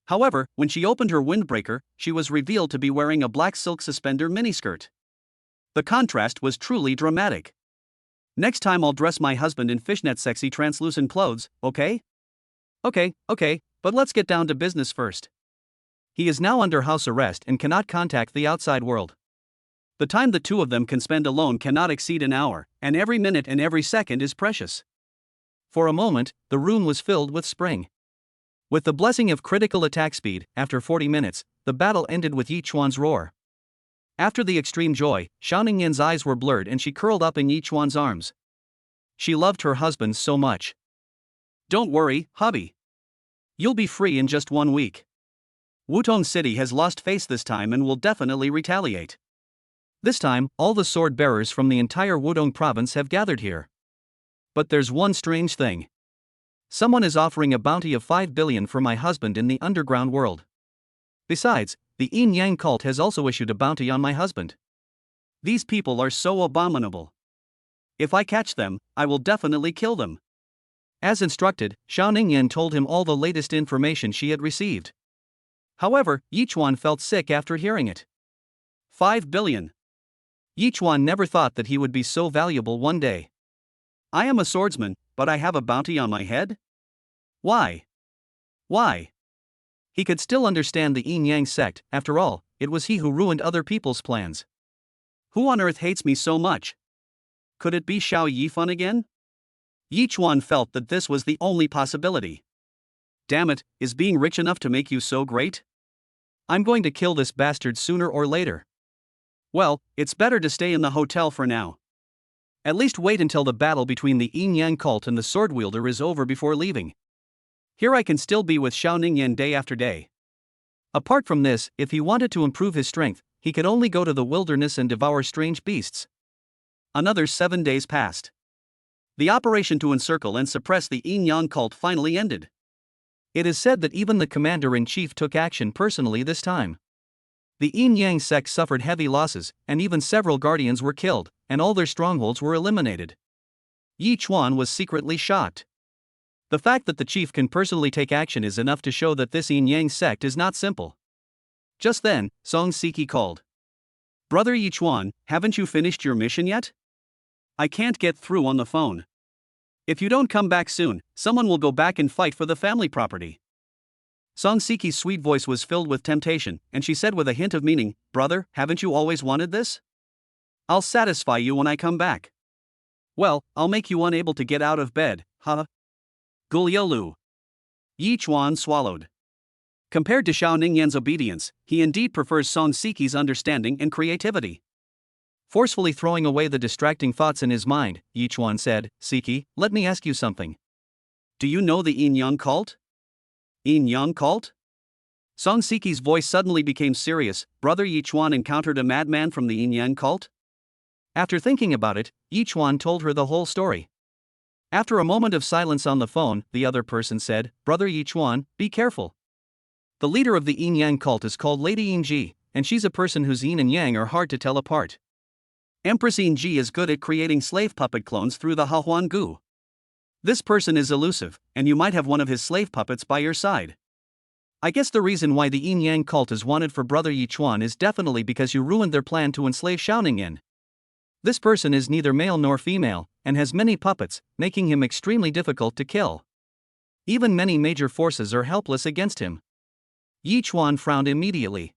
However, when she opened her windbreaker, she was revealed to be wearing a black silk suspender miniskirt. The contrast was truly dramatic. Next time I'll dress my husband in fishnet sexy translucent clothes, okay? Okay, but let's get down to business first. He is now under house arrest and cannot contact the outside world. The time the two of them can spend alone cannot exceed an hour, and every minute and every second is precious. For a moment, the room was filled with spring. With the blessing of critical attack speed, after 40 minutes, the battle ended with Yichuan's roar. After the extreme joy, Xiao Ningyan's eyes were blurred and she curled up in Yichuan's arms. She loved her husband so much. Don't worry, hubby. You'll be free in just 1 week. Wutong City has lost face this time and will definitely retaliate. This time, all the sword bearers from the entire Wudong province have gathered here. But there's one strange thing. Someone is offering a bounty of 5 billion for my husband in the underground world. Besides, the Yin Yang cult has also issued a bounty on my husband. These people are so abominable. If I catch them, I will definitely kill them. As instructed, Xiao Ningyan told him all the latest information she had received. However, Yichuan felt sick after hearing it. 5 billion. Yichuan never thought that he would be so valuable one day. I am a swordsman, but I have a bounty on my head? Why? He could still understand the Yin Yang sect. After all, it was he who ruined other people's plans. Who on earth hates me so much? Could it be Xiao Yifan again? Yichuan felt that this was the only possibility. Damn it, is being rich enough to make you so great? I'm going to kill this bastard sooner or later. Well, it's better to stay in the hotel for now. At least wait until the battle between the Yin Yang cult and the sword wielder is over before leaving. Here I can still be with Xiao Ningyan day after day. Apart from this, if he wanted to improve his strength, he could only go to the wilderness and devour strange beasts. Another 7 days passed. The operation to encircle and suppress the Yin Yang cult finally ended. It is said that even the commander-in-chief took action personally this time. The Yin Yang sect suffered heavy losses, and even several guardians were killed, and all their strongholds were eliminated. Yichuan was secretly shocked. The fact that the chief can personally take action is enough to show that this Yin Yang sect is not simple. Just then, Song Siki called. Brother Yichuan, haven't you finished your mission yet? I can't get through on the phone. If you don't come back soon, someone will go back and fight for the family property. Song Siki's sweet voice was filled with temptation, and she said with a hint of meaning, Brother, haven't you always wanted this? I'll satisfy you when I come back. Well, I'll make you unable to get out of bed, huh? Guliolu. Yichuan swallowed. Compared to Xiao Ningyan's obedience, he indeed prefers Song Siki's understanding and creativity. Forcefully throwing away the distracting thoughts in his mind, Yichuan said, Siki, let me ask you something. Do you know the Yin Yang cult? Yin Yang cult? Song Siki's voice suddenly became serious. Brother Yichuan encountered a madman from the Yin Yang cult? After thinking about it, Yichuan told her the whole story. After a moment of silence on the phone, the other person said, Brother Yichuan, be careful. The leader of the Yin Yang cult is called Lady Yinji, and she's a person whose yin and yang are hard to tell apart. Empress Yinji is good at creating slave puppet clones through the Hahuan Gu. This person is elusive, and you might have one of his slave puppets by your side. I guess the reason why the Yin Yang cult is wanted for Brother Yichuan is definitely because you ruined their plan to enslave Xiao Ningyan. This person is neither male nor female, and has many puppets, making him extremely difficult to kill. Even many major forces are helpless against him. Yichuan frowned immediately.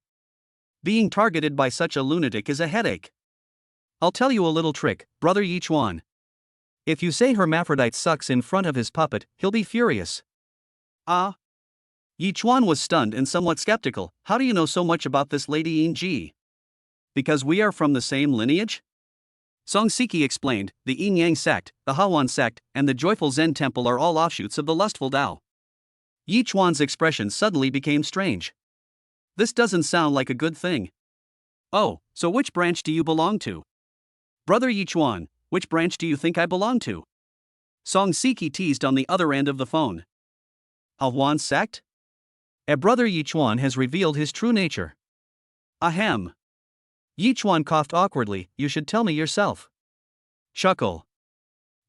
Being targeted by such a lunatic is a headache. I'll tell you a little trick, Brother Yichuan. If you say hermaphrodite sucks in front of his puppet, he'll be furious. Ah? Yichuan was stunned and somewhat skeptical. How do you know so much about this Lady Yinji? Because we are from the same lineage? Song Siki explained, the Yin Yang sect, the Hawan sect, and the Joyful Zen Temple are all offshoots of the Lustful Tao. Yichuan's expression suddenly became strange. This doesn't sound like a good thing. Oh, so which branch do you belong to? Brother Yichuan, which branch do you think I belong to? Song Siki teased on the other end of the phone. Alwan's sect? Brother Yichuan has revealed his true nature. Ahem. Yichuan coughed awkwardly. You should tell me yourself. Chuckle.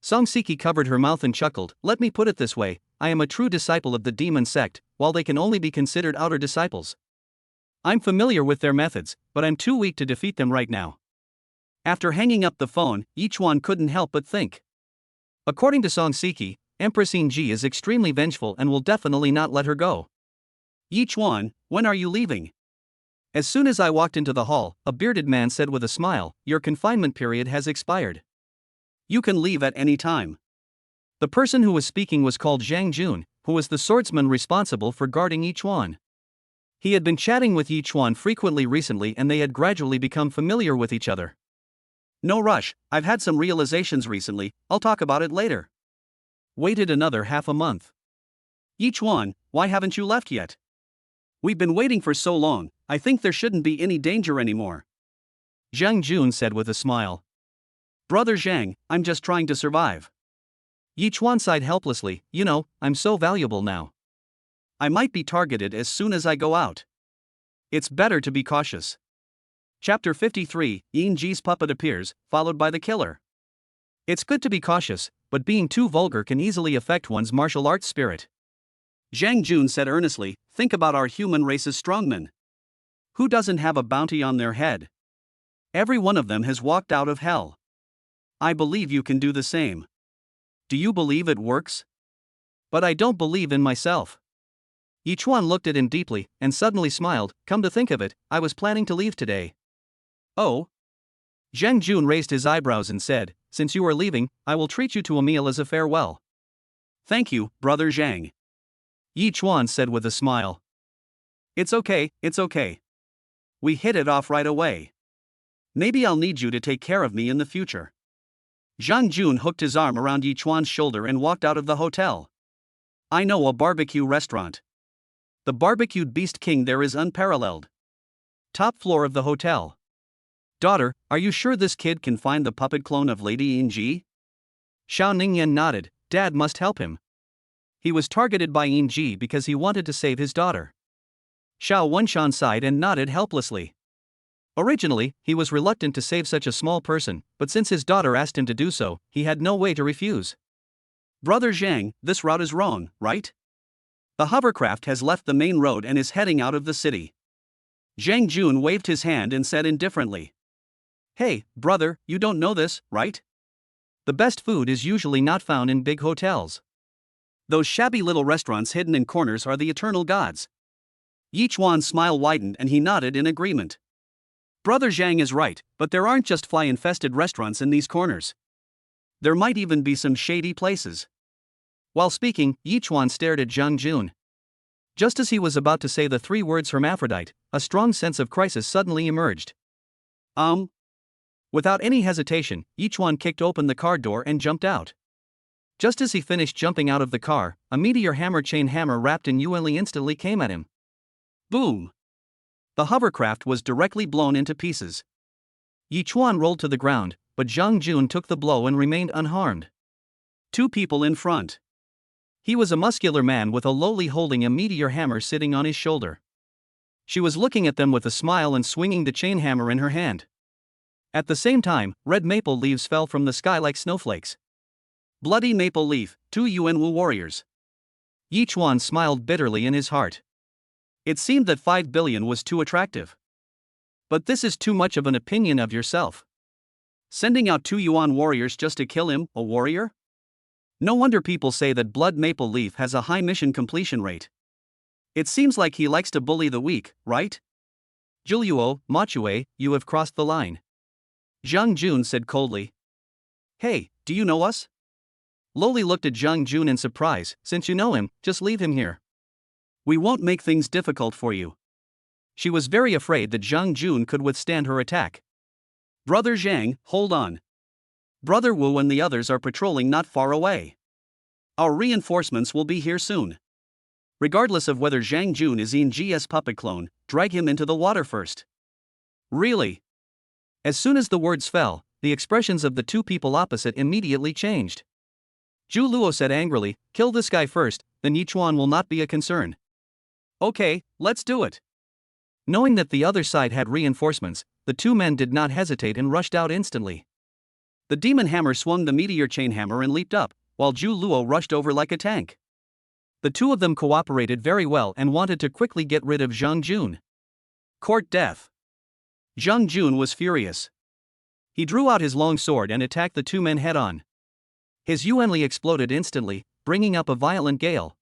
Song Siki covered her mouth and chuckled. Let me put it this way, I am a true disciple of the demon sect, while they can only be considered outer disciples. I'm familiar with their methods, but I'm too weak to defeat them right now. After hanging up the phone, Yichuan couldn't help but think. According to Song Siki, Empress Yinji is extremely vengeful and will definitely not let her go. Yichuan, when are you leaving? As soon as I walked into the hall, a bearded man said with a smile, your confinement period has expired. You can leave at any time. The person who was speaking was called Zhang Jun, who was the swordsman responsible for guarding Yichuan. He had been chatting with Yichuan frequently recently and they had gradually become familiar with each other. No rush, I've had some realizations recently, I'll talk about it later. Waited another half a month. Yichuan, why haven't you left yet? We've been waiting for so long, I think there shouldn't be any danger anymore. Zhang Jun said with a smile. Brother Zhang, I'm just trying to survive. Yichuan sighed helplessly, you know, I'm so valuable now. I might be targeted as soon as I go out. It's better to be cautious. Chapter 53, Yinji's puppet appears, followed by the killer. It's good to be cautious, but being too vulgar can easily affect one's martial arts spirit. Zhang Jun said earnestly, think about our human race's strongmen. Who doesn't have a bounty on their head? Every one of them has walked out of hell. I believe you can do the same. Do you believe it works? But I don't believe in myself. Yichuan looked at him deeply, and suddenly smiled, come to think of it, I was planning to leave today. Oh? Zhang Jun raised his eyebrows and said, since you are leaving, I will treat you to a meal as a farewell. Thank you, Brother Zhang. Yichuan said with a smile. It's okay. We hit it off right away. Maybe I'll need you to take care of me in the future. Zhang Jun hooked his arm around Yichuan's shoulder and walked out of the hotel. I know a barbecue restaurant. The barbecued beast king there is unparalleled. Top floor of the hotel. Daughter, are you sure this kid can find the puppet clone of Lady Yinji? Xiao Ningyan nodded, Dad must help him. He was targeted by Yinji because he wanted to save his daughter. Xiao Wenshan sighed and nodded helplessly. Originally, he was reluctant to save such a small person, but since his daughter asked him to do so, he had no way to refuse. Brother Zhang, this route is wrong, right? The hovercraft has left the main road and is heading out of the city. Zhang Jun waved his hand and said indifferently. Hey, brother, you don't know this, right? The best food is usually not found in big hotels. Those shabby little restaurants hidden in corners are the eternal gods. Yichuan's smile widened and he nodded in agreement. Brother Zhang is right, but there aren't just fly-infested restaurants in these corners. There might even be some shady places. While speaking, Yichuan stared at Zhang Jun. Just as he was about to say the three words hermaphrodite, a strong sense of crisis suddenly emerged. Without any hesitation, Yichuan kicked open the car door and jumped out. Just as he finished jumping out of the car, a meteor hammer chain hammer wrapped in Yuanli instantly came at him. Boom! The hovercraft was directly blown into pieces. Yichuan rolled to the ground, but Zhang Jun took the blow and remained unharmed. Two people in front. He was a muscular man with a lowly holding a meteor hammer sitting on his shoulder. She was looking at them with a smile and swinging the chain hammer in her hand. At the same time, red maple leaves fell from the sky like snowflakes. Bloody maple leaf, 2 Yuanwu warriors. Yichuan smiled bitterly in his heart. It seemed that 5 billion was too attractive. But this is too much of an opinion of yourself. Sending out 2 Yuan warriors just to kill him, a warrior? No wonder people say that blood maple leaf has a high mission completion rate. It seems like he likes to bully the weak, right? Juluo, Machue, you have crossed the line. Zhang Jun said coldly. Hey, do you know us? Loli looked at Zhang Jun in surprise. Since you know him, just leave him here. We won't make things difficult for you. She was very afraid that Zhang Jun could withstand her attack. Brother Zhang, hold on. Brother Wu and the others are patrolling not far away. Our reinforcements will be here soon. Regardless of whether Zhang Jun is Yinji's puppet clone, drag him into the water first. Really? As soon as the words fell, the expressions of the two people opposite immediately changed. Zhu Luo said angrily, "Kill this guy first, then Yichuan will not be a concern." "Okay, let's do it." Knowing that the other side had reinforcements, the two men did not hesitate and rushed out instantly. The demon hammer swung the meteor chain hammer and leaped up, while Zhu Luo rushed over like a tank. The two of them cooperated very well and wanted to quickly get rid of Zhang Jun. Court death. Zhang Jun was furious. He drew out his long sword and attacked the two men head-on. His yuanli exploded instantly, bringing up a violent gale.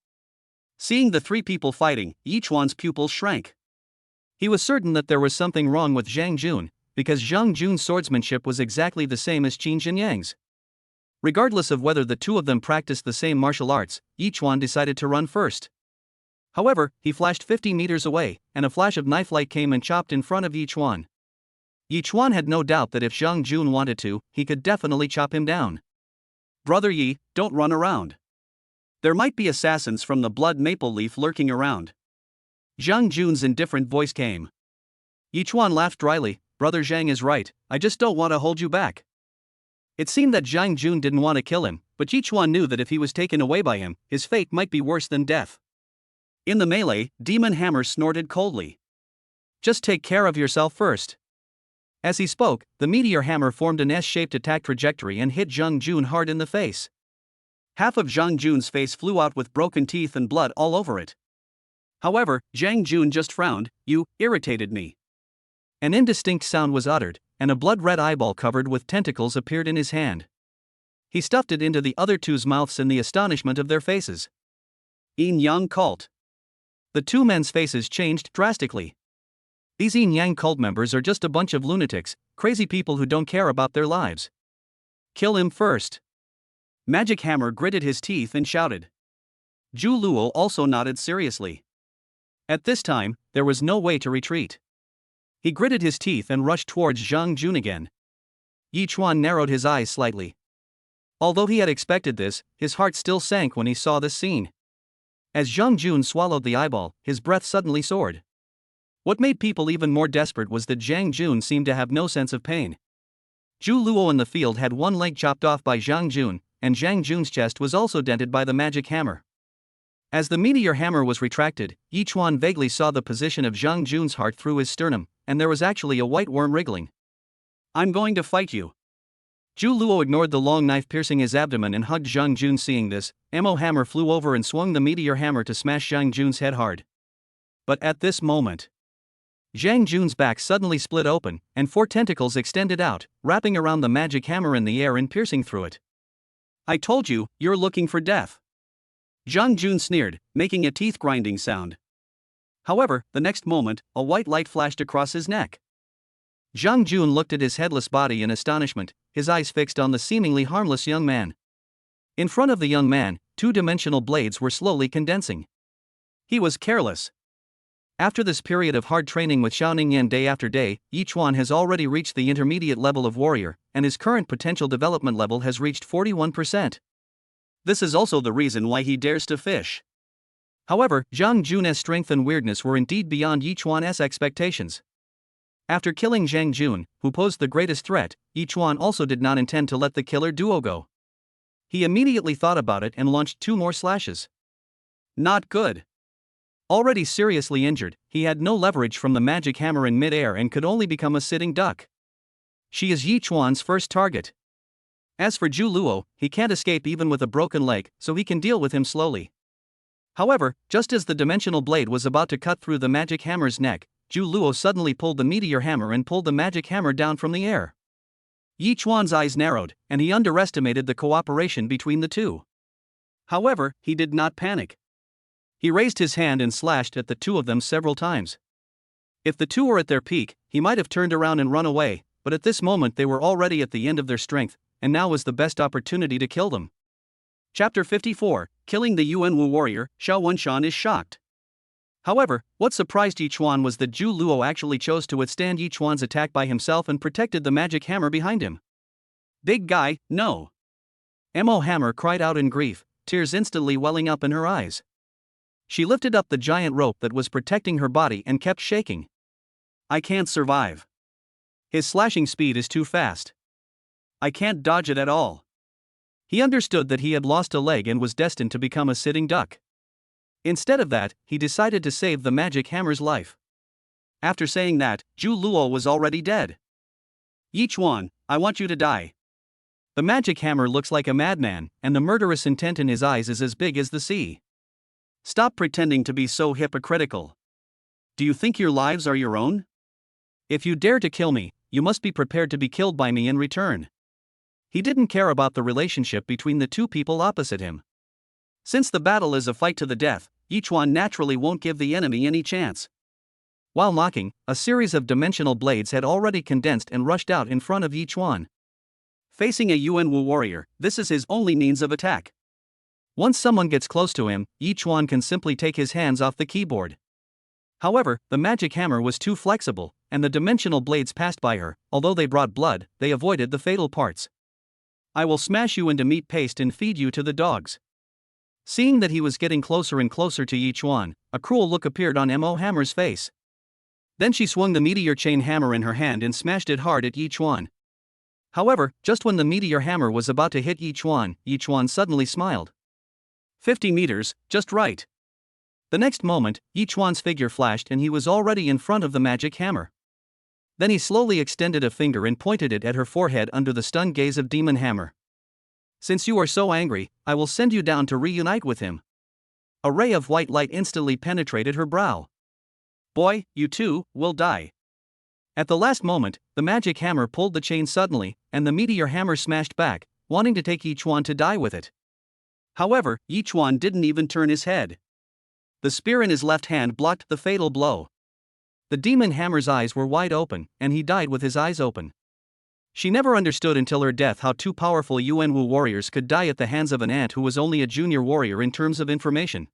Seeing the three people fighting, Yichuan's pupils shrank. He was certain that there was something wrong with Zhang Jun, because Zhang Jun's swordsmanship was exactly the same as Qin Jinyang's. Regardless of whether the two of them practiced the same martial arts, Yichuan decided to run first. However, he flashed 50 meters away, and a flash of knife light came and chopped in front of Yichuan. Yichuan had no doubt that if Zhang Jun wanted to, he could definitely chop him down. "Brother Yi, don't run around. There might be assassins from the blood maple leaf lurking around." Zhang Jun's indifferent voice came. Yichuan laughed dryly, "Brother Zhang is right, I just don't want to hold you back." It seemed that Zhang Jun didn't want to kill him, but Yichuan knew that if he was taken away by him, his fate might be worse than death. In the melee, Demon Hammer snorted coldly. "Just take care of yourself first." As he spoke, the meteor hammer formed an S-shaped attack trajectory and hit Zhang Jun hard in the face. Half of Zhang Jun's face flew out with broken teeth and blood all over it. However, Zhang Jun just frowned. "You irritated me." An indistinct sound was uttered, and a blood-red eyeball covered with tentacles appeared in his hand. He stuffed it into the other two's mouths in the astonishment of their faces. Yin Yang cult. The two men's faces changed drastically. These Yin Yang cult members are just a bunch of lunatics, crazy people who don't care about their lives. "Kill him first." Magic Hammer gritted his teeth and shouted. Zhu Luo also nodded seriously. At this time, there was no way to retreat. He gritted his teeth and rushed towards Zhang Jun again. Yichuan narrowed his eyes slightly. Although he had expected this, his heart still sank when he saw this scene. As Zhang Jun swallowed the eyeball, his breath suddenly soared. What made people even more desperate was that Zhang Jun seemed to have no sense of pain. Zhu Luo in the field had one leg chopped off by Zhang Jun, and Zhang Jun's chest was also dented by the magic hammer. As the meteor hammer was retracted, Yichuan vaguely saw the position of Zhang Jun's heart through his sternum, and there was actually a white worm wriggling. "I'm going to fight you." Zhu Luo ignored the long knife piercing his abdomen and hugged Zhang Jun. Seeing this, Mo Hammer flew over and swung the meteor hammer to smash Zhang Jun's head hard. But at this moment, Zhang Jun's back suddenly split open, and 4 tentacles extended out, wrapping around the magic hammer in the air and piercing through it. "I told you, you're looking for death." Zhang Jun sneered, making a teeth-grinding sound. However, the next moment, a white light flashed across his neck. Zhang Jun looked at his headless body in astonishment, his eyes fixed on the seemingly harmless young man. In front of the young man, 2-dimensional blades were slowly condensing. He was careless. After this period of hard training with Xiaoning Yan day after day, Yichuan has already reached the intermediate level of warrior, and his current potential development level has reached 41%. This is also the reason why he dares to fish. However, Zhang Jun's strength and weirdness were indeed beyond Yichuan's expectations. After killing Zhang Jun, who posed the greatest threat, Yichuan also did not intend to let the killer duo go. He immediately thought about it and launched 2 more slashes. Not good. Already seriously injured, he had no leverage from the magic hammer in mid-air and could only become a sitting duck. She is Yichuan's first target. As for Zhu Luo, he can't escape even with a broken leg, so he can deal with him slowly. However, just as the dimensional blade was about to cut through the magic hammer's neck, Zhu Luo suddenly pulled the meteor hammer and pulled the magic hammer down from the air. Yichuan's eyes narrowed, and he underestimated the cooperation between the two. However, he did not panic. He raised his hand and slashed at the two of them several times. If the two were at their peak, he might have turned around and run away, but at this moment they were already at the end of their strength, and now was the best opportunity to kill them. Chapter 54, Killing the Yuanwu Warrior, Xiao Wenshan is shocked. However, what surprised Yichuan was that Zhu Luo actually chose to withstand Yichuan's attack by himself and protected the magic hammer behind him. "Big guy, no!" Mo Hammer cried out in grief, tears instantly welling up in her eyes. She lifted up the giant rope that was protecting her body and kept shaking. "I can't survive. His slashing speed is too fast." I can't dodge it at all. He understood that he had lost a leg and was destined to become a sitting duck. Instead of that, he decided to save the magic hammer's life. After saying that, Zhu Luo was already dead. Yi Chuan, I want you to die. The magic hammer looks like a madman, and the murderous intent in his eyes is as big as the sea. Stop pretending to be so hypocritical. Do you think your lives are your own? If you dare to kill me, you must be prepared to be killed by me in return. He didn't care about the relationship between the two people opposite him. Since the battle is a fight to the death, Yi Chuan naturally won't give the enemy any chance. While knocking, a series of dimensional blades had already condensed and rushed out in front of Yi Chuan. Facing a Yuanwu warrior, this is his only means of attack. Once someone gets close to him, Yi Chuan can simply take his hands off the keyboard. However, the magic hammer was too flexible, and the dimensional blades passed by her. Although they brought blood, they avoided the fatal parts. I will smash you into meat paste and feed you to the dogs. Seeing that he was getting closer and closer to Yi Chuan, a cruel look appeared on Mo Hammer's face. Then she swung the meteor chain hammer in her hand and smashed it hard at Yi Chuan. However, just when the meteor hammer was about to hit Yi Chuan suddenly smiled. 50 meters, just right. The next moment, Yi Chuan's figure flashed and he was already in front of the magic hammer. Then he slowly extended a finger and pointed it at her forehead under the stunned gaze of Demon Hammer. Since you are so angry, I will send you down to reunite with him. A ray of white light instantly penetrated her brow. Boy, you too, will die. At the last moment, the magic hammer pulled the chain suddenly, and the meteor hammer smashed back, wanting to take Yi Chuan to die with it. However, Yi Chuan didn't even turn his head. The spear in his left hand blocked the fatal blow. The demon hammer's eyes were wide open, and he died with his eyes open. She never understood until her death how two powerful Yuanwu warriors could die at the hands of an ant who was only a junior warrior in terms of information.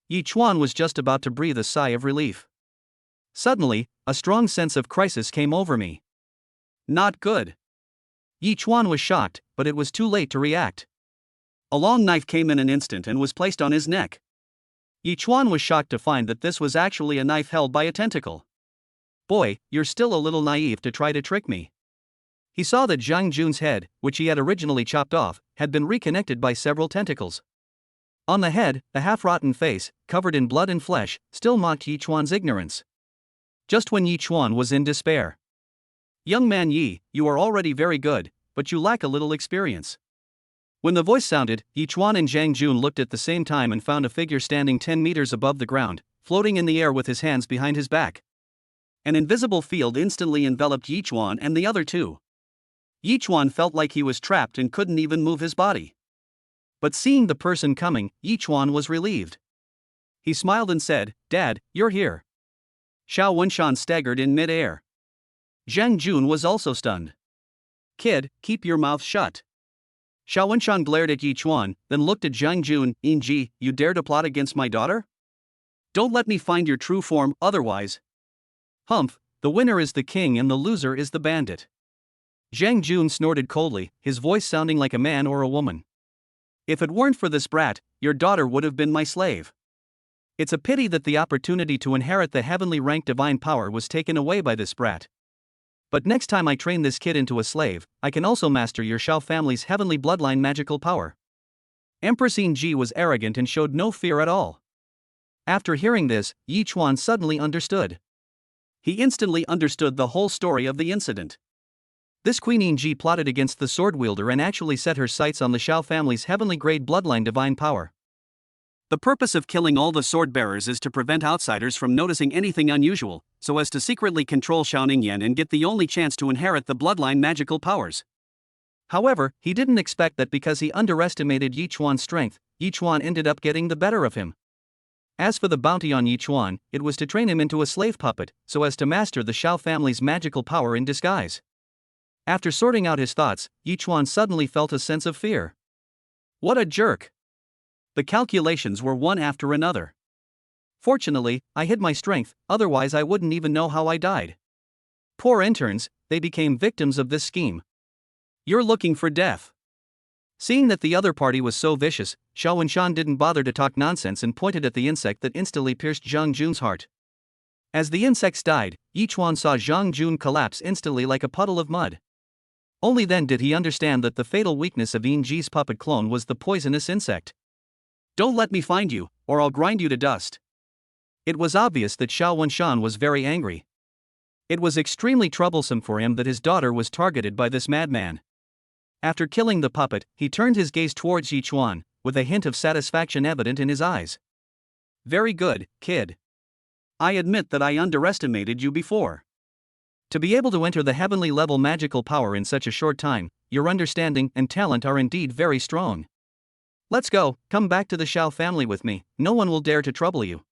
Yi Chuan was just about to breathe a sigh of relief. Suddenly, a strong sense of crisis came over me. Not good. Yi Chuan was shocked, but it was too late to react. A long knife came in an instant and was placed on his neck. Yi Chuan was shocked to find that this was actually a knife held by a tentacle. Boy, you're still a little naive to try to trick me. He saw that Zhang Jun's head, which he had originally chopped off, had been reconnected by several tentacles. On the head, the half-rotten face, covered in blood and flesh, still mocked Yi Chuan's ignorance. Just when Yi Chuan was in despair. Young man Yi, you are already very good, but you lack a little experience. When the voice sounded, Yi Chuan and Zhang Jun looked at the same time and found a figure standing 10 meters above the ground, floating in the air with his hands behind his back. An invisible field instantly enveloped Yi Chuan and the other two. Yi Chuan felt like he was trapped and couldn't even move his body. But seeing the person coming, Yi Chuan was relieved. He smiled and said, Dad, you're here. Xiao Wenshan staggered in mid-air. Zhang Jun was also stunned. Kid, keep your mouth shut. Xiao Wenshan glared at Yi Chuan, then looked at Zhang Jun. Inji, you dare to plot against my daughter? Don't let me find your true form, otherwise. Humph, the winner is the king and the loser is the bandit. Zhang Jun snorted coldly, his voice sounding like a man or a woman. If it weren't for this brat, your daughter would have been my slave. It's a pity that the opportunity to inherit the heavenly rank divine power was taken away by this brat. But next time I train this kid into a slave, I can also master your Shao family's heavenly bloodline magical power. Empress Ji was arrogant and showed no fear at all. After hearing this, Yi Chuan suddenly understood. He instantly understood the whole story of the incident. This Queen Ji plotted against the sword wielder and actually set her sights on the Shao family's heavenly grade bloodline divine power. The purpose of killing all the sword bearers is to prevent outsiders from noticing anything unusual, so as to secretly control Shao Ningyan and get the only chance to inherit the bloodline magical powers. However, he didn't expect that because he underestimated Yi Chuan's strength, Yi Chuan ended up getting the better of him. As for the bounty on Yi Chuan, it was to train him into a slave puppet, so as to master the Shao family's magical power in disguise. After sorting out his thoughts, Yi Chuan suddenly felt a sense of fear. What a jerk! The calculations were one after another. Fortunately, I hid my strength, otherwise I wouldn't even know how I died. Poor interns, they became victims of this scheme. You're looking for death. Seeing that the other party was so vicious, Xiao Wenshan didn't bother to talk nonsense and pointed at the insect that instantly pierced Zhang Jun's heart. As the insects died, Yi Chuan saw Zhang Jun collapse instantly like a puddle of mud. Only then did he understand that the fatal weakness of Ji's puppet clone was the poisonous insect. "Don't let me find you, or I'll grind you to dust." It was obvious that Xiao Wenshan was very angry. It was extremely troublesome for him that his daughter was targeted by this madman. After killing the puppet, he turned his gaze towards Yichuan, with a hint of satisfaction evident in his eyes. "Very good, kid. I admit that I underestimated you before. To be able to enter the heavenly level magical power in such a short time, your understanding and talent are indeed very strong. Let's go, come back to the Xiao family with me, no one will dare to trouble you."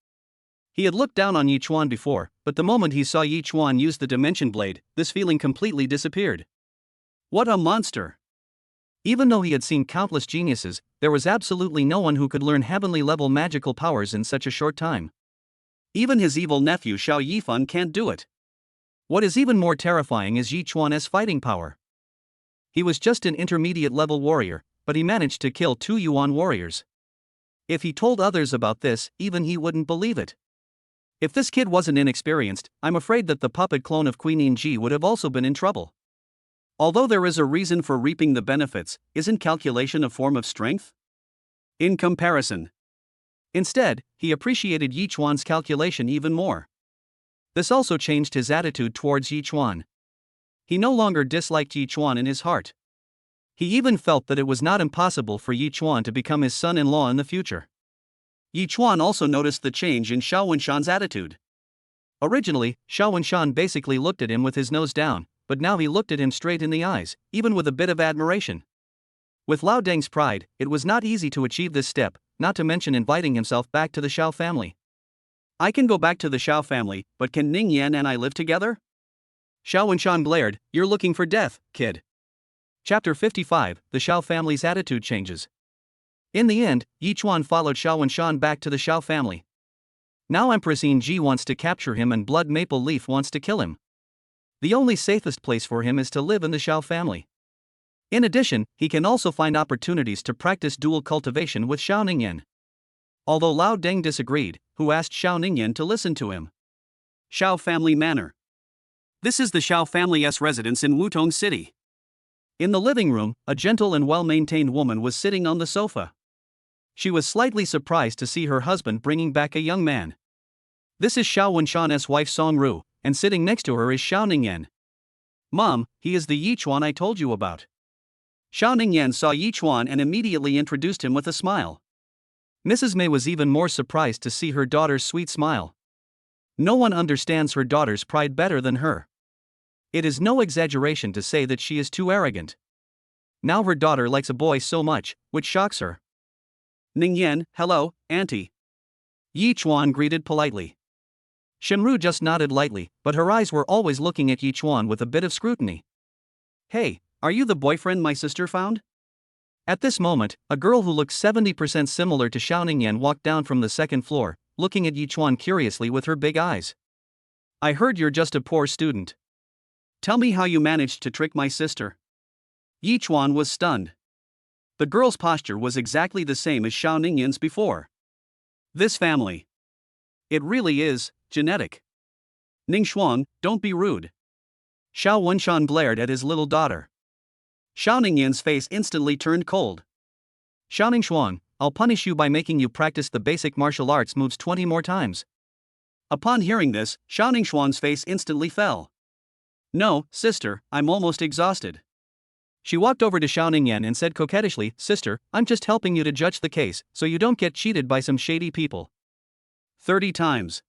He had looked down on Yichuan before, but the moment he saw Yichuan use the dimension blade, this feeling completely disappeared. What a monster! Even though he had seen countless geniuses, there was absolutely no one who could learn heavenly level magical powers in such a short time. Even his evil nephew Xiao Yifan can't do it. What is even more terrifying is Yichuan's fighting power. He was just an intermediate level warrior, but he managed to kill 2 Yuan warriors. If he told others about this, even he wouldn't believe it. If this kid wasn't inexperienced, I'm afraid that the puppet clone of Queen Ji would have also been in trouble. Although there is a reason for reaping the benefits, isn't calculation a form of strength? In comparison. Instead, he appreciated Yichuan's calculation even more. This also changed his attitude towards Yichuan. He no longer disliked Yichuan in his heart. He even felt that it was not impossible for Yichuan to become his son-in-law in the future. Yichuan also noticed the change in Xiao Wenshan's attitude. Originally, Xiao Wenshan basically looked at him with his nose down, but now he looked at him straight in the eyes, even with a bit of admiration. With Lao Deng's pride, it was not easy to achieve this step, not to mention inviting himself back to the Xiao family. "I can go back to the Xiao family, but can Ning Yan and I live together?" Xiao Wenshan glared. "You're looking for death, kid." Chapter 55, The Xiao family's attitude changes. In the end, Yichuan followed Xiao Wenshan back to the Xiao family. Now Empress Ji wants to capture him and Blood Maple Leaf wants to kill him. The only safest place for him is to live in the Xiao family. In addition, he can also find opportunities to practice dual cultivation with Xiao Ningyan. Although Lao Deng disagreed, who asked Xiao Ningyan to listen to him. Xiao Family Manor. This is the Xiao family's residence in Wutong City. In the living room, a gentle and well-maintained woman was sitting on the sofa. She was slightly surprised to see her husband bringing back a young man. This is Xiao Wenshan's wife Song Ru, and sitting next to her is Xiao Ningyan. "Mom, he is the Yichuan I told you about." Xiao Ningyan saw Yichuan and immediately introduced him with a smile. Mrs. Mei was even more surprised to see her daughter's sweet smile. No one understands her daughter's pride better than her. It is no exaggeration to say that she is too arrogant. Now her daughter likes a boy so much, which shocks her. "Ningyan, hello, auntie." Yichuan greeted politely. Shenru just nodded lightly, but her eyes were always looking at Yichuan with a bit of scrutiny. "Hey, are you the boyfriend my sister found?" At this moment, a girl who looked 70% similar to Xiao Ningyan walked down from the second floor, looking at Yichuan curiously with her big eyes. "I heard you're just a poor student. Tell me how you managed to trick my sister." Yichuan was stunned. The girl's posture was exactly the same as Xiao Ningyan's before. This family. It really is genetic. "Ning Shuang, don't be rude." Xiao Wenshan glared at his little daughter. Xiao Ningyan's face instantly turned cold. "Xiao Ning Shuang, I'll punish you by making you practice the basic martial arts moves 20 more times." Upon hearing this, Xiao Ning Shuang's face instantly fell. "No, sister, I'm almost exhausted." She walked over to Xiao Ningyan and said coquettishly, "Sister, I'm just helping you to judge the case, so you don't get cheated by some shady people." 30 times.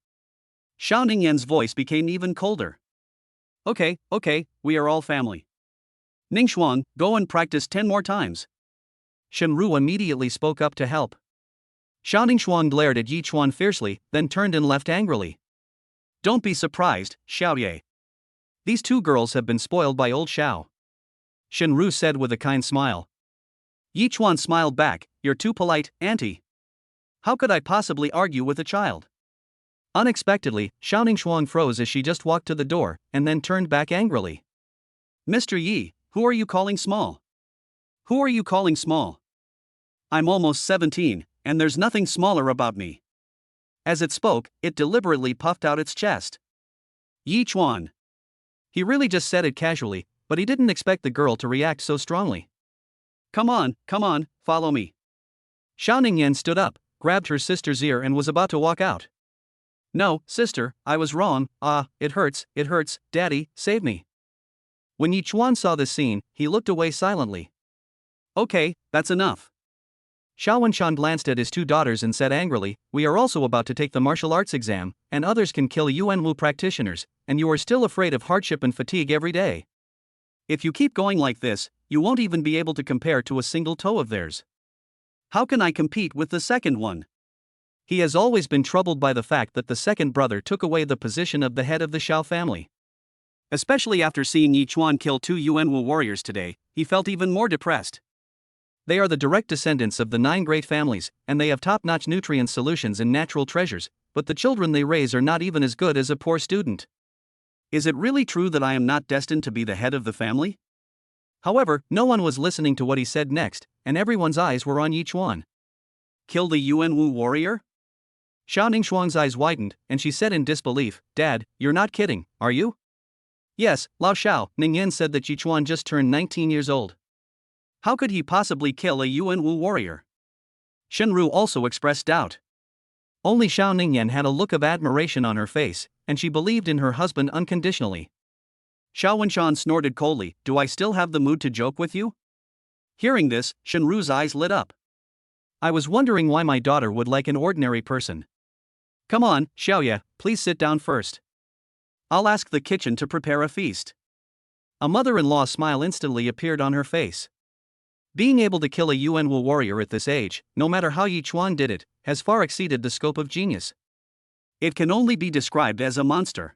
Xiao Ningyan's voice became even colder. Okay, we are all family. Ning Shuang, go and practice 10 more times." Shenru immediately spoke up to help. Xiao Ning Shuang glared at Yichuan fiercely, then turned and left angrily. "Don't be surprised, Xiao Ye. These 2 girls have been spoiled by old Xiao," Shenru said with a kind smile. Yichuan smiled back, "You're too polite, auntie. How could I possibly argue with a child?" Unexpectedly, Xiao Ning Shuang froze as she just walked to the door, and then turned back angrily. "Mr. Yi, who are you calling small? Who are you calling small? I'm almost 17, and there's nothing smaller about me." As it spoke, it deliberately puffed out its chest. Yichuan. He really just said it casually, but he didn't expect the girl to react so strongly. Come on, follow me. Xiao Ningyan stood up, grabbed her sister's ear and was about to walk out. No, sister, I was wrong. It hurts, daddy, save me. When Yi Chuan saw this scene, he looked away silently. Okay, that's enough. Xiao Wenshan glanced at his two daughters and said angrily, we are also about to take the martial arts exam, and others can kill Yuan Wu practitioners, and you are still afraid of hardship and fatigue every day. If you keep going like this, you won't even be able to compare to a single toe of theirs. How can I compete with the second one? He has always been troubled by the fact that the second brother took away the position of the head of the Xiao family. Especially after seeing Yi Chuan kill two Yuan Wu warriors today, he felt even more depressed. They are the direct descendants of the 9 great families, and they have top-notch nutrient solutions and natural treasures, but the children they raise are not even as good as a poor student. Is it really true that I am not destined to be the head of the family? However, no one was listening to what he said next, and everyone's eyes were on Yi Chuan. Kill the Yuan Wu warrior? Xiao Ningxuang's eyes widened, and she said in disbelief, Dad, you're not kidding, are you? Yes, Lao Xiao, Ningyan said that Yi Chuan just turned 19 years old. How could he possibly kill a Yuan Wu warrior? Shenru also expressed doubt. Only Xiao Ningyan had a look of admiration on her face, and she believed in her husband unconditionally. Xiao Wenshan snorted coldly, do I still have the mood to joke with you? Hearing this, Shenru's eyes lit up. I was wondering why my daughter would like an ordinary person. Come on, Xiaoye, please sit down first. I'll ask the kitchen to prepare a feast. A mother-in-law smile instantly appeared on her face. Being able to kill a Yuan Wu warrior at this age, no matter how Yi Chuan did it, has far exceeded the scope of genius. It can only be described as a monster.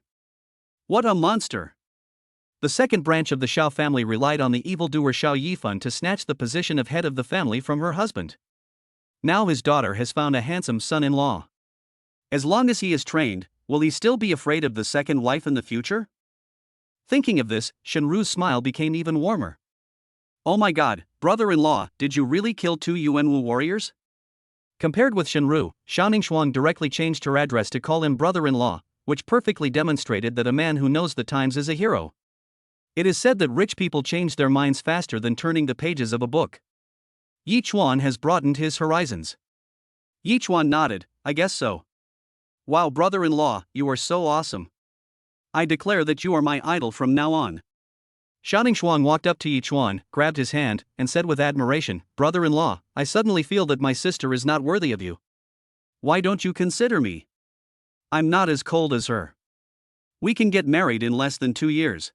What a monster! The second branch of the Xiao family relied on the evildoer Xiao Yifan to snatch the position of head of the family from her husband. Now his daughter has found a handsome son-in-law. As long as he is trained, will he still be afraid of the second wife in the future? Thinking of this, Shenru's smile became even warmer. Oh my god, brother-in-law, did you really kill two Yuan Wu warriors? Compared with Shenru, Xiao Ningxuang directly changed her address to call him brother-in-law, which perfectly demonstrated that a man who knows the times is a hero. It is said that rich people change their minds faster than turning the pages of a book. Yi Chuan has broadened his horizons. Yi Chuan nodded, I guess so. Wow, brother-in-law, you are so awesome. I declare that you are my idol from now on. Xiao Ningxuang walked up to Yi Chuan, grabbed his hand, and said with admiration, brother-in-law, I suddenly feel that my sister is not worthy of you. Why don't you consider me? I'm not as cold as her. We can get married in less than 2 years.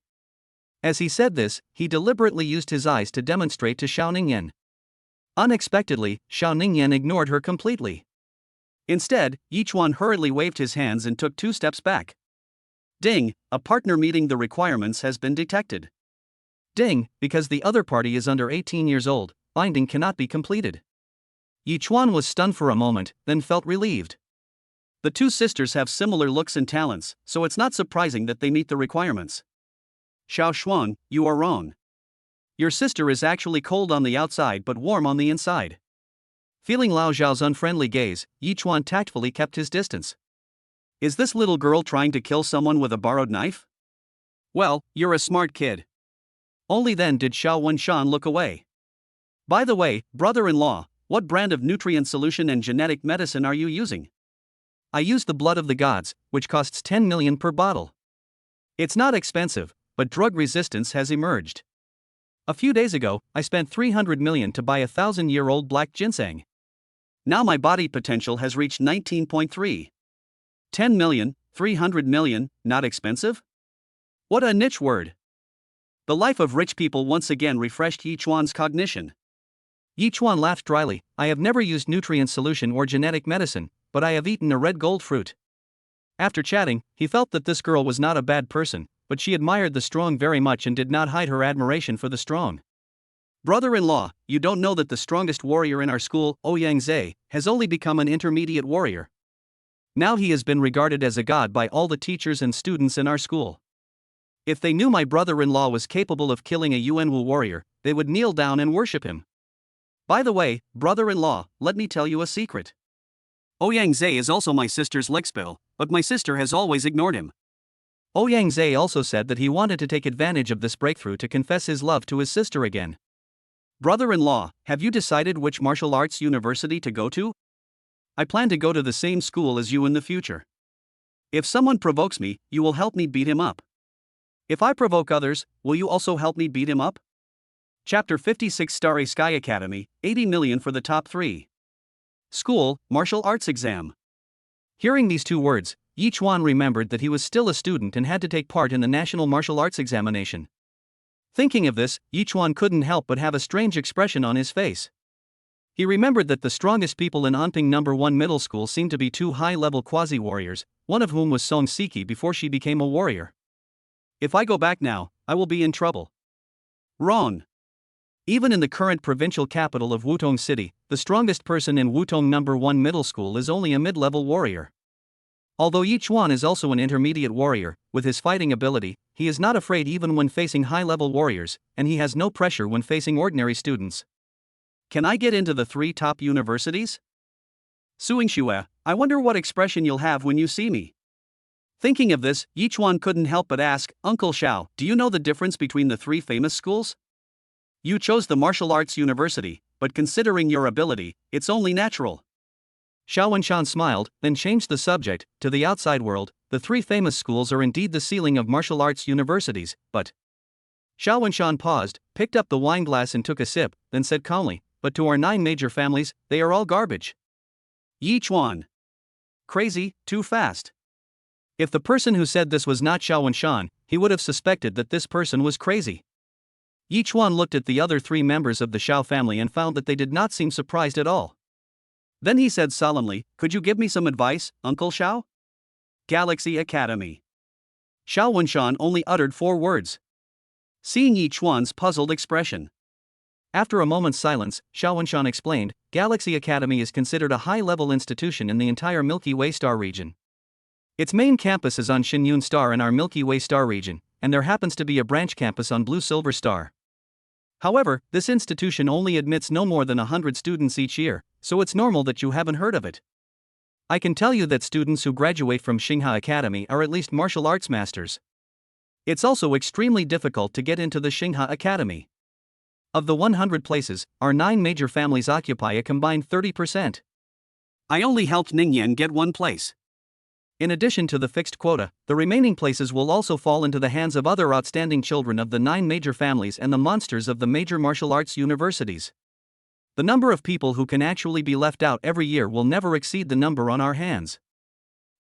As he said this, he deliberately used his eyes to demonstrate to Xiao Ningyan. Unexpectedly, Xiao Ningyan ignored her completely. Instead, Yi Chuan hurriedly waved his hands and took 2 steps back. Ding, a partner meeting the requirements has been detected. Ding, because the other party is under 18 years old, binding cannot be completed. Yi Chuan was stunned for a moment, then felt relieved. The 2 sisters have similar looks and talents, so it's not surprising that they meet the requirements. Xiao Shuang, you are wrong. Your sister is actually cold on the outside but warm on the inside. Feeling Lao Zhao's unfriendly gaze, Yi Chuan tactfully kept his distance. Is this little girl trying to kill someone with a borrowed knife? Well, you're a smart kid. Only then did Xiao Wenshan look away. By the way, brother-in-law, what brand of nutrient solution and genetic medicine are you using? I use the blood of the gods, which costs 10 million per bottle. It's not expensive, but drug resistance has emerged. A few days ago, I spent 300 million to buy a 1,000-year-old black ginseng. Now my body potential has reached 19.3. 10 million, 300 million, not expensive? What a niche word. The life of rich people once again refreshed Yi Chuan's cognition. Yi Chuan laughed dryly, I have never used nutrient solution or genetic medicine, but I have eaten a red gold fruit. After chatting, he felt that this girl was not a bad person, but she admired the strong very much and did not hide her admiration for the strong. Brother-in-law, you don't know that the strongest warrior in our school, Ouyang Zhe, has only become an intermediate warrior. Now he has been regarded as a god by all the teachers and students in our school. If they knew my brother-in-law was capable of killing a Yuan Wu warrior, they would kneel down and worship him. By the way, brother-in-law, let me tell you a secret. Ouyang Zhe is also my sister's lickspill, but my sister has always ignored him. Ouyang Zhe also said that he wanted to take advantage of this breakthrough to confess his love to his sister again. Brother-in-law, have you decided which martial arts university to go to? I plan to go to the same school as you in the future. If someone provokes me, you will help me beat him up. If I provoke others, will you also help me beat him up? Chapter 56 Starry Sky Academy, 80 million for the top 3. School, martial arts exam. Hearing these two words, Yi Chuan remembered that he was still a student and had to take part in the national martial arts examination. Thinking of this, Yi Chuan couldn't help but have a strange expression on his face. He remembered that the strongest people in Anping No. 1 middle school seemed to be two high-level quasi-warriors, one of whom was Song Siki before she became a warrior. If I go back now, I will be in trouble. Wrong. Even in the current provincial capital of Wutong City, the strongest person in Wutong No. 1 middle school is only a mid-level warrior. Although Yi Chuan is also an intermediate warrior, with his fighting ability, he is not afraid even when facing high-level warriors, and he has no pressure when facing ordinary students. Can I get into the 3 top universities? Suing Xue, I wonder what expression you'll have when you see me. Thinking of this, Yi Chuan couldn't help but ask, Uncle Xiao, do you know the difference between the 3 famous schools? You chose the martial arts university, but considering your ability, it's only natural. Xiao Wenshan smiled, then changed the subject. To the outside world, the 3 famous schools are indeed the ceiling of martial arts universities, but... Xiao Wenshan paused, picked up the wine glass and took a sip, then said calmly, but to our 9 major families, they are all garbage. Yi Chuan. Crazy, too fast. If the person who said this was not Xiao Wenshan, he would have suspected that this person was crazy. Yi Chuan looked at the other 3 members of the Xiao family and found that they did not seem surprised at all. Then he said solemnly, could you give me some advice, Uncle Xiao? Galaxy Academy. Xiao Wenshan only uttered 4 words. Seeing Yi Chuan's puzzled expression. After a moment's silence, Xiao Wenshan explained, Galaxy Academy is considered a high-level institution in the entire Milky Way star region. Its main campus is on Xinyun Star in our Milky Way star region, and there happens to be a branch campus on Blue Silver Star. However, this institution only admits no more than 100 students each year, so it's normal that you haven't heard of it. I can tell you that students who graduate from Xingha Academy are at least martial arts masters. It's also extremely difficult to get into the Xingha Academy. Of the 100 places, our 9 major families occupy a combined 30%. I only helped Ningyan get 1 place. In addition to the fixed quota, the remaining places will also fall into the hands of other outstanding children of the 9 major families and the monsters of the major martial arts universities. The number of people who can actually be left out every year will never exceed the number on our hands.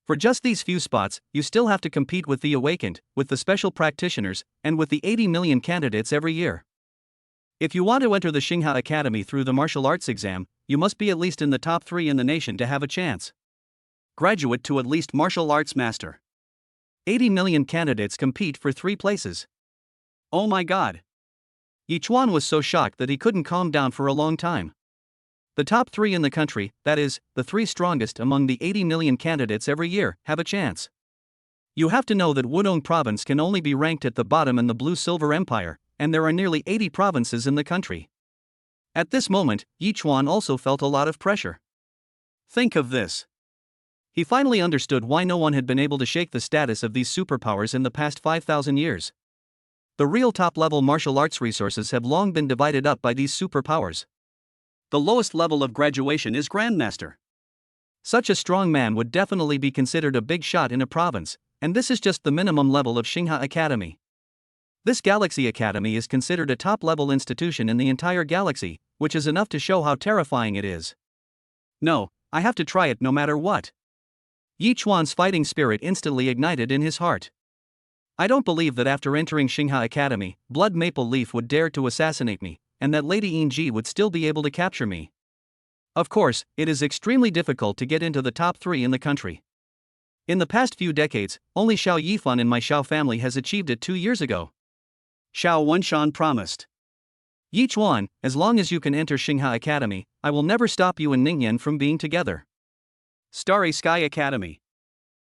For just these few spots, you still have to compete with the awakened, with the special practitioners, and with the 80 million candidates every year. If you want to enter the Xingha Academy through the martial arts exam, you must be at least in the top 3 in the nation to have a chance. Graduate to at least martial arts master. 80 million candidates compete for 3 places. Oh my god. Yi Chuan was so shocked that he couldn't calm down for a long time. The top 3 in the country, that is, the 3 strongest among the 80 million candidates every year, have a chance. You have to know that Wudong province can only be ranked at the bottom in the Blue-Silver Empire, and there are nearly 80 provinces in the country. At this moment, Yi Chuan also felt a lot of pressure. Think of this. He finally understood why no one had been able to shake the status of these superpowers in the past 5,000 years. The real top-level martial arts resources have long been divided up by these superpowers. The lowest level of graduation is Grandmaster. Such a strong man would definitely be considered a big shot in a province, and this is just the minimum level of Xingha Academy. This Galaxy Academy is considered a top-level institution in the entire galaxy, which is enough to show how terrifying it is. No, I have to try it no matter what. Yi Chuan's fighting spirit instantly ignited in his heart. I don't believe that after entering Xingha Academy, Blood Maple Leaf would dare to assassinate me, and that Lady Yinji would still be able to capture me. Of course, it is extremely difficult to get into the top 3 in the country. In the past few decades, only Xiao Yifan in my Xiao family has achieved it 2 years ago. Xiao Wenshan promised. Yi Chuan, as long as you can enter Xingha Academy, I will never stop you and Ningyan from being together. Starry Sky Academy.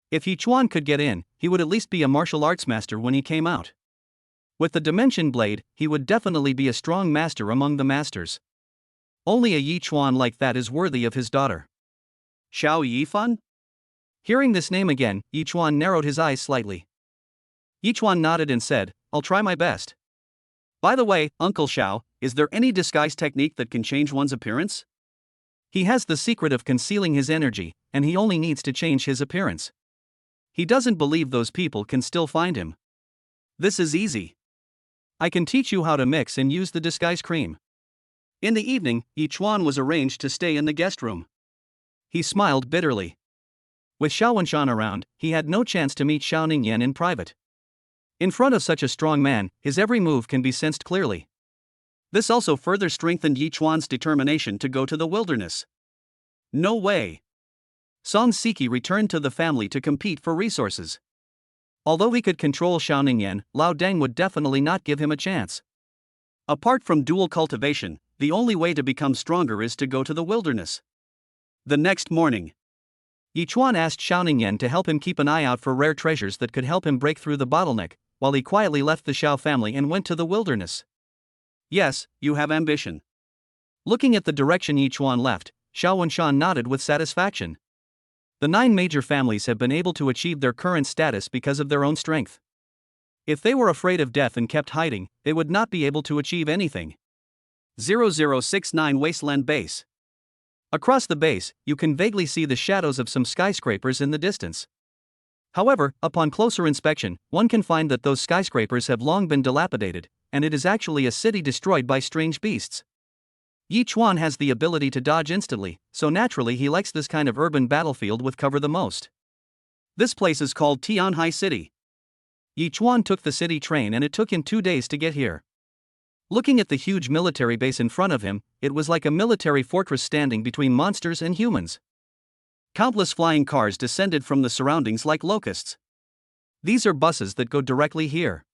If Yi Chuan could get in, he would at least be a martial arts master when he came out. With the Dimension Blade, he would definitely be a strong master among the masters. Only a Yi Chuan like that is worthy of his daughter. Xiao Yifan? Hearing this name again, Yi Chuan narrowed his eyes slightly. Yichuan nodded and said, "I'll try my best. By the way, Uncle Xiao, is there any disguise technique that can change one's appearance?" He has the secret of concealing his energy, and he only needs to change his appearance. He doesn't believe those people can still find him. This is easy. I can teach you how to mix and use the disguise cream. In the evening, Yichuan was arranged to stay in the guest room. He smiled bitterly. With Xiao Wenshan around, he had no chance to meet Xiao Ningyan in private. In front of such a strong man, his every move can be sensed clearly. This also further strengthened Yichuan's determination to go to the wilderness. No way. Song Siki returned to the family to compete for resources. Although he could control Xiao Ningyan, Lao Deng would definitely not give him a chance. Apart from dual cultivation, the only way to become stronger is to go to the wilderness. The next morning, Yichuan asked Xiao Ningyan to help him keep an eye out for rare treasures that could help him break through the bottleneck, while he quietly left the Xiao family and went to the wilderness. Yes, you have ambition. Looking at the direction Yichuan left, Xiao Wenshan nodded with satisfaction. The 9 major families have been able to achieve their current status because of their own strength. If they were afraid of death and kept hiding, they would not be able to achieve anything. 0069 Wasteland Base. Across the base, you can vaguely see the shadows of some skyscrapers in the distance. However, upon closer inspection, one can find that those skyscrapers have long been dilapidated, and it is actually a city destroyed by strange beasts. Yichuan has the ability to dodge instantly, so naturally he likes this kind of urban battlefield with cover the most. This place is called Tianhai City. Yichuan took the city train and it took him 2 days to get here. Looking at the huge military base in front of him, it was like a military fortress standing between monsters and humans. Countless flying cars descended from the surroundings like locusts. These are buses that go directly here.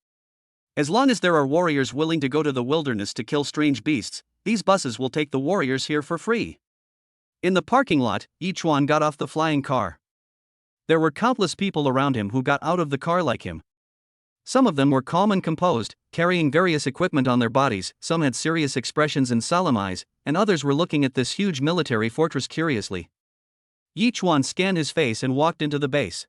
As long as there are warriors willing to go to the wilderness to kill strange beasts, these buses will take the warriors here for free. In the parking lot, Yichuan got off the flying car. There were countless people around him who got out of the car like him. Some of them were calm and composed, carrying various equipment on their bodies, some had serious expressions and solemn eyes, and others were looking at this huge military fortress curiously. Yichuan scanned his face and walked into the base.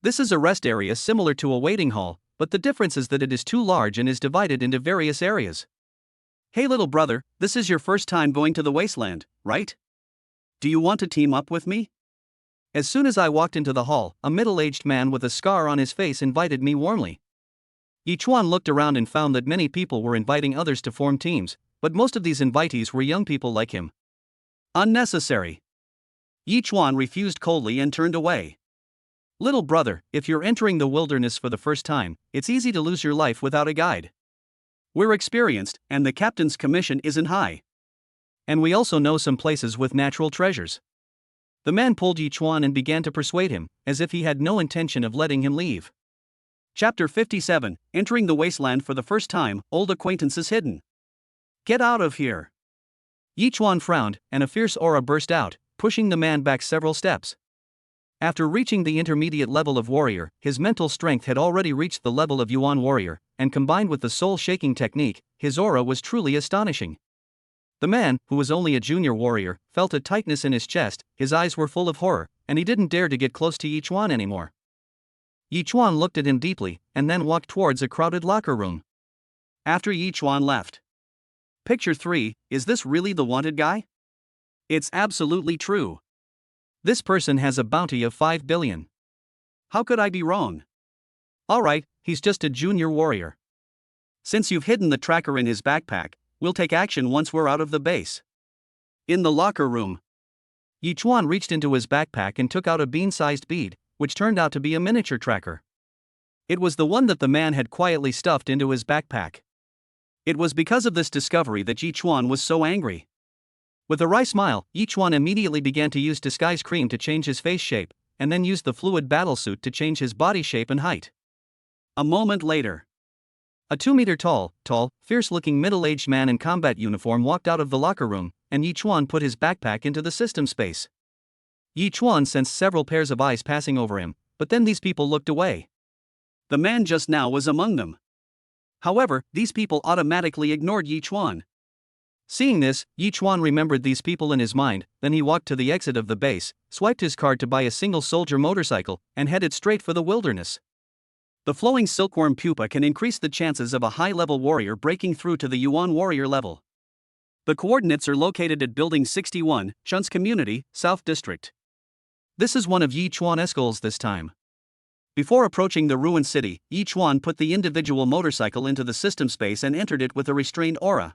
This is a rest area similar to a waiting hall, but the difference is that it is too large and is divided into various areas. Hey little brother, this is your first time going to the wasteland, right? Do you want to team up with me? As soon as I walked into the hall, a middle-aged man with a scar on his face invited me warmly. Yichuan looked around and found that many people were inviting others to form teams, but most of these invitees were young people like him. Unnecessary. Yichuan refused coldly and turned away. Little brother, if you're entering the wilderness for the first time, it's easy to lose your life without a guide. We're experienced, and the captain's commission isn't high. And we also know some places with natural treasures. The man pulled Yichuan and began to persuade him, as if he had no intention of letting him leave. Chapter 57, Entering the Wasteland for the First Time, Old Acquaintances Hidden. Get out of here. Yichuan frowned, and a fierce aura burst out, pushing the man back several steps. After reaching the intermediate level of warrior, his mental strength had already reached the level of Yuan warrior, and combined with the soul-shaking technique, his aura was truly astonishing. The man, who was only a junior warrior, felt a tightness in his chest, his eyes were full of horror, and he didn't dare to get close to Yichuan anymore. Yichuan looked at him deeply, and then walked towards a crowded locker room. After Yichuan left. Picture 3, is this really the wanted guy? It's absolutely true. This person has a bounty of 5 billion. How could I be wrong? Alright, he's just a junior warrior. Since you've hidden the tracker in his backpack, we'll take action once we're out of the base. In the locker room, Yichuan reached into his backpack and took out a bean-sized bead, which turned out to be a miniature tracker. It was the one that the man had quietly stuffed into his backpack. It was because of this discovery that Yichuan was so angry. With a wry smile, Yichuan immediately began to use disguise cream to change his face shape, and then used the fluid battlesuit to change his body shape and height. A moment later, a 2-meter tall, fierce-looking middle-aged man in combat uniform walked out of the locker room, and Yichuan put his backpack into the system space. Yichuan sensed several pairs of eyes passing over him, but then these people looked away. The man just now was among them. However, these people automatically ignored Yichuan. Seeing this, Yichuan remembered these people in his mind, then he walked to the exit of the base, swiped his card to buy a single soldier motorcycle, and headed straight for the wilderness. The flowing silkworm pupa can increase the chances of a high-level warrior breaking through to the Yuan warrior level. The coordinates are located at Building 61, Chun's Community, South District. This is one of Yi Chuan's goals this time. Before approaching the ruined city, Yi Chuan put the individual motorcycle into the system space and entered it with a restrained aura.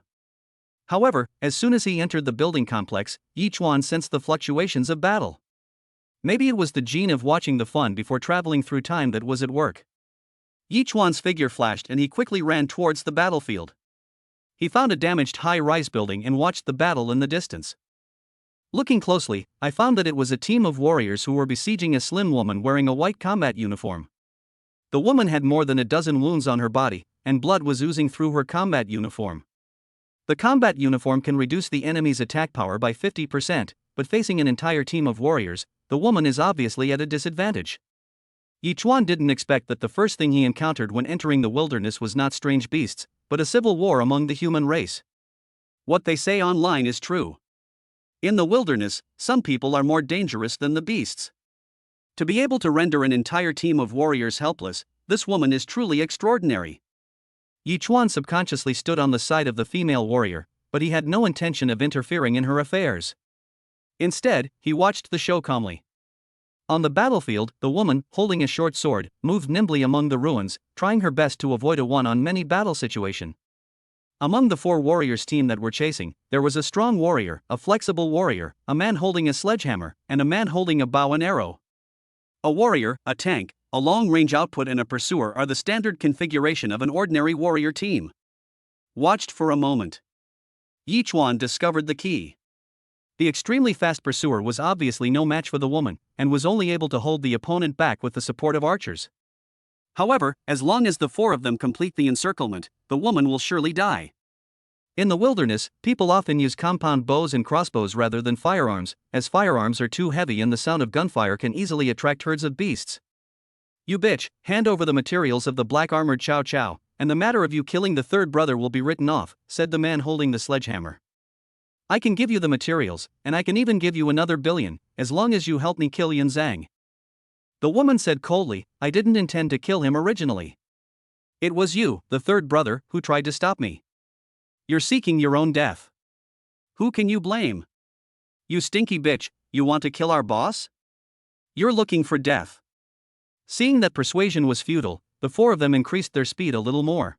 However, as soon as he entered the building complex, Yi Chuan sensed the fluctuations of battle. Maybe it was the gene of watching the fun before traveling through time that was at work. Yi Chuan's figure flashed and he quickly ran towards the battlefield. He found a damaged high-rise building and watched the battle in the distance. Looking closely, I found that it was a team of warriors who were besieging a slim woman wearing a white combat uniform. The woman had more than a dozen wounds on her body, and blood was oozing through her combat uniform. The combat uniform can reduce the enemy's attack power by 50%, but facing an entire team of warriors, the woman is obviously at a disadvantage. Yi Chuan didn't expect that the first thing he encountered when entering the wilderness was not strange beasts, but a civil war among the human race. What they say online is true. In the wilderness, some people are more dangerous than the beasts. To be able to render an entire team of warriors helpless, this woman is truly extraordinary. Yi Chuan subconsciously stood on the side of the female warrior, but he had no intention of interfering in her affairs. Instead, he watched the show calmly. On the battlefield, the woman, holding a short sword, moved nimbly among the ruins, trying her best to avoid a one-on-many battle situation. Among the 4 warriors team that were chasing, there was a strong warrior, a flexible warrior, a man holding a sledgehammer, and a man holding a bow and arrow. A warrior, a tank, a long-range output and a pursuer are the standard configuration of an ordinary warrior team. Watched for a moment. Yi Chuan discovered the key. The extremely fast pursuer was obviously no match for the woman, and was only able to hold the opponent back with the support of archers. However, as long as the 4 of them complete the encirclement, the woman will surely die. In the wilderness, people often use compound bows and crossbows rather than firearms, as firearms are too heavy and the sound of gunfire can easily attract herds of beasts. "You bitch, hand over the materials of the black-armored Chow Chow, and the matter of you killing the 3rd brother will be written off," said the man holding the sledgehammer. "I can give you the materials, and I can even give you another billion, as long as you help me kill Yun Zhang." The woman said coldly, "I didn't intend to kill him originally. It was you, the 3rd brother, who tried to stop me. You're seeking your own death. Who can you blame? You stinky bitch, you want to kill our boss? You're looking for death." Seeing that persuasion was futile, the 4 of them increased their speed a little more.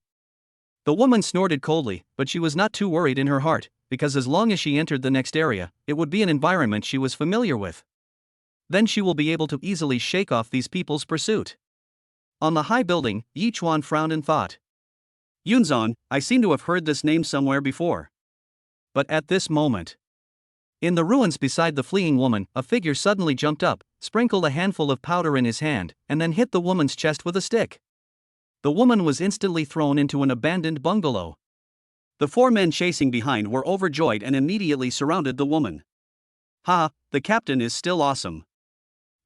The woman snorted coldly, but she was not too worried in her heart, because as long as she entered the next area, it would be an environment she was familiar with. Then she will be able to easily shake off these people's pursuit. On the high building, Yi Chuan frowned and thought. Yunzong, I seem to have heard this name somewhere before. But at this moment, in the ruins beside the fleeing woman, a figure suddenly jumped up, sprinkled a handful of powder in his hand, and then hit the woman's chest with a stick. The woman was instantly thrown into an abandoned bungalow. The 4 men chasing behind were overjoyed and immediately surrounded the woman. "Ha, the captain is still awesome.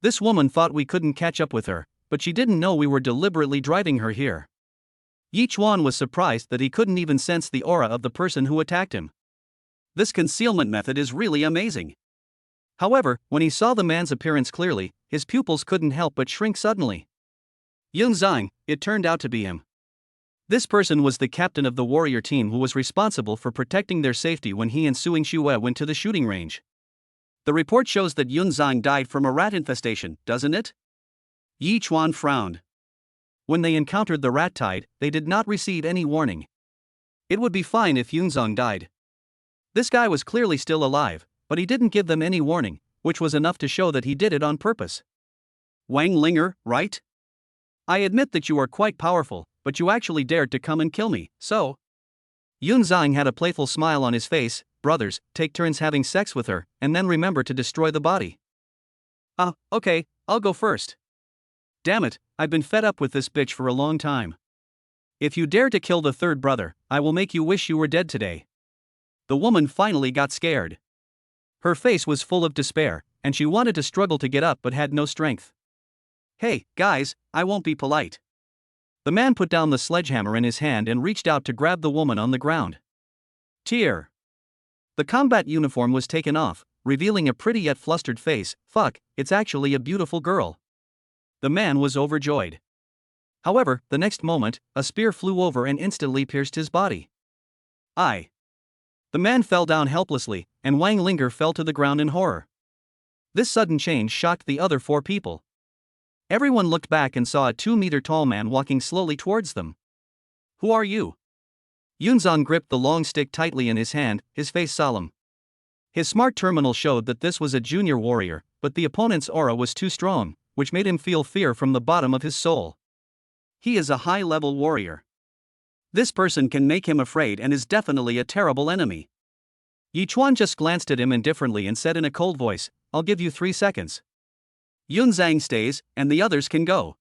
This woman thought we couldn't catch up with her, but she didn't know we were deliberately driving her here." Yi Chuan was surprised that he couldn't even sense the aura of the person who attacked him. This concealment method is really amazing. However, when he saw the man's appearance clearly, his pupils couldn't help but shrink suddenly. Yun Zhang, it turned out to be him. This person was the captain of the warrior team who was responsible for protecting their safety when he and Suing Xue went to the shooting range. The report shows that Yun Zhang died from a rat infestation, doesn't it? Yi Chuan frowned. When they encountered the rat tide, they did not receive any warning. It would be fine if Yun Zhang died. This guy was clearly still alive, but he didn't give them any warning, which was enough to show that he did it on purpose. Wang Linger, right? I admit that you are quite powerful, but you actually dared to come and kill me, so? Yun Zhang had a playful smile on his face. "Brothers, take turns having sex with her, and then remember to destroy the body." Okay, I'll go first. Damn it, I've been fed up with this bitch for a long time. If you dare to kill the 3rd brother, I will make you wish you were dead today. The woman finally got scared. Her face was full of despair, and she wanted to struggle to get up but had no strength. "Hey, guys, I won't be polite." The man put down the sledgehammer in his hand and reached out to grab the woman on the ground. Tear. The combat uniform was taken off, revealing a pretty yet flustered face. "Fuck, it's actually a beautiful girl." The man was overjoyed. However, the next moment, a spear flew over and instantly pierced his body. I. The man fell down helplessly, and Wang Linger fell to the ground in horror. This sudden change shocked the other 4 people. Everyone looked back and saw a 2-meter tall man walking slowly towards them. Who are you? Yunzong gripped the long stick tightly in his hand, his face solemn. His smart terminal showed that this was a junior warrior, but the opponent's aura was too strong, which made him feel fear from the bottom of his soul. He is a high-level warrior. This person can make him afraid and is definitely a terrible enemy. Yi Chuan just glanced at him indifferently and said in a cold voice, "I'll give you 3 seconds. Yun Zhang stays, and the others can go."